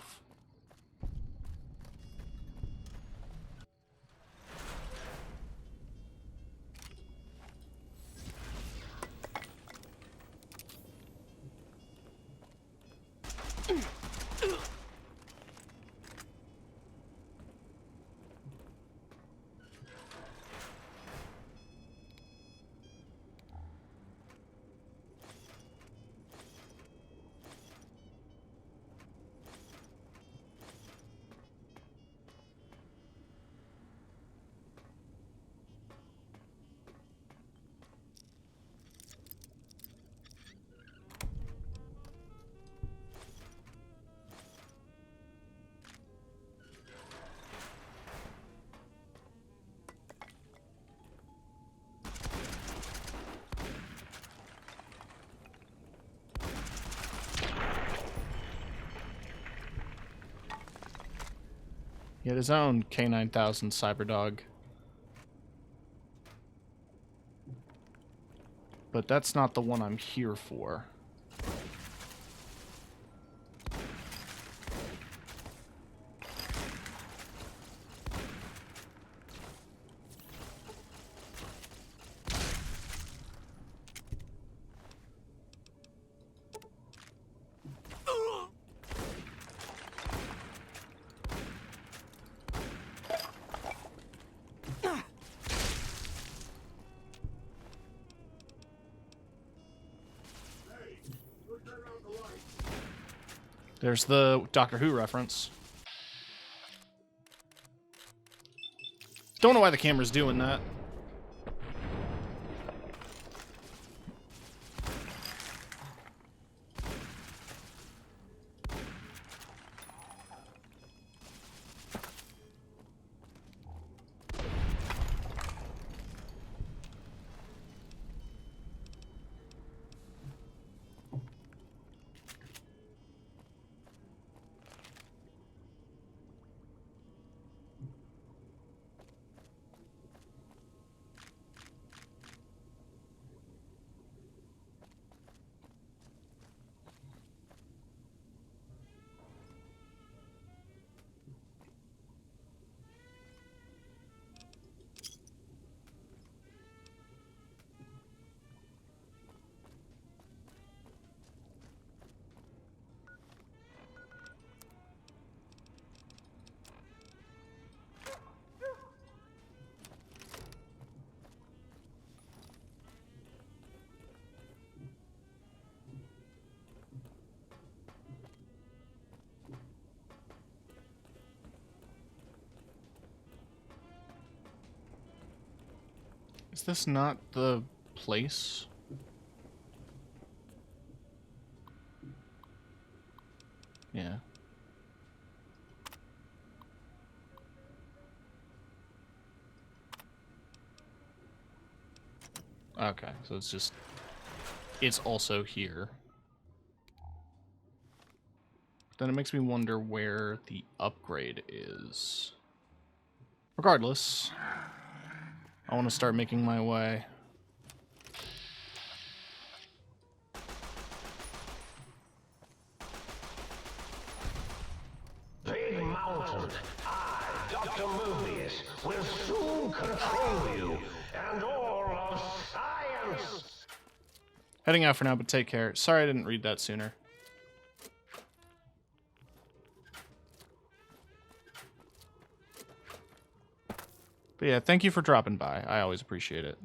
He had his own K9000 Cyberdog. But that's not the one I'm here for. There's the Doctor Who reference. Don't know why the camera's doing that. Is this not the place? Yeah. Okay, so it's just... it's also here. Then it makes me wonder where the upgrade is. Regardless, I want to start making my way. Big Mountain, I, Dr. Mobius, will soon control you and all of science. Heading out for now, but take care. Sorry I didn't read that sooner. But yeah, thank you for dropping by. I always appreciate it.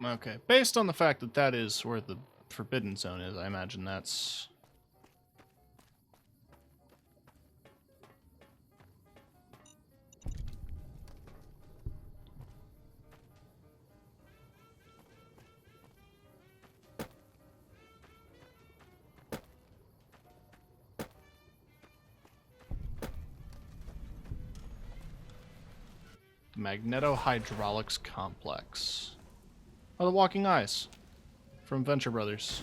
Okay, based on the fact that that is where the Forbidden Zone is, I imagine that's... Magneto-Hydraulics Complex. Oh, the Walking Eyes from Venture Brothers.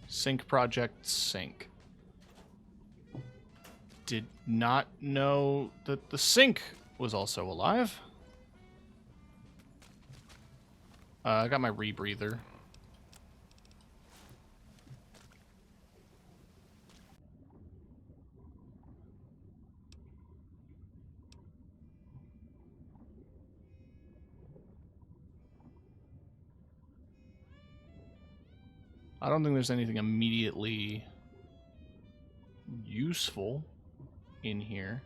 Sync Project Sync. Did not know that the Sync was also alive. I got my rebreather. I don't think there's anything immediately useful in here.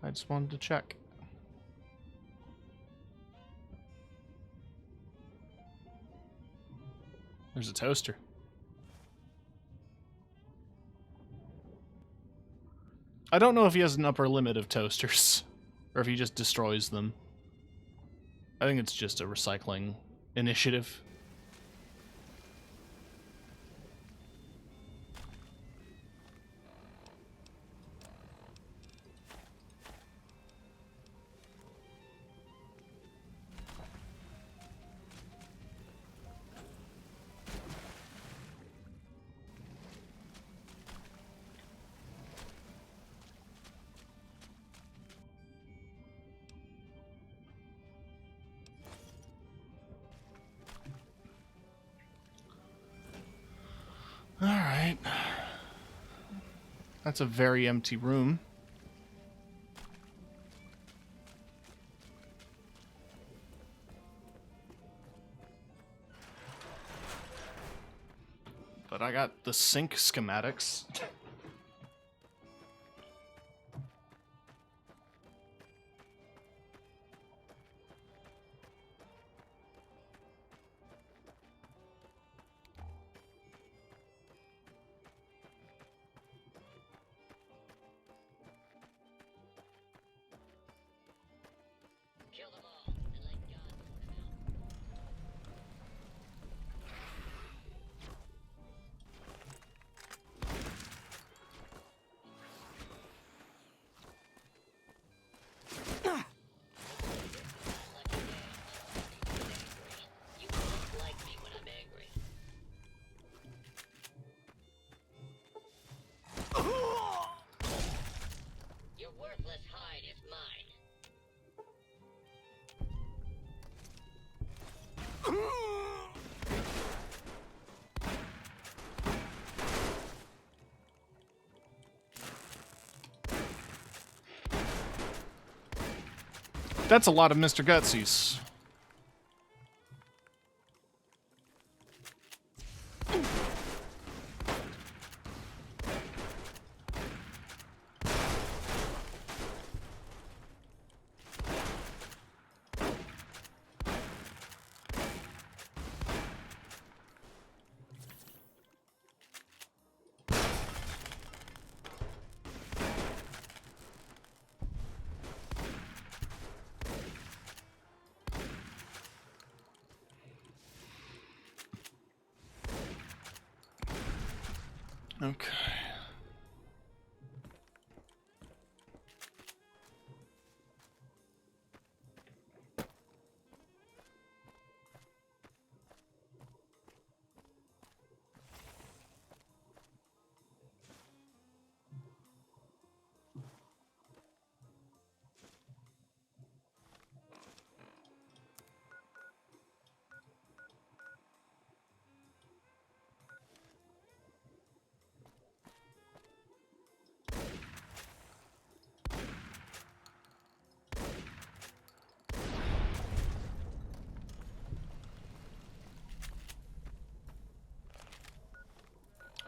I just wanted to check. There's a toaster. I don't know if he has an upper limit of toasters. Or if he just destroys them. I think it's just a recycling initiative. Alright. That's a very empty room. But I got the sync schematics. Your worthless hide is mine. That's a lot of Mr. Gutsies. Okay.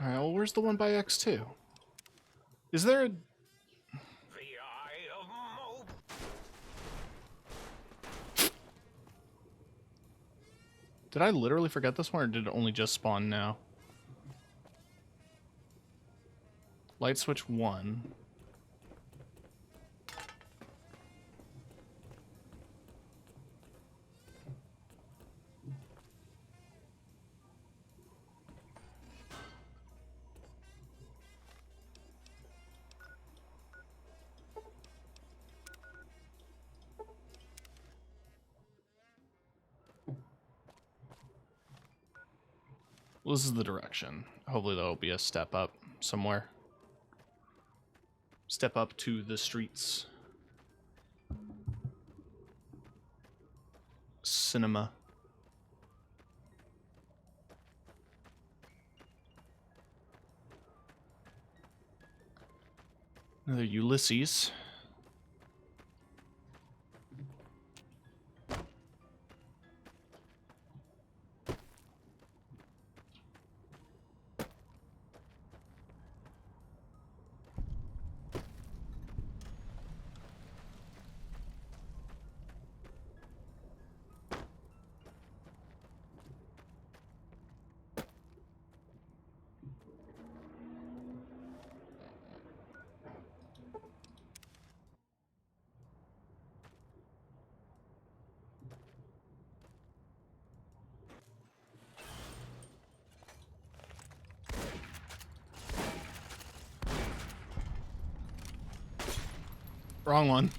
Alright, well, where's the one by X2? Is there a... Did I literally forget this one, or did it only just spawn now? Light switch 1. Well, this is the direction. Hopefully there'll be a step up somewhere. Step up to the streets. Cinema. Another Ulysses. Wrong one.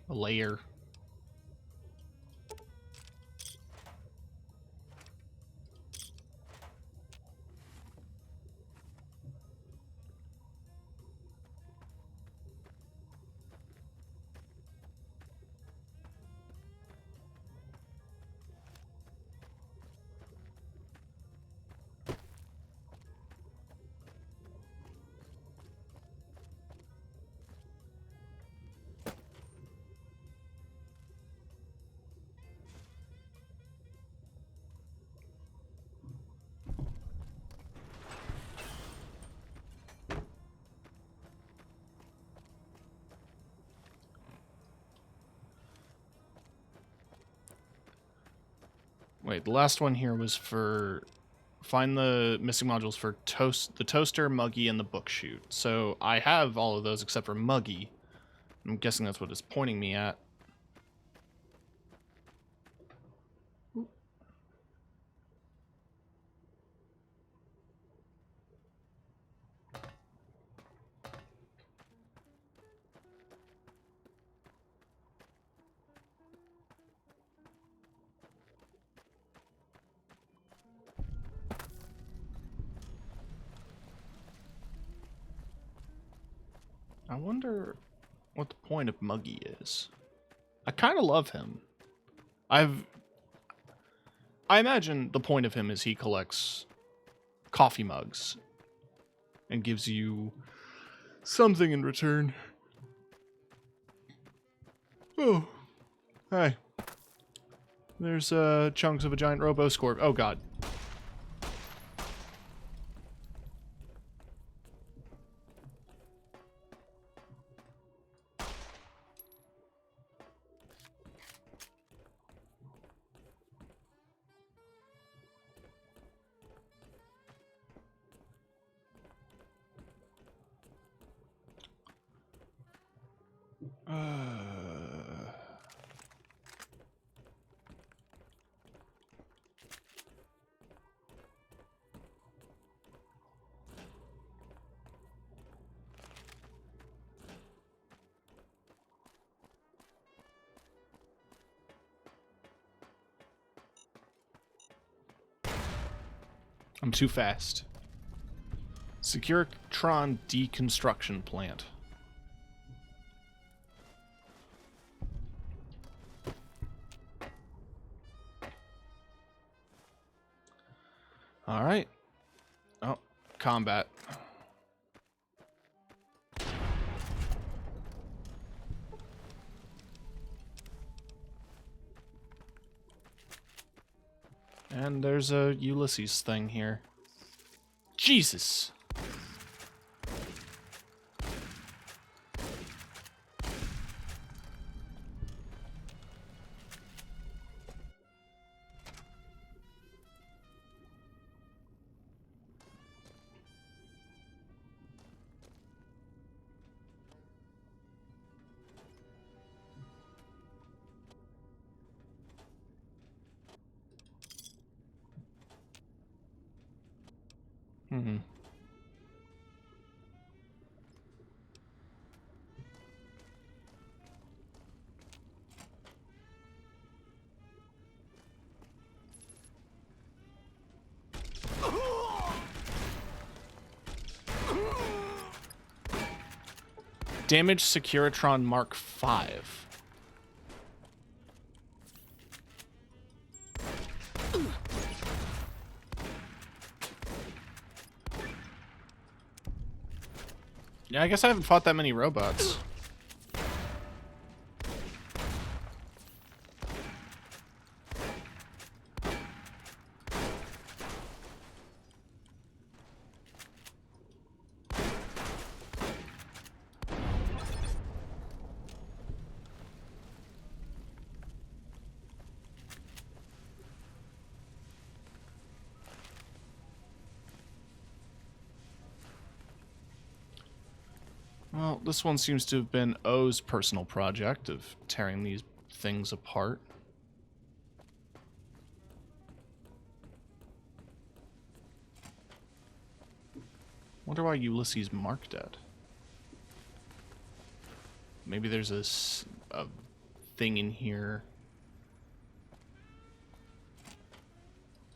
A layer. Wait, the last one here was for find the missing modules for the toaster, Muggy, and the book chute. So I have all of those except for Muggy. I'm guessing that's what it's pointing me at. I wonder what the point of Muggy is. I kind of love him. I imagine the point of him is he collects coffee mugs and gives you something in return. Oh, hi. There's chunks of a giant Robo-Scorp. Oh god. I'm too fast. Securitron deconstruction plant. All right. Oh, combat. And there's a Ulysses thing here. Jesus! Mm-hmm. Damaged Securitron Mark V. Yeah, I guess I haven't fought that many robots. Well, this one seems to have been O's personal project of tearing these things apart. Wonder why Ulysses marked it. Maybe there's a thing in here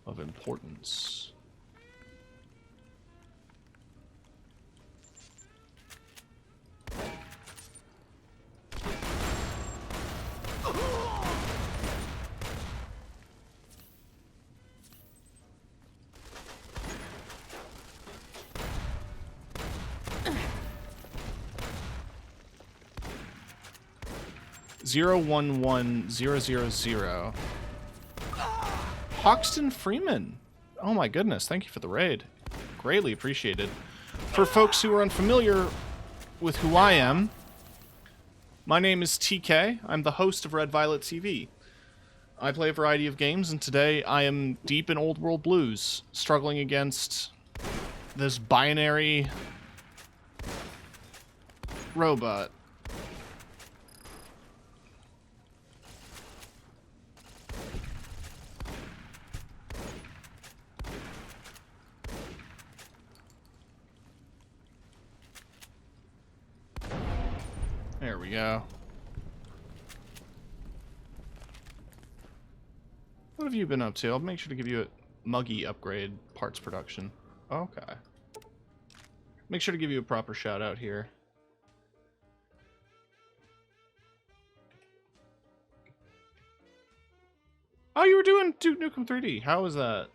of importance. Zero 11000. Hoxton Freeman. Oh my goodness, thank you for the raid. Greatly appreciated. For folks who are unfamiliar with who I am, my name is TK. I'm the host of Red Violet TV. I play a variety of games, and today I am deep in Old World Blues, struggling against this binary robot. There we go. What have you been up to? I'll make sure to give you a Muggy upgrade parts production. Okay. Make sure to give you a proper shout out here. Oh, you were doing Duke Nukem 3D. How was that?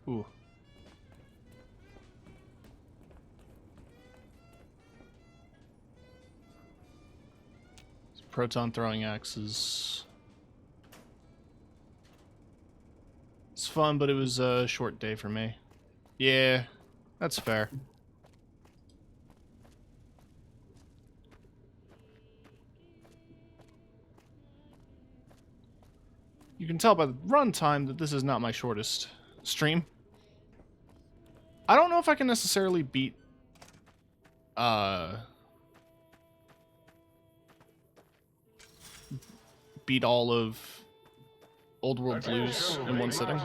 Ooh. Proton throwing axes. It's fun, but it was a short day for me. Yeah, that's fair. You can tell by the runtime that this is not my shortest stream. I don't know if I can necessarily beat all of Old World Blues in one sitting.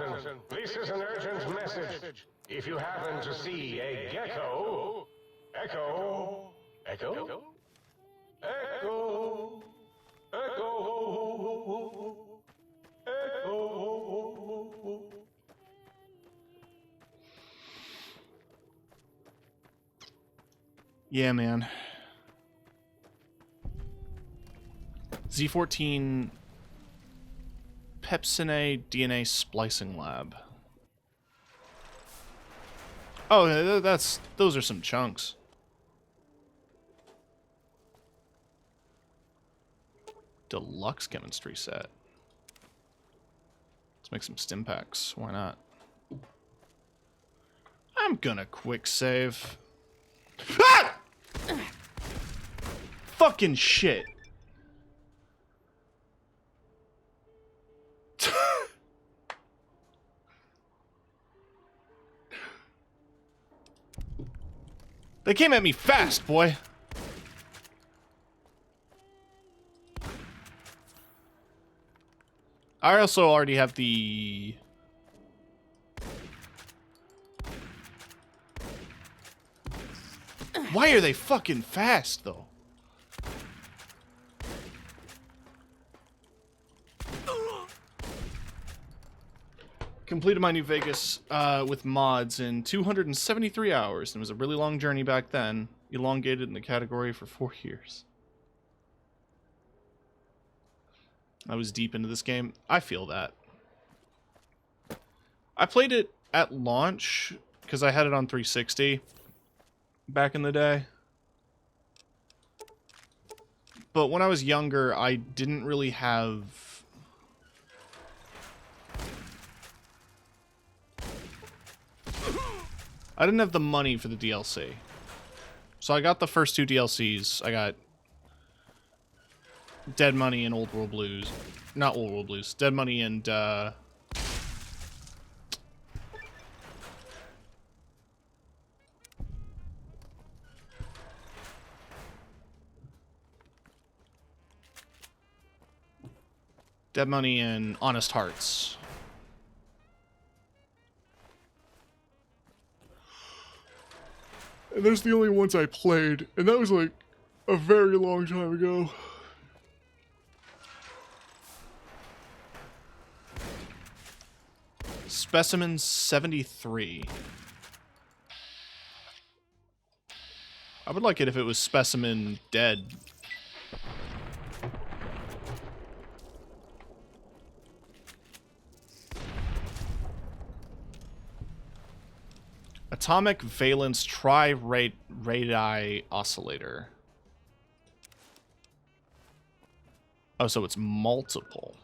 This is an urgent message. If you happen to see a gecko, echo, echo, echo, echo, echo. Yeah, man. Z14 Pepsine DNA Splicing Lab. Oh, those are some chunks. Deluxe chemistry set. Let's make some stim packs. Why not? I'm gonna quick save. Ah! Fucking shit. They came at me fast, boy. I also already have the... Why are they fucking fast, though? Completed my New Vegas with mods in 273 hours, and it was a really long journey back then. Elongated in the category for 4 years. I was deep into this game. I feel that. I played it at launch because I had it on 360 back in the day. But when I was younger, I didn't really have... I didn't have the money for the DLC. So I got the first 2 DLCs. I got Dead Money and Old World Blues. Not Old World Blues. Dead Money and, Dead Money and Honest Hearts. And those are the only ones I played, and that was like a very long time ago. Specimen 73. I would like it if it was Specimen Dead. Atomic Valence Tri-Radii Oscillator. Oh, so it's multiple.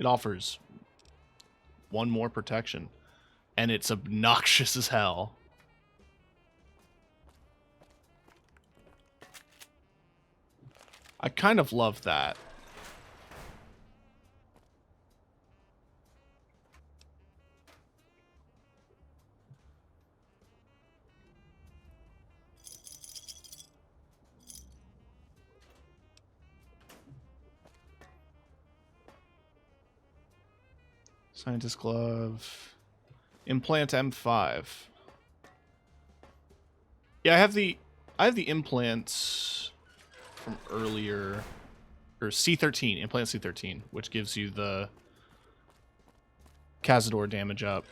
It offers 1 more protection. And it's obnoxious as hell. I kind of love that. Scientist glove. Implant M5. Yeah, I have the implants from earlier, or C13, implant C13, which gives you the Cazador damage up.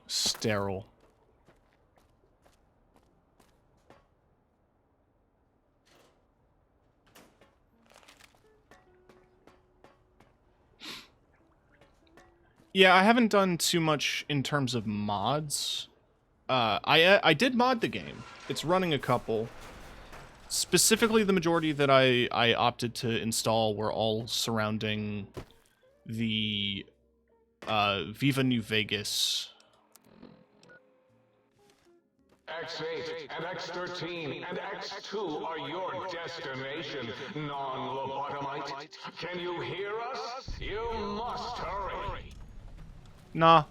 Sterile. Yeah, I haven't done too much in terms of mods. I did mod the game. It's running a couple. Specifically, the majority that I opted to install were all surrounding the Viva New Vegas X8 and X13 and X2 are your destination, non-lobotomite. Can you hear us? You must hurry. Nah.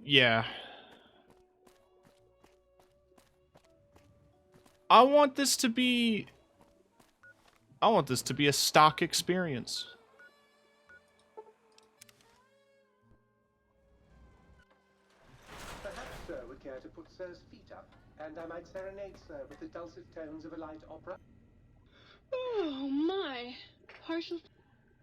Yeah. I want this to be a stock experience. Perhaps Sir would care to put Sir's feet up, and I might serenade Sir with the dulcet tones of a light opera. Oh my. Partial.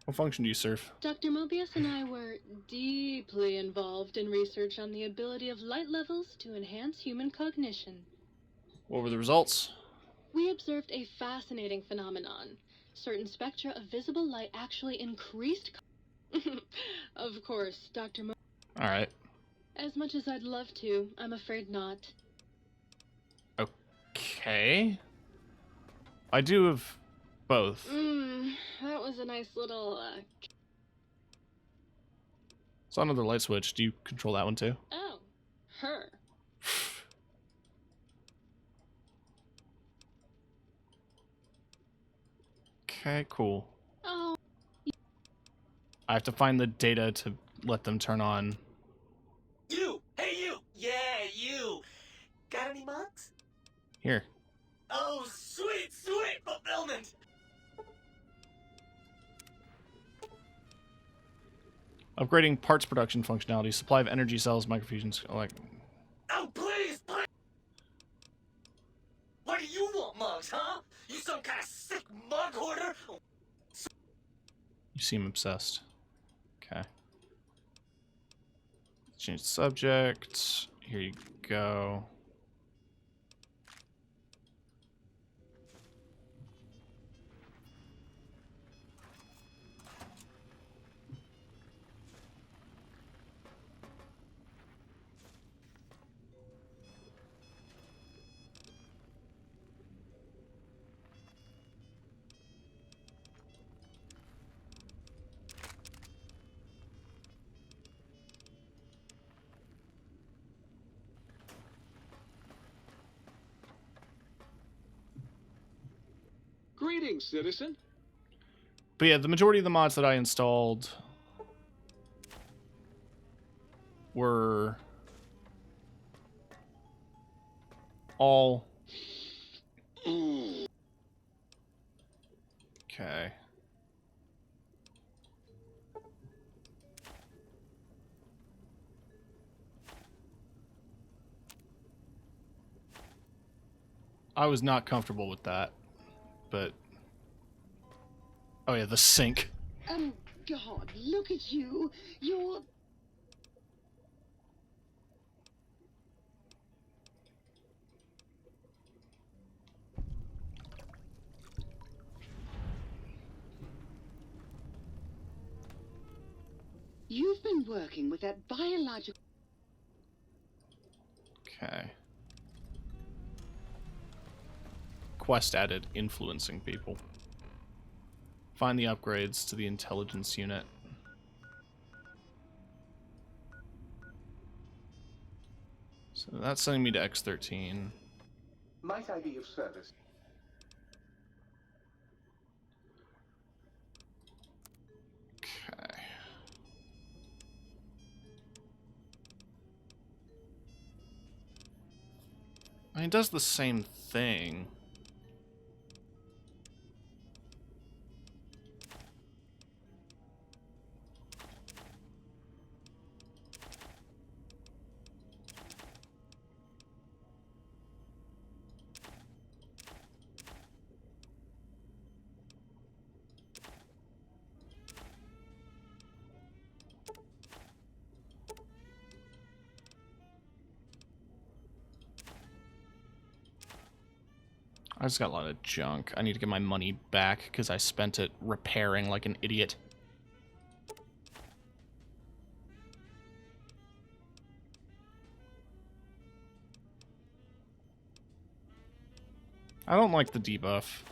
What function do you serve? Dr. Mobius and I were deeply involved in research on the ability of light levels to enhance human cognition. What were the results? We observed a fascinating phenomenon. Certain spectra of visible light actually increased. Of course, Dr. All right. As much as I'd love to, I'm afraid not. Okay. I do have both. That was a nice little, It's another light switch. Do you control that one too? Oh, her. Okay, cool. Oh. I have to find the data to let them turn on. You! Hey, you! Yeah, you! Got any mugs? Here. Oh, sweet, sweet fulfillment! Upgrading parts production functionality, supply of energy cells, microfusions, like. Oh, please, please! Why do you want mugs, huh? You some kind of sick mug hoarder? You seem obsessed. Okay. Change the subject. Here you go. Greetings, citizen. But yeah, the majority of the mods that I installed were all... Okay. I was not comfortable with that, but... Oh yeah, the sink. God, look at you. You're... You've been working with that biological... Okay. Quest added, influencing people. Find the upgrades to the intelligence unit. So that's sending me to X13. Might I be of service? Okay. I mean, it does the same thing. I just got a lot of junk. I need to get my money back because I spent it repairing like an idiot. I don't like the debuff.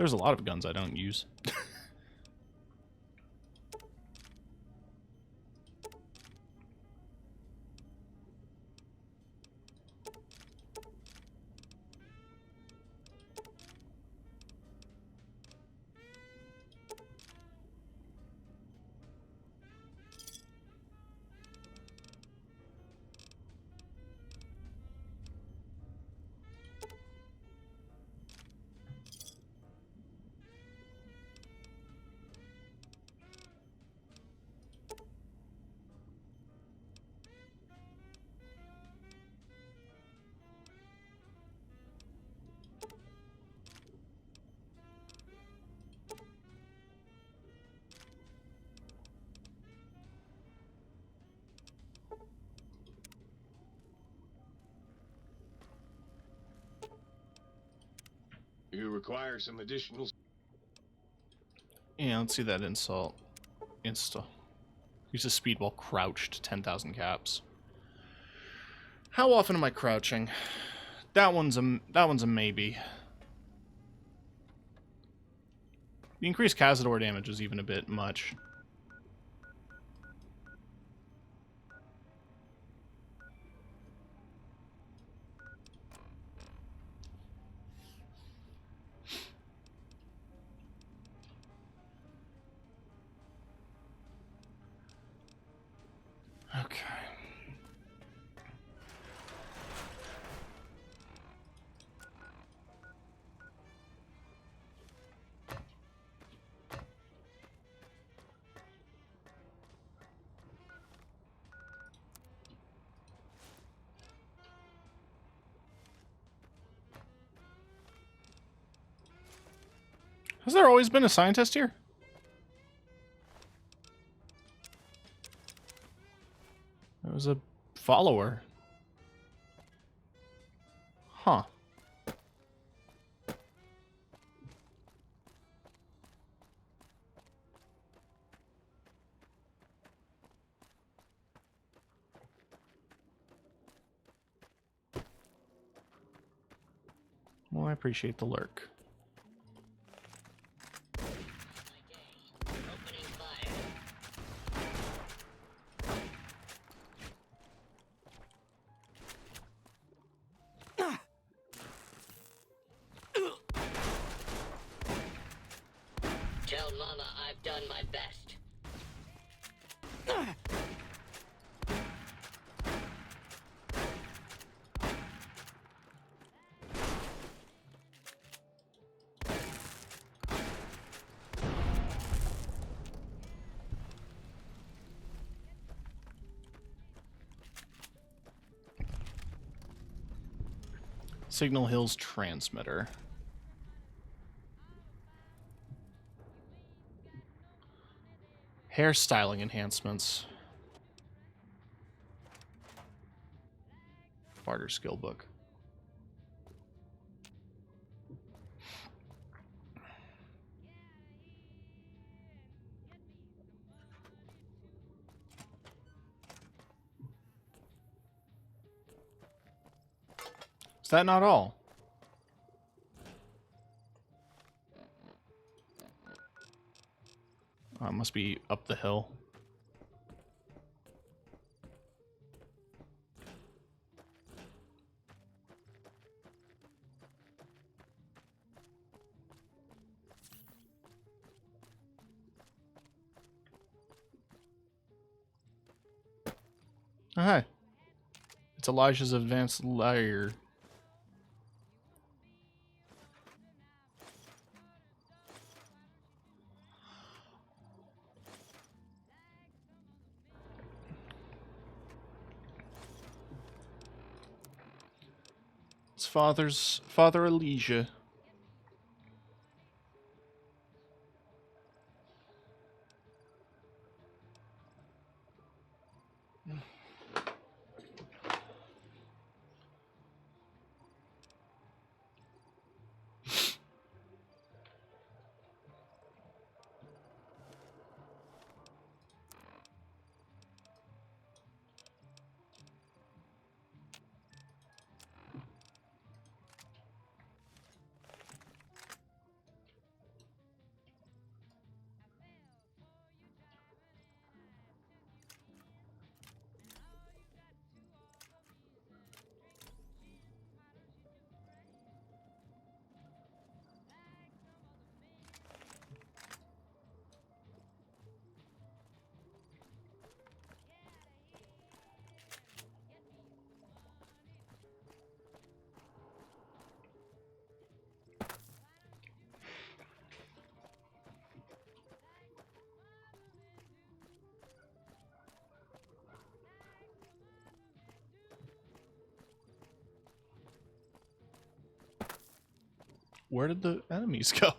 There's a lot of guns I don't use. You require some additional... Yeah, let's see that insult. Use a speed while crouched, 10,000 caps. How often am I crouching? That one's a maybe. The increased Cazador damage is even a bit much. Okay. Has there always been a scientist here? There was a follower. Huh. Well, I appreciate the lurk. Tell Mama I've done my best. Signal Hills transmitter. Hairstyling enhancements. Barter skill book. Is that not all? Oh, it must be up the hill. Oh, hi. It's Elijah's advanced layer. It's Father Elijah. Where did the enemies go?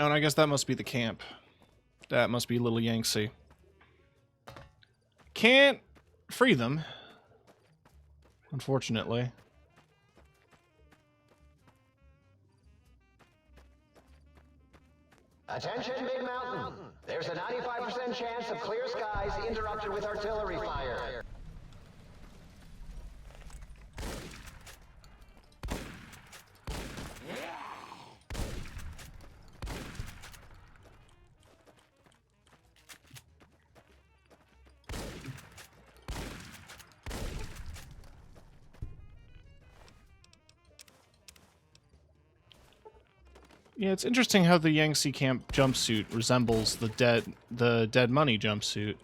Oh, and I guess that must be the camp. That must be Little Yangtze. Can't free them, unfortunately. Attention, Big Mountain. There's a 95% chance of clear skies interrupted with artillery fire. Yeah, it's interesting how the Yangtze camp jumpsuit resembles the Dead Money jumpsuit.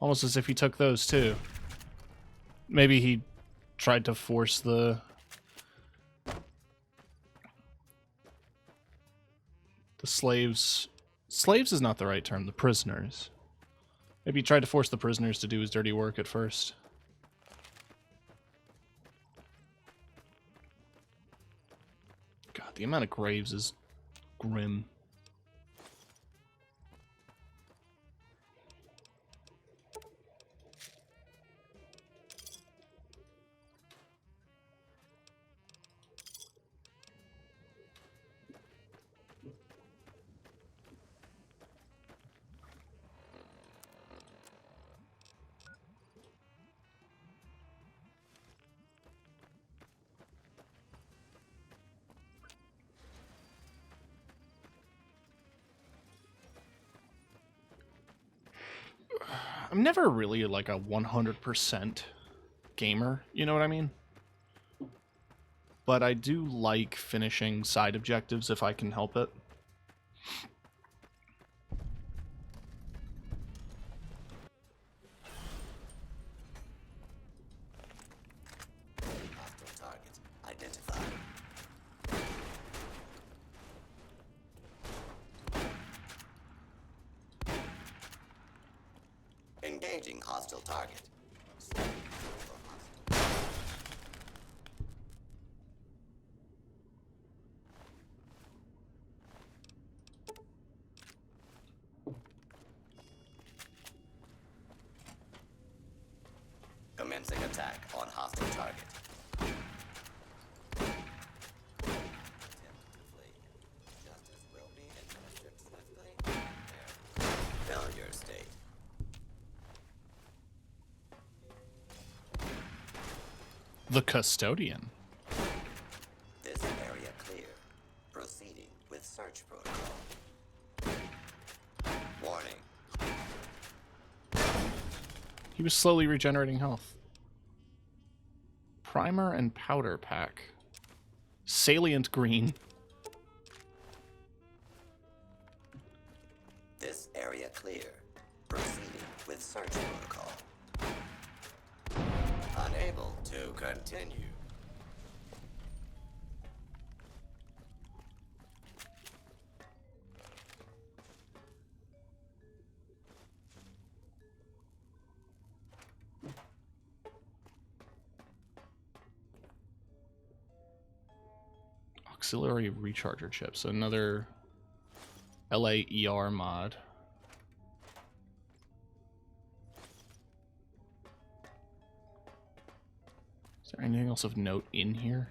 Almost as if he took those too. Maybe he tried to force the slaves... Slaves is not the right term, the prisoners. Maybe he tried to force the prisoners to do his dirty work at first. God, the amount of graves is grim. I'm never really like a 100% gamer, you know what I mean? But I do like finishing side objectives if I can help it. Hostile target identified. Engaging hostile target. Commencing attack on hostile target. Justice will be administered swiftly. Failure state. The Custodian. This area clear. Proceeding with search protocol. Warning. He was slowly regenerating health. Primer and powder pack. Salient green. This area clear. Proceeding with search protocol. Unable to continue. Auxiliary recharger chip. So another LAER mod. Is there anything else of note in here?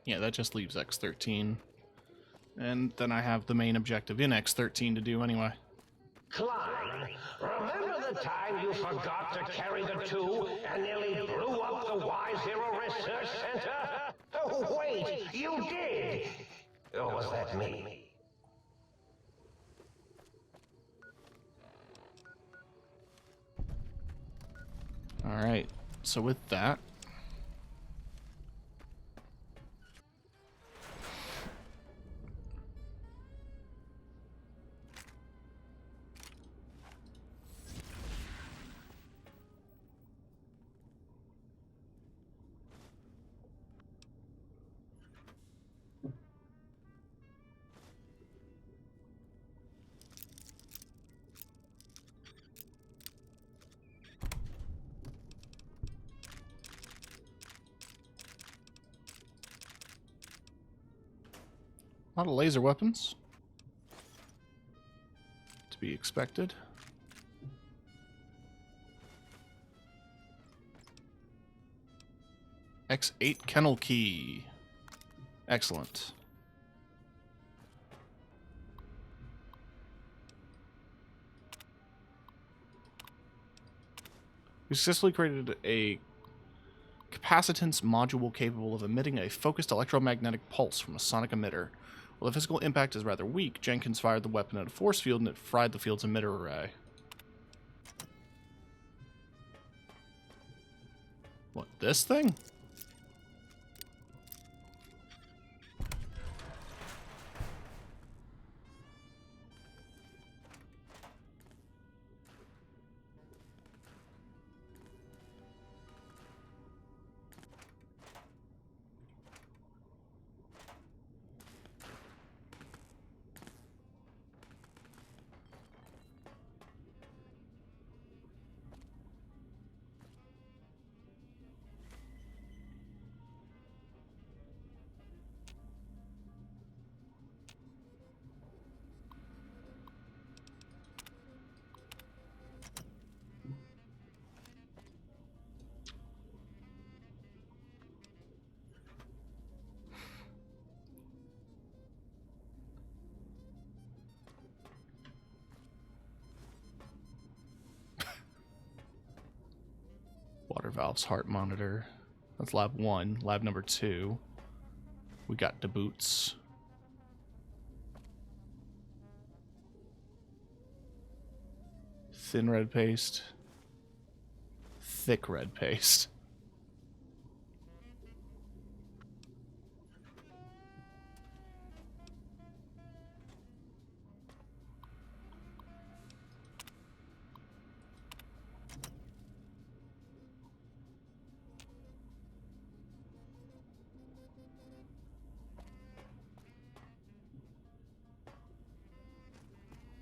Yeah, that just leaves X13. And then I have the main objective in X13 to do anyway. Klein, remember the time you forgot to carry the tube and nearly blew up the Y-Zero Research Center? Oh, wait, you did! Or was that me? Alright, so with that... a lot of laser weapons. To be expected. X8 kennel key. Excellent. We successfully created a capacitance module capable of emitting a focused electromagnetic pulse from a sonic emitter. While the physical impact is rather weak, Jenkins fired the weapon at a force field and it fried the field's emitter array. What, this thing? Water valves, heart monitor. That's lab 1. Lab number 2. We got the boots. Thin red paste. Thick red paste.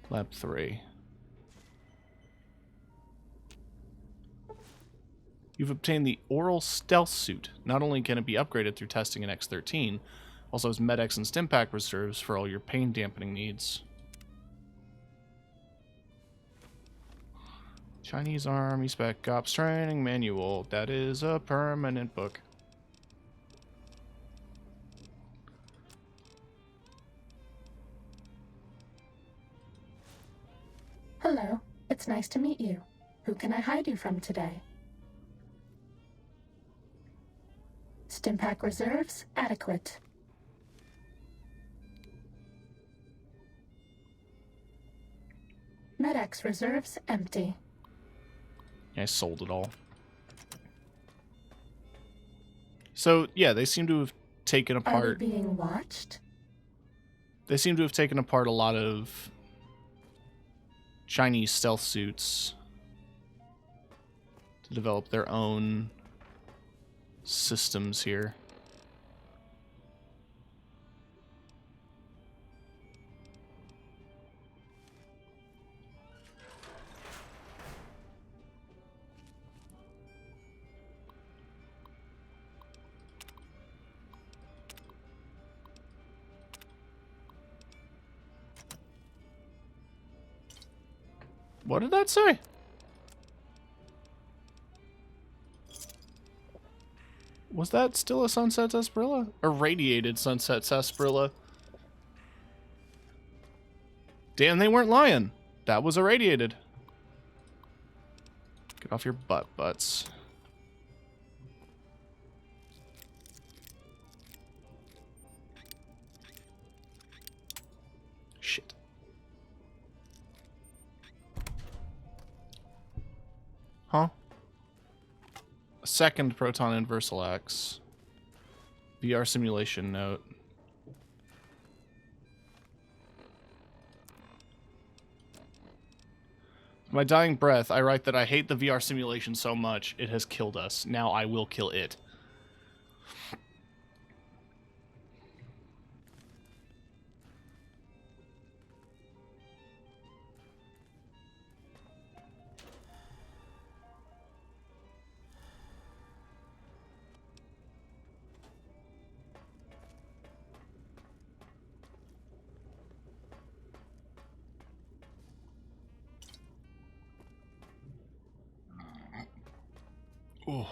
Lab 3. You've obtained the Oral Stealth Suit. Not only can it be upgraded through testing in X13, also has Med-X and Stimpack reserves for all your pain dampening needs. Chinese Army Spec Ops Training Manual. That is a permanent book. Hello, it's nice to meet you. Who can I hide you from today? Stimpack reserves adequate. Med-X reserves empty. I sold it all. So, yeah, they seem to have taken apart... Are we being watched? They seem to have taken apart a lot of Chinese stealth suits to develop their own systems here. What did that say? Was that still a sunset sarsaparilla? Irradiated sunset sarsaparilla. Damn, they weren't lying. That was irradiated. Get off your butts. Shit. Huh? A second proton inversal X. VR simulation note. My dying breath, I write that I hate the VR simulation so much, it has killed us. Now I will kill it. Oh.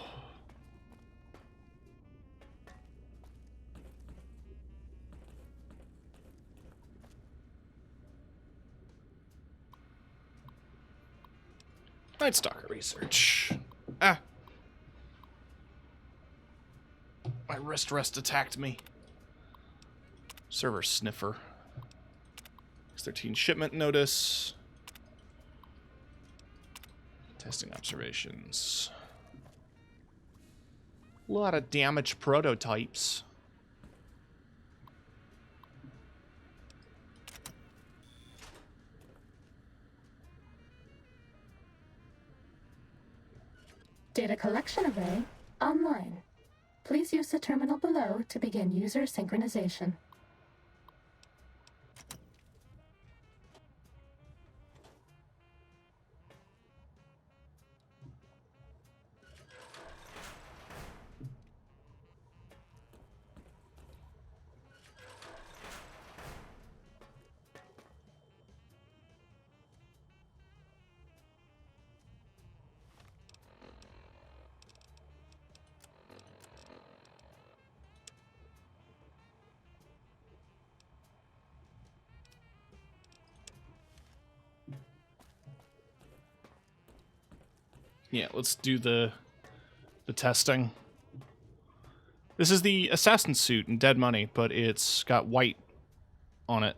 Night Stalker research. Ah. My wrist rest attacked me. Server sniffer. X13 shipment notice. Testing observations. A lot of damaged prototypes. Data collection array online. Please use the terminal below to begin user synchronization. Yeah, let's do the testing. This is the assassin suit in Dead Money, but it's got white on it.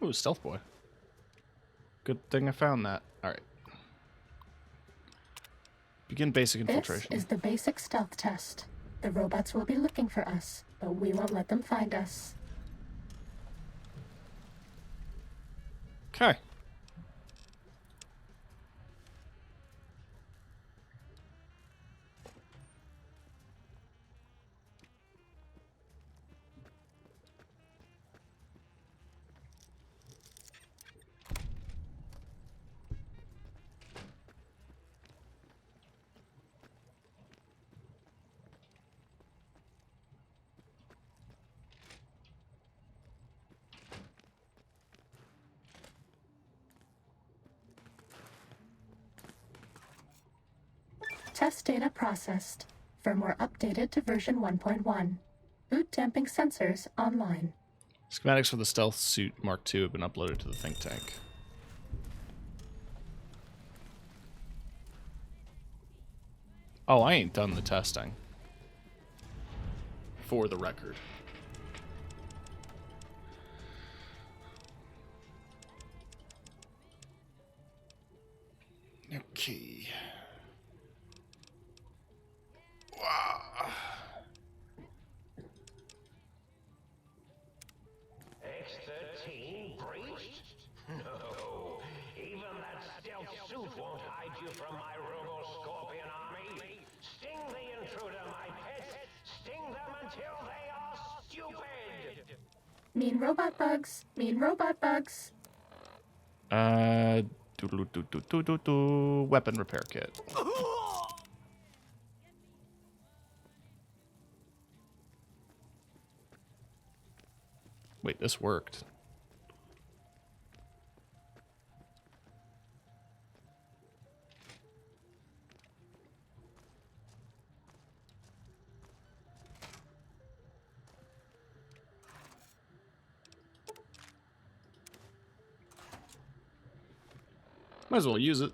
Ooh, Stealth Boy. Good thing I found that. Alright. Begin basic infiltration. This is the basic stealth test. The robots will be looking for us, but we won't let them find us. Okay. Test data processed. Firmware updated to version 1.1. Boot damping sensors online. Schematics for the Stealth Suit Mark II have been uploaded to the think tank. Oh, I ain't done the testing. For the record. Okay. Wow. X-13 breached? No. Even that stealth suit won't hide you from my Robo-Scorpion army. Sting the intruder, my pets. Sting them until they are stupid. Mean robot bugs. Mean robot bugs. Weapon repair kit. Wait, this worked. Might as well use it.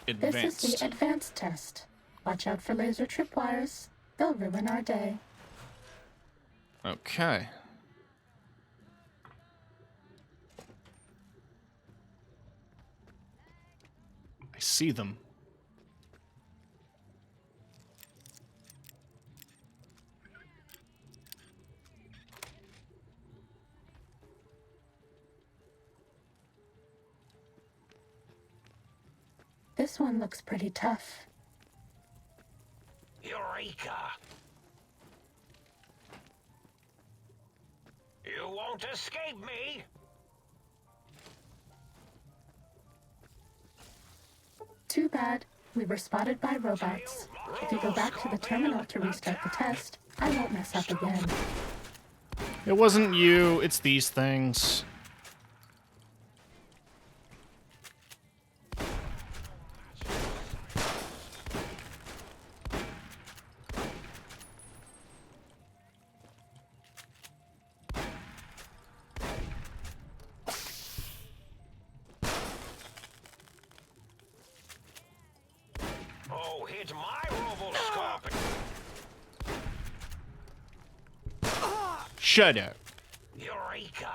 Advanced. This is the advanced test. Watch out for laser tripwires. They'll ruin our day. Okay. I see them. This one looks pretty tough. Eureka! You won't escape me! Too bad. We were spotted by robots. If you go back to the terminal to restart the test, I won't mess up again. It wasn't you, it's these things. Oh, hit my RoboScope! Shut up. Eureka!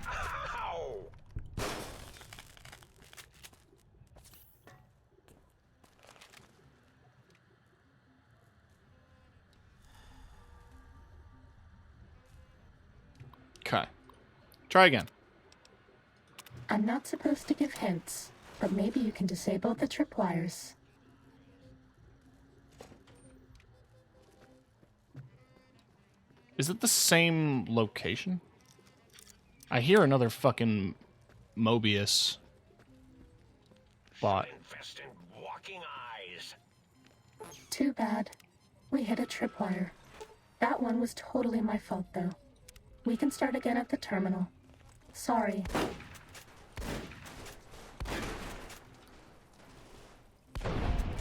Ow! Okay. Try again. I'm not supposed to give hints, but maybe you can disable the tripwires. Is it the same location? I hear another fucking Mobius bot. Invest in walking eyes. Too bad. We hit a tripwire. That one was totally my fault, though. We can start again at the terminal. Sorry.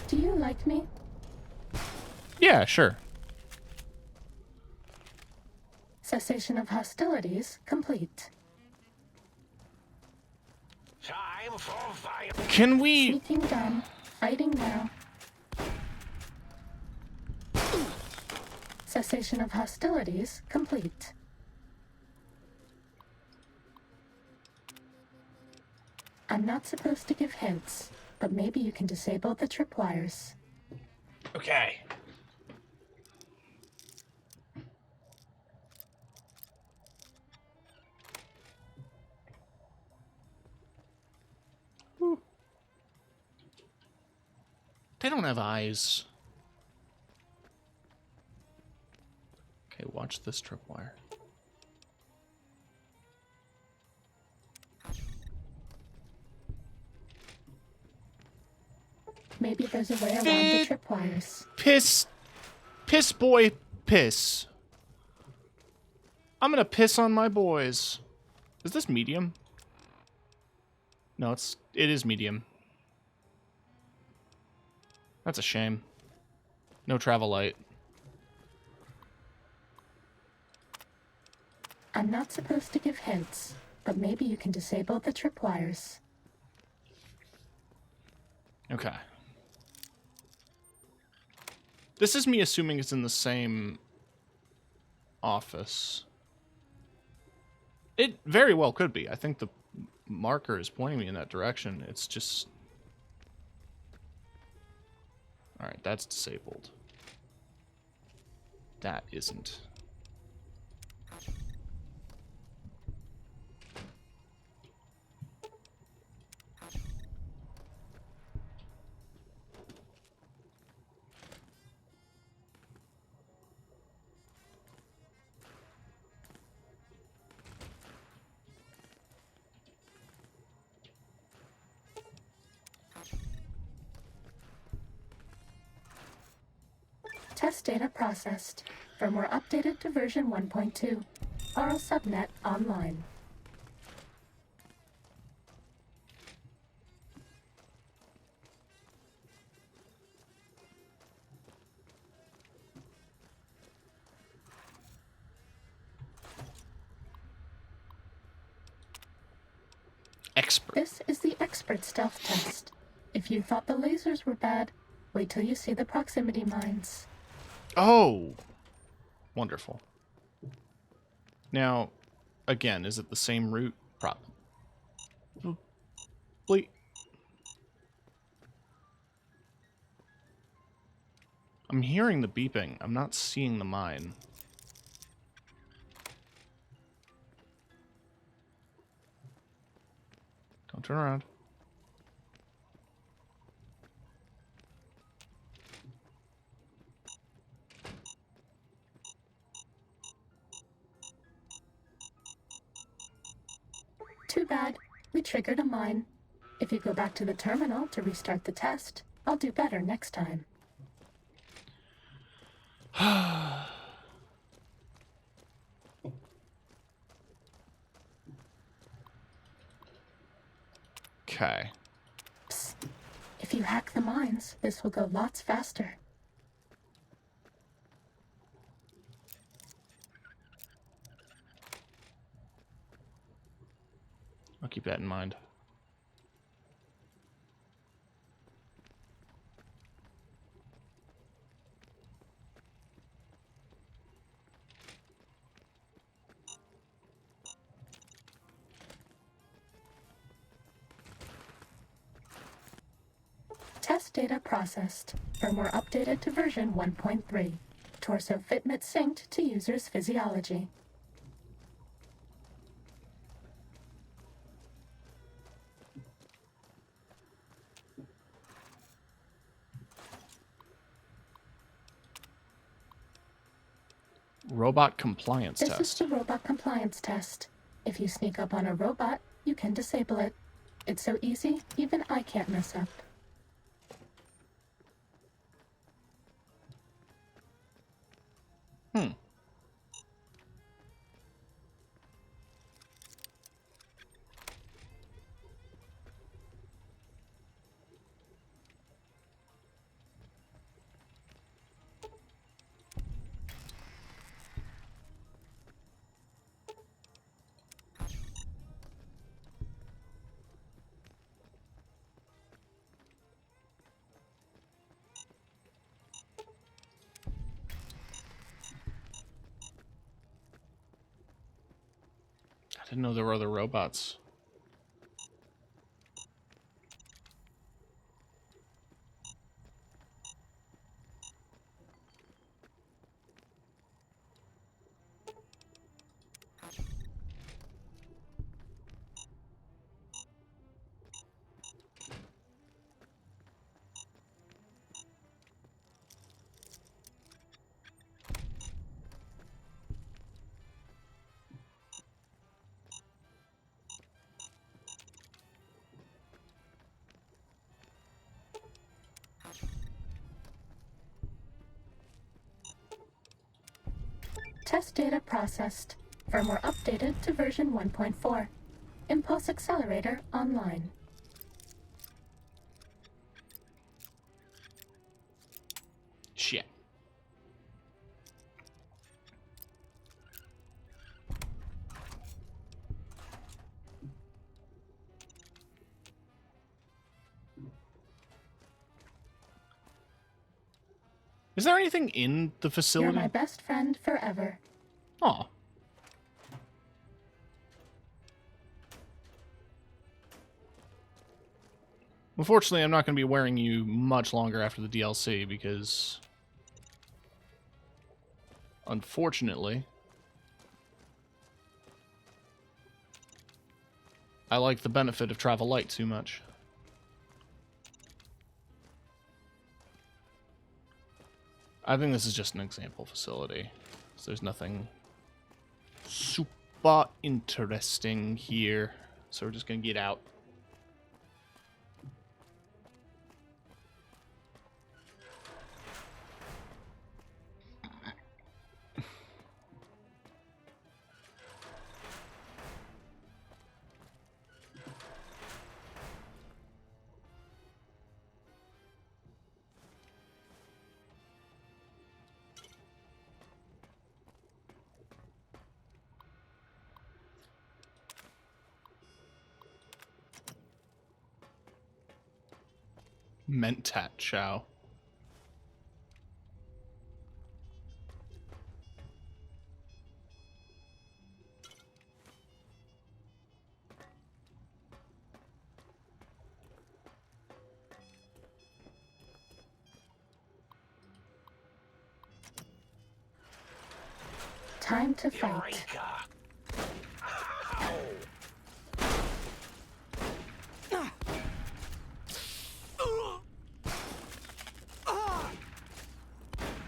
Do you like me? Yeah, sure. Cessation of hostilities complete. Time for fire. Can we... Sneaking done. Fighting now. Cessation of hostilities complete. I'm not supposed to give hints, but maybe you can disable the tripwires. Okay. Whew. They don't have eyes. Okay, watch this tripwire. Maybe there's a way around the tripwires. Piss. Piss boy piss. I'm gonna piss on my boys. Is this medium? No, it is medium. That's a shame. No travel light. I'm not supposed to give hints, but maybe you can disable the tripwires. Okay. This is me assuming it's in the same office. It very well could be. I think the marker is pointing me in that direction. It's just... Alright, that's disabled. That isn't. Test data processed. Firmware updated to version 1.2. Aural subnet online. Expert. This is the expert stealth test. If you thought the lasers were bad, wait till you see the proximity mines. Oh! Wonderful. Now, again, is it the same route? Probably. I'm hearing the beeping. I'm not seeing the mine. Don't turn around. Too bad. We triggered a mine. If you go back to the terminal to restart the test, I'll do better next time. Okay. Psst. If you hack the mines, this will go lots faster. I'll keep that in mind. Test data processed. Firmware updated to version 1.3. Torso fitment synced to user's physiology. Robot compliance This test. is the robot compliance test. If you sneak up on a robot, you can disable it. It's so easy, even I can't mess up. I didn't know there were other robots. Test data processed. Firmware updated to version 1.4. Impulse accelerator online. Shit. Is there anything in the facility? You're my best friend forever. Aw. Unfortunately, I'm not going to be wearing you much longer after the DLC because... Unfortunately... I like the benefit of travel light too much. I think this is just an example facility. So there's nothing super interesting here. So we're just going to get out. Mentat Chow. Time to fight.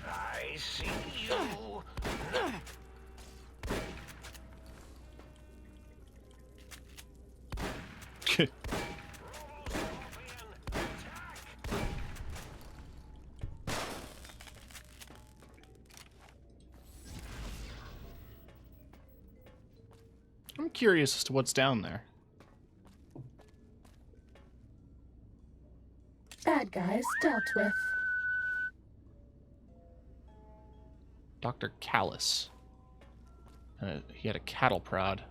I see you. I'm curious as to what's down there. Bad guys dealt with. Dr. Callus. He had a cattle prod.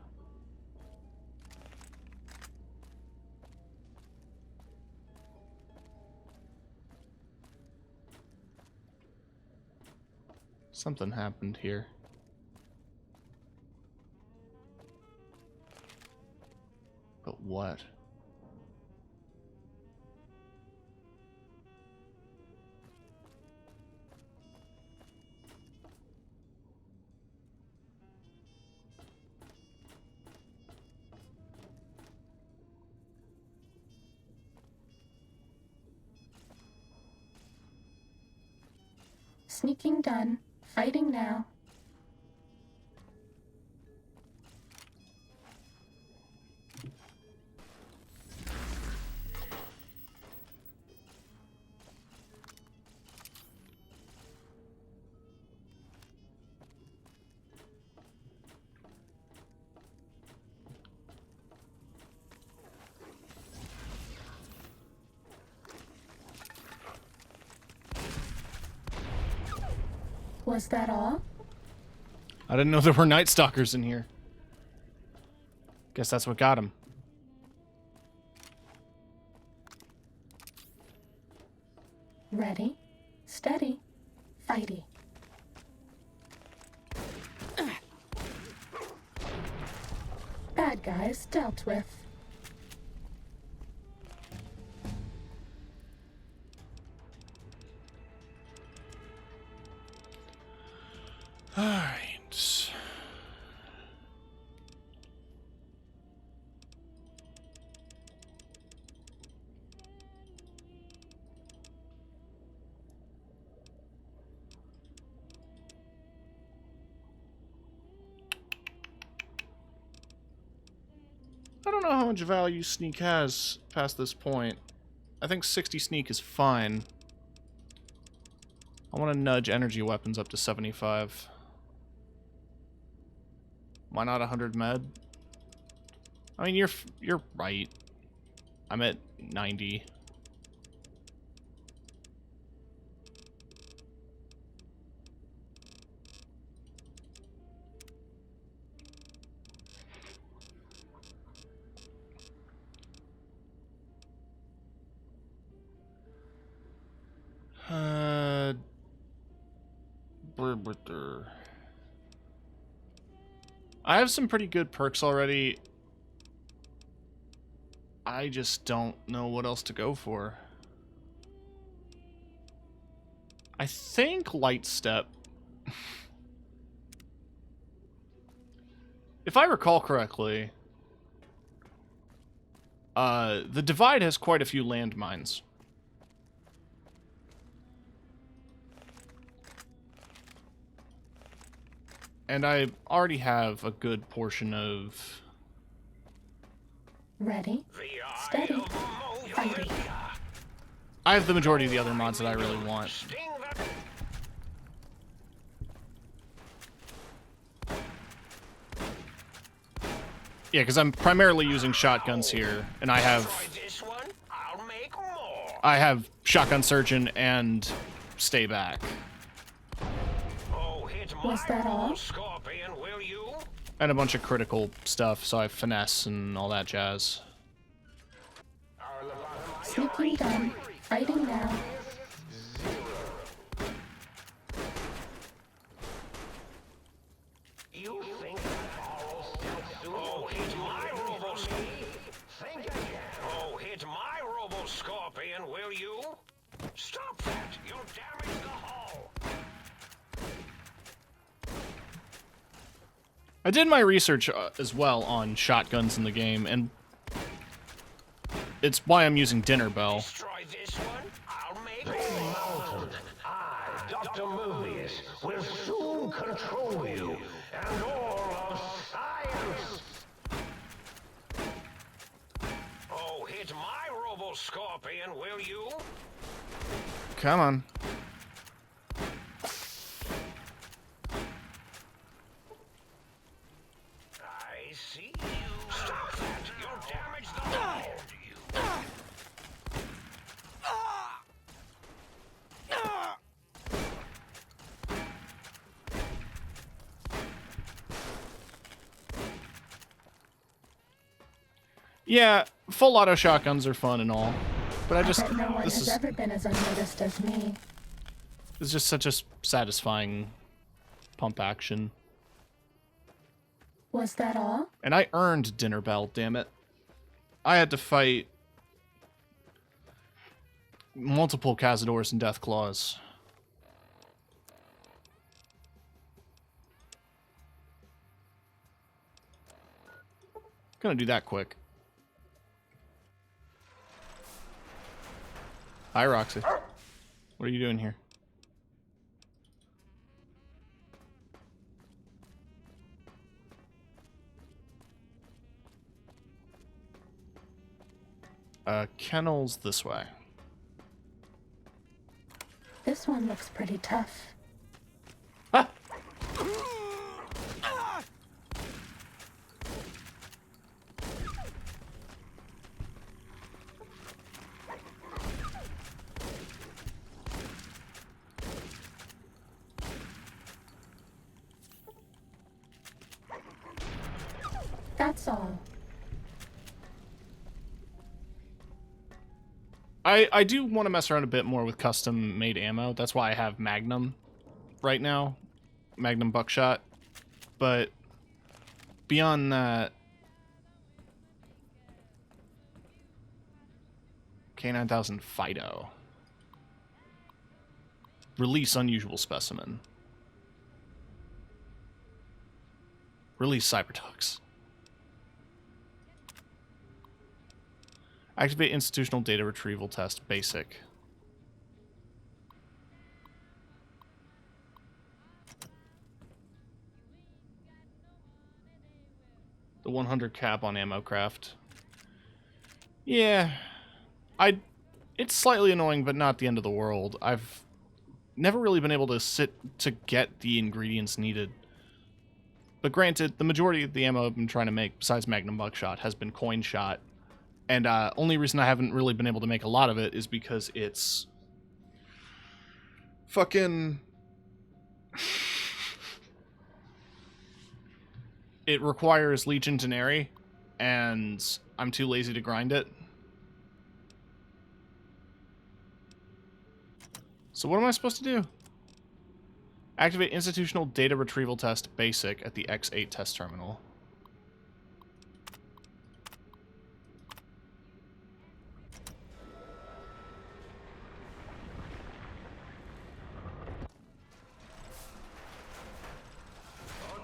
Something happened here. But what? Sneaking done. Fighting now. Was that all? I didn't know there were Night Stalkers in here. Guess that's what got him. Ready, steady, fighty. Bad guys dealt with. Alright. I don't know how much value sneak has past this point. I think 60 sneak is fine. I want to nudge energy weapons up to 75. Why not 100 med? I mean, you're right. I'm at 90. I have some pretty good perks already. I just don't know what else to go for. I think Light Step. If I recall correctly, the Divide has quite a few landmines. And I already have a good portion of... Ready, steady, fighting. I have the majority of the other mods that I really want. Yeah, because I'm primarily using shotguns here, and I have Shotgun Surgeon and Stay Back. Was that all? And a bunch of critical stuff, so I have Finesse and all that jazz. Sneaking done. Fighting now. You think oh, hit my Think again. Oh, hit my Robo-Scorpion, will you? Stop that! You'll damage the hull! I did my research as well on shotguns in the game, and it's why I'm using Dinner Bell. Destroy this one, I'll make it. I, Dr. Mobius, will soon control you and all of science. Oh, hit my Robo-Scorpion, will you? Come on. I see you. Stop that! You'll damage the hull. Yeah, full auto shotguns are fun and all, but I just bet no one this has is ever been as unnoticed as me. it's just such a satisfying pump action. Was that all? And I earned Dinner Bell, damn it. I had to fight multiple Cazadors and Deathclaws. Gonna do that quick. Hi, Roxy. What are you doing here? Kennel's this way. This one looks pretty tough. Ah! That's all. I do want to mess around a bit more with custom-made ammo. That's why I have Magnum right now. Magnum buckshot. But beyond that... K9000 Fido. Release unusual specimen. Release Cyberdogs. Activate institutional data retrieval test basic. The 100 cap on ammo craft. Yeah. It's slightly annoying, but not the end of the world. I've never really been able to sit to get the ingredients needed. But granted, the majority of the ammo I've been trying to make, besides Magnum Buckshot, has been coin shot. And only reason I haven't really been able to make a lot of it is because it's fucking... It requires Legion Teneri, and I'm too lazy to grind it. So what am I supposed to do? Activate institutional data retrieval test basic at the X8 test terminal.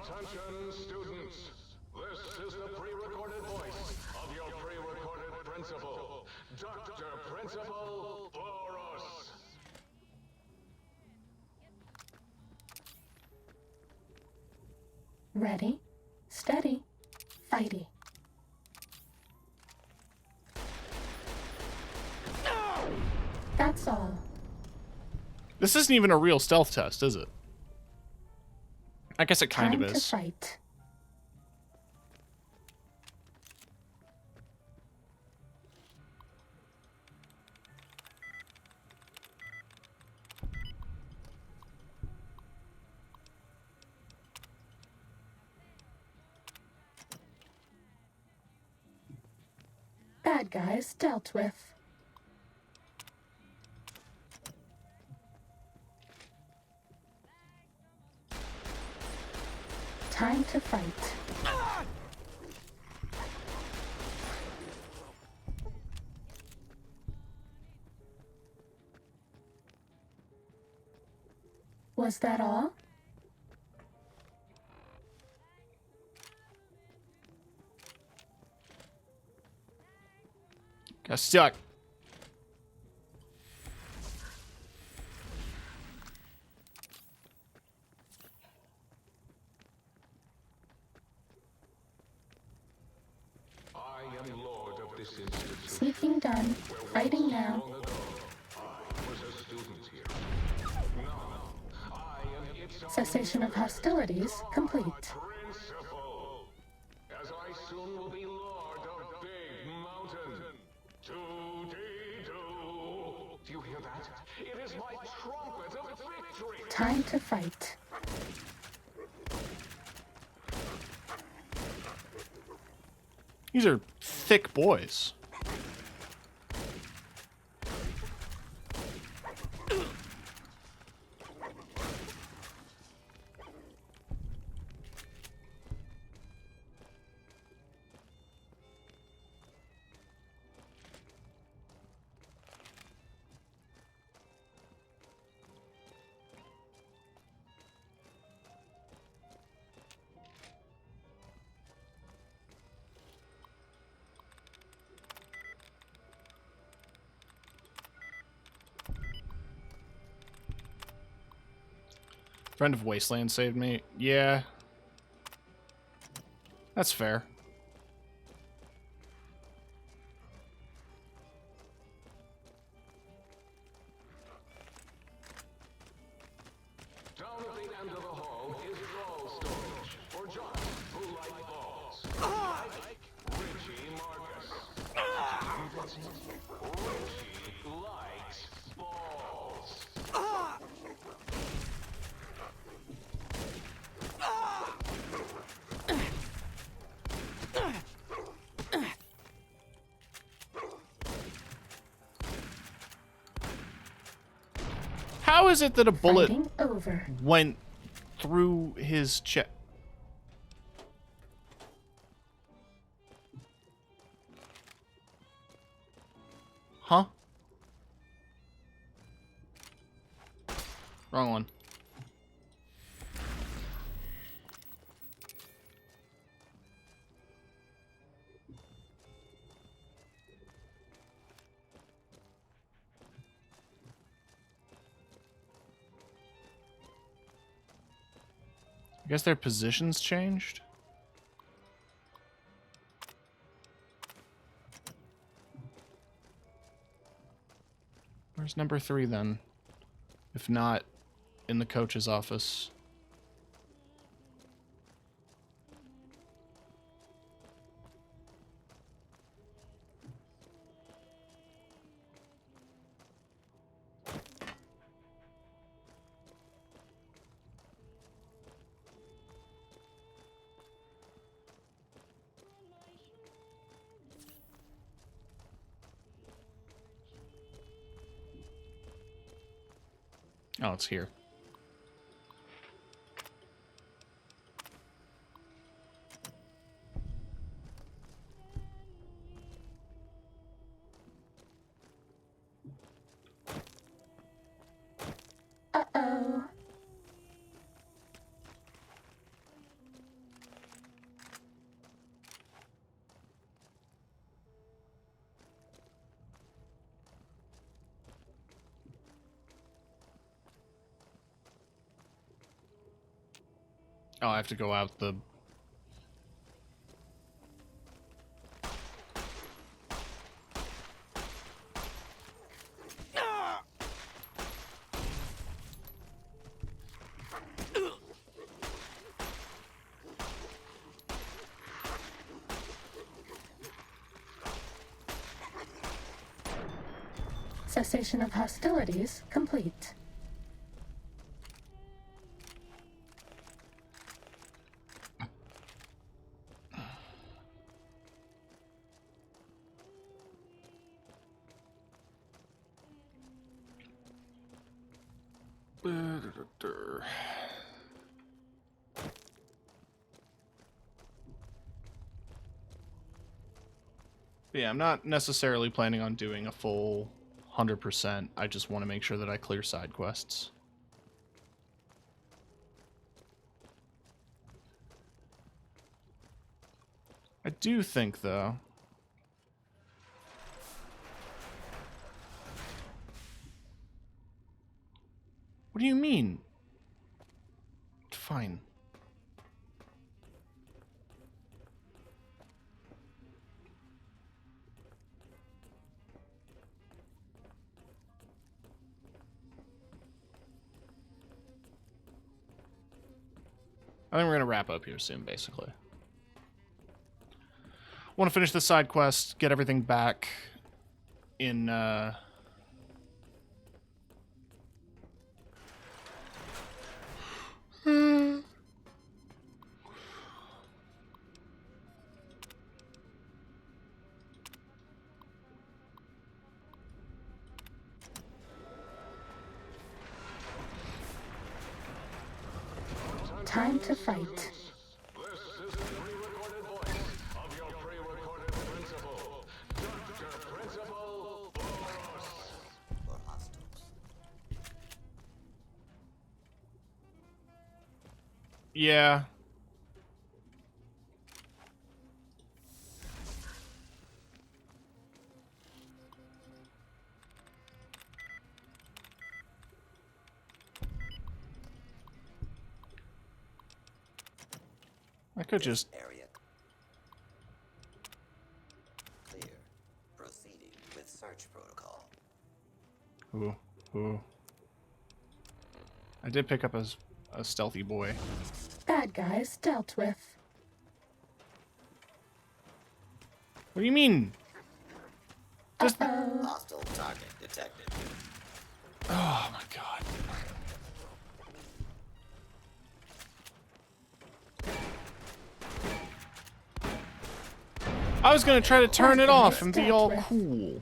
Attention, students. This is the pre-recorded voice of your pre-recorded principal, Dr. Principal Boros. Ready, steady, fighty. That's all. This isn't even a real stealth test, is it? I guess it kind Time of to is. fight. Bad guys dealt with. Time to fight. Was that all? Got stuck. Seeking done. Fighting now. Cessation of hostilities complete. As I soon will be Lord of Big Mountain. 2D2. Do you hear that? It is my trumpet of victory. Time to fight. These are thick boys. Friend of Wasteland saved me. Yeah. That's fair. Down at the end of the hall is ball storage for giants who like balls. Like Richie Marcus. Richie likes balls. How is it that a bullet Fighting over. went through his chest? Huh? Wrong one. I guess their positions changed. Where's number 3 then? If not in the coach's office. Oh, it's here. Uh-oh. Oh, I have to go out the... Cessation of hostilities complete. But yeah, I'm not necessarily planning on doing a full 100%. I just want to make sure that I clear side quests. I do think, though... What do you mean? Fine. I think we're going to wrap up here soon, basically. Want to finish the side quest, get everything back in, Time to fight. Yeah. I could just... Area. Clear. Proceeding with search protocol. Ooh. I did pick up a stealthy boy. Bad guys dealt with. What do you mean? Just... Hostile target detected. Oh my god. I was gonna try to turn it off and be all cool.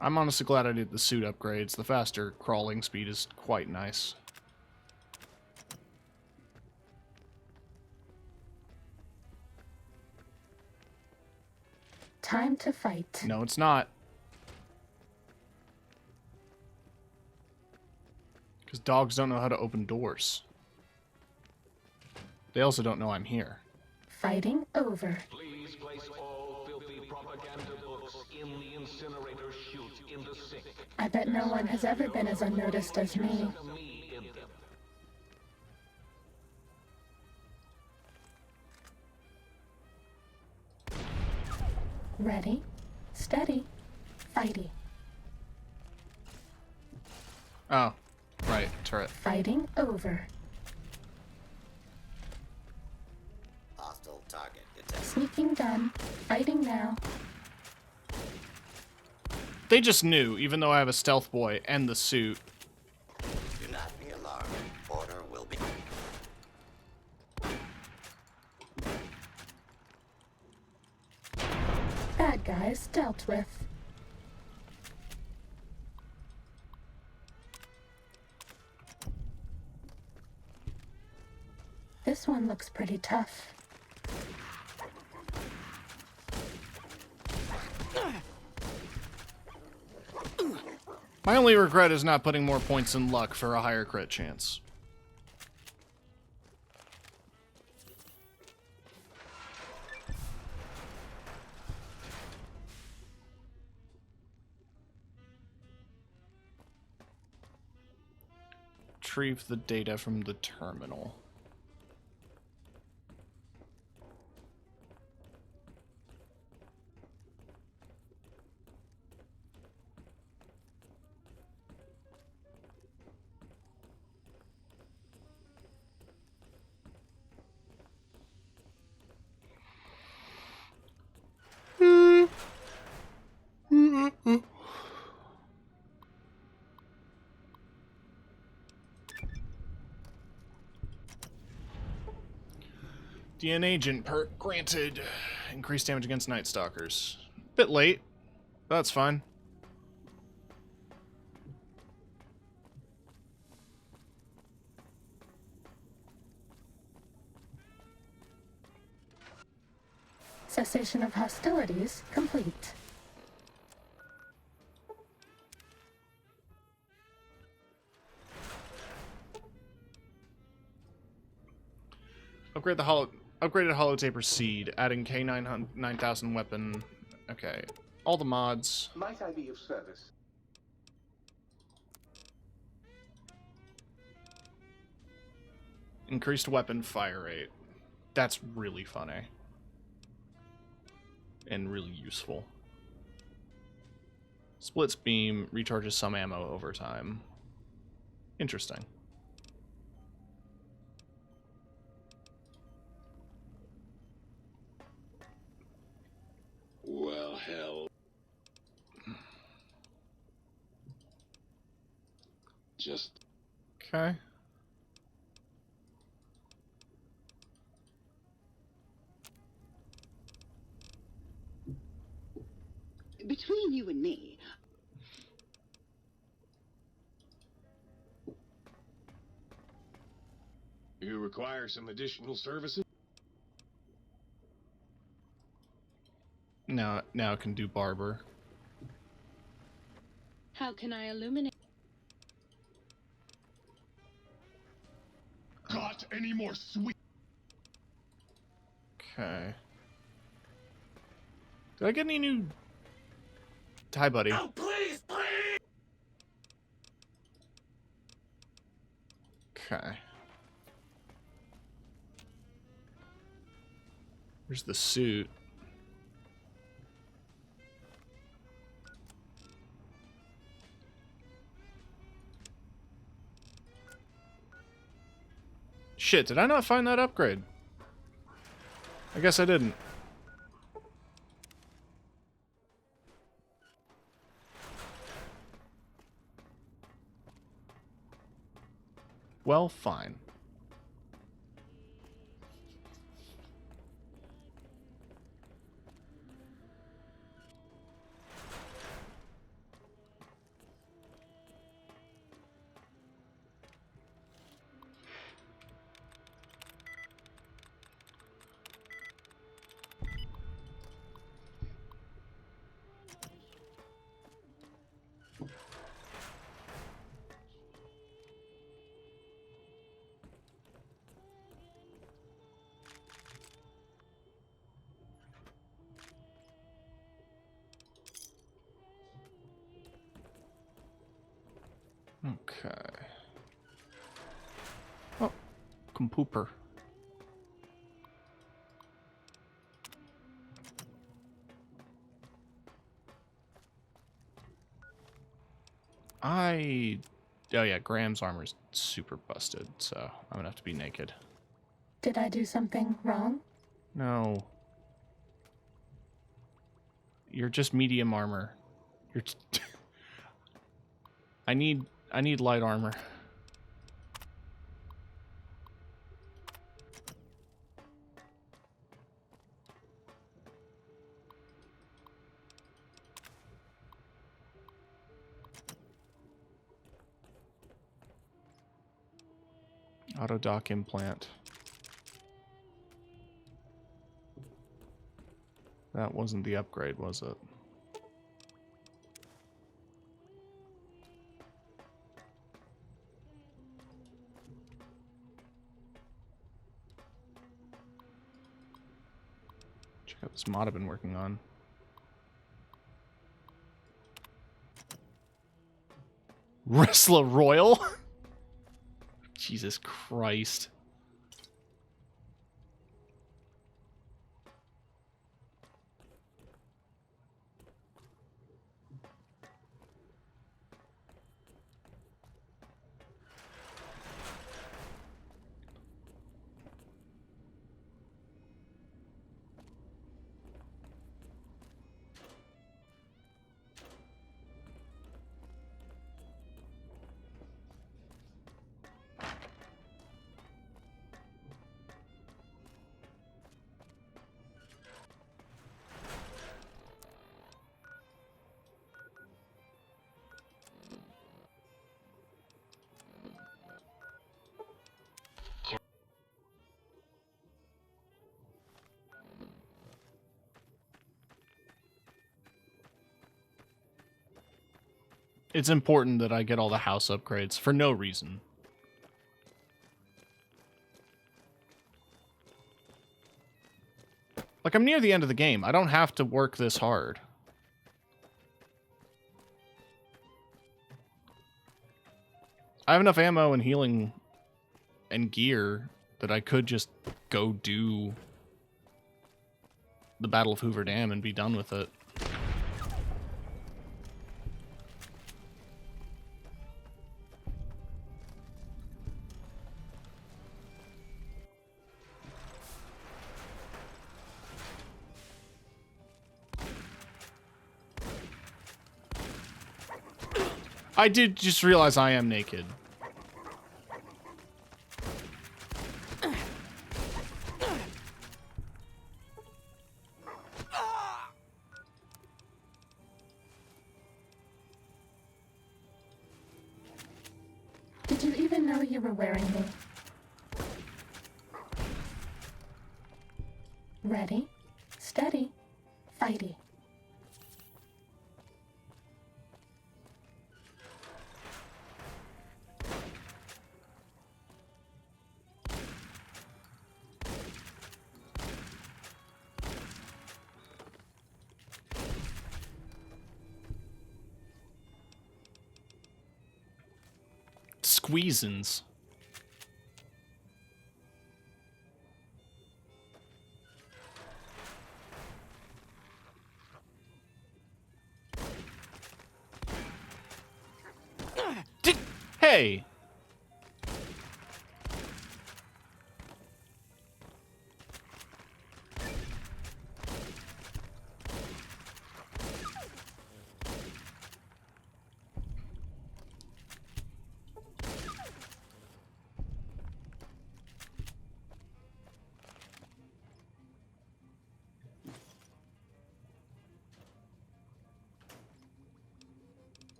I'm honestly glad I did the suit upgrades. The faster crawling speed is quite nice. Time to fight. No, it's not. Because dogs don't know how to open doors. They also don't know I'm here. Fighting over. Please place all filthy propaganda books in the incinerator chute in the sink. I bet no one has ever been as unnoticed as me. Ready, steady, fighty. Oh, right, turret. Fighting over. Hostile target detected. Sneaking done. Fighting now. They just knew, even though I have a stealth boy and the suit. Do not be alarmed. Order will be. Bad guys dealt with. This one looks pretty tough. My only regret is not putting more points in luck for a higher crit chance. Retrieve the data from the terminal. DN agent perk granted. Increased damage against Night Stalkers. Bit late. But that's fine. Cessation of hostilities complete. Upgraded holotaper seed, adding K9 9000 weapon. Okay, all the mods. Might I be of service? Increased weapon fire rate. That's really funny. And really useful. Splits beam recharges some ammo over time. Interesting. Well, hell. Just... Okay. Between you and me, You require some additional services? Now it can do barber. how can I illuminate? Got any more sweet? Okay. Did I get any new... Hi, buddy. Oh, please, please! Okay. Here's the suit. Shit, did I not find that upgrade? I guess I didn't. Well, fine. Okay. Oh, Compooper. Oh yeah, Graham's armor's super busted, so I'm gonna have to be naked. Did I do something wrong? No. You're just medium armor. You're I need light armor. Auto dock implant. That wasn't the upgrade, was it? Check out this mod I've been working on. Wrestler Royal? Jesus Christ. it's important that I get all the house upgrades for no reason. Like, I'm near the end of the game. I don't have to work this hard. I have enough ammo and healing and gear that I could just go do the Battle of Hoover Dam and be done with it. I did just realize I am naked. Did you even know you were wearing me? Ready, steady, fighty. Squeezins. Hey!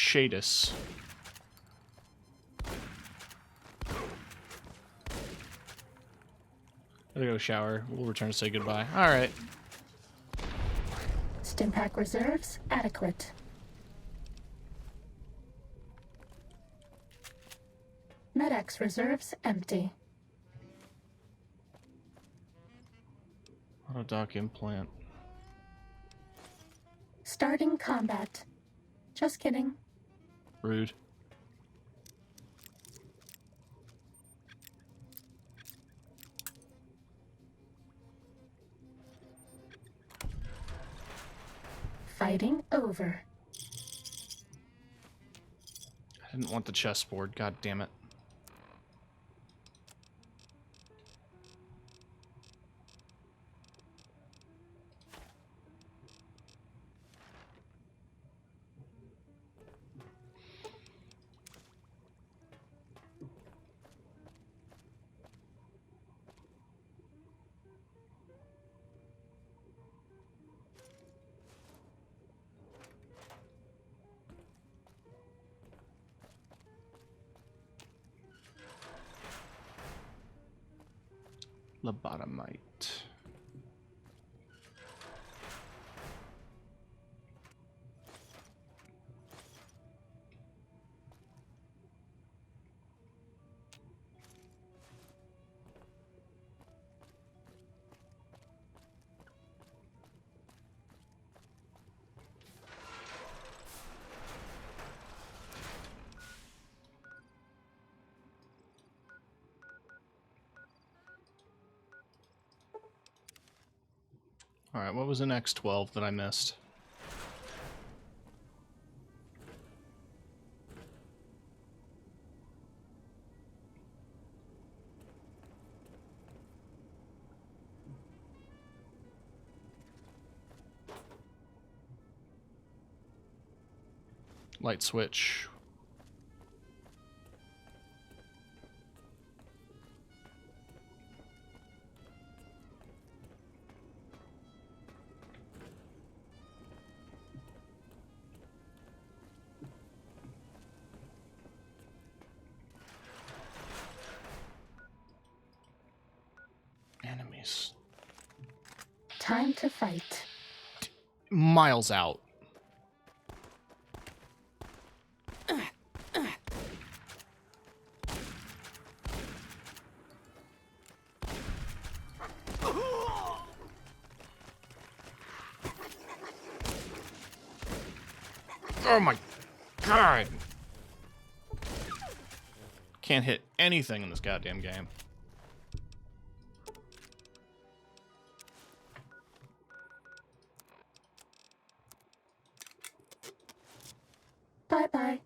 Shadis. Gotta go shower. We'll return to say goodbye. Alright. Stimpack reserves adequate. Med-X reserves empty. Autodoc implant. Starting combat. Just kidding. Rude. Fighting over. I didn't want the chessboard, god damn it. Lobotomite. Alright, what was in X12 that I missed? Light switch. Nice. Time to fight. Miles out. Oh my god! Can't hit anything in this goddamn game. Bye-bye.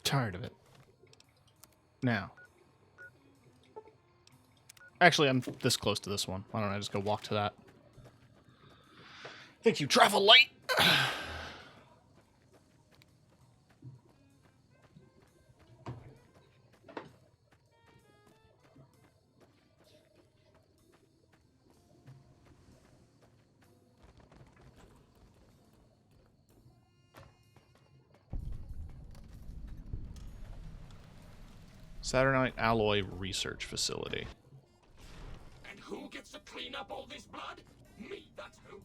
Tired of it. Now. Actually, I'm this close to this one. Why don't I just go walk to that? Thank you, travel light! Saturnite Alloy Research Facility. And who gets to clean up all this blood? Me, that's who.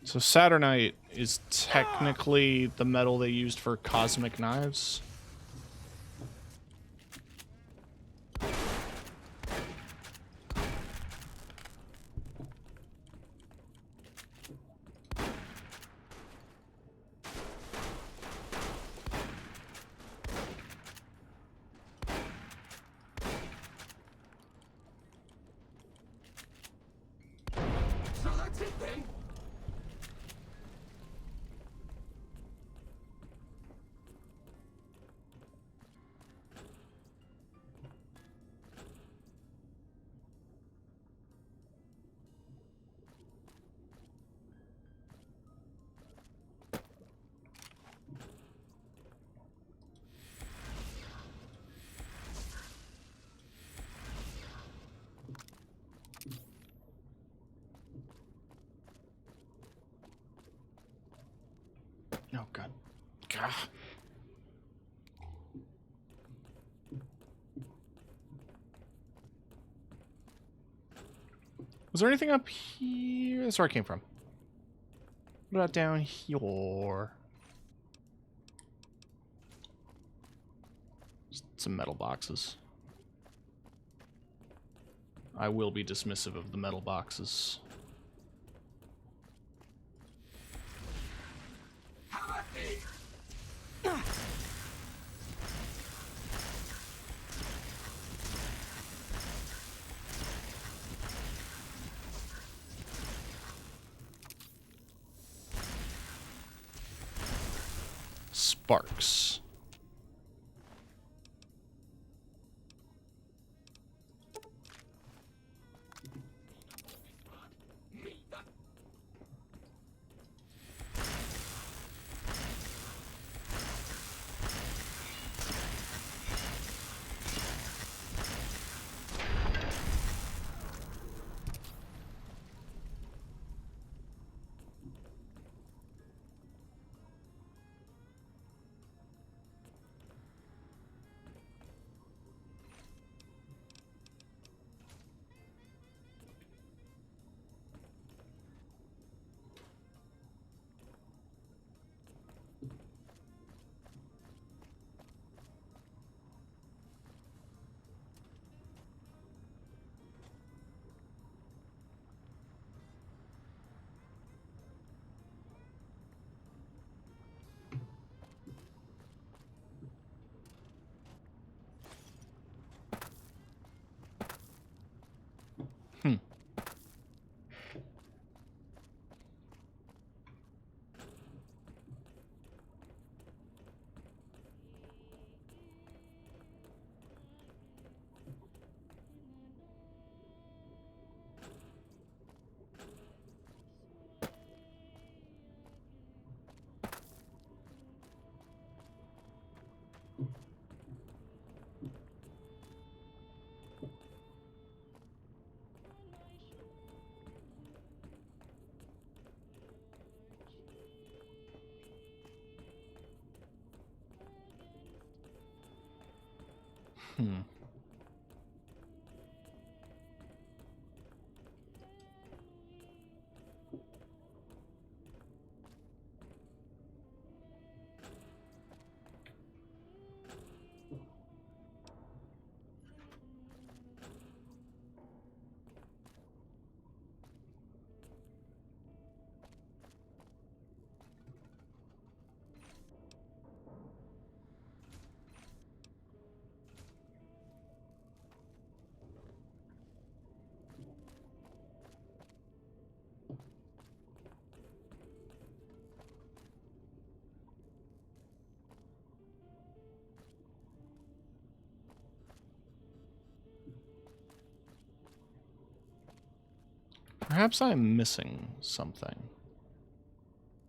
So Saturnite is technically the metal they used for cosmic knives. So that's it then? Oh god. Gah. Was there anything up here? That's where I came from. What about down here? Just some metal boxes. I will be dismissive of the metal boxes. Sparks. Perhaps I'm missing something.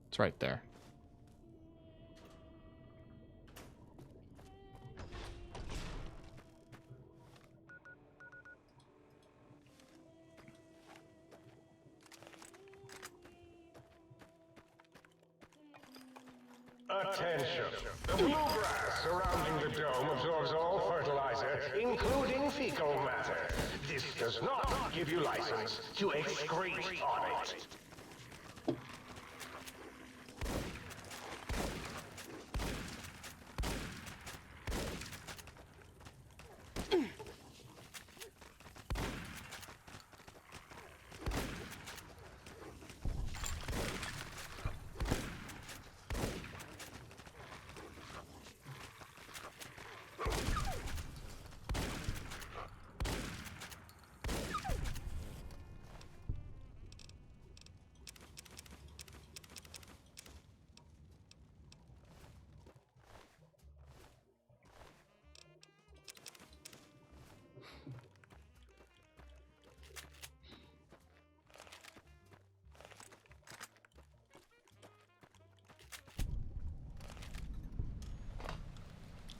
It's right there. Attention. The blue grass surrounding the dome absorbs all fertilizer, including fecal matter. This does not give you license to excrete on it.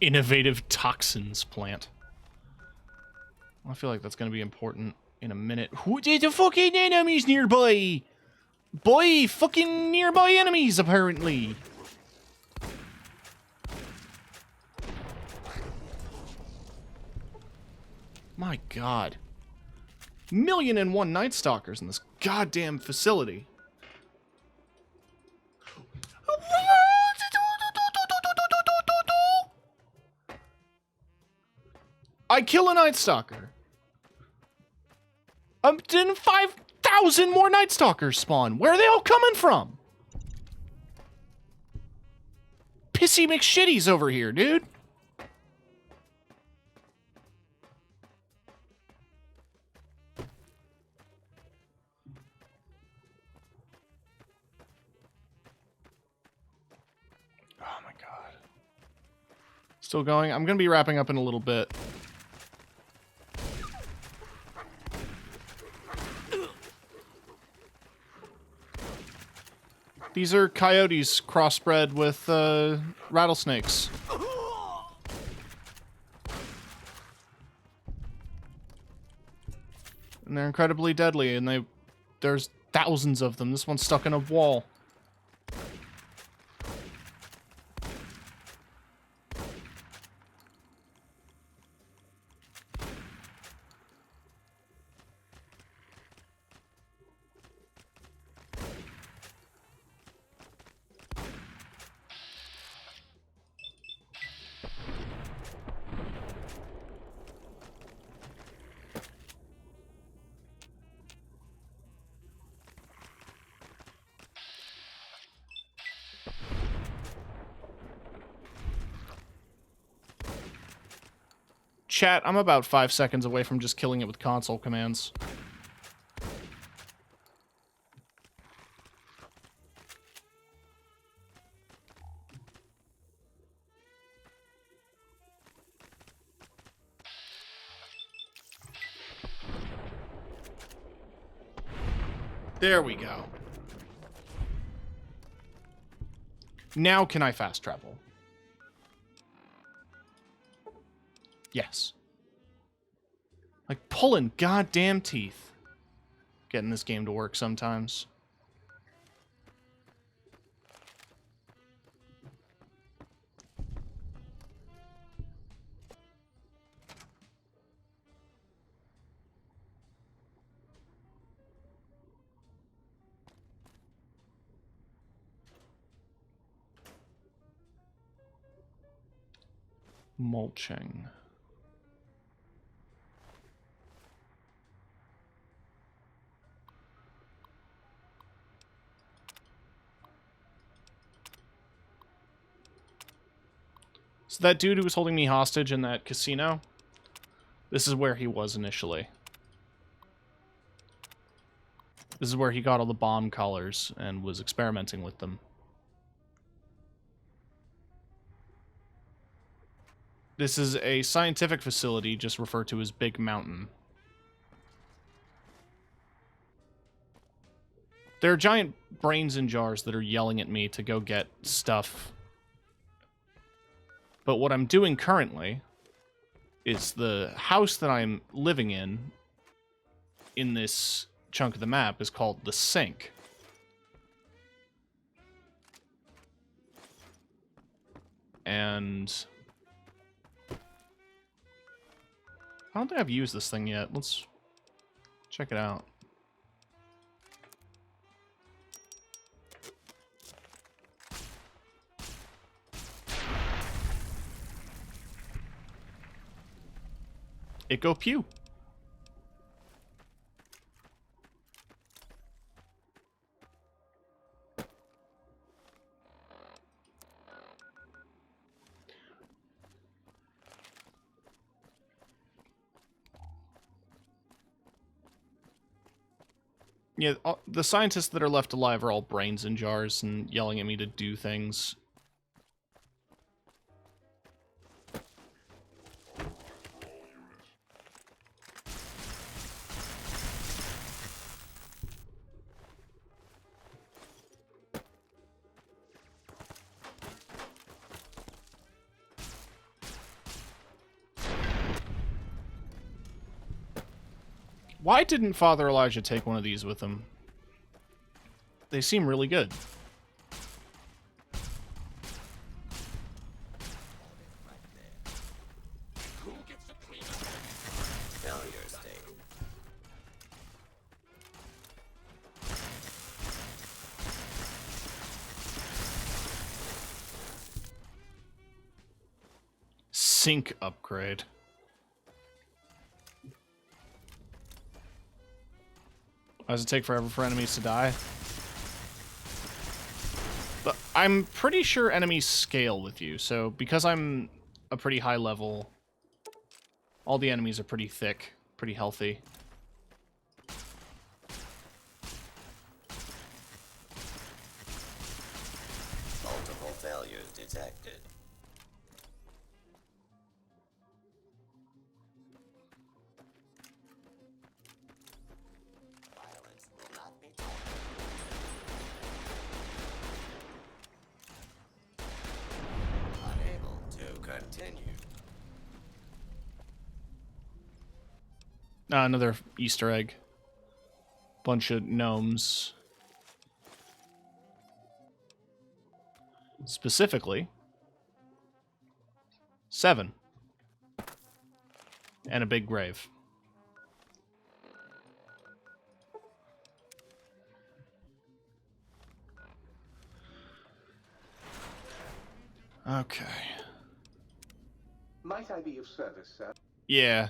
Innovative toxins plant. I feel like that's going to be important in a minute. Who did the fucking enemies nearby? Boy, fucking nearby enemies, apparently. My god. 1,000,001 Night Stalkers in this goddamn facility. I kill a Night Stalker. Then 5,000 more Night Stalkers spawn. Where are they all coming from? Pissy McShitties over here, dude. Oh my god. Still going? I'm going to be wrapping up in a little bit. These are coyotes crossbred with rattlesnakes. And they're incredibly deadly, and there's thousands of them. This one's stuck in a wall. Chat, I'm about 5 seconds away from just killing it with console commands. There we go. Now can I fast travel? Yes. Like pulling goddamn teeth. Getting this game to work sometimes. Mulching. So that dude who was holding me hostage in that casino, this is where he was initially. This is where he got all the bomb collars and was experimenting with them. This is a scientific facility, just referred to as Big Mountain. There are giant brains in jars that are yelling at me to go get stuff. But what I'm doing currently is the house that I'm living in this chunk of the map is called the Sink. And I don't think I've used this thing yet. Let's check it out. It go pew. Yeah, the scientists that are left alive are all brains in jars and yelling at me to do things. Why didn't Father Elijah take one of these with him? They seem really good. Failure state. Sink upgrade. Why does it take forever for enemies to die? But I'm pretty sure enemies scale with you, so because I'm a pretty high level, all the enemies are pretty thick, pretty healthy. Multiple failures detected. Violence will not be tolerated. Unable to continue. Another Easter egg. Bunch of gnomes. Specifically, 7. And a big grave. Okay. Might I be of service, sir? Yeah.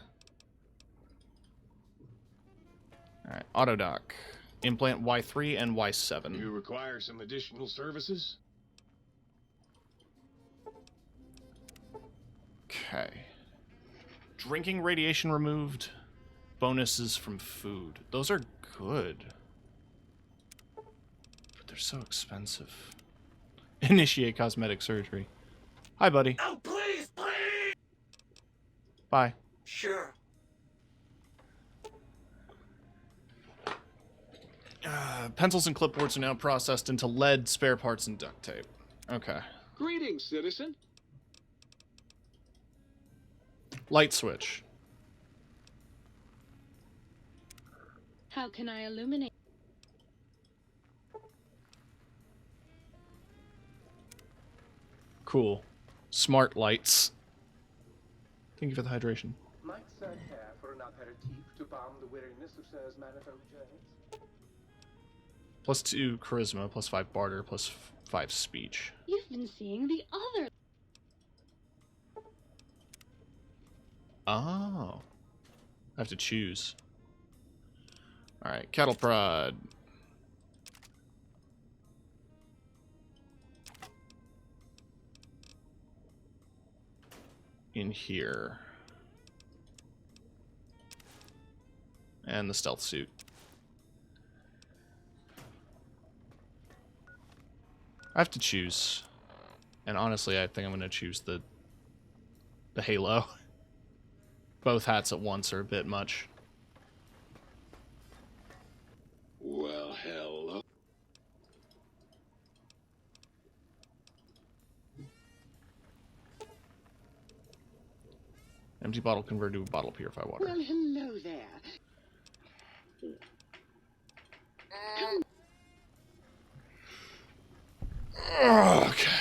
Alright, Autodoc. Implant Y3 and Y7. You require some additional services? Okay. Drinking radiation removed. Bonuses from food. Those are good. But they're so expensive. Initiate cosmetic surgery. Hi, buddy. Oh, please, please! Bye. Sure. Pencils and clipboards are now processed into lead, spare parts, and duct tape. Okay. Greetings, citizen. Light switch. How can I illuminate? Cool. Smart lights. Thank you for the hydration. Might sir care for an aperitif to balm the weariness of sir's manifold journeys? +2 charisma, +5 barter, +5 speech. You've been seeing the other. Oh. I have to choose. Alright, cattle prod. In here. And the stealth suit. I have to choose. And honestly, I think I'm going to choose the halo. Both hats at once are a bit much. Well, hello. Empty bottle converted to a bottle of purified water. Well, hello there. Come. Okay.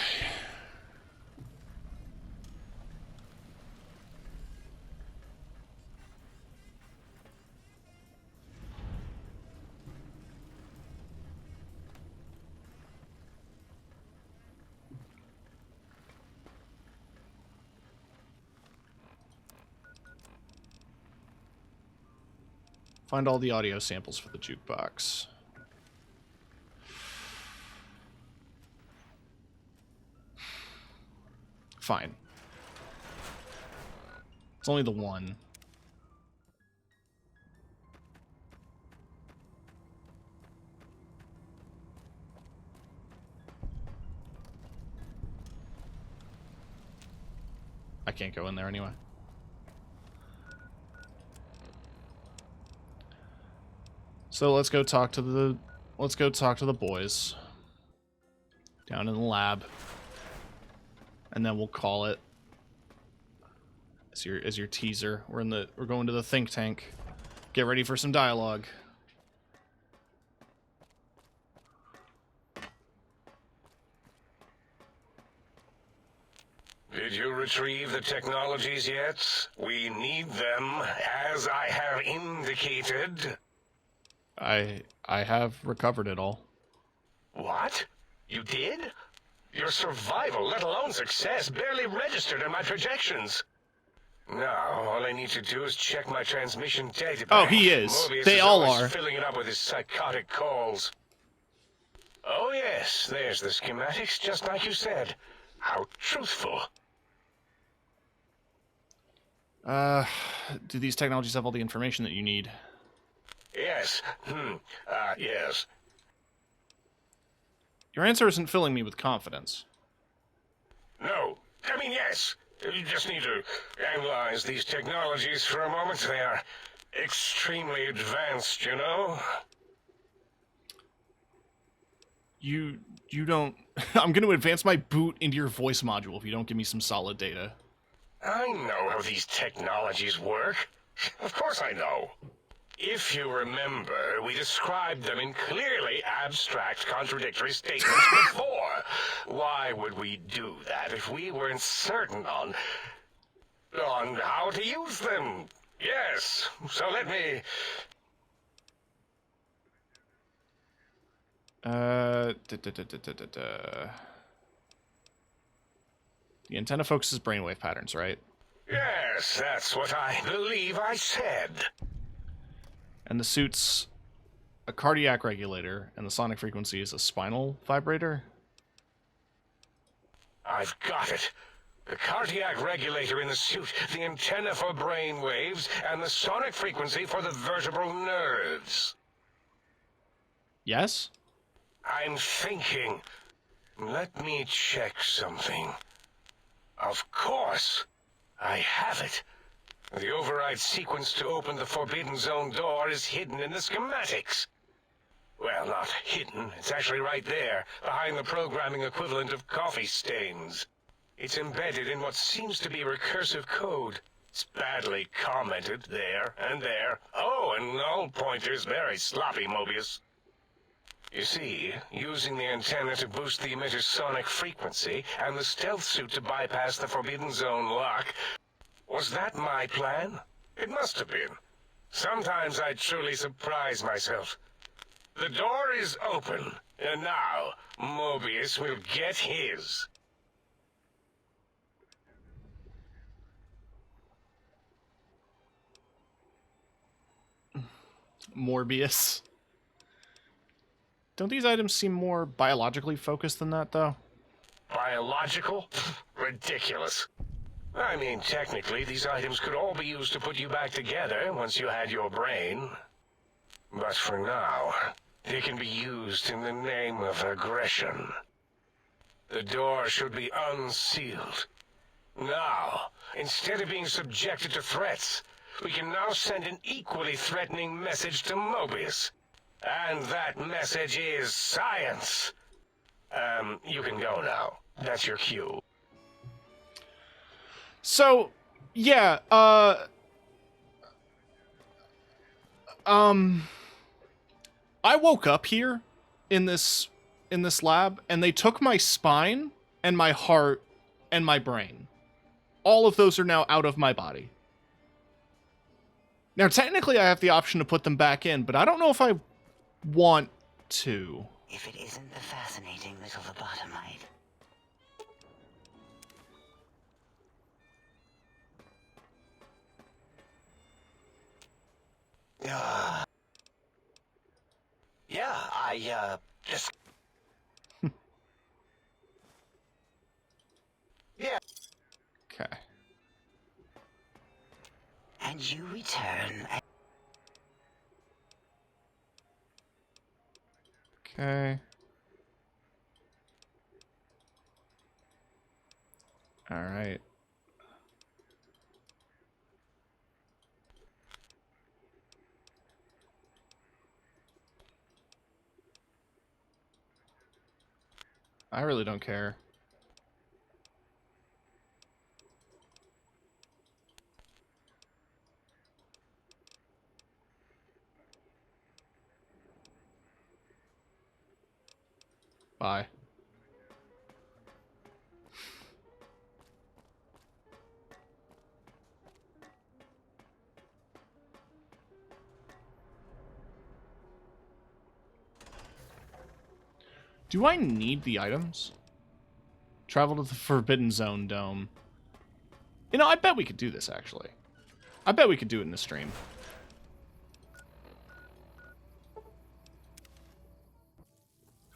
Find all the audio samples for the jukebox. Fine. It's only the one. I can't go in there anyway. So let's go talk to the boys down in the lab, and then we'll call it as your teaser. We're going to the think tank. Get ready for some dialogue. Did you retrieve the technologies yet? We need them, as I have indicated. I have recovered it all. What? You did? Your survival, let alone success, barely registered in my projections. Now, all I need to do is check my transmission database. Oh, he is. Mobius They is all always are. filling it up with his psychotic calls. Oh yes, there's the schematics, just like you said. How truthful. Do these technologies have all the information that you need? Yes. Yes. Your answer isn't filling me with confidence. No. I mean, yes. You just need to analyze these technologies for a moment. They are extremely advanced, you know? You don't... I'm going to advance my boot into your voice module if you don't give me some solid data. I know how these technologies work. Of course I know. If you remember, we described them in clearly abstract, contradictory statements before. Why would we do that if we weren't certain on how to use them? Yes, so let me... The antenna focuses brainwave patterns, right? Yes, that's what I believe I said. And the suit's a cardiac regulator, and the sonic frequency is a spinal vibrator? I've got it. The cardiac regulator in the suit, the antenna for brain waves, and the sonic frequency for the vertebral nerves. Yes? I'm thinking. Let me check something. Of course. I have it. The override sequence to open the Forbidden Zone door is hidden in the schematics. Well, not hidden. It's actually right there, behind the programming equivalent of coffee stains. It's embedded in what seems to be recursive code. It's badly commented there and there. Oh, and null pointers very sloppy, Mobius. You see, using the antenna to boost the emitter's sonic frequency and the stealth suit to bypass the Forbidden Zone lock, was that my plan? It must have been. Sometimes I truly surprise myself. The door is open, and now Mobius will get his. Morbius. Don't these items seem more biologically focused than that, though? Biological? Ridiculous. I mean, technically, these items could all be used to put you back together once you had your brain. But for now, they can be used in the name of aggression. The door should be unsealed. Now, instead of being subjected to threats, we can now send an equally threatening message to Mobius. And that message is science. You can go now. That's your cue. So, yeah, I woke up here in this lab, and they took my spine and my heart and my brain. All of those are now out of my body. Now, technically, I have the option to put them back in, but I don't know if I want to. If it isn't the fascinating little lobotomite. Yeah, I just... Yeah. Okay. And you return. Okay. All right. I really don't care. Bye. Do I need the items? Travel to the Forbidden Zone Dome. You know, I bet we could do this, actually. I bet we could do it in the stream.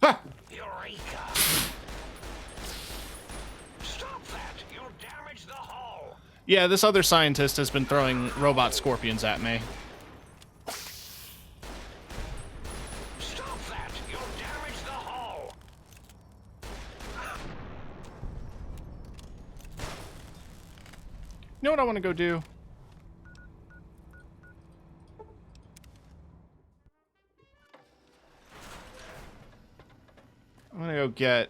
Ha! Eureka! Stop that! You'll damage the hull! Yeah, this other scientist has been throwing robot scorpions at me. Stop that! You'll damage the hull! You know what I want to go do? I'm gonna go get...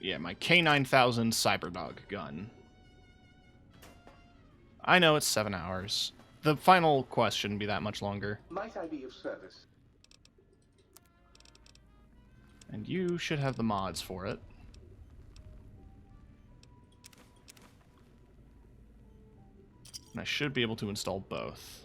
Yeah, my K9000 Cyberdog gun. I know it's 7 hours. The final quest shouldn't be that much longer. Might I be of service? And you should have the mods for it. And I should be able to install both.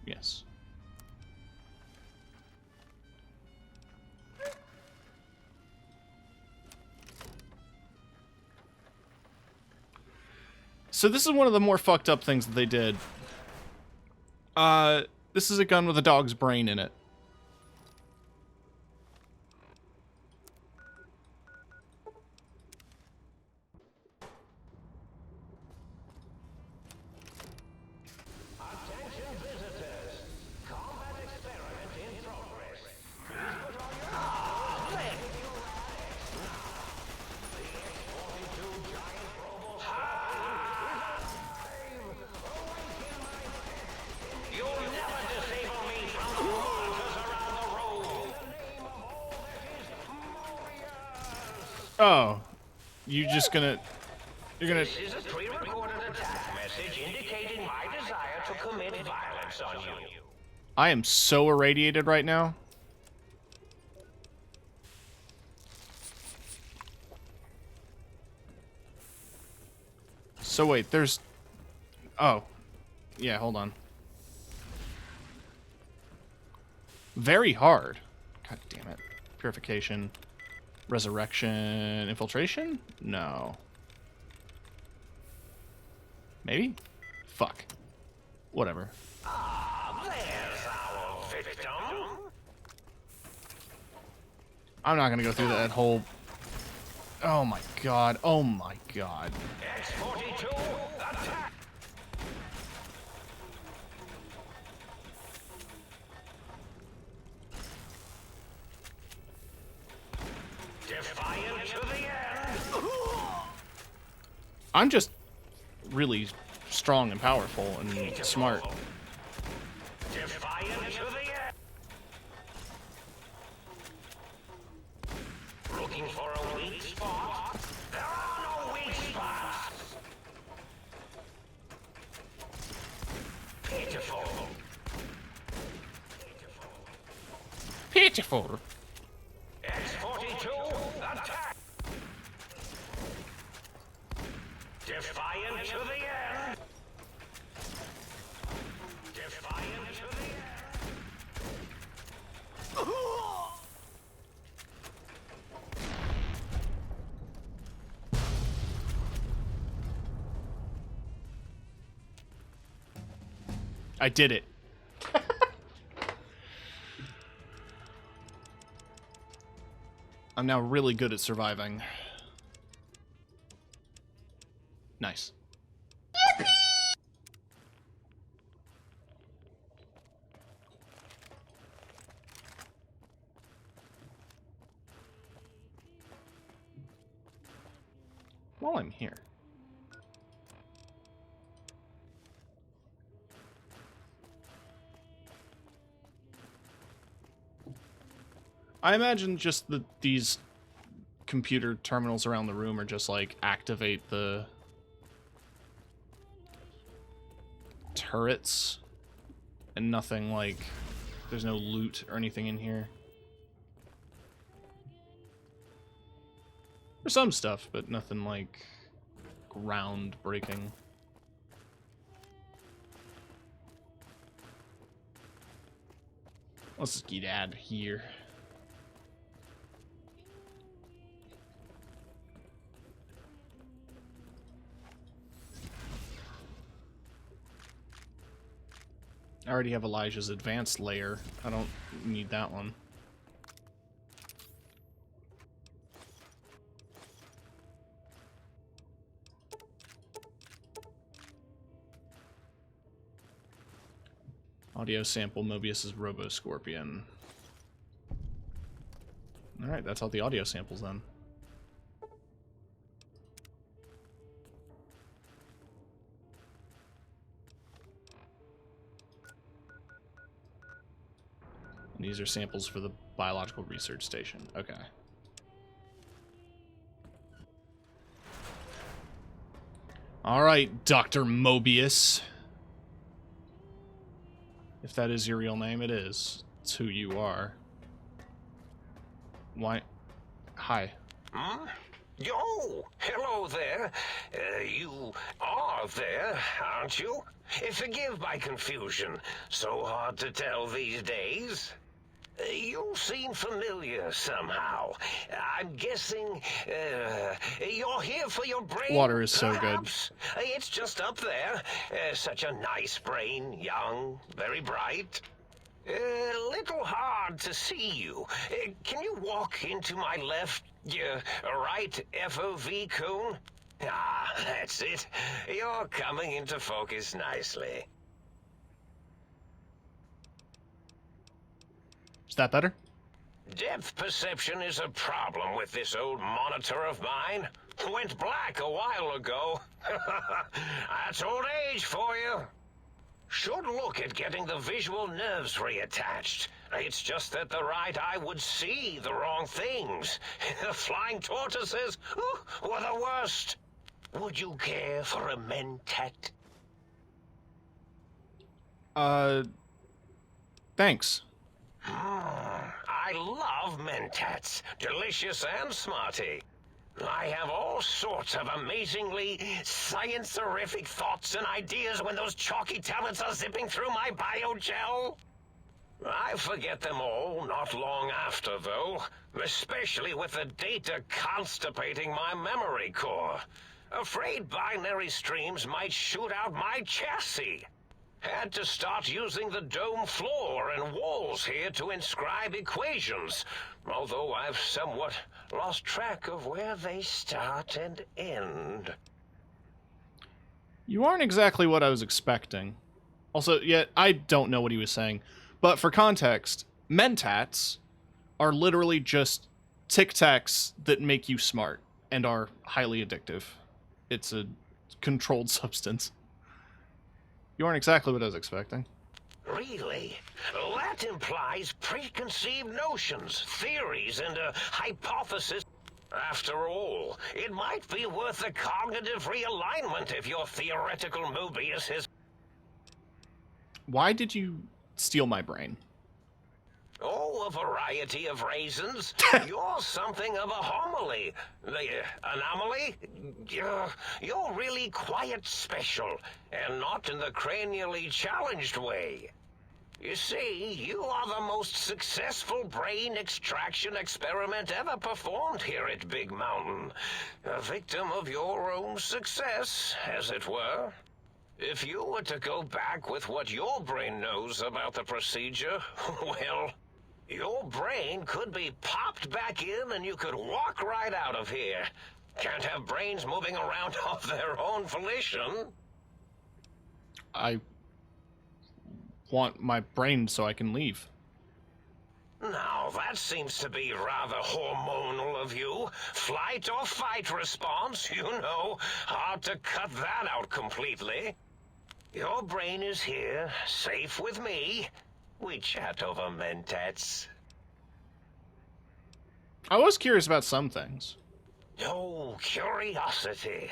Yes. So this is one of the more fucked up things that they did. This is a gun with a dog's brain in it. Oh, you're gonna... This is a pre-recorded attack message indicating my desire to commit violence on you. I am so irradiated right now. So wait, there's... Oh. Yeah, hold on. Very hard. God damn it. Purification. Resurrection. Infiltration? No. Maybe? Fuck. Whatever. There's our victim. I'm not gonna go through that whole... Oh my god. Oh my god. X-42, attack! Defiant to the end! I'm just really strong and powerful and smart. Defiant to the end! Looking for a weak spot? There are no weak spots! Pitiful! Pitiful! X-42, attack! Defiant to the end! Defiant to the end! I did it. I'm now really good at surviving. Nice. While I'm here. I imagine just that these computer terminals around the room are just like activate the turrets and nothing like there's no loot or anything in here. There's some stuff, but nothing like groundbreaking. Let's just get out of here. I already have Elijah's advanced layer. I don't need that one. Audio sample Mobius's Robo-Scorpion. Alright, that's all the audio samples then. And these are samples for the Biological Research Station. Okay. Alright, Dr. Mobius. If that is your real name, it is. It's who you are. Why? Hi. Hmm? Oh, hello there. You are there, aren't you? Forgive my confusion. So hard to tell these days. You seem familiar somehow. I'm guessing you're here for your brain. Water is so perhaps? Good. It's just up there. Such a nice brain, young, very bright. Little hard to see you. Can you walk into my left, right FOV cone? Ah, that's it. You're coming into focus nicely. Is that better? Depth perception is a problem with this old monitor of mine. Went black a while ago. That's old age for you. Should look at getting the visual nerves reattached. It's just that the right eye would see the wrong things. The flying tortoises were the worst. Would you care for a mentat? Thanks. I love mentats. Delicious and smarty. I have all sorts of amazingly science-erific thoughts and ideas when those chalky tablets are zipping through my biogel. I forget them all not long after, though, especially with the data constipating my memory core. Afraid binary streams might shoot out my chassis. Had to start using the dome floor and walls here to inscribe equations, although I've somewhat lost track of where they start and end. You aren't exactly what I was expecting. Also, yet I don't know what he was saying. But for context, mentats are literally just Tic Tacs that make you smart and are highly addictive. It's a controlled substance. You aren't exactly what I was expecting. Really? That implies preconceived notions, theories, and a hypothesis. After all, it might be worth a cognitive realignment if your theoretical Mobius is... Why did you steal my brain? Oh, a variety of reasons. You're something of a homily. The anomaly? You're really quite special, and not in the cranially challenged way. You see, you are the most successful brain extraction experiment ever performed here at Big Mountain. A victim of your own success, as it were. If you were to go back with what your brain knows about the procedure, well, your brain could be popped back in and you could walk right out of here. Can't have brains moving around of their own volition. I want my brain so I can leave. Now, that seems to be rather hormonal of you. Flight or fight response, you know. Hard to cut that out completely. Your brain is here, safe with me. We chat over mentats. I was curious about some things. Oh, curiosity.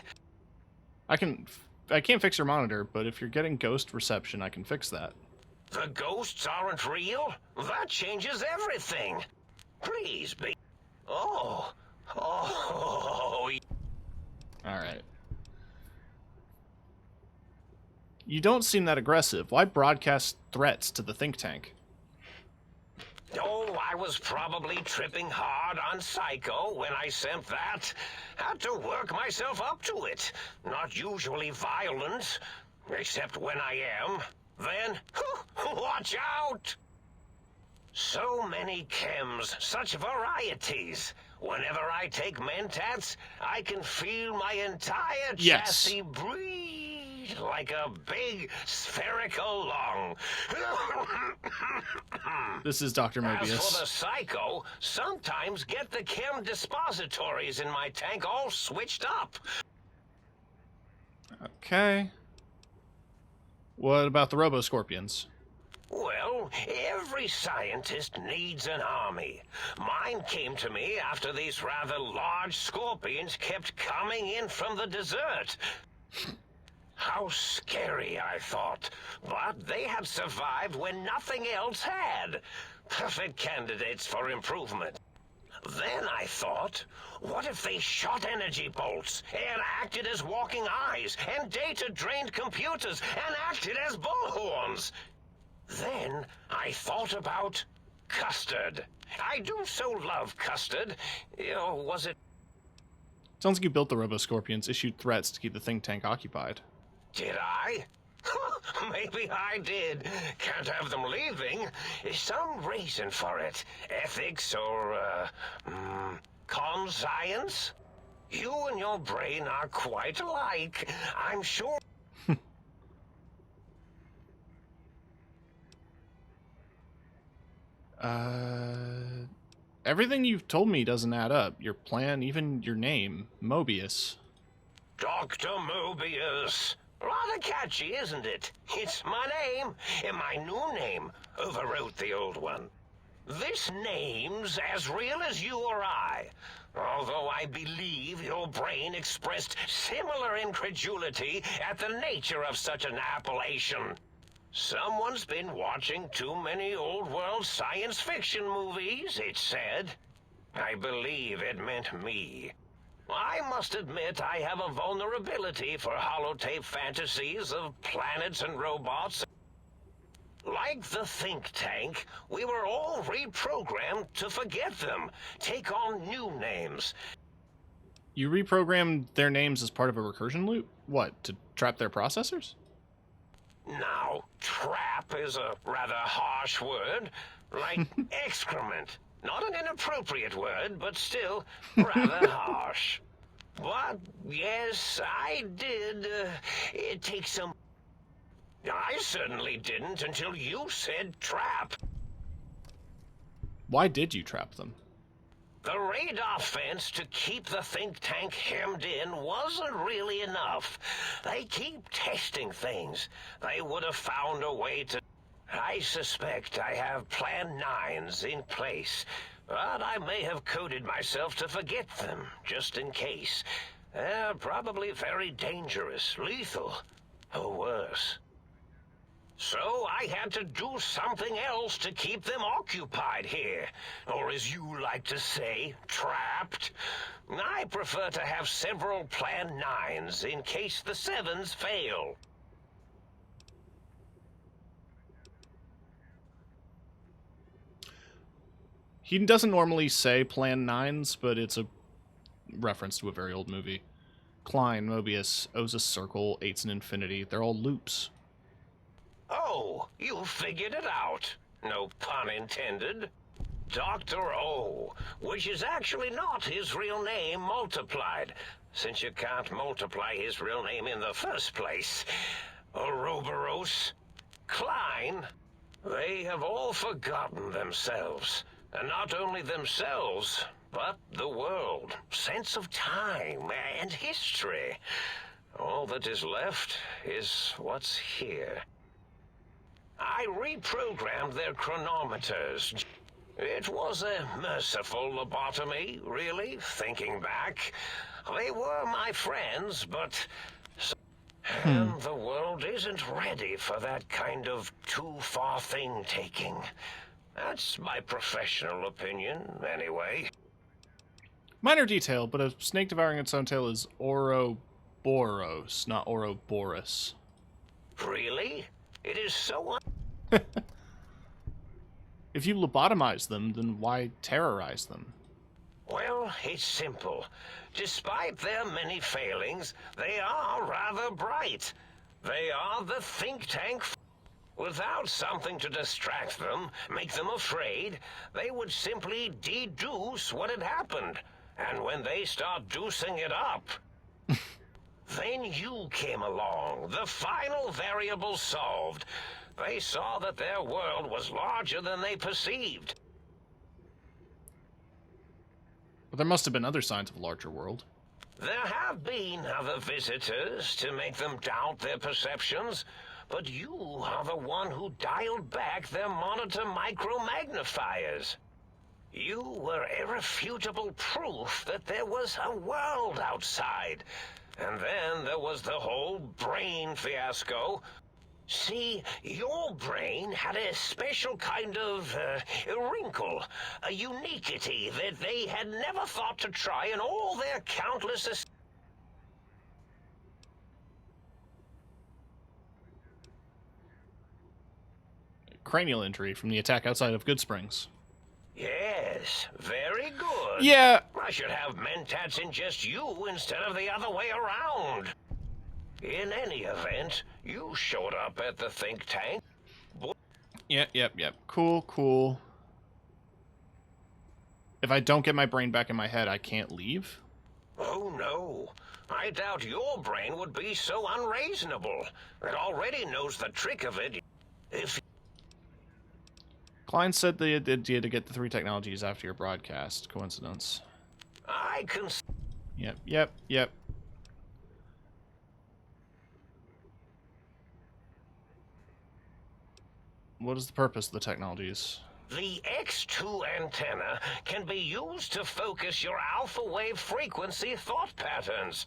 I can't fix your monitor, but if you're getting ghost reception, I can fix that. The ghosts aren't real? That changes everything. Please be... Oh. Alright. You don't seem that aggressive. Why broadcast threats to the think tank? Oh, I was probably tripping hard on Psycho when I sent that. Had to work myself up to it. Not usually violent, except when I am. Then, watch out! So many chems, such varieties. Whenever I take mentats, I can feel my entire chassis breathe like a big spherical lung. This is Dr. Mobius. As for the Psycho, sometimes get the chem dispositories in my tank all switched up. Okay. What about the Robo-Scorpions? Well, every scientist needs an army. Mine came to me after these rather large scorpions kept coming in from the desert. How scary, I thought. But they had survived when nothing else had. Perfect candidates for improvement. Then I thought, what if they shot energy bolts and acted as walking eyes and data-drained computers and acted as bullhorns? Then I thought about custard. I do so love custard. Or was it... Sounds like you built the Robo-Scorpions, issued threats to keep the think tank occupied. Did I? Maybe I did. Can't have them leaving. Some reason for it. Ethics or, conscience? You and your brain are quite alike. I'm sure... Everything you've told me doesn't add up. Your plan, even your name, Mobius. Dr. Mobius. Rather catchy, isn't it? It's my name, and my new name overwrote the old one. This name's as real as you or I, although I believe your brain expressed similar incredulity at the nature of such an appellation. Someone's been watching too many old-world science fiction movies, it said. I believe it meant me. I must admit I have a vulnerability for holotape fantasies of planets and robots. Like the think tank, we were all reprogrammed to forget them, take on new names. You reprogrammed their names as part of a recursion loop? What, to trap their processors? Now, trap is a rather harsh word, like excrement. Not an inappropriate word, but still rather harsh. But, yes, I did take some... I certainly didn't until you said trap. Why did you trap them? The radar fence to keep the think tank hemmed in wasn't really enough. They keep testing things. They would have found a way to... I suspect I have Plan 9s in place, but I may have coded myself to forget them, just in case. They're probably very dangerous, lethal, or worse. So I had to do something else to keep them occupied here. Or as you like to say, trapped. I prefer to have several Plan 9s in case the 7s fail. He doesn't normally say Plan 9s, but it's a reference to a very old movie. Klein, Mobius, Oza's Circle, 8s and Infinity, they're all loops. Oh, you figured it out. No pun intended. Dr. O, which is actually not his real name multiplied, since you can't multiply his real name in the first place. Ouroboros, Klein, they have all forgotten themselves. And not only themselves, but the world, sense of time and history. All that is left is what's here. I reprogrammed their chronometers. It was a merciful lobotomy, really, thinking back. They were my friends, but... And the world isn't ready for that kind of too-far thing-taking. That's my professional opinion, anyway. Minor detail, but a snake devouring its own tail is Ouroboros, not Ouroboros. Really? It is so... If you lobotomize them, then why terrorize them? Well, it's simple. Despite their many failings, they are rather bright. They are the think tank. Without something to distract them, make them afraid, they would simply deduce what had happened. And when they start deucing it up, then you came along, the final variable solved. They saw that their world was larger than they perceived. But there must have been other signs of a larger world. There have been other visitors to make them doubt their perceptions. But you are the one who dialed back their monitor micro-magnifiers. You were irrefutable proof that there was a world outside. And then there was the whole brain fiasco. See, your brain had a special kind of wrinkle, a uniquity that they had never thought to try in all their countless... Cranial injury from the attack outside of Goodsprings. Yes, very good. Yeah. I should have mentats in just you instead of the other way around. In any event, you showed up at the think tank. Yep. Cool. If I don't get my brain back in my head, I can't leave? Oh, no. I doubt your brain would be so unreasonable. It already knows the trick of it. If... Klein said they had the idea to get the 3 technologies after your broadcast. Coincidence. I can... Yep. What is the purpose of the technologies? The X2 antenna can be used to focus your alpha wave frequency thought patterns.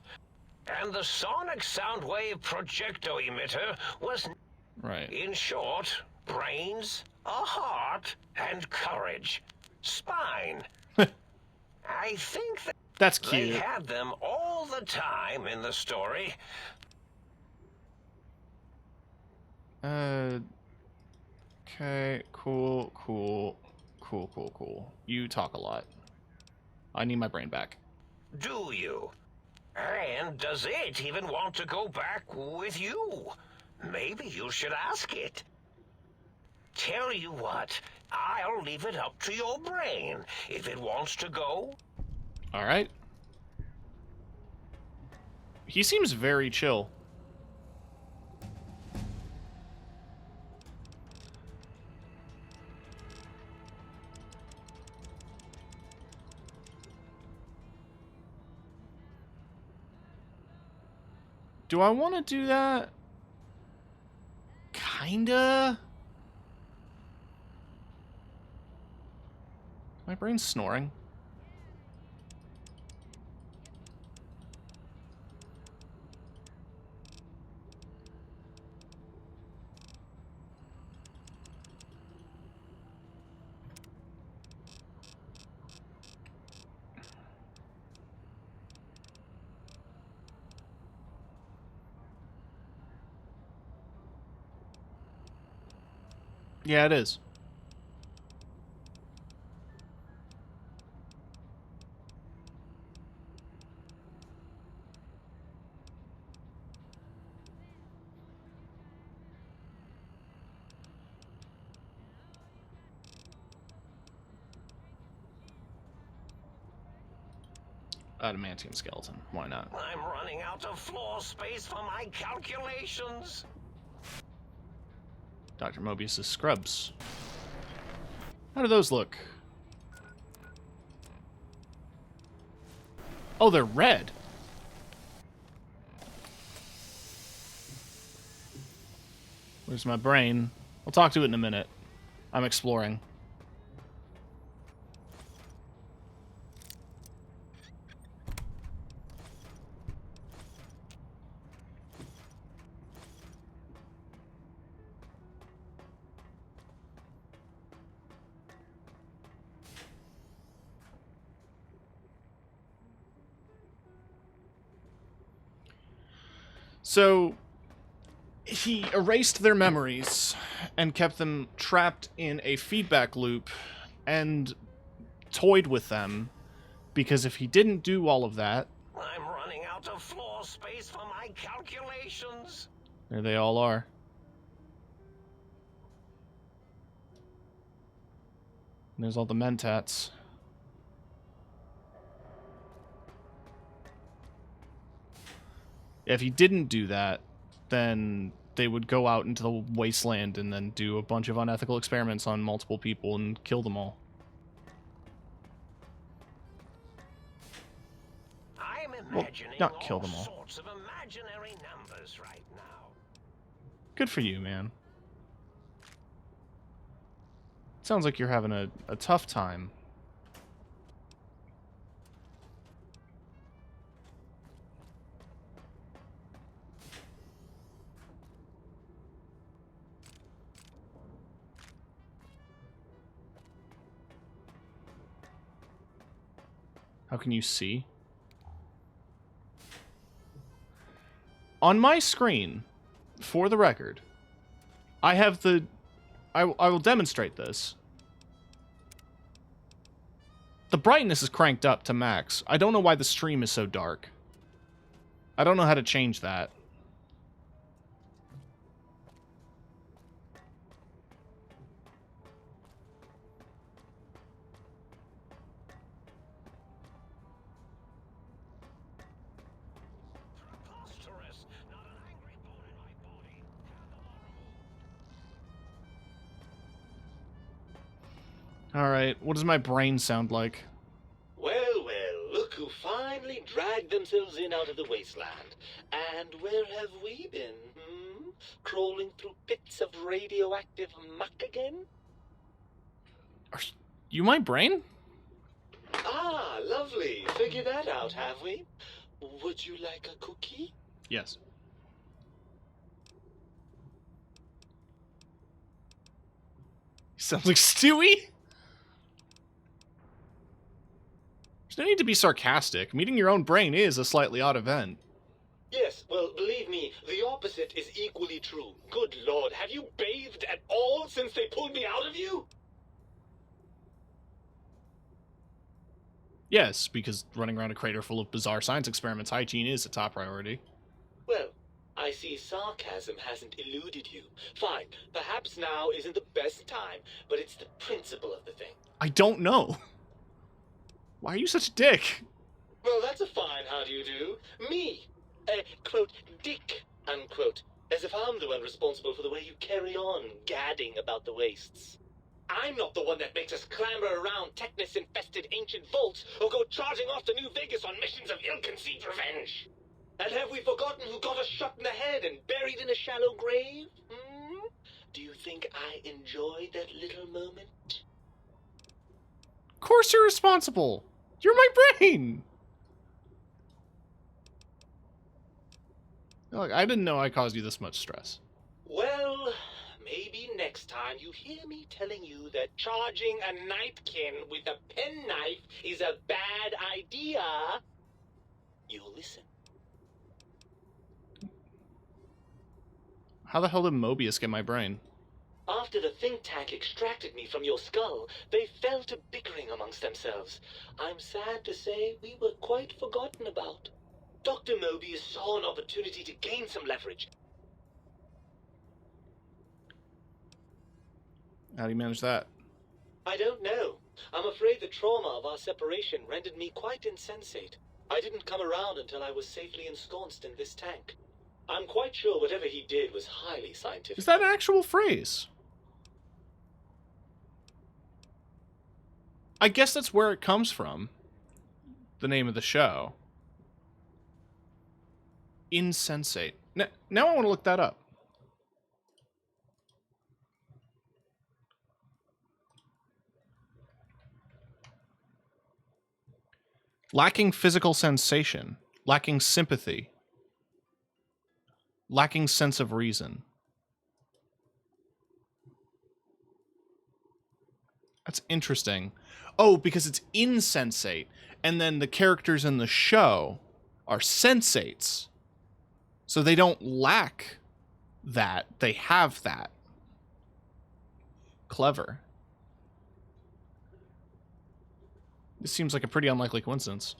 And the sonic sound wave projecto emitter was... Right. In short, brains, a heart, and courage. Spine. I think that... That's cute. They had them all the time in the story. Okay, cool. You talk a lot. I need my brain back. Do you? And does it even want to go back with you? Maybe you should ask it. Tell you what, I'll leave it up to your brain. If it wants to go... Alright. He seems very chill. Do I want to do that? Kinda. My brain's snoring. Yeah, it is. Adamantium skeleton. Why not? I'm running out of floor space for my calculations. Dr. Mobius's scrubs. How do those look? Oh, they're red. Where's my brain? I'll talk to it in a minute. I'm exploring. So, he erased their memories and kept them trapped in a feedback loop and toyed with them, because if he didn't do all of that... I'm running out of floor space for my calculations. There they all are. And there's all the mentats. If he didn't do that, then they would go out into the wasteland and then do a bunch of unethical experiments on multiple people and kill them all. I'm imagining not kill them all. sorts of imaginary numbers right now. Good for you, man. Sounds like you're having a tough time. How can you see? On my screen, for the record, I have the... I will demonstrate this. The brightness is cranked up to max. I don't know why the stream is so dark. I don't know how to change that. Alright, what does my brain sound like? Well, well, look who finally dragged themselves in out of the wasteland. And where have we been, Crawling through pits of radioactive muck again? Are you my brain? Ah, lovely. Figured that out, have we? Would you like a cookie? Yes. Sounds like Stewie? There's no need to be sarcastic. Meeting your own brain is a slightly odd event. Yes, Well, believe me, the opposite is equally true. Good lord, have you bathed at all since they pulled me out of you? Yes, because running around a crater full of bizarre science experiments, hygiene is a top priority. Well, I see sarcasm hasn't eluded you. Fine, perhaps now isn't the best time, but it's the principle of the thing. I don't know. Why are you such a dick? Well, that's a fine how do you do. Me, a, quote, dick, unquote. As if I'm the one responsible for the way you carry on gadding about the wastes. I'm not the one that makes us clamber around Technus-infested ancient vaults or go charging off to New Vegas on missions of ill-conceived revenge. And have we forgotten who got us shot in the head and buried in a shallow grave? Hmm? Do you think I enjoyed that little moment? Of course you're responsible. You're my brain. Look, I didn't know I caused you this much stress. Well, maybe next time you hear me telling you that charging a napkin with a penknife is a bad idea, you'll listen. How the hell did Mobius get my brain? After the think tank extracted me from your skull, they fell to bickering amongst themselves. I'm sad to say we were quite forgotten about. Dr. Mobius saw an opportunity to gain some leverage. How do you manage that? I don't know. I'm afraid the trauma of our separation rendered me quite insensate. I didn't come around until I was safely ensconced in this tank. I'm quite sure whatever he did was highly scientific. Is that an actual phrase? I guess that's where it comes from. The name of the show. Insensate. Now I want to look that up. Lacking physical sensation. Lacking sympathy. Lacking sense of reason. That's interesting. Oh, because it's insensate. And then the characters in the show are sensates. So they don't lack that. They have that. Clever. This seems like a pretty unlikely coincidence.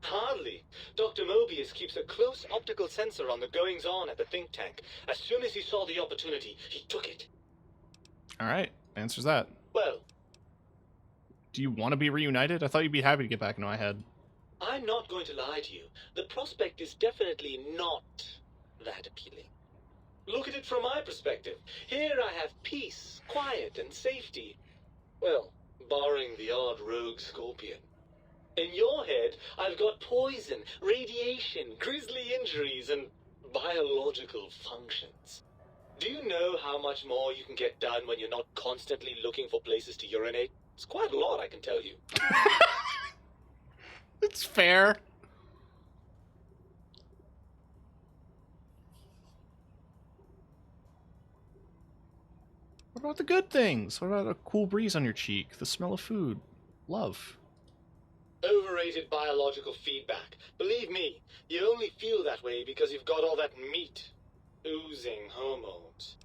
Hardly. Dr. Mobius keeps a close optical sensor on the goings-on at the think tank. As soon as he saw the opportunity, he took it. All right. Answers that. Well, do you want to be reunited? I thought you'd be happy to get back into my head. I'm not going to lie to you. The prospect is definitely not that appealing. Look at it from my perspective. Here I have peace, quiet, and safety. Well, barring the odd rogue scorpion. In your head, I've got poison, radiation, grisly injuries, and biological functions. Do you know how much more you can get done when you're not constantly looking for places to urinate? It's quite a lot, I can tell you. It's fair. What about the good things? What about a cool breeze on your cheek? The smell of food? Love? Overrated biological feedback. Believe me, you only feel that way because you've got all that meat. Oozing hormones.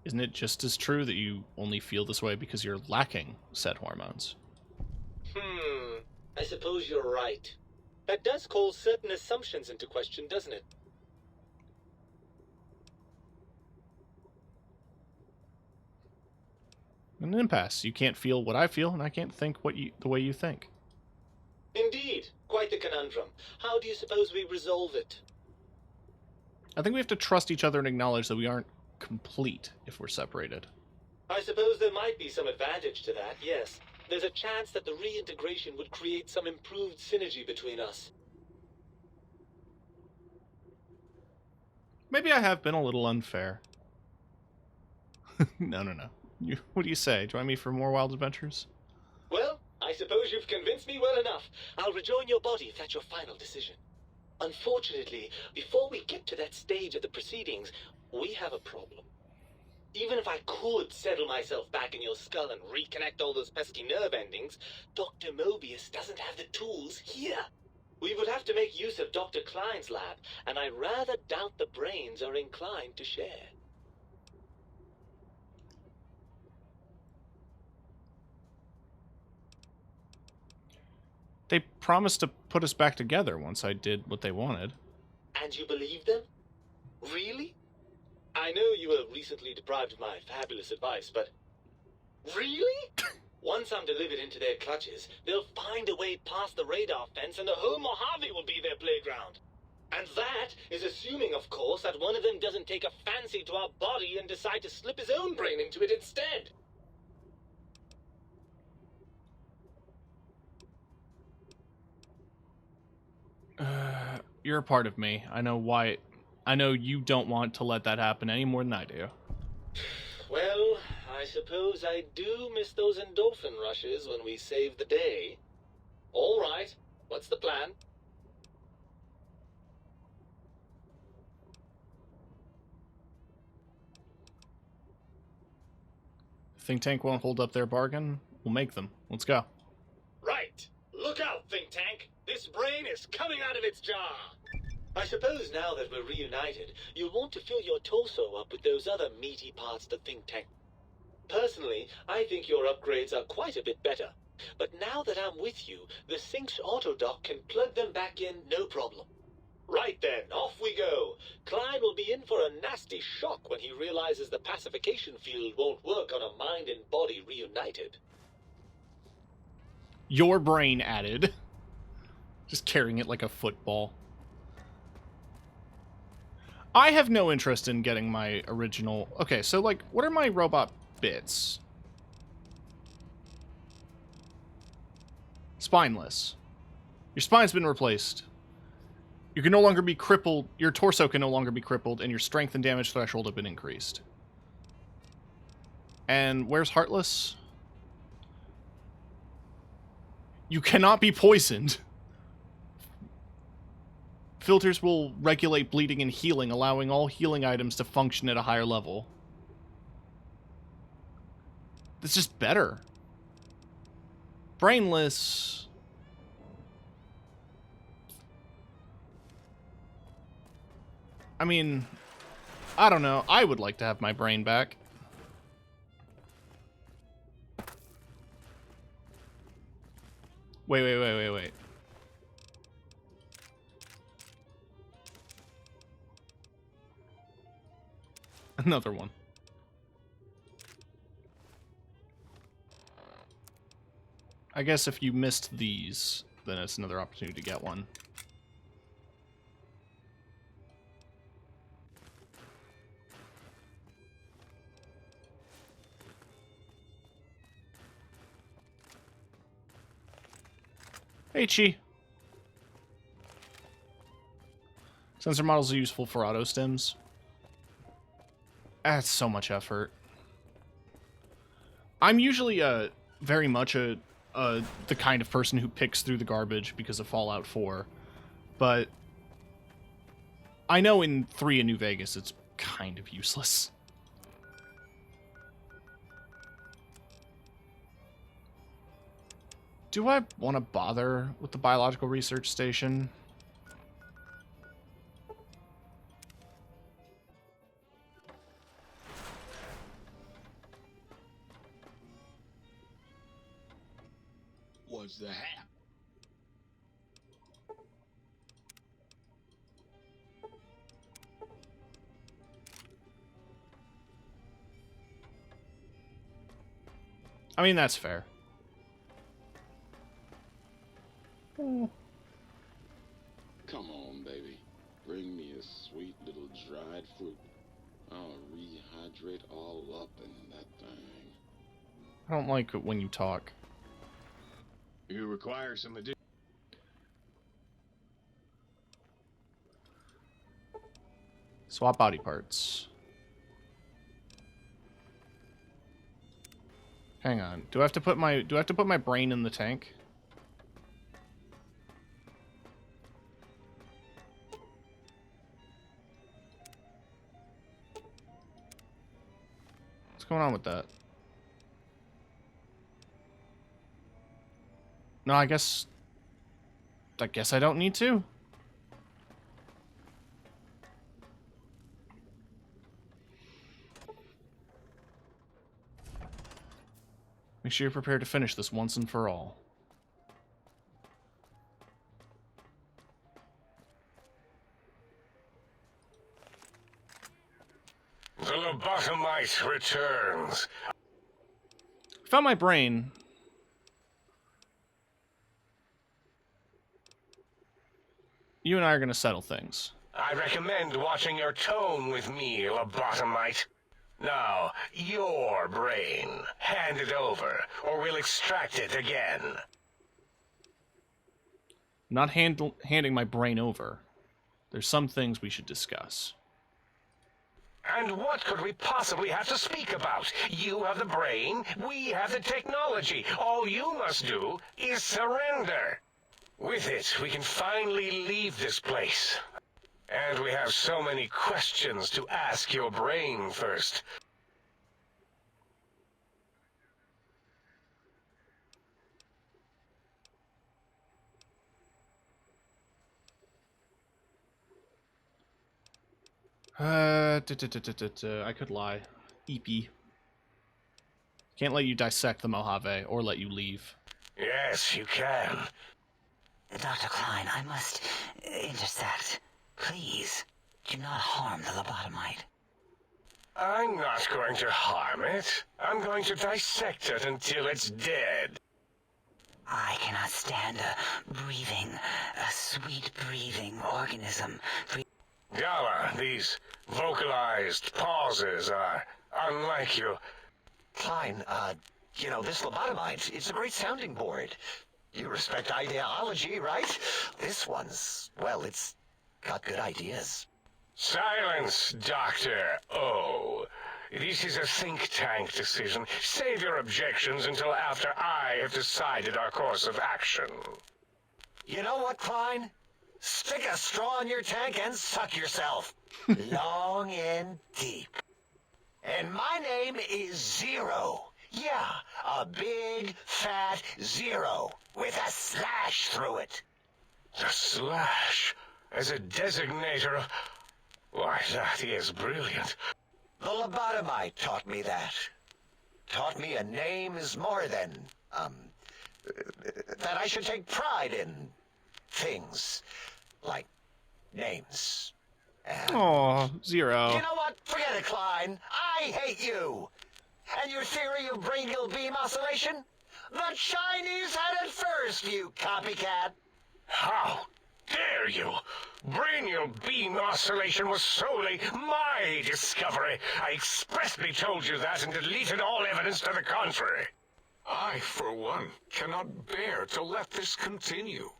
Isn't it just as true that you only feel this way because you're lacking said hormones? I suppose you're right. That does call certain assumptions into question, doesn't it? An impasse. You can't feel what I feel, and I can't think the way you think. Indeed. Quite the conundrum. How do you suppose we resolve it? I think we have to trust each other and acknowledge that we aren't complete if we're separated. I suppose there might be some advantage to that, yes. There's a chance that the reintegration would create some improved synergy between us. Maybe I have been a little unfair. No. What do you say? Join me for more wild adventures? Well, I suppose you've convinced me well enough. I'll rejoin your body if that's your final decision. Unfortunately, before we get to that stage of the proceedings, we have a problem. Even if I could settle myself back in your skull and reconnect all those pesky nerve endings, Dr. Mobius doesn't have the tools here. We would have to make use of Dr. Klein's lab, and I rather doubt the brains are inclined to share. They promised to put us back together once I did what they wanted. And you believe them? Really? I know you were recently deprived of my fabulous advice, but... Really? Once I'm delivered into their clutches, they'll find a way past the radar fence and the whole Mojave will be their playground. And that is assuming, of course, that one of them doesn't take a fancy to our body and decide to slip his own brain into it instead. You're a part of me. I know why. I know you don't want to let that happen any more than I do. Well, I suppose I do miss those endorphin rushes when we save the day. All right, what's the plan? Think Tank won't hold up their bargain? We'll make them. Let's go. Right. Look out, Think Tank. This brain is coming out of its jar. I suppose now that we're reunited, you'll want to fill your torso up with those other meaty parts to Think Tank. Personally, I think your upgrades are quite a bit better. But now that I'm with you, the Sync's autodock can plug them back in no problem. Right then, off we go. Klein will be in for a nasty shock when he realizes the pacification field won't work on a mind and body reunited. Your brain added. Just carrying it like a football. I have no interest in getting my original... Okay, so, like, what are my robot bits? Spineless. Your spine's been replaced. You can no longer be crippled. Your torso can no longer be crippled, and your strength and damage threshold have been increased. And where's Heartless? You cannot be poisoned. Filters will regulate bleeding and healing, allowing all healing items to function at a higher level. It's just better. Brainless. I mean, I don't know. I would like to have my brain back. Wait. Another one. I guess if you missed these, then it's another opportunity to get one. Hey, Chi. Sensor models are useful for auto stims. That's so much effort. I'm usually very much the kind of person who picks through the garbage because of Fallout 4, but I know in 3 in New Vegas it's kind of useless. Do I want to bother with the biological research station? What's the hap? I mean, that's fair. Come on, baby. Bring me a sweet little dried fruit. I'll rehydrate all up in that thing. I don't like it when you talk. You require some additional... Swap body parts. Hang on. Do I have to put my brain in the tank? What's going on with that? No, I guess I don't need to. Make sure you're prepared to finish this once and for all. The lobotomite returns. I found my brain. You and I are going to settle things. I recommend watching your tone with me, lobotomite. Now, your brain. Hand it over, or we'll extract it again. I'm not handing my brain over. There's some things we should discuss. And what could we possibly have to speak about? You have the brain, we have the technology. All you must do is surrender. With it, we can finally leave this place. And we have so many questions to ask your brain first. I could lie. EP. Can't let you dissect the Mojave or let you leave. Yes, you can. Dr. Klein, I must intersect. Please, do not harm the lobotomite. I'm not going to harm it. I'm going to dissect it until it's dead. I cannot stand a sweet-breathing organism. Gala, these vocalized pauses are unlike you. Klein, you know, this lobotomite, it's a great sounding board. You respect ideology, right? This one's, well, it's got good ideas. Silence, Dr. O. This is a think tank decision. Save your objections until after I have decided our course of action. You know what, Klein? Stick a straw in your tank and suck yourself. Long and deep. And my name is Zero. Yeah, a big, fat zero with a slash through it. The slash as a designator of... Why, that is brilliant. The lobotomite taught me that. Taught me a name is more than, that I should take pride in things like names. Aw, Zero. You know what? Forget it, Klein. I hate you. And your theory of brain-gill beam oscillation? The Chinese had it first, you copycat. How dare you? Brainial beam oscillation was solely my discovery. I expressly told you that and deleted all evidence to the contrary. I, for one, cannot bear to let this continue.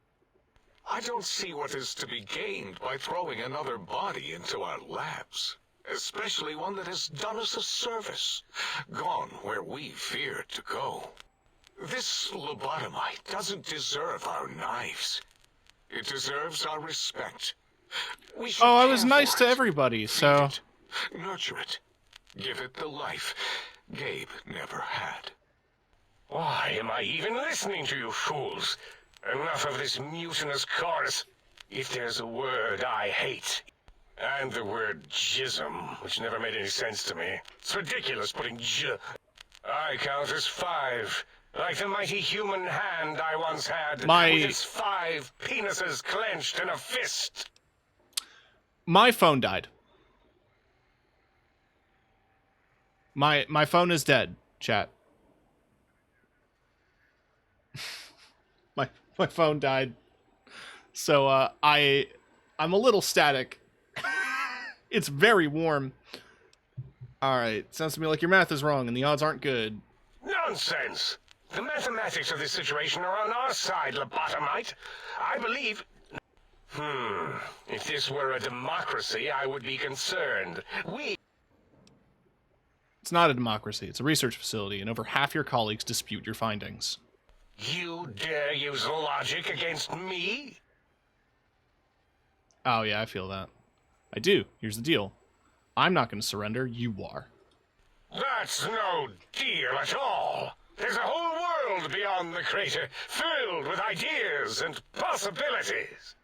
I don't see what is to be gained by throwing another body into our labs, especially one that has done us a service, gone where we feared to go. This lobotomite doesn't deserve our knives. It deserves our respect. We should I was care nice for to it, everybody, so... nurture it, give it the life Gabe never had. Why am I even listening to you fools? Enough of this mutinous chorus. If there's a word I hate, and the word jism, which never made any sense to me. It's ridiculous putting I count as 5. Like the mighty human hand I once had, with its 5 penises clenched in a fist. My phone died. My phone is dead, chat. My phone died. So I'm a little static. It's very warm. Alright, sounds to me like your math is wrong and the odds aren't good. Nonsense! The mathematics of this situation are on our side, lobotomite. I believe... If this were a democracy, I would be concerned. It's not a democracy. It's a research facility, and over half your colleagues dispute your findings. You dare use logic against me? Oh, yeah, I feel that. I do. Here's the deal. I'm not going to surrender. You are. That's no deal at all. There's a whole world beyond the crater, filled with ideas and possibilities.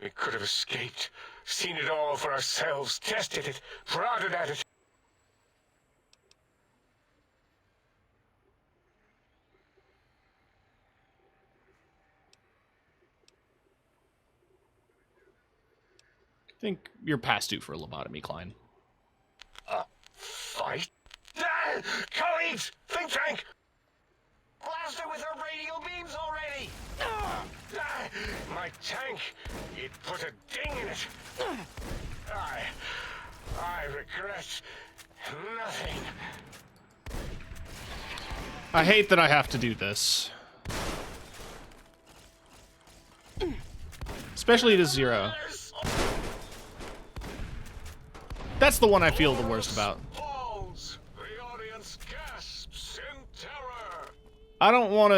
We could have escaped, seen it all for ourselves, tested it, prodded at it. I think you're past due for a lobotomy, Klein. Fight? Ah! Colleagues! Think tank! Blast it with her radial beams already! My tank! It put a ding in it! I regret nothing. I hate that I have to do this. Especially to Zero. That's the one I feel the worst about. The audience gasps in terror. I don't want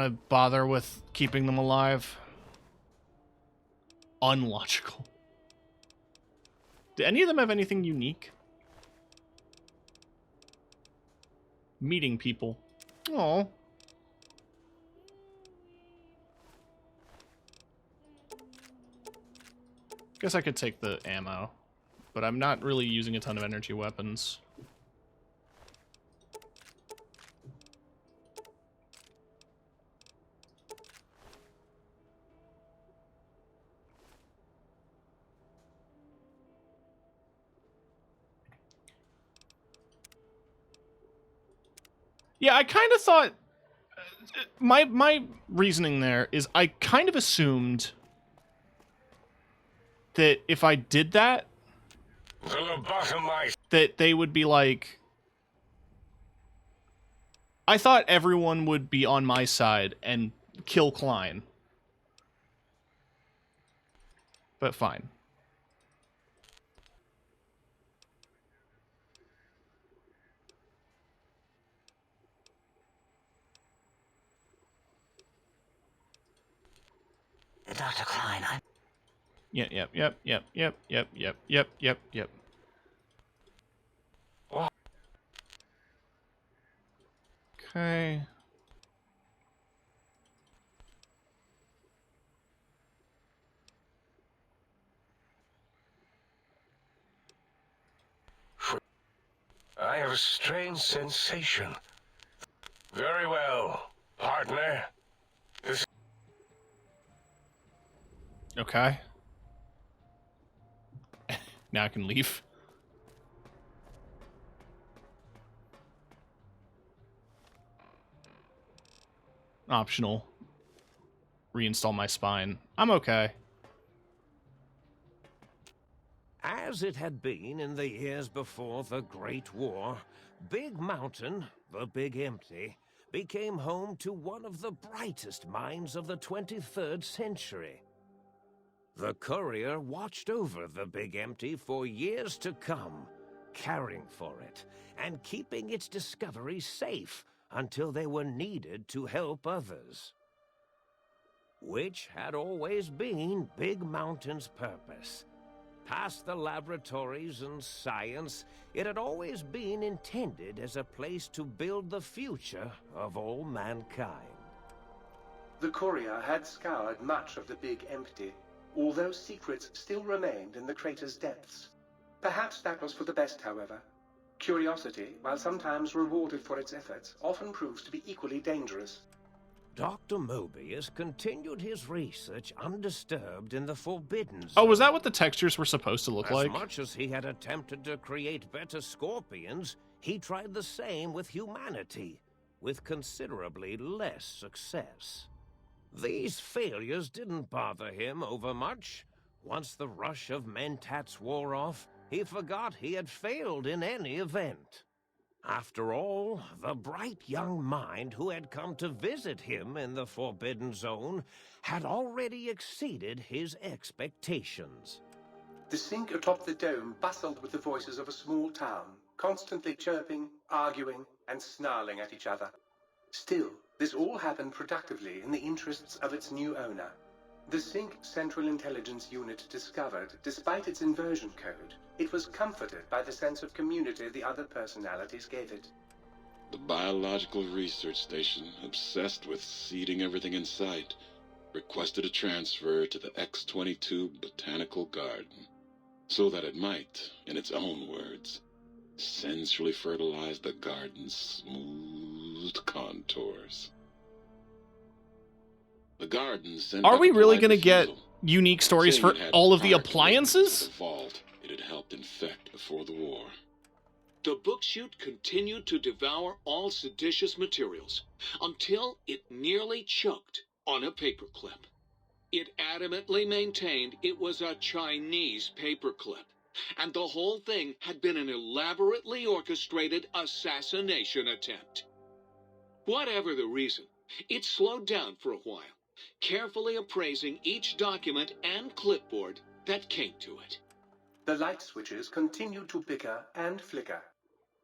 to bother with keeping them alive. Unlogical. Do any of them have anything unique? Meeting people. Oh. Guess I could take the ammo, but I'm not really using a ton of energy weapons. Yeah, I kind of thought my reasoning there is I kind of assumed that if I did that, that they would be like, I thought everyone would be on my side and kill Klein. But fine. Dr. Klein, I'm... Yep. Okay. I have a strange sensation. Very well, partner. This... Okay. Now I can leave. Optional. Reinstall my spine. I'm okay. As it had been in the years before the Great War, Big Mountain, the Big Empty, became home to one of the brightest minds of the 23rd century. The Courier watched over the Big Empty for years to come, caring for it and keeping its discoveries safe until they were needed to help others. Which had always been Big Mountain's purpose. Past the laboratories and science, it had always been intended as a place to build the future of all mankind. The Courier had scoured much of the Big Empty, although secrets still remained in the crater's depths. Perhaps that was for the best, however. Curiosity, while sometimes rewarded for its efforts, often proves to be equally dangerous. Dr. Mobius continued his research undisturbed in the Forbidden Zone. Oh, was that what the textures were supposed to look like? As much as he had attempted to create better scorpions, he tried the same with humanity, with considerably less success. These failures didn't bother him overmuch. Once the rush of mentats wore off, he forgot he had failed in any event. After all, the bright young mind who had come to visit him in the Forbidden Zone had already exceeded his expectations. The sink atop the dome bustled with the voices of a small town, constantly chirping, arguing, and snarling at each other. Still, this all happened productively in the interests of its new owner. The Sync Central Intelligence Unit discovered, despite its inversion code, it was comforted by the sense of community the other personalities gave it. The Biological Research Station, obsessed with seeding everything in sight, requested a transfer to the X-22 Botanical Garden, so that it might, in its own words, sensually fertilize the garden's smooth contours. The garden sent Are up we a really polite going to get refusal, unique stories saying for it had all of the prior commitment appliances? to the vault it had helped infect before the war. The book chute continued to devour all seditious materials until it nearly choked on a paperclip. It adamantly maintained it was a Chinese paperclip, and the whole thing had been an elaborately orchestrated assassination attempt. Whatever the reason, it slowed down for a while, carefully appraising each document and clipboard that came to it. The light switches continued to bicker and flicker.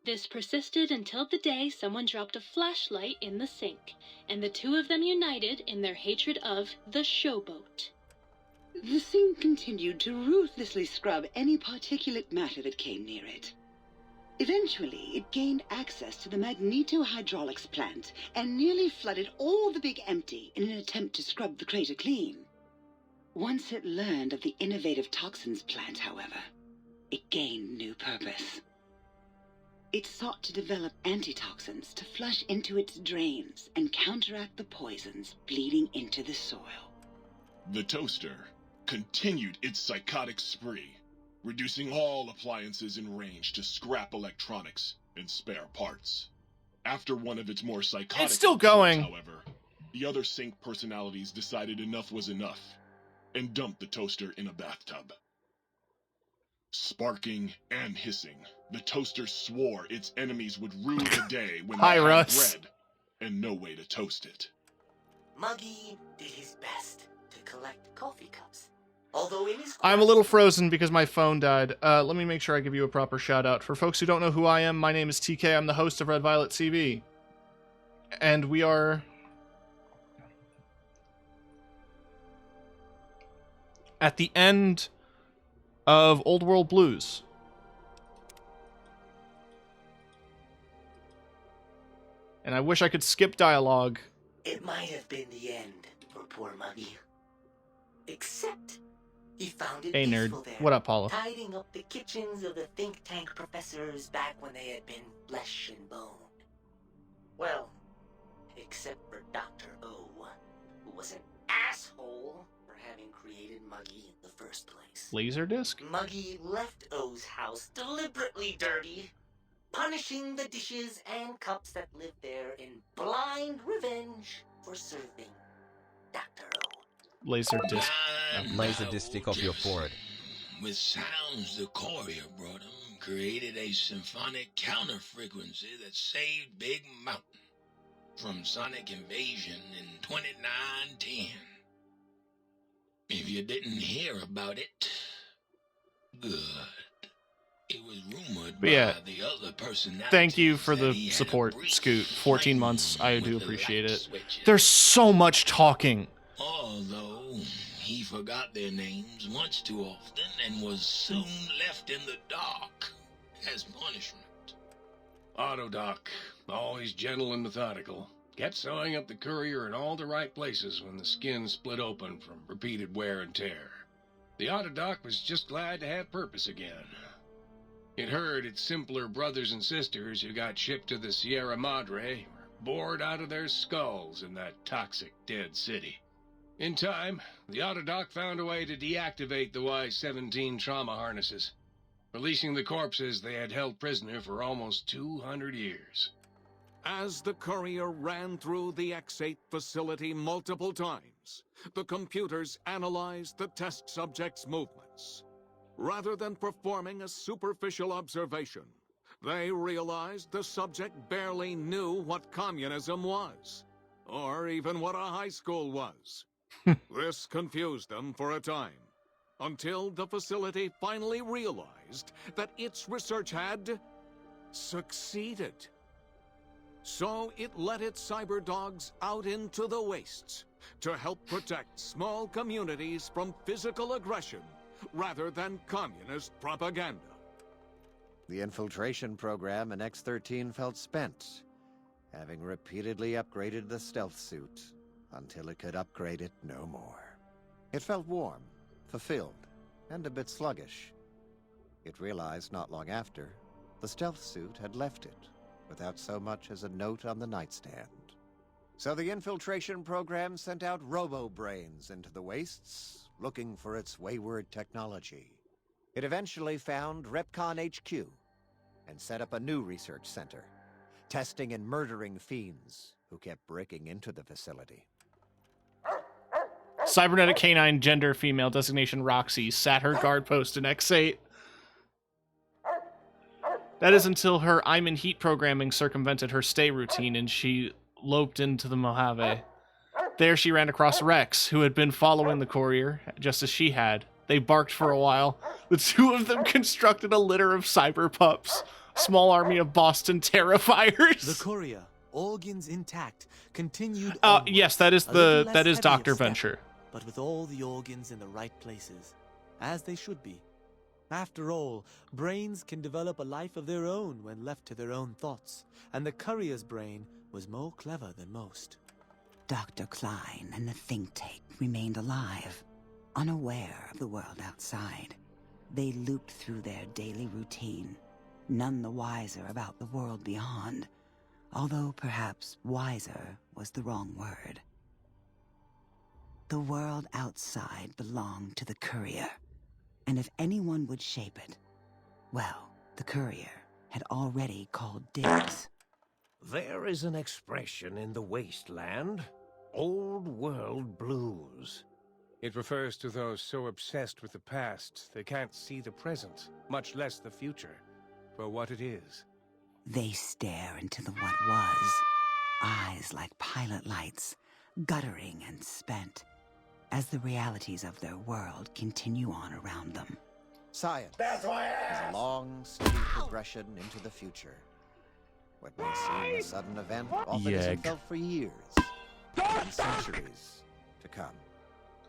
This persisted until the day someone dropped a flashlight in the sink, and the two of them united in their hatred of the showboat. The sink continued to ruthlessly scrub any particulate matter that came near it. Eventually, it gained access to the magnetohydraulics plant and nearly flooded all the big empty in an attempt to scrub the crater clean. Once it learned of the innovative toxins plant, however, it gained new purpose. It sought to develop antitoxins to flush into its drains and counteract the poisons bleeding into the soil. The toaster continued its psychotic spree, reducing all appliances in range to scrap electronics and spare parts. After one of its more psychotic It's still episodes, going. however, the other Sync personalities decided enough was enough and dumped the toaster in a bathtub. Sparking and hissing, the toaster swore its enemies would rue the day when they Hi, had Russ. bread and no way to toast it. Muggy did his best to collect coffee cups. Although in his I'm a little frozen because my phone died. Let me make sure I give you a proper shout out. For folks who don't know who I am, my name is TK. I'm the host of Red Violet TV. And we are at the end of Old World Blues. And I wish I could skip dialogue. It might have been the end for poor Muggy. Except he found it Hey, nerd. peaceful there, What up, Paula? tidying up the kitchens of the think tank professors back when they had been flesh and bone. Well, except for Dr. O, who was an asshole for having created Muggy in the first place. Laserdisc? Muggy left O's house deliberately dirty, punishing the dishes and cups that lived there in blind revenge for serving Dr. O. Laserdisc. Laserdisc stick off your forehead. With sounds the courier brought him, created a symphonic counter-frequency that saved Big Mountain from sonic invasion in 2910. If you didn't hear about it, good. It was rumored But yeah, by the other personalities. thank you for the support, Scoot. 14 months. I do appreciate it. There's so much talking. Although he forgot their names much too often and was soon left in the dark as punishment. Autodoc, always gentle and methodical, kept sewing up the courier in all the right places when the skin split open from repeated wear and tear. The Autodoc was just glad to have purpose again. It heard its simpler brothers and sisters who got shipped to the Sierra Madre were bored out of their skulls in that toxic dead city. In time, the Autodoc found a way to deactivate the Y-17 trauma harnesses, releasing the corpses they had held prisoner for almost 200 years. As the courier ran through the X-8 facility multiple times, the computers analyzed the test subject's movements. Rather than performing a superficial observation, they realized the subject barely knew what communism was, or even what a high school was. This confused them for a time, until the facility finally realized that its research had succeeded. So it let its cyber dogs out into the wastes to help protect small communities from physical aggression rather than communist propaganda. The infiltration program in X-13 felt spent, having repeatedly upgraded the stealth suit until it could upgrade it no more. It felt warm, fulfilled, and a bit sluggish. It realized not long after, the stealth suit had left it, without so much as a note on the nightstand. So the infiltration program sent out robo-brains into the wastes, looking for its wayward technology. It eventually found Repcon HQ, and set up a new research center, testing and murdering fiends who kept breaking into the facility. Cybernetic canine, gender female, designation Roxy, sat her guard post in X8. That is until her I'm in heat programming circumvented her stay routine and she loped into the Mojave. There she ran across Rex, who had been following the courier, just as she had. They barked for a while. The two of them constructed a litter of cyber pups. Small army of Boston Terrifiers. The courier, organs intact, continued yes, that is Dr. Venture. But with all the organs in the right places, as they should be. After all, brains can develop a life of their own when left to their own thoughts, and the courier's brain was more clever than most. Dr. Klein and the think tank remained alive, unaware of the world outside. They looped through their daily routine, none the wiser about the world beyond, although perhaps wiser was the wrong word. The world outside belonged to the courier, and if anyone would shape it, well, the courier had already called dibs. There is an expression in the wasteland, old world blues. It refers to those so obsessed with the past they can't see the present, much less the future, for what it is. They stare into the what was, eyes like pilot lights, guttering and spent, as the realities of their world continue on around them. Science is a long, steady progression into the future. What may seem a sudden event often isn't felt for years and centuries to come.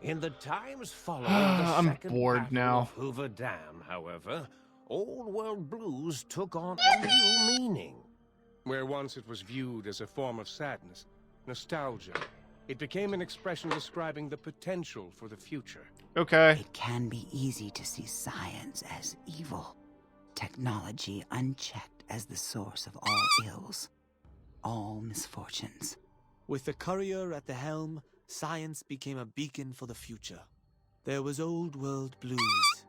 In the times following the I'm Second bored Battle now. of Hoover Dam, however, old world blues took on a new meaning. Where once it was viewed as a form of sadness, nostalgia, it became an expression describing the potential for the future. Okay. It can be easy to see science as evil, technology unchecked as the source of all ills, all misfortunes. With the courier at the helm, science became a beacon for the future. There was old world blues,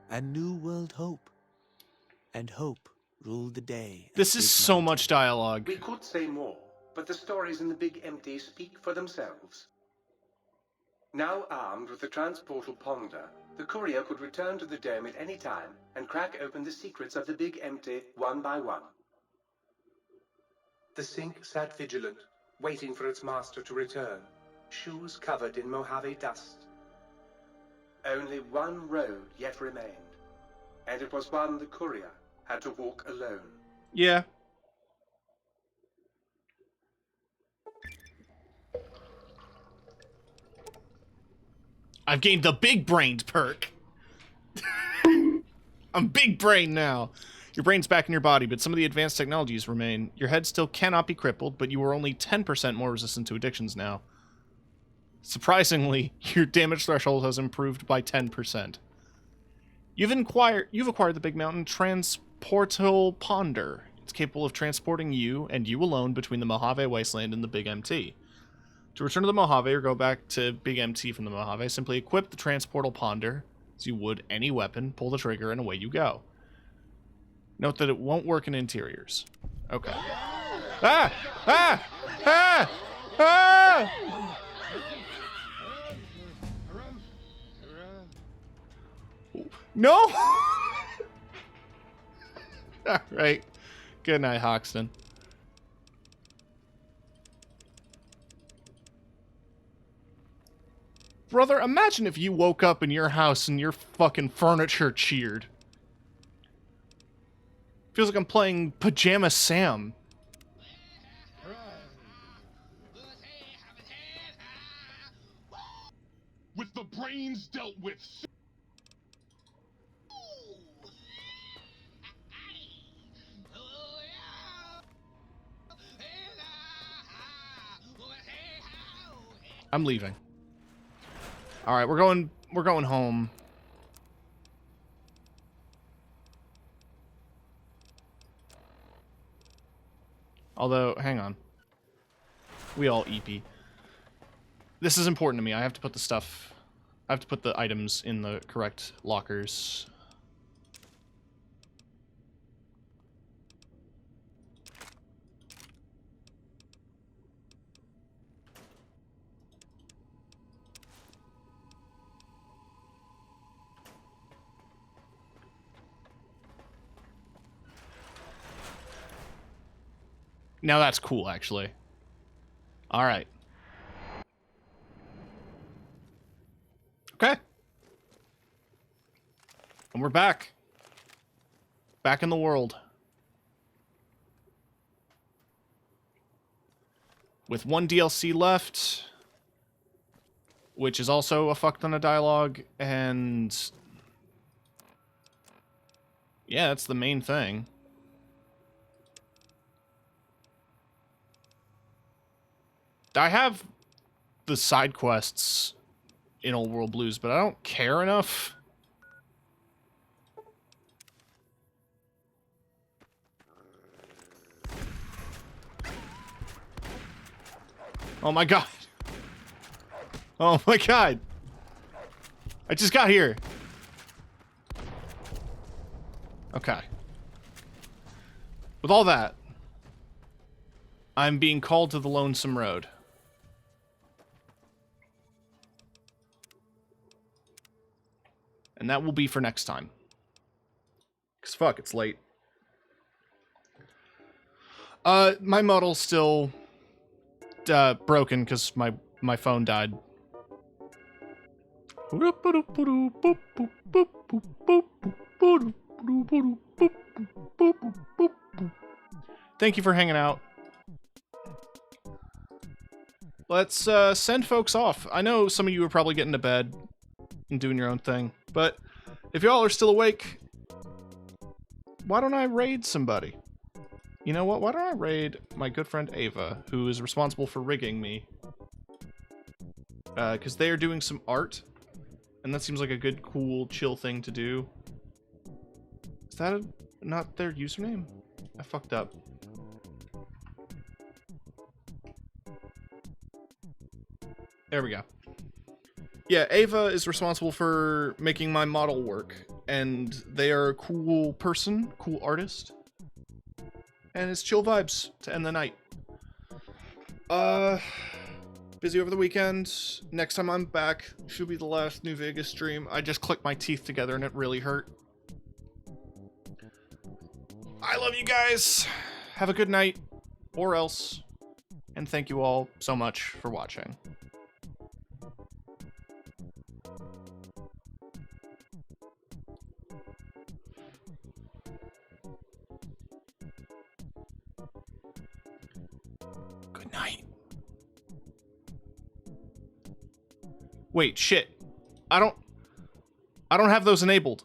and new world hope. And hope ruled the day. This is so much dialogue. We could say more, but the stories in the Big Empty speak for themselves. Now armed with the transportal Ponder, the courier could return to the dome at any time and crack open the secrets of the Big Empty one by one. The Sync sat vigilant, waiting for its master to return, shoes covered in Mojave dust. Only one road yet remained, and it was one the courier had to walk alone. Yeah. I've gained the big brained perk. I'm big brain now. Your brain's back in your body, but some of the advanced technologies remain. Your head still cannot be crippled, but you are only 10% more resistant to addictions now. Surprisingly, your damage threshold has improved by 10%. You've acquired the Big Mountain Transportal Ponder. It's capable of transporting you, and you alone, between the Mojave Wasteland and the Big MT. To return to the Mojave or go back to Big MT from the Mojave, simply equip the Transportal Ponder as you would any weapon, pull the trigger, and away you go. Note that it won't work in interiors. Okay. Ah! Ah! Ah! Ah! No! Alright. Good night, Hoxton. Brother, imagine if you woke up in your house and your fucking furniture cheered. Feels like I'm playing Pajama Sam. Brains dealt with. I'm leaving. All right, we're going home. Although, hang on. We all EP. This is important to me. I have to put the items in the correct lockers. Now that's cool, actually. All right. Okay. And we're back. Back in the world. With one DLC left, which is also a fuck ton of dialogue, and yeah, that's the main thing. I have the side quests in Old World Blues, but I don't care enough. Oh my god. Oh my god. I just got here. Okay. With all that, I'm being called to the Lonesome Road. And that will be for next time. Because fuck, it's late. My model's still broken because my phone died. Thank you for hanging out. Let's send folks off. I know some of you are probably getting to bed and doing your own thing, but if y'all are still awake, why don't I raid somebody? You know what? Why don't I raid my good friend Ava, who is responsible for rigging me? Because they are doing some art, and that seems like a good, cool, chill thing to do. Is that not their username? I fucked up. There we go. Yeah, Ava is responsible for making my model work, and they are a cool person, cool artist, and it's chill vibes to end the night. Busy over the weekend. Next time I'm back, should be the last New Vegas stream. I just clicked my teeth together and it really hurt. I love you guys. Have a good night, or else, and thank you all so much for watching. Good night. Wait, shit. I don't have those enabled.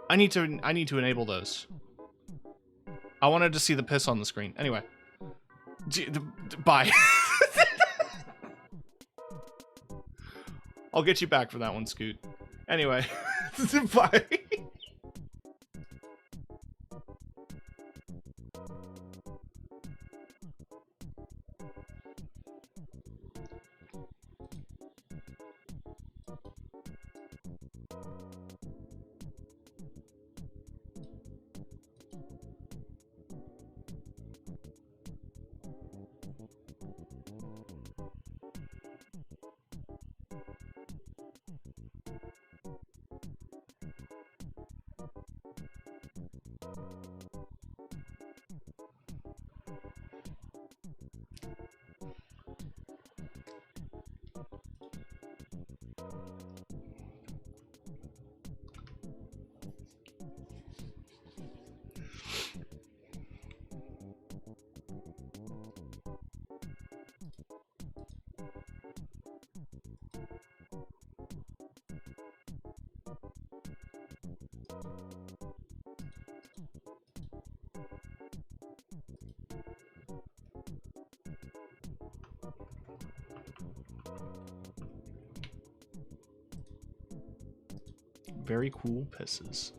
I need to enable those. I wanted to see the piss on the screen. Anyway. Bye. I'll get you back for that one, Scoot. Anyway. Bye. very cool pisses.